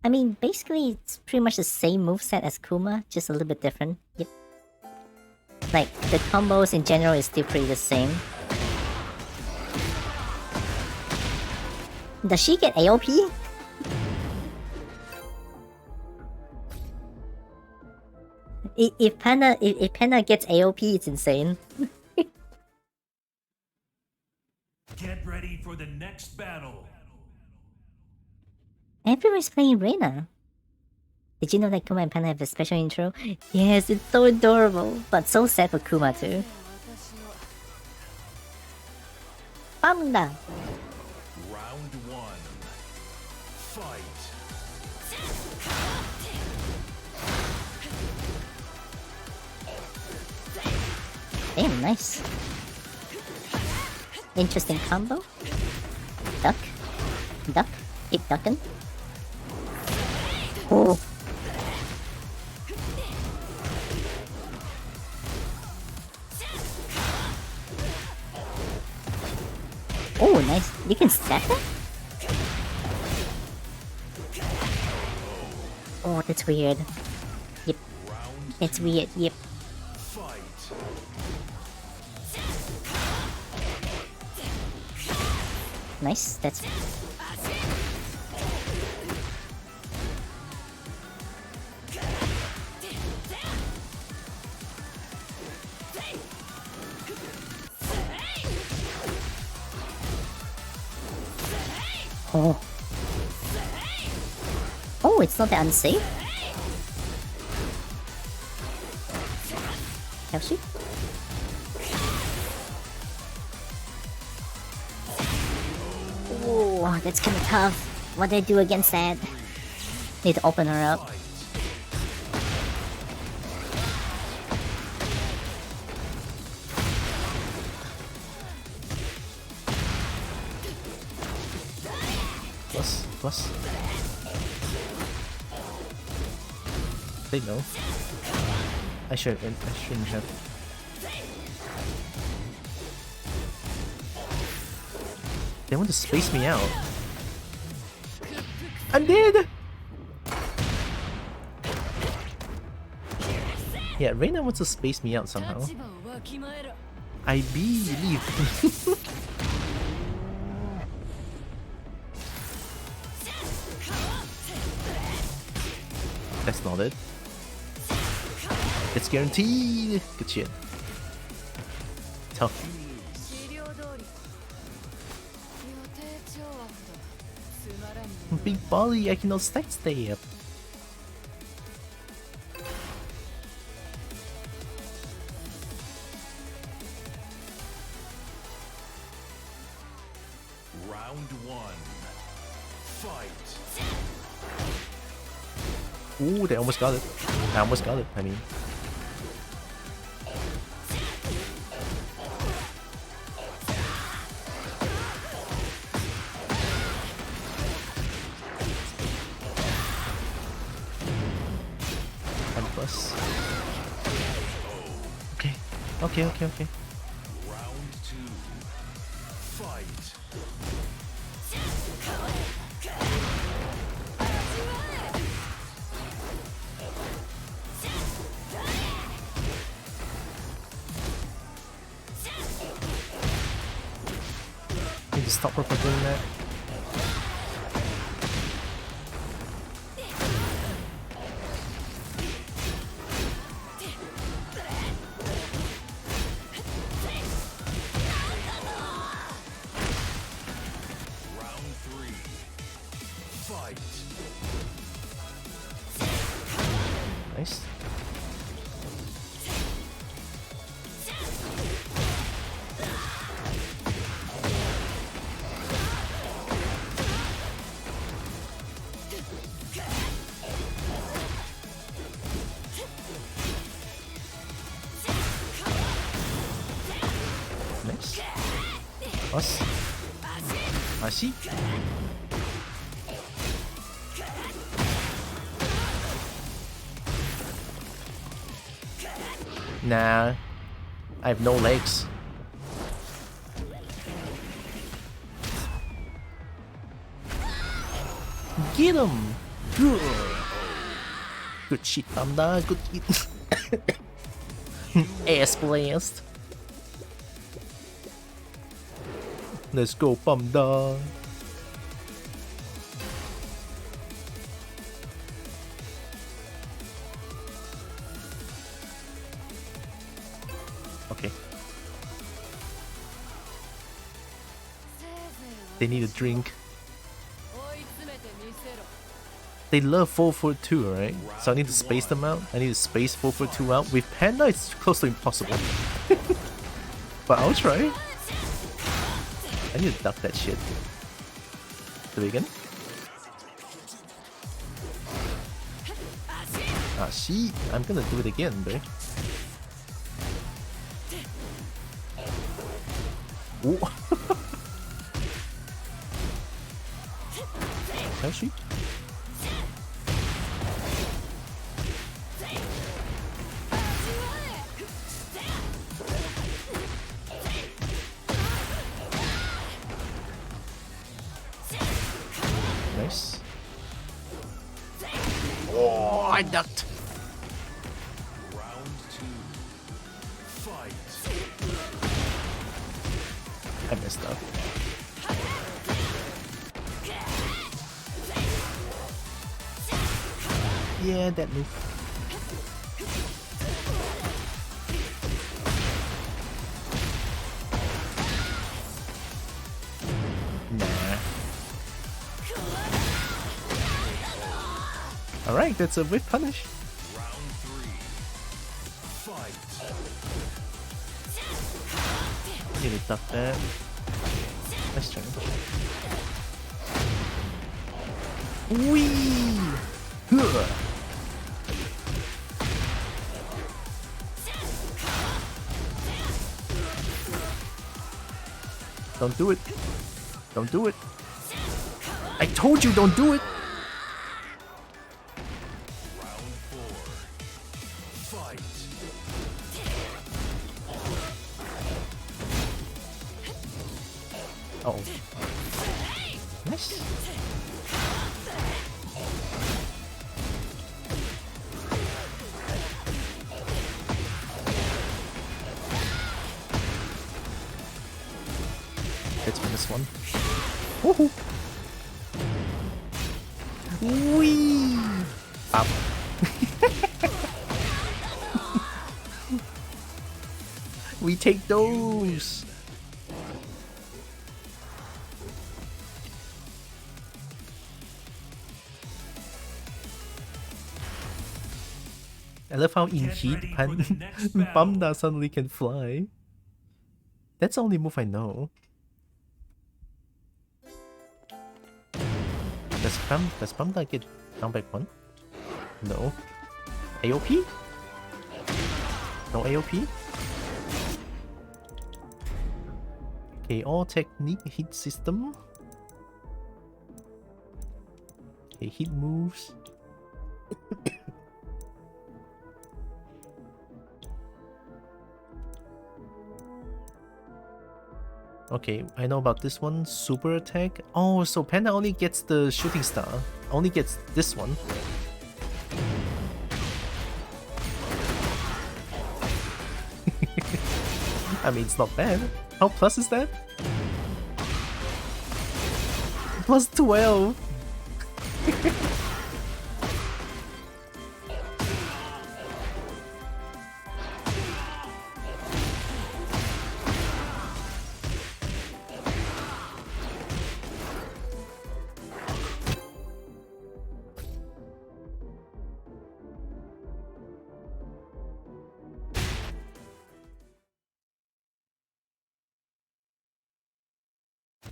[SPEAKER 5] I mean, basically, it's pretty much the same moveset as Kuma, just a little bit different. Yep. Like, the combos in general is still pretty the same. Does she get AOP? If Panda gets AOP, it's insane.
[SPEAKER 3] Get ready for the next battle.
[SPEAKER 5] Everyone's playing Reina. Did you know that Kuma and Panda have a special intro? Yes, it's so adorable, but so sad for Kuma too. Bamda!
[SPEAKER 3] Round one. Fight.
[SPEAKER 5] Damn, nice. Interesting combo. Duck. Duck. Keep ducking. Oh. Oh, nice. You can stack that? Oh, that's weird. Yep. It's weird, yep. Nice, that's... Oh. Oh, it's not that unsafe? Helps you? Whoa. Oh, that's kind of tough. What do I do against that? Need to open her up.
[SPEAKER 1] Plus. They know. I shouldn't have. They want to space me out. I'm dead! Yeah, Reina wants to space me out somehow. I believe. That's not it. It's guaranteed. Good shit. Tough. Big Bolly, I cannot stack stay up.
[SPEAKER 3] Round one. Fight.
[SPEAKER 1] Ooh, they almost got it. I almost got it, I mean. Okay.
[SPEAKER 3] Round two. Fight.
[SPEAKER 1] Need to stop her from doing that. Nice. Nice. Us. I see. Nah, I have no legs. Get him! Good shit, Panda. Good shit. Ass blast. Let's go, Panda. Okay. They need a drink. They love 442, right? So I need to space them out. I need to space 442 out. With Panda, it's close to impossible. But I'll try. I need to duck that shit. Do it again. Ah, shit. I'm gonna do it again, bro. Ooh. Can she? Nice. Oh, I ducked.
[SPEAKER 3] Round two. Fight.
[SPEAKER 1] I messed up. Yeah, that move. Nah. Alright, that's a whip punish.
[SPEAKER 3] Round three. Fight.
[SPEAKER 1] Need to duck that. Nice turn. Wee! Huh. Don't do it. Don't do it. I told you don't do it. Uh-oh. Nice. Let's win this one. Woohoo! Wee! Up. We take those. I love how in heat Panda suddenly can fly. That's the only move I know. Does Panda get down by 1? No. AOP? No AOP? Okay, all technique hit system. Okay, hit moves. Okay, I know about this one. Super attack. Oh, so Panda only gets the shooting star. Only gets this one. I mean, it's not bad. How plus is that? Plus 12.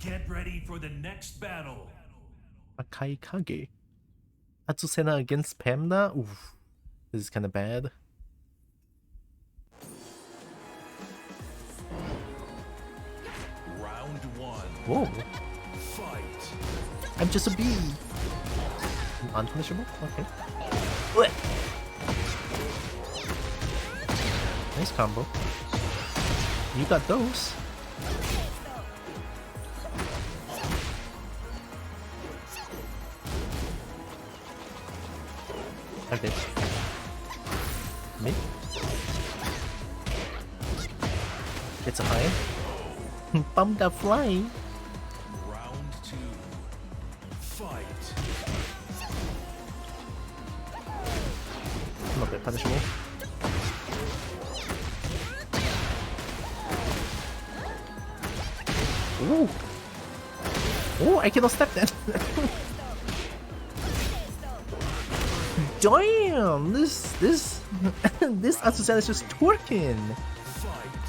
[SPEAKER 3] Get ready for the next battle.
[SPEAKER 1] Akai Kage. Atsusena against Panda? Oof. This is kinda bad.
[SPEAKER 3] Round 1.
[SPEAKER 1] Whoa.
[SPEAKER 3] Fight.
[SPEAKER 1] I'm just a bee. Unpunishable? Okay. Blech. Nice combo. You got those. Okay. Mid. It's a high. Bump the fly.
[SPEAKER 3] Round 2. Fight.
[SPEAKER 1] Not bad, punishable. Ooh. Oh, I cannot step that. Damn, this this Asusana is just twerking.
[SPEAKER 3] Fight.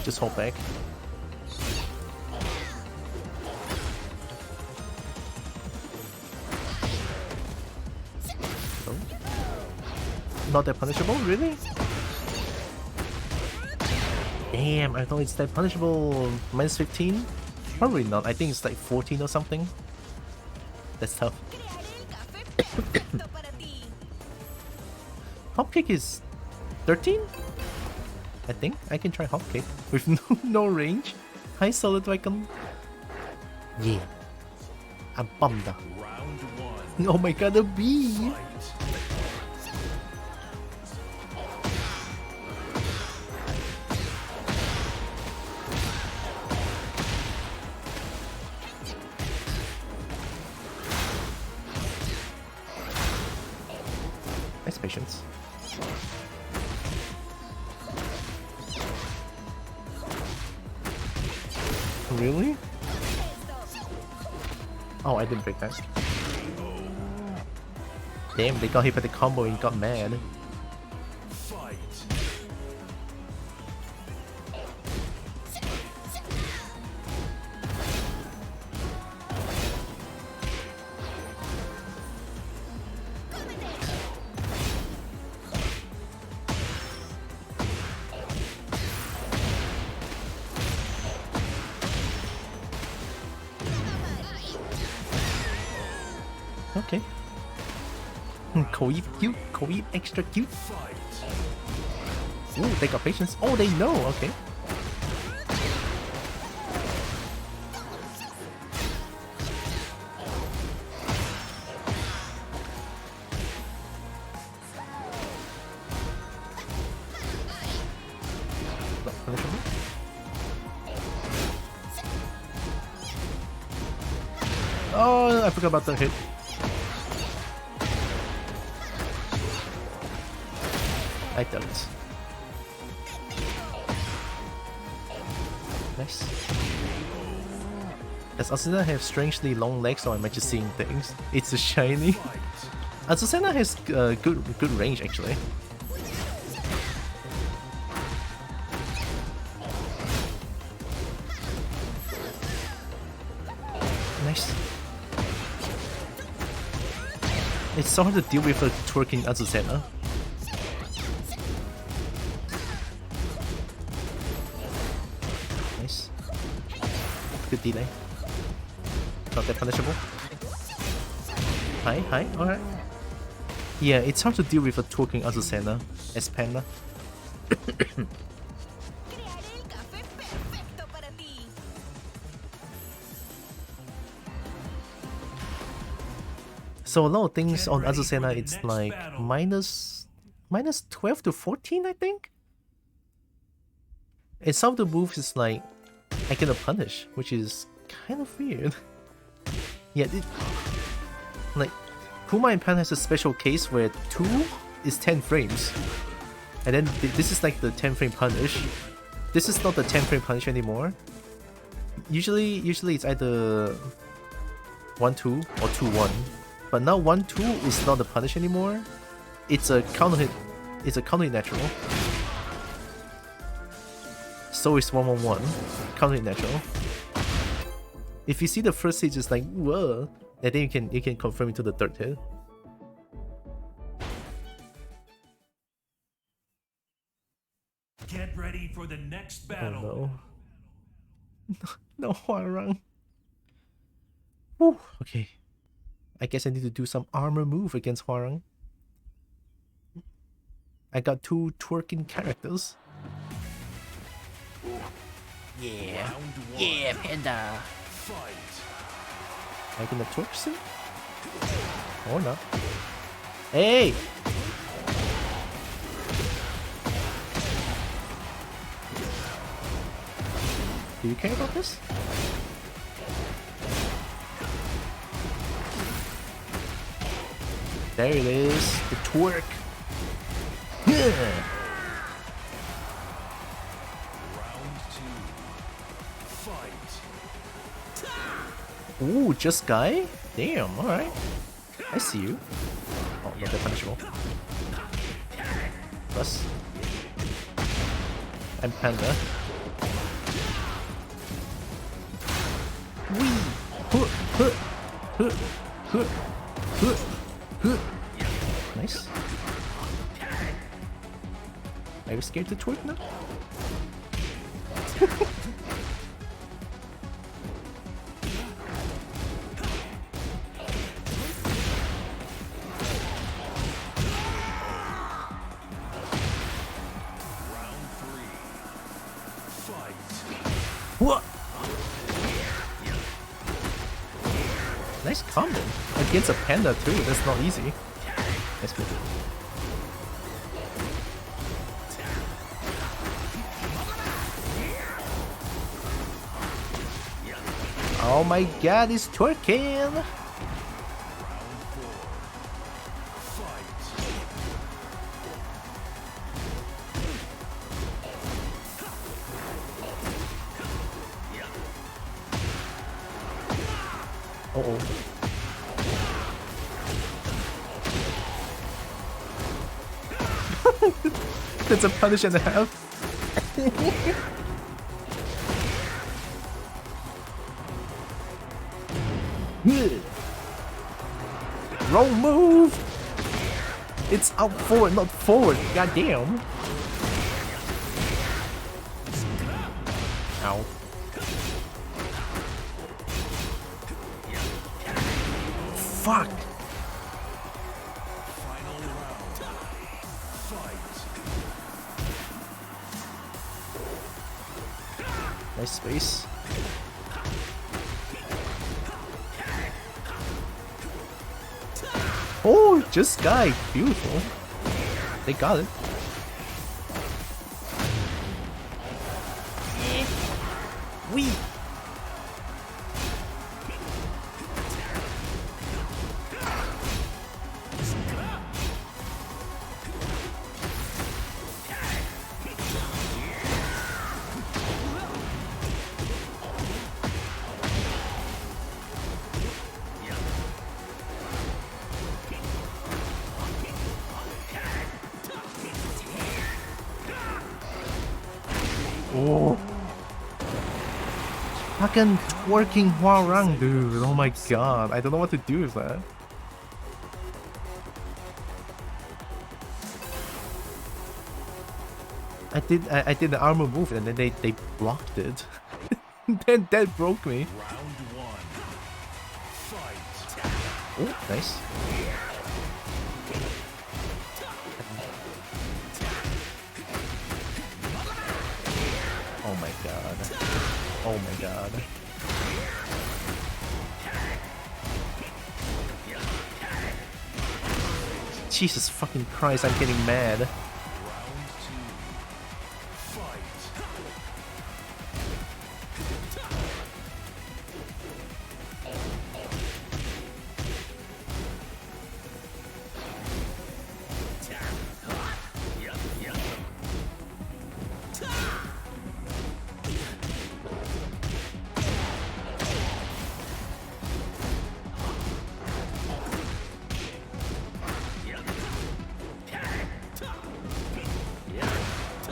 [SPEAKER 1] Just hold back. Oh. Not that punishable, really? Damn, I thought it's that punishable. Minus 15? Probably not. I think it's like 14 or something. That's tough. Hop kick is 13? I think I can try hop kick with no range. High solid icon. Yeah. I'm bummed.
[SPEAKER 3] Round 1.
[SPEAKER 1] Oh my god, a bee!
[SPEAKER 3] Fight.
[SPEAKER 1] Nice patience. Really? Oh, I didn't break that. Damn, they got hit by the combo and got mad.
[SPEAKER 3] Fight.
[SPEAKER 1] Okay. Koip cute. Koip extra cute. Ooh, they got patience. Oh, they know. Okay. Oh, I forgot about the hit. I ducked. Nice. Does Azucena have strangely long legs, or am I just seeing things? It's a shiny. Azucena has good range actually. Nice. It's so hard to deal with a twerking Azucena. Nice. Good delay. Not that punishable. Hi, alright. Yeah, it's hard to deal with a twerking Azucena as Panda. So a lot of things on Azucena, it's like minus 12 to 14, I think? And some of the moves is like, I cannot punish, which is kind of weird. Yeah, like, Kuma and Pan has a special case where 2 is 10 frames. And then this is like the 10 frame punish. This is not the 10 frame punish anymore. Usually it's either 1-2 or 2-1. But now 1-2 is not the punish anymore. It's a counter hit. It's a counter hit natural. So is 1-1-1. Counter hit natural. If you see the first hit, just like whoa, and then you can confirm into the third hit.
[SPEAKER 3] Get ready for the next battle.
[SPEAKER 1] Oh no. No Huarang. Whew, okay. I guess I need to do some armor move against Huarang. I got 2 twerking characters.
[SPEAKER 6] Yeah. Yeah, Panda.
[SPEAKER 1] Am I gonna twerk soon? Or not? Hey! Do you care about this? There it is, the twerk. Ooh, just guy? Damn, alright. I see you. Oh, not that punishable. Plus. And Panda. Wee! Huh, huh, huh, huh, huh, huh. Nice. Are you scared to twerk now? What? Nice combo. Against a panda too, that's not easy. That's good. Oh my god, he's twerking! Uh-oh. That's a punish and a half. Wrong move! It's out forward, not forward. Goddamn. Ow. Fuck! Nice space. Oh, just guy. Beautiful. They got it. Wee. Oh. Fucking working Huarang, dude. Oh my god. I don't know what to do with that. I did the armor move and then they blocked it. Then that broke me.
[SPEAKER 3] Round one. Fight.
[SPEAKER 1] Oh, nice. Oh my god. Oh my god. Jesus fucking Christ, I'm getting mad.
[SPEAKER 3] Round two. Fight.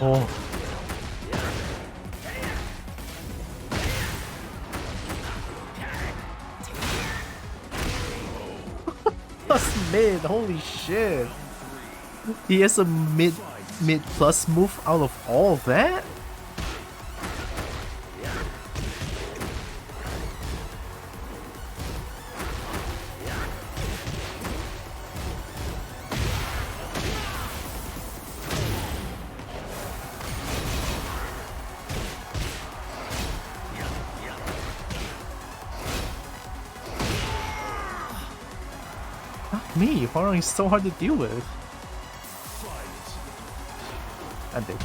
[SPEAKER 1] Oh. Plus mid, holy shit. He has a mid plus move out of all that? Fuck me, Huarang is so hard to deal with. I'm dead.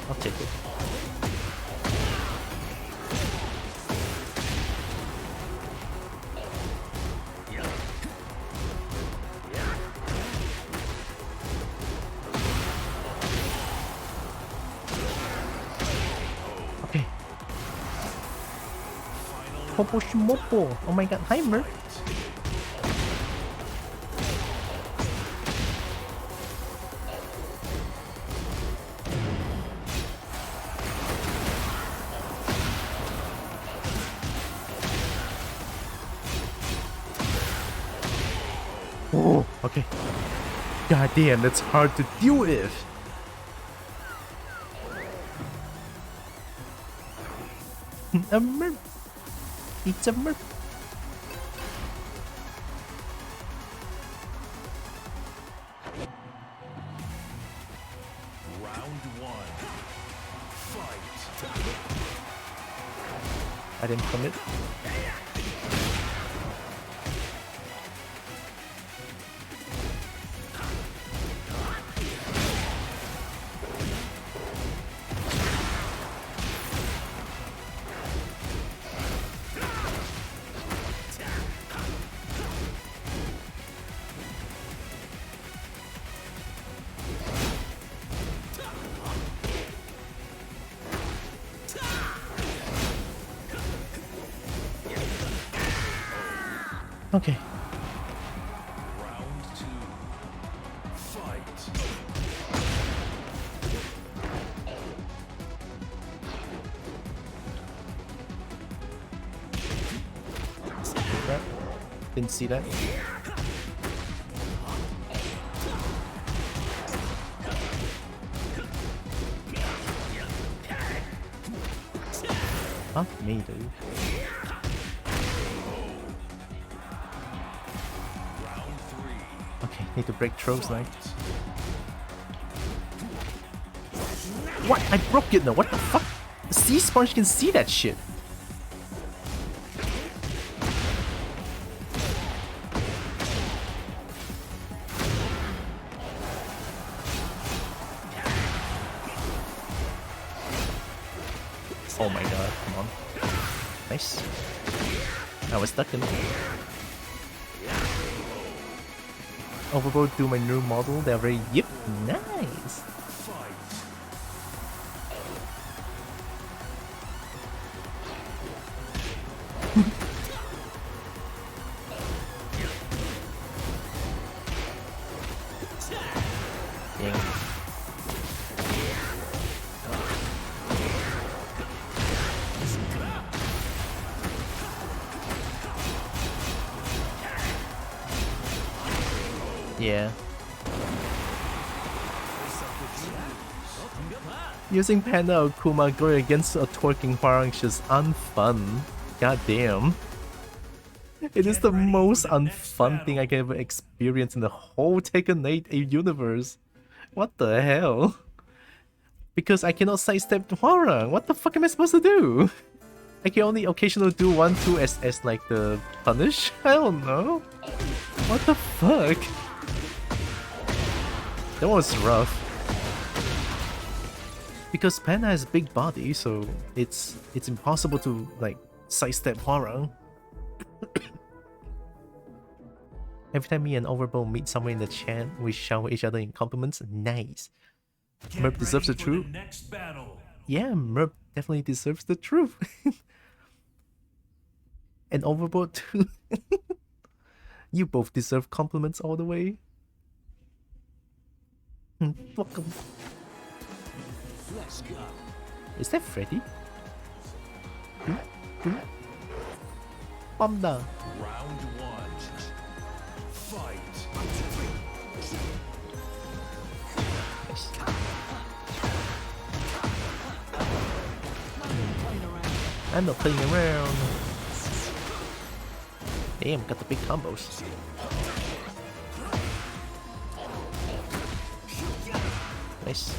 [SPEAKER 1] I'll take it. Okay. Popo Shimopo. Oh my god, hi Merc. Oh, okay. God damn, that's hard to deal with. A merp. It's a merp.
[SPEAKER 3] Round one. Fight.
[SPEAKER 1] I didn't commit. Okay.
[SPEAKER 3] Round two. Fight.
[SPEAKER 1] Right. Didn't see that. Fuck me, dude.
[SPEAKER 3] Round three.
[SPEAKER 1] Okay. Need to break throws now. What? I broke it now. What the fuck? The sea sponge can see that shit. Oh my god, come on. Nice. I was stuck in. Overboard to my new model, they're very yip. Nice. Yeah. Using Panda or Kuma going against a twerking Hwarang is just unfun. God damn. It is the most unfun thing I can ever experience in the whole Tekken 8 universe. What the hell? Because I cannot sidestep Hwarang. What the fuck am I supposed to do? I can only occasionally do 1-2 as like the punish? I don't know. What the fuck? That was rough. Because Panda has a big body, so it's impossible to like sidestep Hwarang. Every time me and Overbow meet someone in the chat, we shower each other in compliments. Nice. Merp deserves the truth. Yeah, Merp definitely deserves the truth. And Overboard too. You both deserve compliments all the way. Welcome.
[SPEAKER 6] Let's go.
[SPEAKER 1] Is that Freddy? Bumda.
[SPEAKER 3] Round one. Fight.
[SPEAKER 1] Nice. I'm not playing around. Damn, got the big combos. Nice.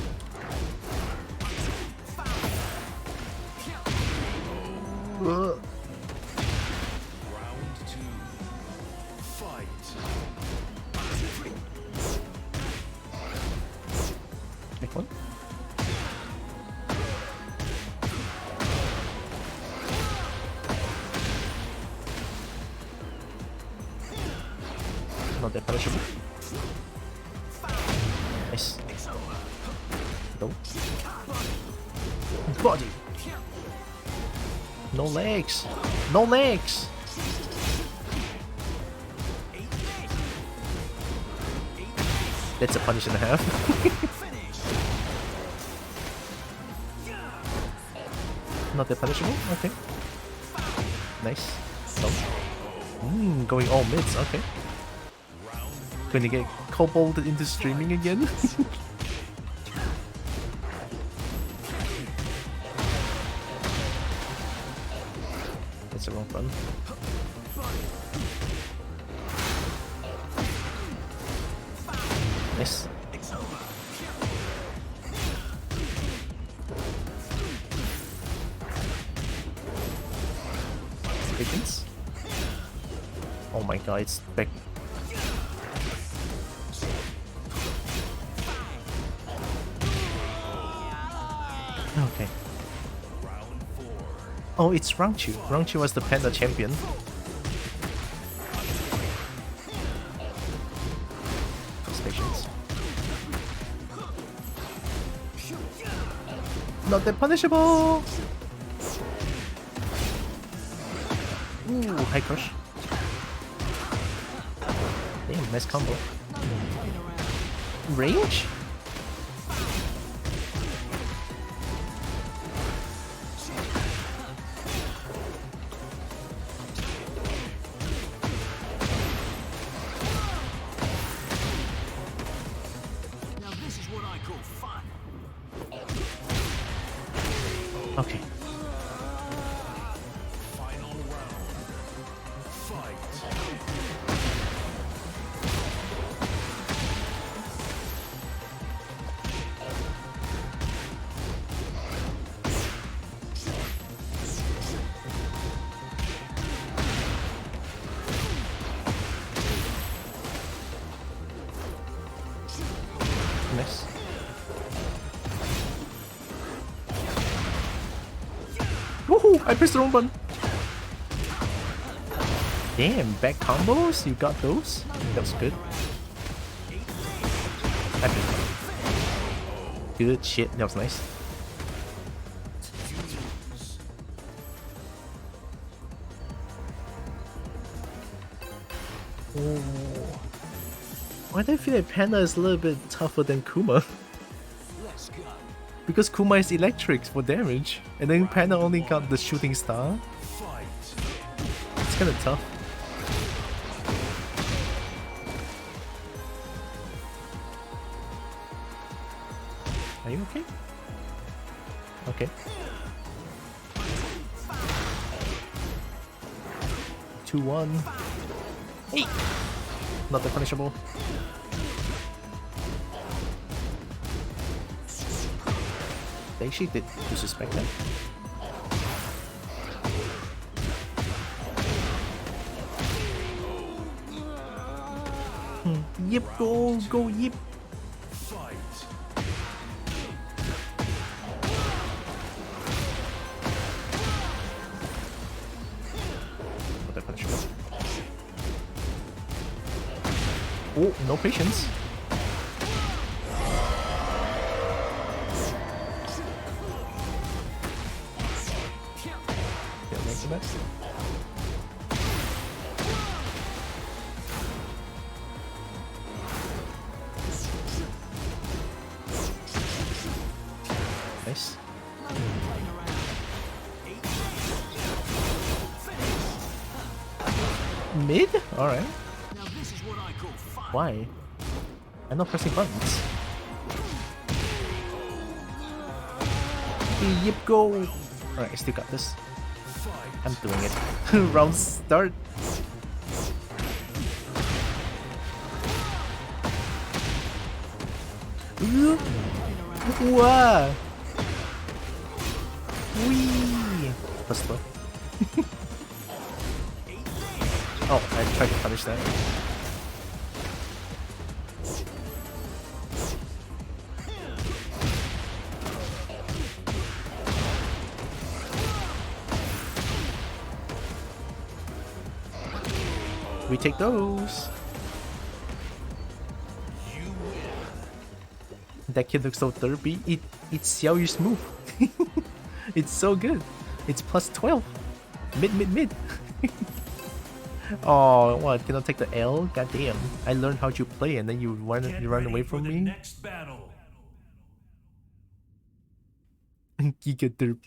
[SPEAKER 3] Round two. Fight.
[SPEAKER 1] Next one. Not that punishable. Nice. No. Body. No legs. No legs. That's a punish and a half. Not that punishable. Okay. Nice. No. Going all mids. Okay. Going to get kobolded into streaming again. That's the wrong button. Nice. Patience. Oh my god, it's back. Okay. Oh, it's Rangchu. Rangchu was the Panda champion. Just patience. Not that punishable! Ooh, high crush. Damn, nice combo. Range? Okay.
[SPEAKER 3] Final round. Fight.
[SPEAKER 1] Woohoo! I pressed the wrong button. Damn, back combos? You got those? That was good. I pressed the button. Good shit. That was nice. Oh. Why do I feel like Panda is a little bit tougher than Kuma? Because Kuma is electric for damage, and then Panda only got the shooting star. It's kinda tough. Are you okay? Okay. 2-1. Hey! Not the punishable. They actually did disrespect that. Yip, go, yip. Not that punishable. Oh, no patience. Nice. Mid? Alright. Why? I'm not pressing buttons. Yip, go! Alright, I still got this. I'm doing it. Round start. Wow. Wee. That's slow. Oh, I tried to punish that. We take those. That kid looks so derpy. It's Xiao Yu's move. It's so good. It's plus 12. Mid. Oh, what? Can I take the L? God damn. I learned how to play and then you run away from me?
[SPEAKER 3] Next battle.
[SPEAKER 1] Giga derp.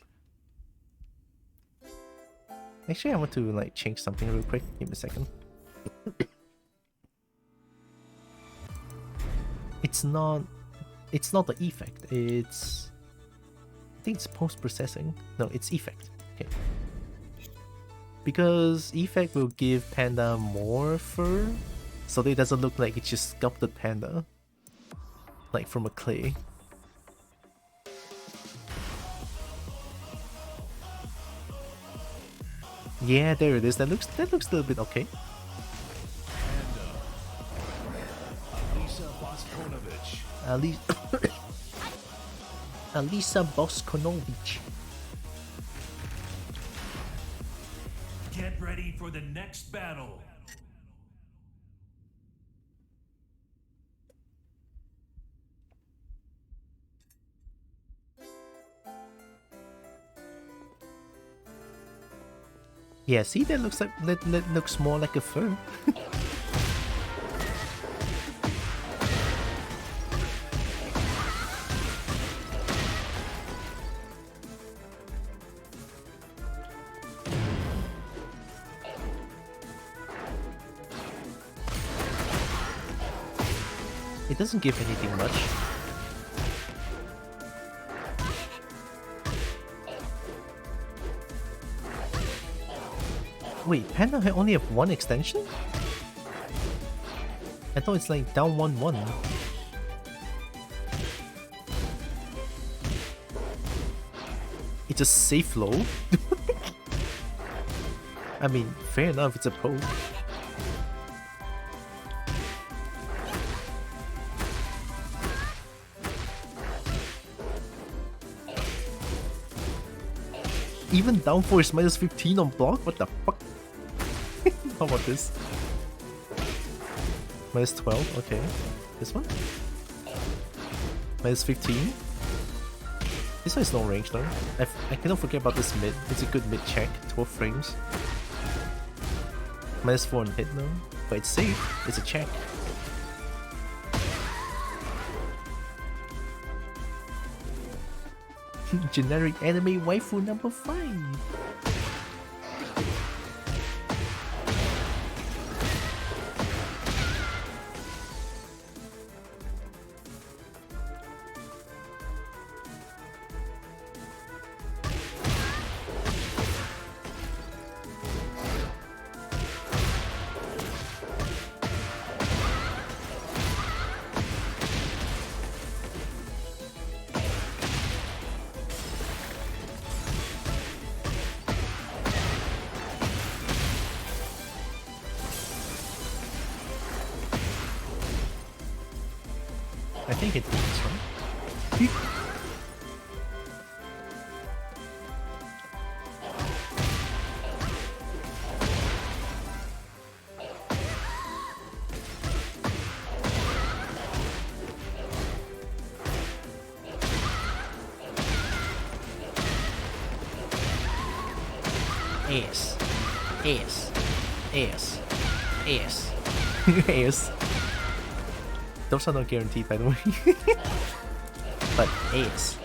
[SPEAKER 1] Actually, I want to like change something real quick. Give me a second. It's not the effect, it's... I think it's post-processing. No, it's effect. Okay. Because effect will give Panda more fur, so that it doesn't look like it's just sculpted Panda. Like from a clay. Yeah, there it is. That looks a little bit okay. Alisa Boskonovic.
[SPEAKER 3] Get ready for the next battle.
[SPEAKER 1] Yeah, see, that looks like that looks more like a fur. It doesn't give anything much. Wait, Panda only have one extension? I thought it's like down 1-1. It's a safe low. I mean, fair enough, it's a poke. even down 4 is minus 15 on block? What the fuck? How about this? Minus 12, okay. This one? Minus 15? This one is no range though. I cannot forget about this mid. It's a good mid check, 12 frames. Minus 4 on hit though. But it's safe, it's a check. Generic anime waifu number 5. I think it works, right? Ace. Ace. Ace. Ace. Ace. Those are not guaranteed, by the way. But ace.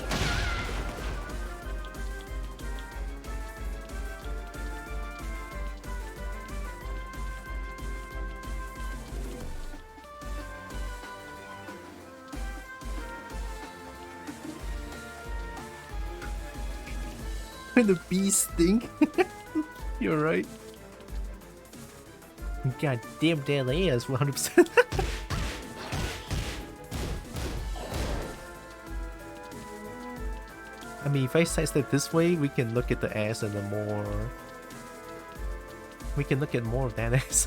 [SPEAKER 1] The bees stink. You're right. God damn, that is 100%. I mean, if I sidestep this way, we can look at the ass and the more... We can look at more of that ass.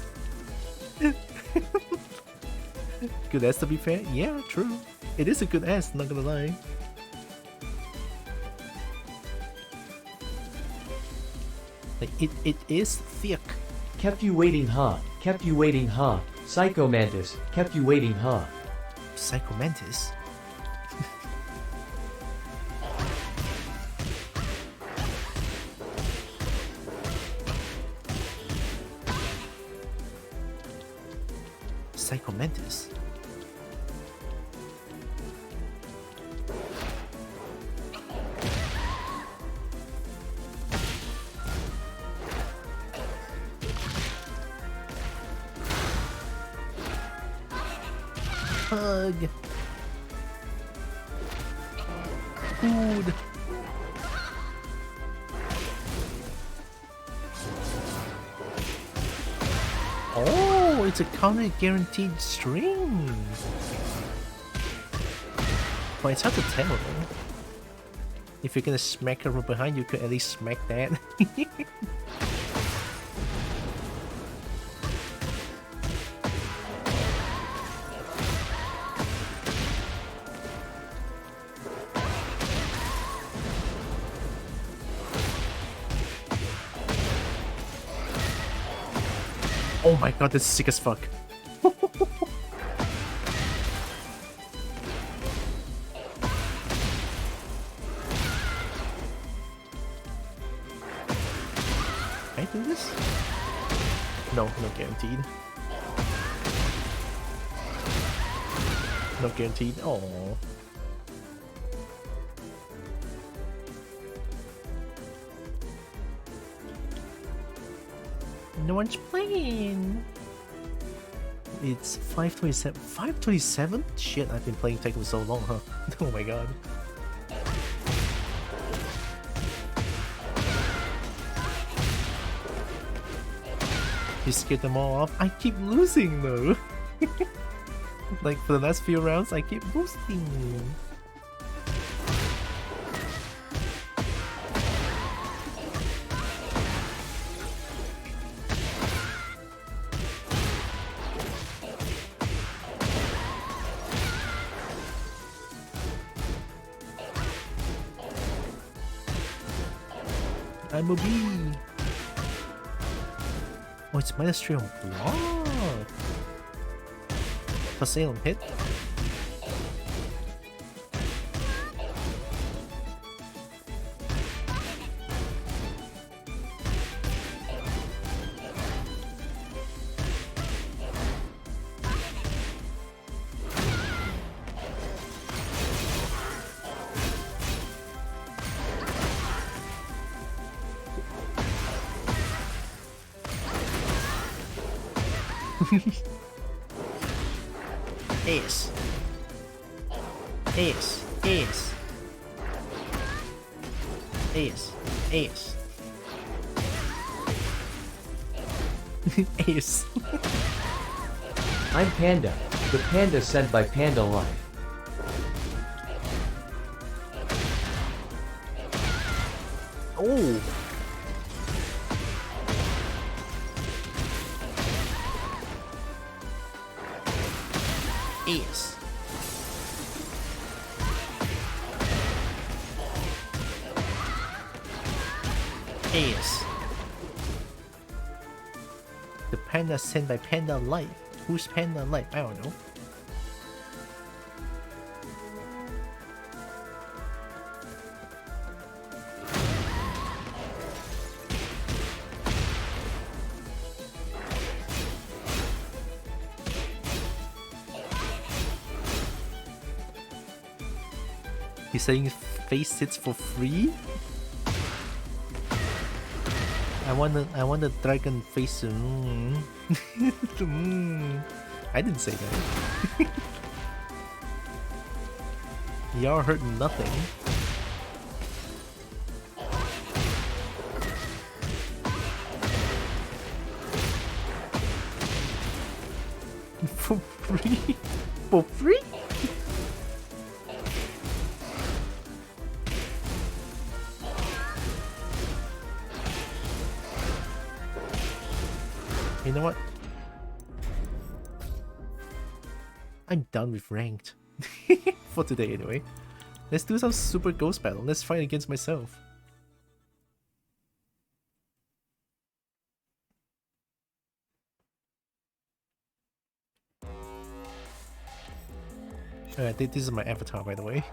[SPEAKER 1] Good ass, to be fair? Yeah, true. It is a good ass, not gonna lie. Like, it is thick.
[SPEAKER 9] Kept you waiting, huh? Kept you waiting, huh? Psycho Mantis, kept you waiting, huh?
[SPEAKER 1] Psycho Mantis? Psycho Mantis? Hug. Food. Oh, it's a counter guaranteed string. But it's hard to tell. If you're gonna smack her from behind, you could at least smack that. Oh my god, this is sick as fuck. Can I do this? No, not guaranteed. Not guaranteed. Oh. No one's playing. It's 5:27. 5:27? Shit, I've been playing Tekken for so long, huh? Oh my god. You scared them all off? I keep losing though. Like for the last few rounds, I keep boosting. I'm a bee. Oh, it's minus 3 on block. Plus 8 on hit. Ace. Ace. Ace. Ace. Ace. Ace.
[SPEAKER 9] I'm Panda, the panda sent by Panda Life.
[SPEAKER 1] Oh. Ace. Ace. The panda sent by Panda Life. Who's Panda Life? I don't know. He's saying face sits for free? I want the dragon face. I didn't say that. Y'all heard nothing. For free? For free? You know what? I'm done with ranked. For today anyway. Let's do some super ghost battle. Let's fight against myself. Alright, this is my avatar by the way.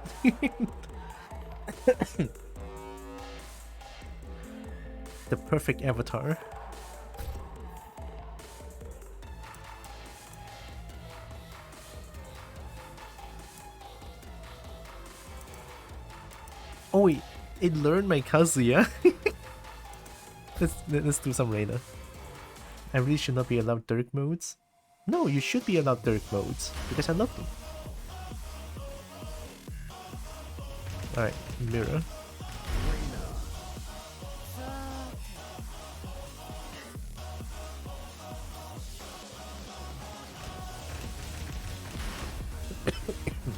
[SPEAKER 1] The perfect avatar. Oh wait, it learned my Kazuya. let's do some Reina. I really should not be allowed Dirk modes. No, you should be allowed Dirk modes because I love them. Alright, mirror.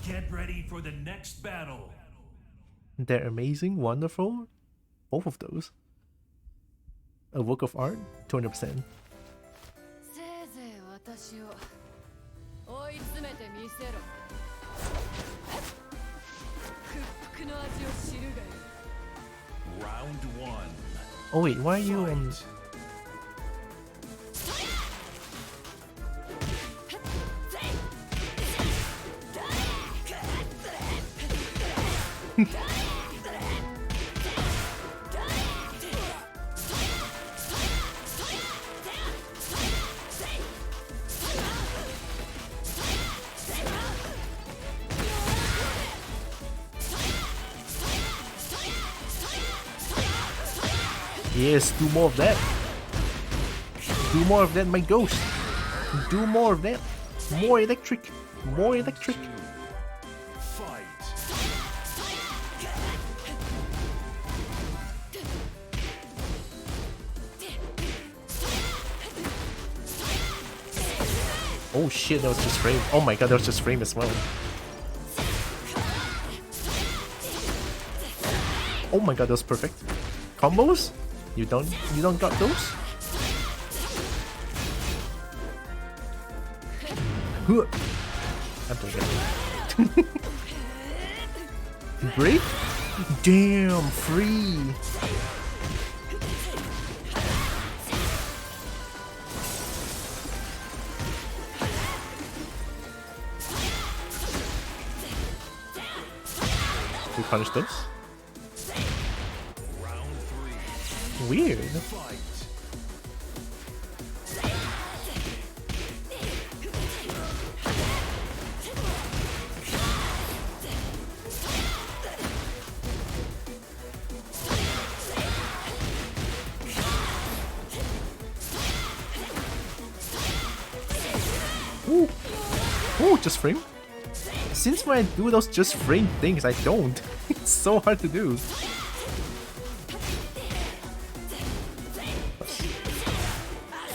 [SPEAKER 3] Get ready for the next battle.
[SPEAKER 1] They're amazing, wonderful. Both of those. A work of art, 200%.
[SPEAKER 3] Round 1.
[SPEAKER 1] Oh wait, why are you on... Yes, do more of that. Do more of that, my ghost. Do more of that. More electric. More electric.
[SPEAKER 3] Fight.
[SPEAKER 1] Oh shit, that was just frame. Oh my god, that was just frame as well. Oh my god, that was perfect. Combos? You don't got those? I'm doing it. Break? Damn, free. punish those. Weird. Ooh. Ooh, just frame. Since when I do those just frame things, I don't. It's so hard to do.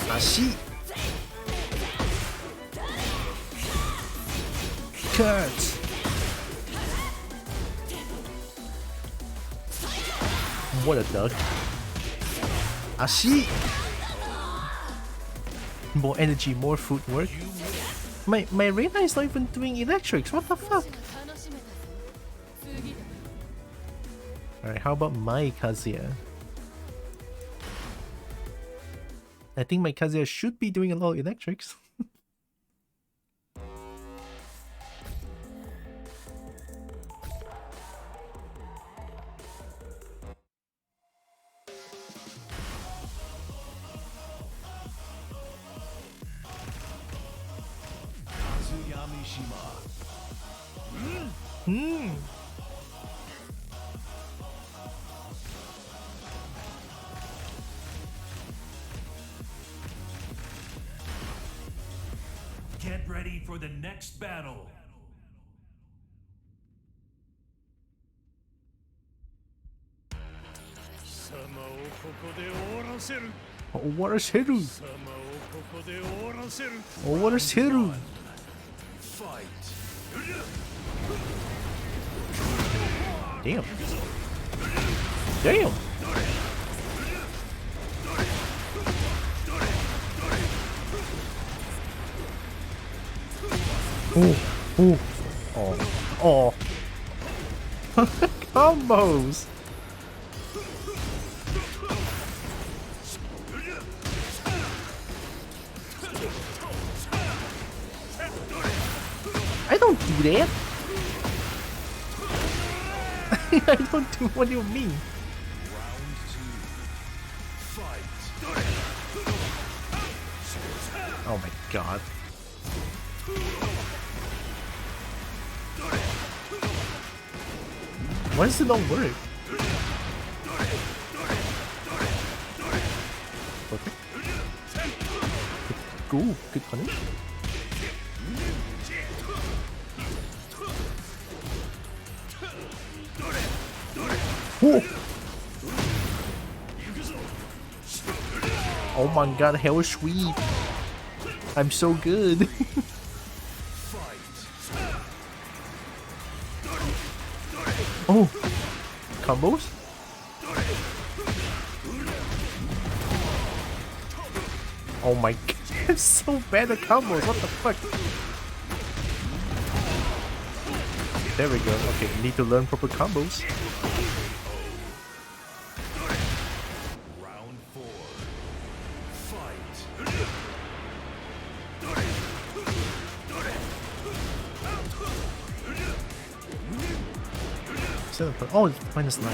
[SPEAKER 1] Ashi. Cut. What a duck. Ashi. More energy, more footwork. My Reina is not even doing electrics. What the fuck? Alright, how about my Kazuya? I think my Kazuya should be doing a lot of electrics.
[SPEAKER 3] Get ready for the next battle.
[SPEAKER 1] Owarashiru! Owarashiru! Damn. Damn! Oh, oh, oh, oh. Combos! I don't do that! I don't do, what do you mean? Oh my god. Why does it not work? Perfect. Good, good punish. Whoa. Oh my god, hell sweet. I'm so good. Oh, combos? Oh my god, I'm so bad at combos, what the fuck? There we go, okay, need to learn proper combos.
[SPEAKER 3] Round 4. Fight.
[SPEAKER 1] Oh, it's -9.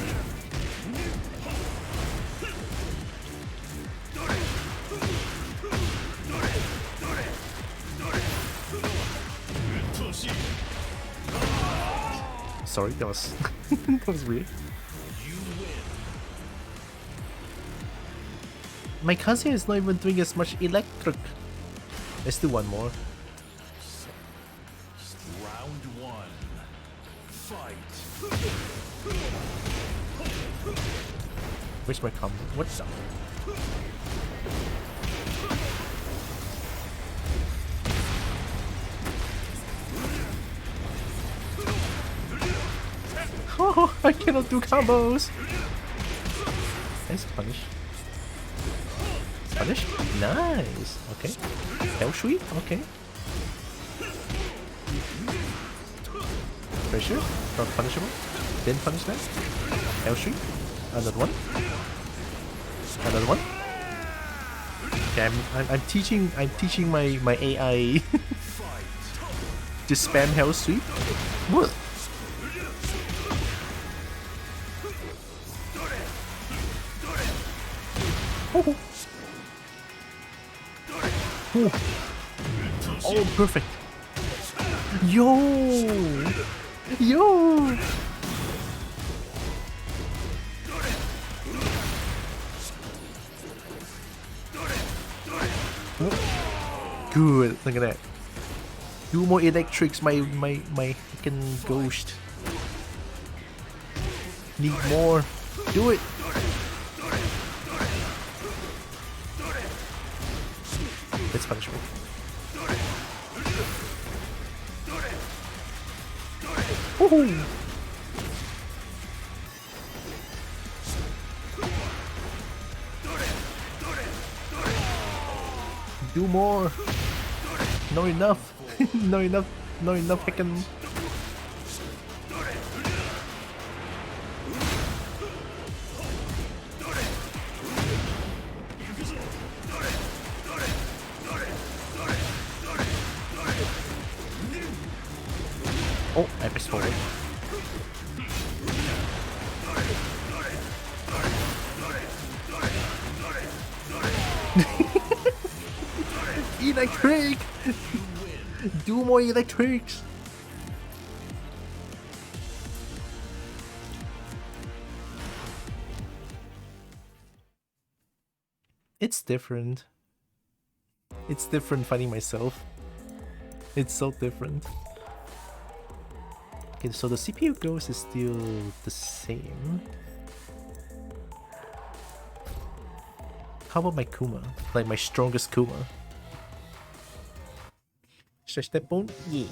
[SPEAKER 1] Sorry, that was that was weird. My Kazuya is not even doing as much electric. Let's do one more.
[SPEAKER 3] Round 1. Fight.
[SPEAKER 1] Where's my combo? What's up? Oh, I cannot do combos. Nice punish. Punish? Nice. Okay. Hell sweet? Okay. Pressure? Not punishable. Then punish that. Hell sweet. Another one. Another one. Okay, I'm teaching my AI to spam hell sweep. What? Oh, oh. Oh, perfect. Yo! Yo! Good, look at that. Do more electrics, my fucking ghost. Need more. Do it. That's punishable. Woohoo! Do more. Not enough. Not enough. Not enough. I can. Oh, I pressed forward. Electric! Do more electrics! It's different. It's different finding myself. It's so different. Okay, so the CPU ghost is still the same. How about my Kuma? Like my strongest Kuma? Stretch that bone? Yeah.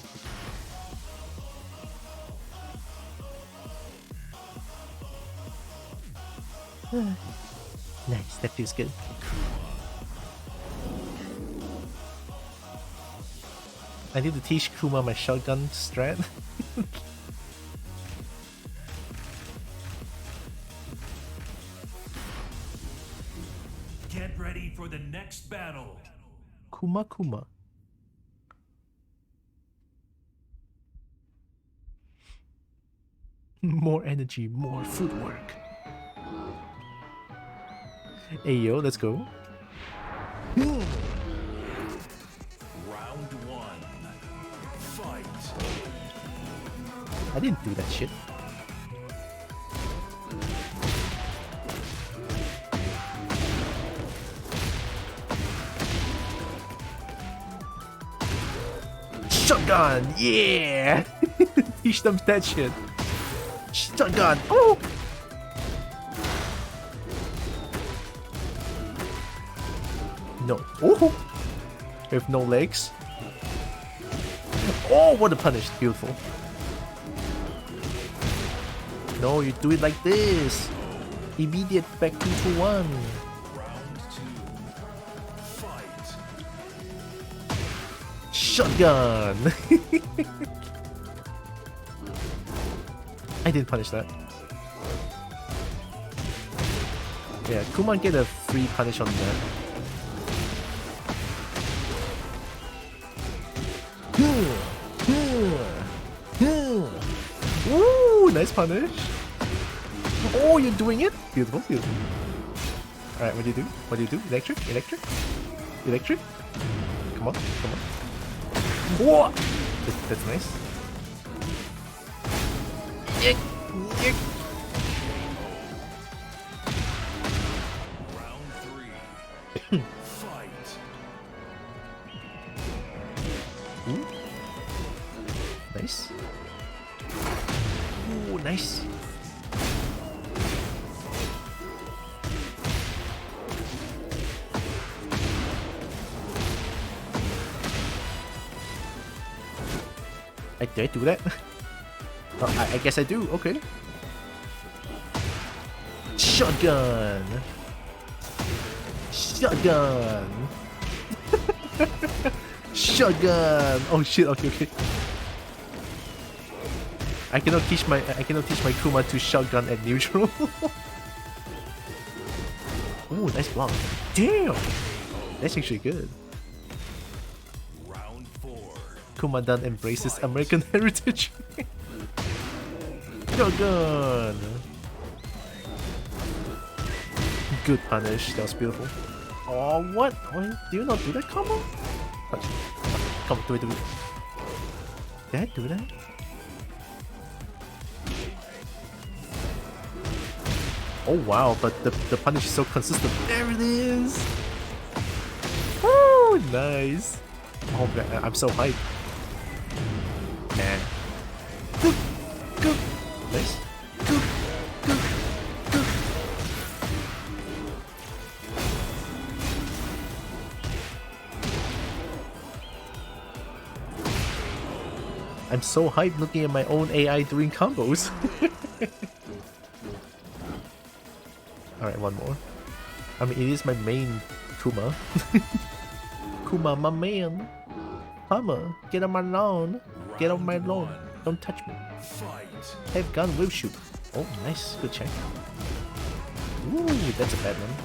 [SPEAKER 1] Nice, that feels good. I need to teach Kuma my shotgun strat.
[SPEAKER 3] Get ready for the next battle.
[SPEAKER 1] Kuma. More energy, more footwork. Hey yo, let's go.
[SPEAKER 3] Round one. Fight.
[SPEAKER 1] I didn't do that shit. Shotgun, yeah! Teach them that shit. Shotgun, oh! No, oh! With no legs. Oh, what a punish, beautiful. No, you do it like this. Immediate back 2 to 1.
[SPEAKER 3] Round two. Fight.
[SPEAKER 1] Shotgun! I didn't punish that. Yeah, Kuma get a free punish on that. Ooh, nice punish. Oh, you're doing it? Beautiful, beautiful. Alright, what do you do? What do you do? Electric? Electric? Electric? Come on, come on. Whoa! That's nice. Yick! Yick!
[SPEAKER 3] Round three. Fight.
[SPEAKER 1] Ooh. Nice. Ooh, nice. Did I do that? Oh, I guess I do. Okay. Shotgun. Shotgun. Shotgun. Oh shit. Okay, okay. I cannot teach my Kuma to shotgun at neutral. Ooh, nice block. Damn. That's actually good.
[SPEAKER 3] Round four.
[SPEAKER 1] Kumadan embraces American heritage. Shotgun. Good punish. That was beautiful. Oh, what? Why do you not do that combo? Come on, do it. Did I do that? Oh wow, but the punish is so consistent. There it is! Woo! Nice! Oh man, I'm so hyped. Man. Go! Go! Nice. Go! Go! Go! I'm so hyped looking at my own AI doing combos. Alright, one more. I mean, it is my main Kuma. Kuma, my man. Hummer, get on my lawn. Get off my lawn. Don't touch me. Have gun, will shoot. Oh, nice. Good check. Ooh, that's a bad one.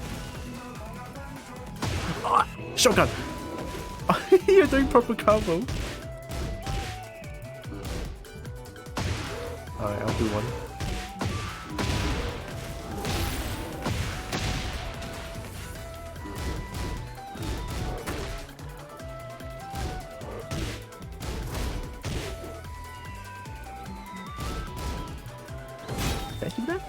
[SPEAKER 1] Ah, shotgun! You're doing proper combo. Alright, I'll do one. Did I do that?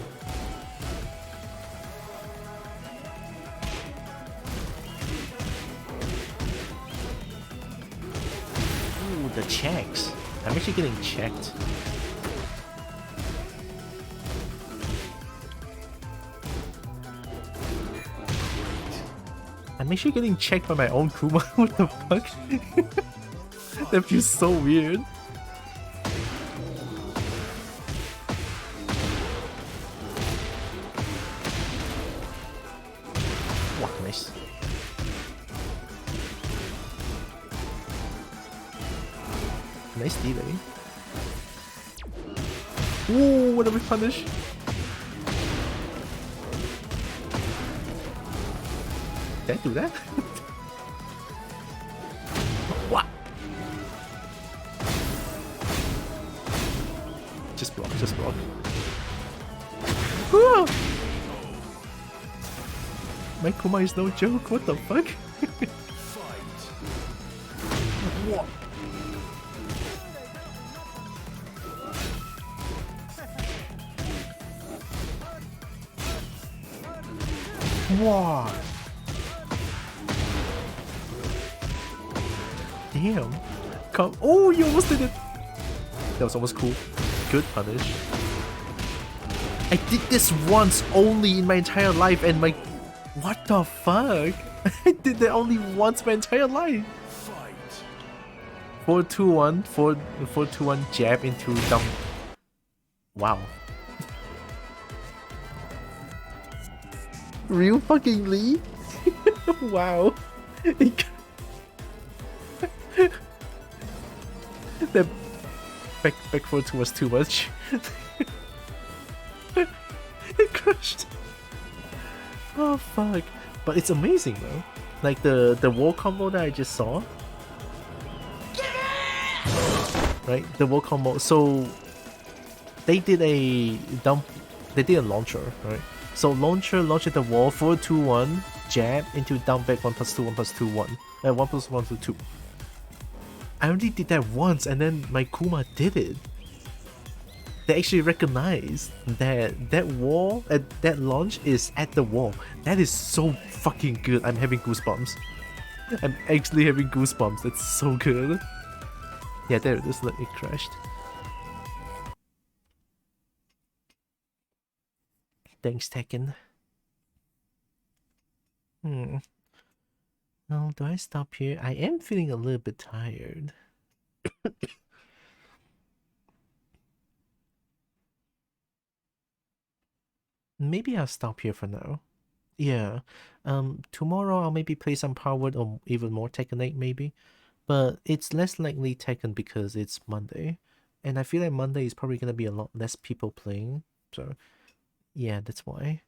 [SPEAKER 1] Ooh, the checks. I'm actually getting checked. I'm actually getting checked by my own Kuma. What the fuck? That feels so weird. Wow, nice. Nice delay. Ooh, what a big punish. Did I do that? What? Just block, just block. Woo! My Kuma is no joke, what the fuck? What? Wow. Damn. Come. Oh, you almost did it. That was almost cool. Good punish. I did this once only in my entire life and my... What the fuck? I did that only once my entire life. 4-2-1. 4-2-1 jab into dump. Wow. Real fucking Lee? Wow. That back 4-2 was too much. It crushed. Oh fuck. But it's amazing though. Like the wall combo that I just saw. Right? The wall combo. So they did a dump. They did a launcher, right? So launcher at the wall, 4-2-1, jab into down back 1+2, 1+2, 1. 1+1 to 2. I only did that once and then my Kuma did it. They actually recognized that that wall, that launch is at the wall. That is so fucking good. I'm having goosebumps. I'm actually having goosebumps. That's so good. Yeah, there it is. Look, it crashed. Thanks, Tekken. Well, do I stop here? I am feeling a little bit tired. Maybe I'll stop here for now. Yeah. Tomorrow I'll maybe play some Power Word or even more Tekken 8 maybe. But it's less likely Tekken because it's Monday. And I feel like Monday is probably gonna be a lot less people playing. So yeah, that's why.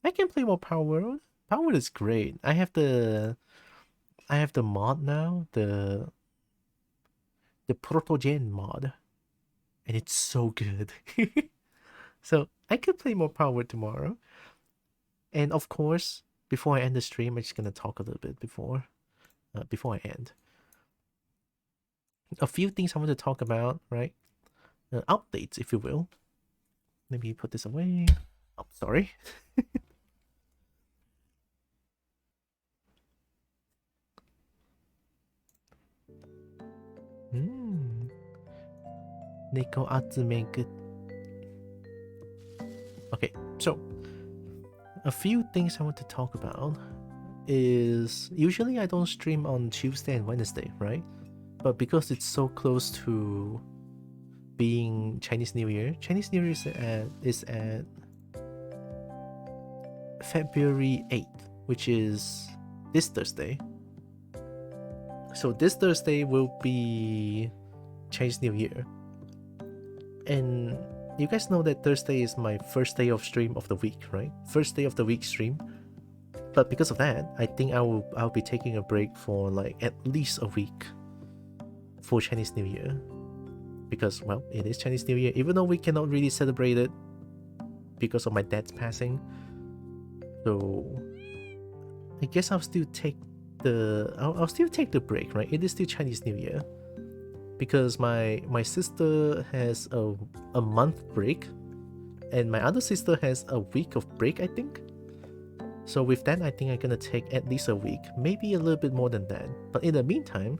[SPEAKER 1] I can play more Power Word. Power Word is great. I have the mod now, the Protogen mod. And it's so good. So I could play more Power Word tomorrow. And of course, before I end the stream, I'm just gonna talk a little bit before I end. A few things I want to talk about, right? Updates, if you will. Let me put this away. Oh, sorry. Neko Atsume good. Okay, so a few things I want to talk about is usually I don't stream on Tuesday and Wednesday, right? But because it's so close to being Chinese New Year is at February 8th, which is this Thursday. So this Thursday will be Chinese New Year. And you guys know that Thursday is my first day of stream of the week, right? First day of the week stream. But because of that, I think I'll be taking a break for like at least a week for Chinese New Year. Because, well, it is Chinese New Year, even though we cannot really celebrate it because of my dad's passing. So I guess I'll still take the break, right? It is still Chinese New Year. Because my sister has a month break, and my other sister has a week of break, I think. So with that, I think I'm gonna take at least a week, maybe a little bit more than that. But in the meantime,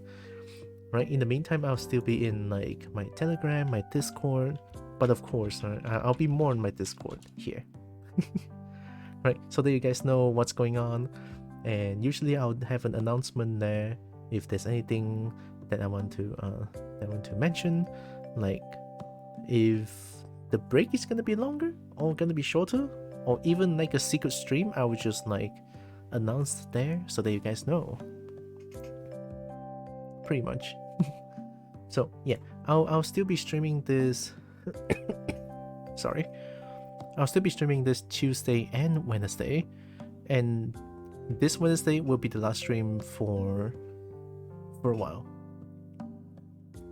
[SPEAKER 1] right? In the meantime, I'll still be in like my Telegram, my Discord. But of course, I'll be more on my Discord here, right? So that you guys know what's going on. And usually I'll have an announcement there if there's anything that I want to mention, like if the break is gonna be longer or gonna be shorter, or even like a secret stream, I would just like announce there so that you guys know. Pretty much. So yeah, I'll still be streaming this. Sorry, I'll still be streaming this Tuesday and Wednesday, and this Wednesday will be the last stream for a while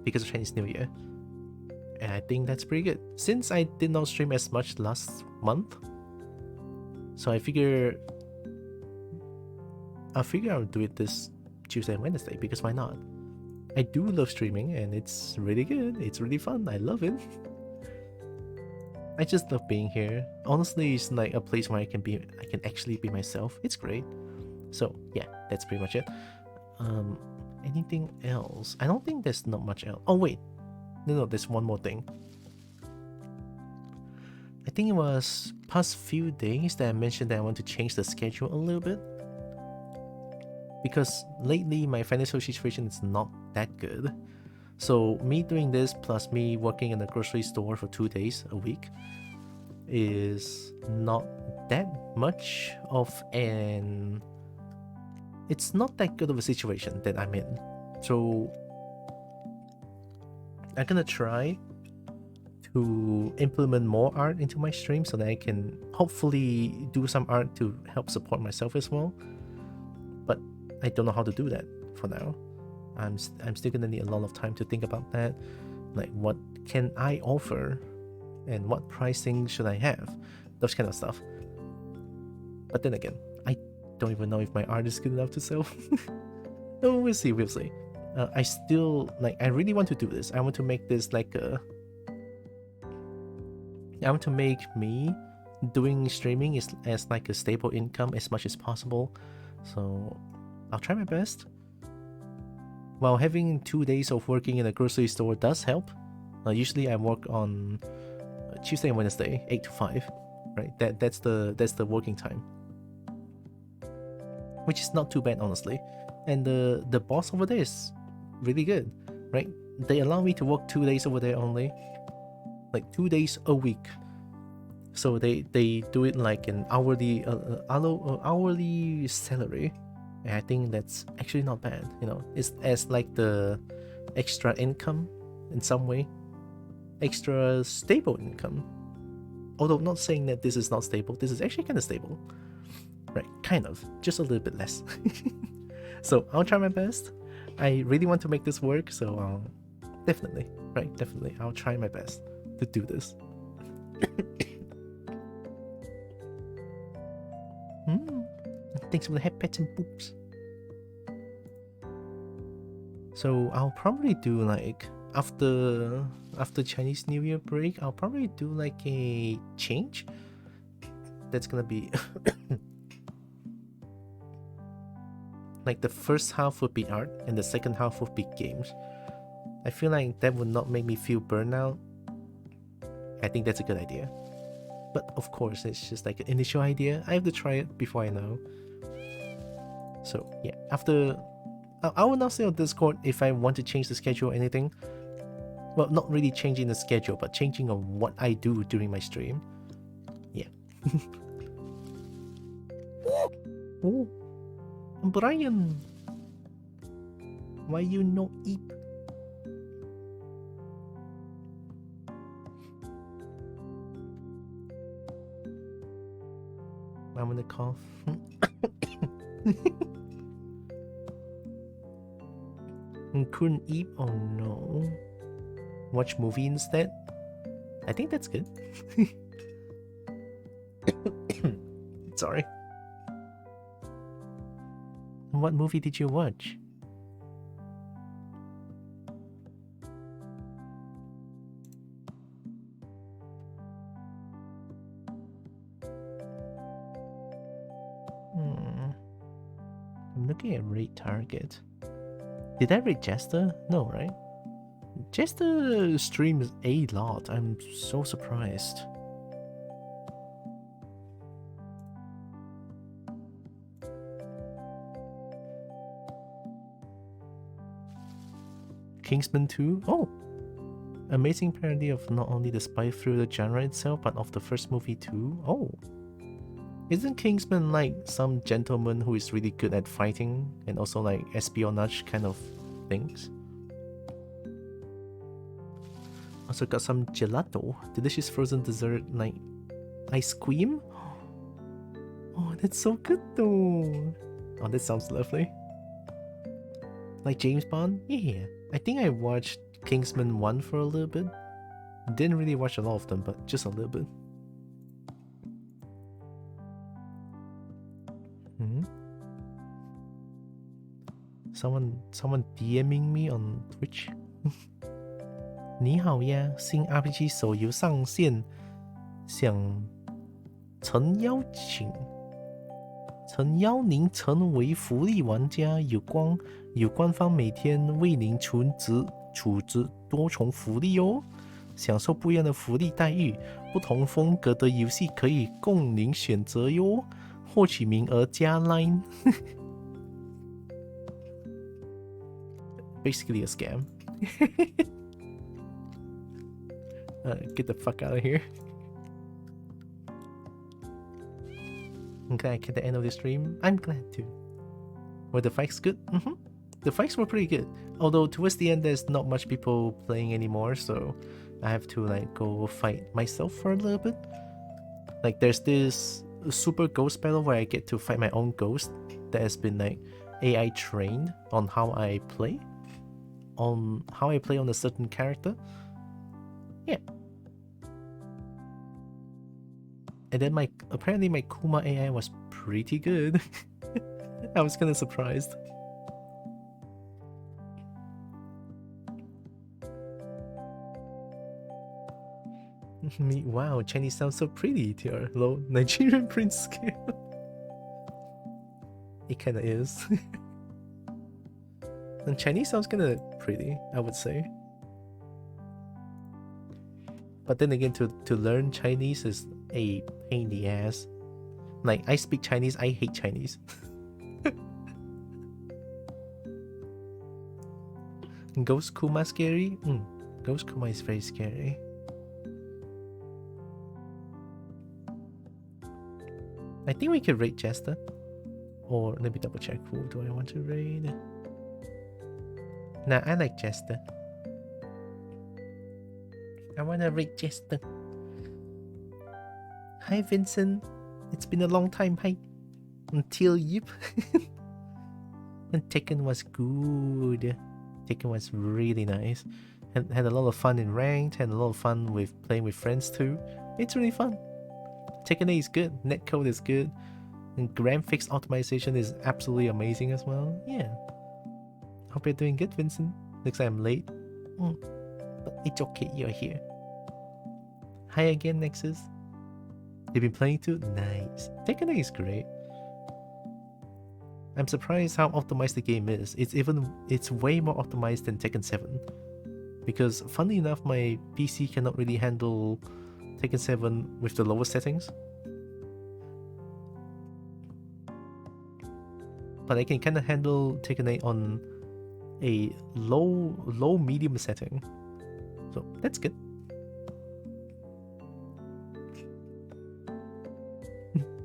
[SPEAKER 1] because of Chinese New Year. And I think that's pretty good since I did not stream as much last month. So I figure I'll do it this Tuesday and Wednesday, because why not? I do love streaming and it's really good. It's really fun. I love it. I just love being here. Honestly, it's like a place where I can actually be myself. It's great. So yeah, that's pretty much it. Anything else? I don't think there's not much else. Oh wait, no, there's one more thing. I think it was past few days that I mentioned that I want to change the schedule a little bit, because lately my financial situation is not that good. So me doing this plus me working in a grocery store for 2 days a week is not that much of an... It's not that good of a situation that I'm in. So I'm gonna try to implement more art into my stream so that I can hopefully do some art to help support myself as well. But I don't know how to do that for now. I'm still gonna need a lot of time to think about that. Like, what can I offer and what pricing should I have? Those kind of stuff. But then again, I don't even know if my art is good enough to sell. Oh, we'll see. I still, like, I really want to do this. I want to make this like I want to make me doing streaming as like a stable income as much as possible. So I'll try my best. While having 2 days of working in a grocery store does help. Usually I work on Tuesday and Wednesday, 8 to 5, right? That's the working time, which is not too bad, honestly. And the boss over there is really good, right? They allow me to work 2 days over there only, like 2 days a week. So they do it like an hourly salary, and I think that's actually not bad. You know, it's as like the extra income in some way, extra stable income. Although not saying that this is not stable, this is actually kind of stable, right? Kind of, just a little bit less. So I'll try my best. I really want to make this work, so definitely, I'll try my best to do this. thanks for the head pets and boops. So I'll probably do like after Chinese New Year break, I'll probably do like a change. That's gonna be like the first half would be art and the second half would be games. I feel like that would not make me feel burnout. I think that's a good idea. But of course, it's just like an initial idea. I have to try it before I know. So yeah, after I will not say on Discord if I want to change the schedule or anything. Well, not really changing the schedule, but changing on what I do during my stream. Yeah. Oh, Brian, why you no eat? I'm gonna cough. Couldn't eat? Oh no. Watch movie instead? I think that's good. Sorry. What movie did you watch? I'm looking at rate target. Did I rate Jester? No, right? Jester streams a lot. I'm so surprised. Kingsman 2? Oh! Amazing parody of not only the spy thriller genre itself, but of the first movie too. Oh! Isn't Kingsman like some gentleman who is really good at fighting and also like espionage kind of things? Also got some gelato, delicious frozen dessert like ice cream. Oh, that's so good though. Oh, that sounds lovely. Like James Bond? Yeah, I think I watched Kingsman 1 for a little bit. Didn't really watch a lot of them, but just a little bit. Someone DMing me on Twitch. 你好呀，新 RPG 手游上线，想曾邀您成为福利玩家，有官方每天为您处置多重福利哦，享受不一样的福利待遇，不同风格的游戏可以供您选择哟，获取名额加 Line。Basically a scam. Get the fuck out of here. I'm glad I get the end of the stream. I'm glad too. Were the fights good? The fights were pretty good. Although towards the end there's not much people playing anymore, so I have to like go fight myself for a little bit. Like there's this super ghost battle where I get to fight my own ghost that has been like AI trained on how I play. On how I play on a certain character. Yeah. And then apparently my Kuma AI was pretty good. I was kinda surprised. Wow, Chinese sounds so pretty, TR. Low Nigerian Prince scale. It kinda is. And Chinese sounds kinda pretty, I would say. But then again, to learn Chinese is a pain in the ass. Like, I speak Chinese, I hate Chinese. Ghost Kuma scary? Ghost Kuma is very scary. I think we could raid Jester. Or let me double check, who do I want to raid? Nah, I like Jester. I wanna raid Jester. Hi Vincent. It's been a long time, hi. Until Yip. And Tekken was good. Tekken was really nice. Had a lot of fun in ranked, had a lot of fun with playing with friends too. It's really fun. Tekken A is good, netcode is good. And Gram Fix optimization is absolutely amazing as well. Yeah. Hope you're doing good, Vincent. Looks like I'm late. But it's okay, you're here. Hi again, Nexus. You've been playing too? Nice. Tekken is great. I'm surprised how optimized the game is. It's way more optimized than Tekken 7. Because funnily enough, my PC cannot really handle Tekken 7 with the lower settings. But I can kind of handle Tekken 8 on a low medium setting. So that's good.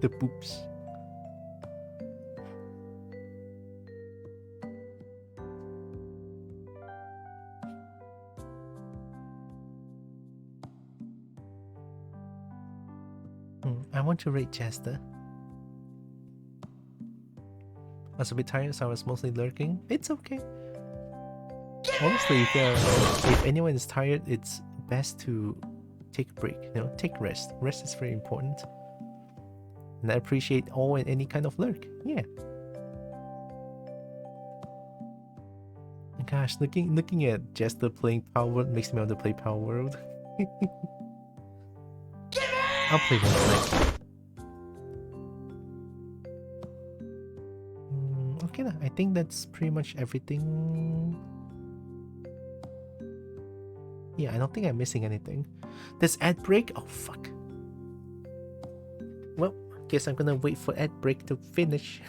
[SPEAKER 1] The poops. I want to rate Chester. I was a bit tired, so I was mostly lurking. It's okay. Honestly, if anyone is tired, it's best to take a break. Take rest. Rest is very important. And I appreciate all and any kind of lurk. Yeah. Gosh, looking at Jester playing Power World makes me want to play Power World. I'll play one tonight. Okay, I think that's pretty much everything. Yeah, I don't think I'm missing anything. There's ad break? Oh, fuck. Well, guess I'm gonna wait for ad break to finish.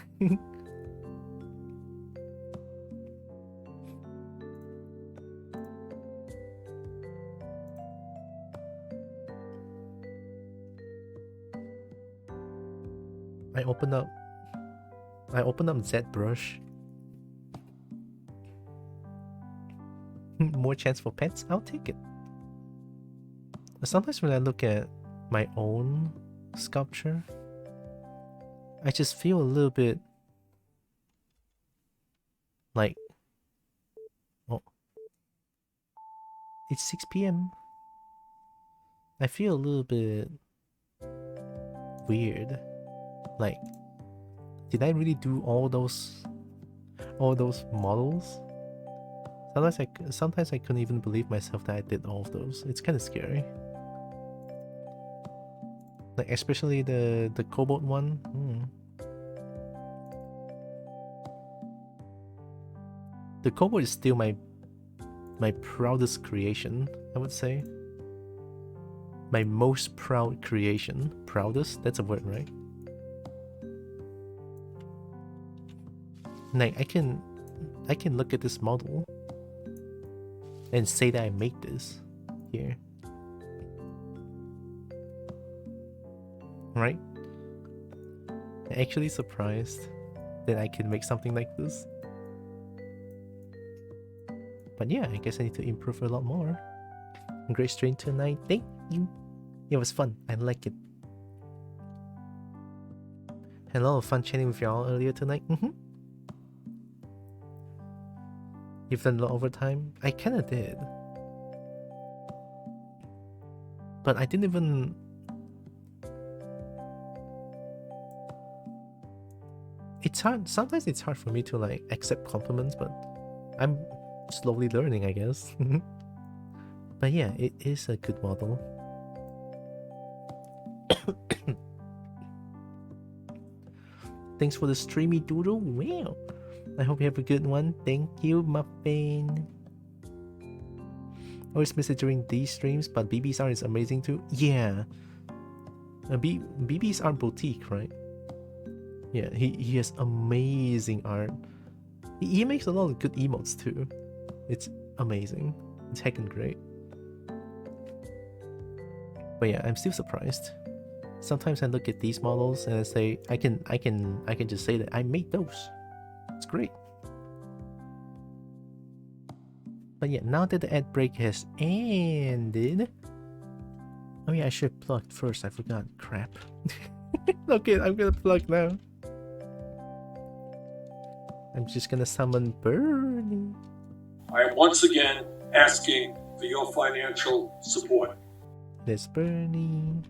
[SPEAKER 1] I open up ZBrush. More chance for pets? I'll take it. Sometimes when I look at my own sculpture, I just feel a little bit like, oh, it's 6 p.m. I feel a little bit weird. Like, did I really do all those models? Sometimes I couldn't even believe myself that I did all of those. It's kind of scary. Like, especially the Cobalt one. The Cobalt is still my proudest creation, I would say. My most proud creation. Proudest? That's a word, right? Like, I can look at this model and say that I made this here. Right? I'm actually surprised that I can make something like this. But yeah, I guess I need to improve a lot more. Great stream tonight. Thank you. It was fun. I like it. Had a lot of fun chatting with y'all earlier tonight. You've done a lot of overtime? I kinda did. But I didn't even... It's hard. Sometimes it's hard for me to like accept compliments, but I'm slowly learning, I guess. But yeah, it is a good model. Thanks for the streamy doodle. Wow. I hope you have a good one. Thank you, Muffin. Always miss it during these streams, but BB's art is amazing too. Yeah. BB's art boutique, right? Yeah, he has amazing art. He makes a lot of good emotes too. It's amazing. It's heckin' great. But yeah, I'm still surprised. Sometimes I look at these models and I say I can just say that I made those. It's great. But yeah, now that the ad break has ended. Oh yeah, I should have plugged first. I forgot. Crap. Okay, I'm gonna plug now. I'm just gonna summon Bernie.
[SPEAKER 10] I am once again asking for your financial support.
[SPEAKER 1] There's Bernie.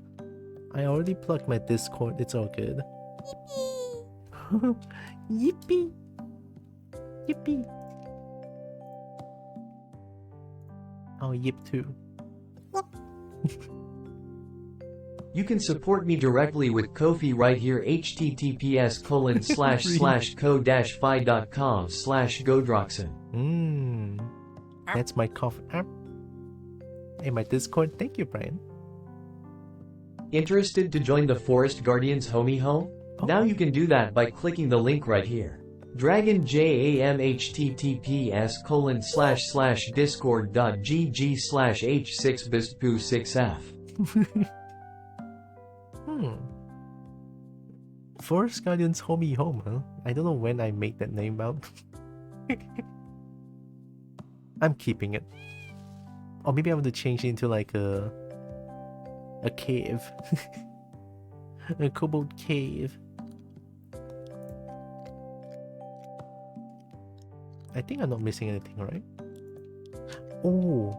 [SPEAKER 1] I already plugged my Discord. It's all good. Yippee! Yippee! Oh, yip too.
[SPEAKER 9] You can support me directly with Ko-fi right here, https://ko-fi.com/godroxin.
[SPEAKER 1] That's my coffee app. And my Discord. Thank you, Brian.
[SPEAKER 9] Interested to join the Forest Guardians homie home? Now you can do that by clicking the link right here. Dragon JAM https://discord.gg/h6bispu6f.
[SPEAKER 1] Forest Guardians homie home, huh? I don't know when I made that name out. I'm keeping it. Or maybe I want to change it into like a cave. A cobalt cave. I think I'm not missing anything, right? Oh,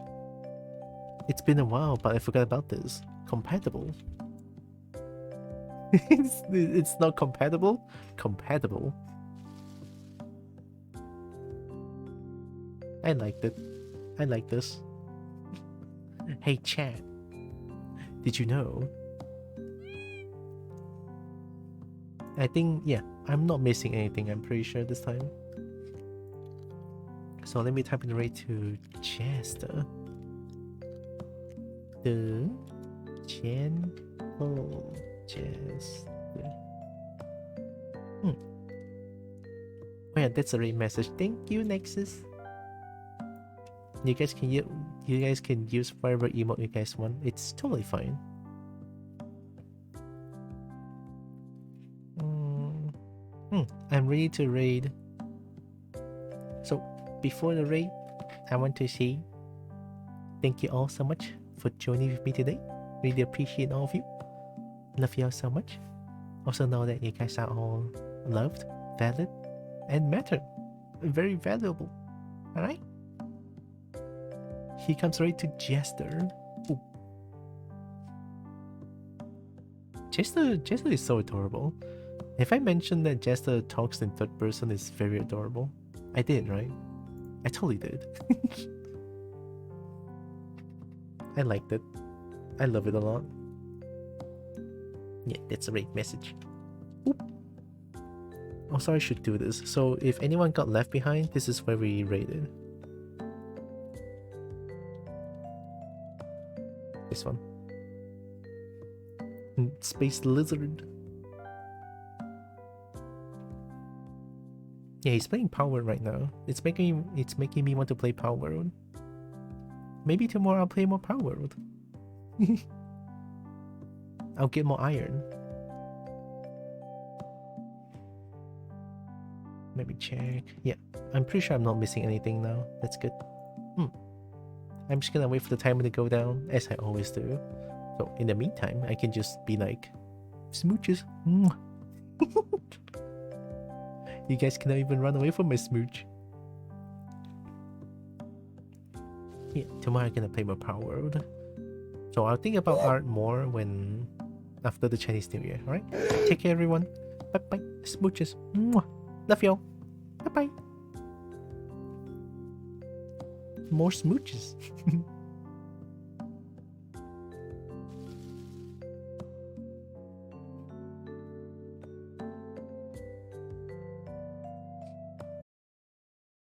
[SPEAKER 1] it's been a while, but I forgot about this. Compatible. It's not compatible? Compatible. I liked it. I like this. Hey chat, did you know? I think, yeah, I'm not missing anything, I'm pretty sure this time. So let me type in the rate to Chester. The Gentle Chester. Oh yeah, that's a rate message. Thank you, Nexus. You guys can use whatever emote you guys want. It's totally fine. I'm ready to raid. So before the raid, I want to say thank you all so much for joining with me today. Really appreciate all of you. Love you all so much. Also know that you guys are all loved, valid, and matter. Very valuable. Alright? Here comes right to Jester. Ooh. Jester is so adorable. If I mentioned that Jester talks in third person is very adorable, I did, right? I totally did. I liked it. I love it a lot. Yeah, that's a great message. Oop. Also, I should do this. So if anyone got left behind, this is where we rated. This one. Space Lizard. Yeah, he's playing Power World right now. It's making me want to play Power World. Maybe tomorrow I'll play more Power World. I'll get more iron. Maybe check. Yeah, I'm pretty sure I'm not missing anything now. That's good. I'm just gonna wait for the timer to go down, as I always do. So in the meantime, I can just be like, smooches. You guys cannot even run away from my smooch. Yeah, tomorrow I'm gonna play more Power World. So I'll think about art more when after the Chinese New Year, alright? Take care everyone. Bye bye. Smooches. Mwah. Love y'all. Bye bye. More smooches.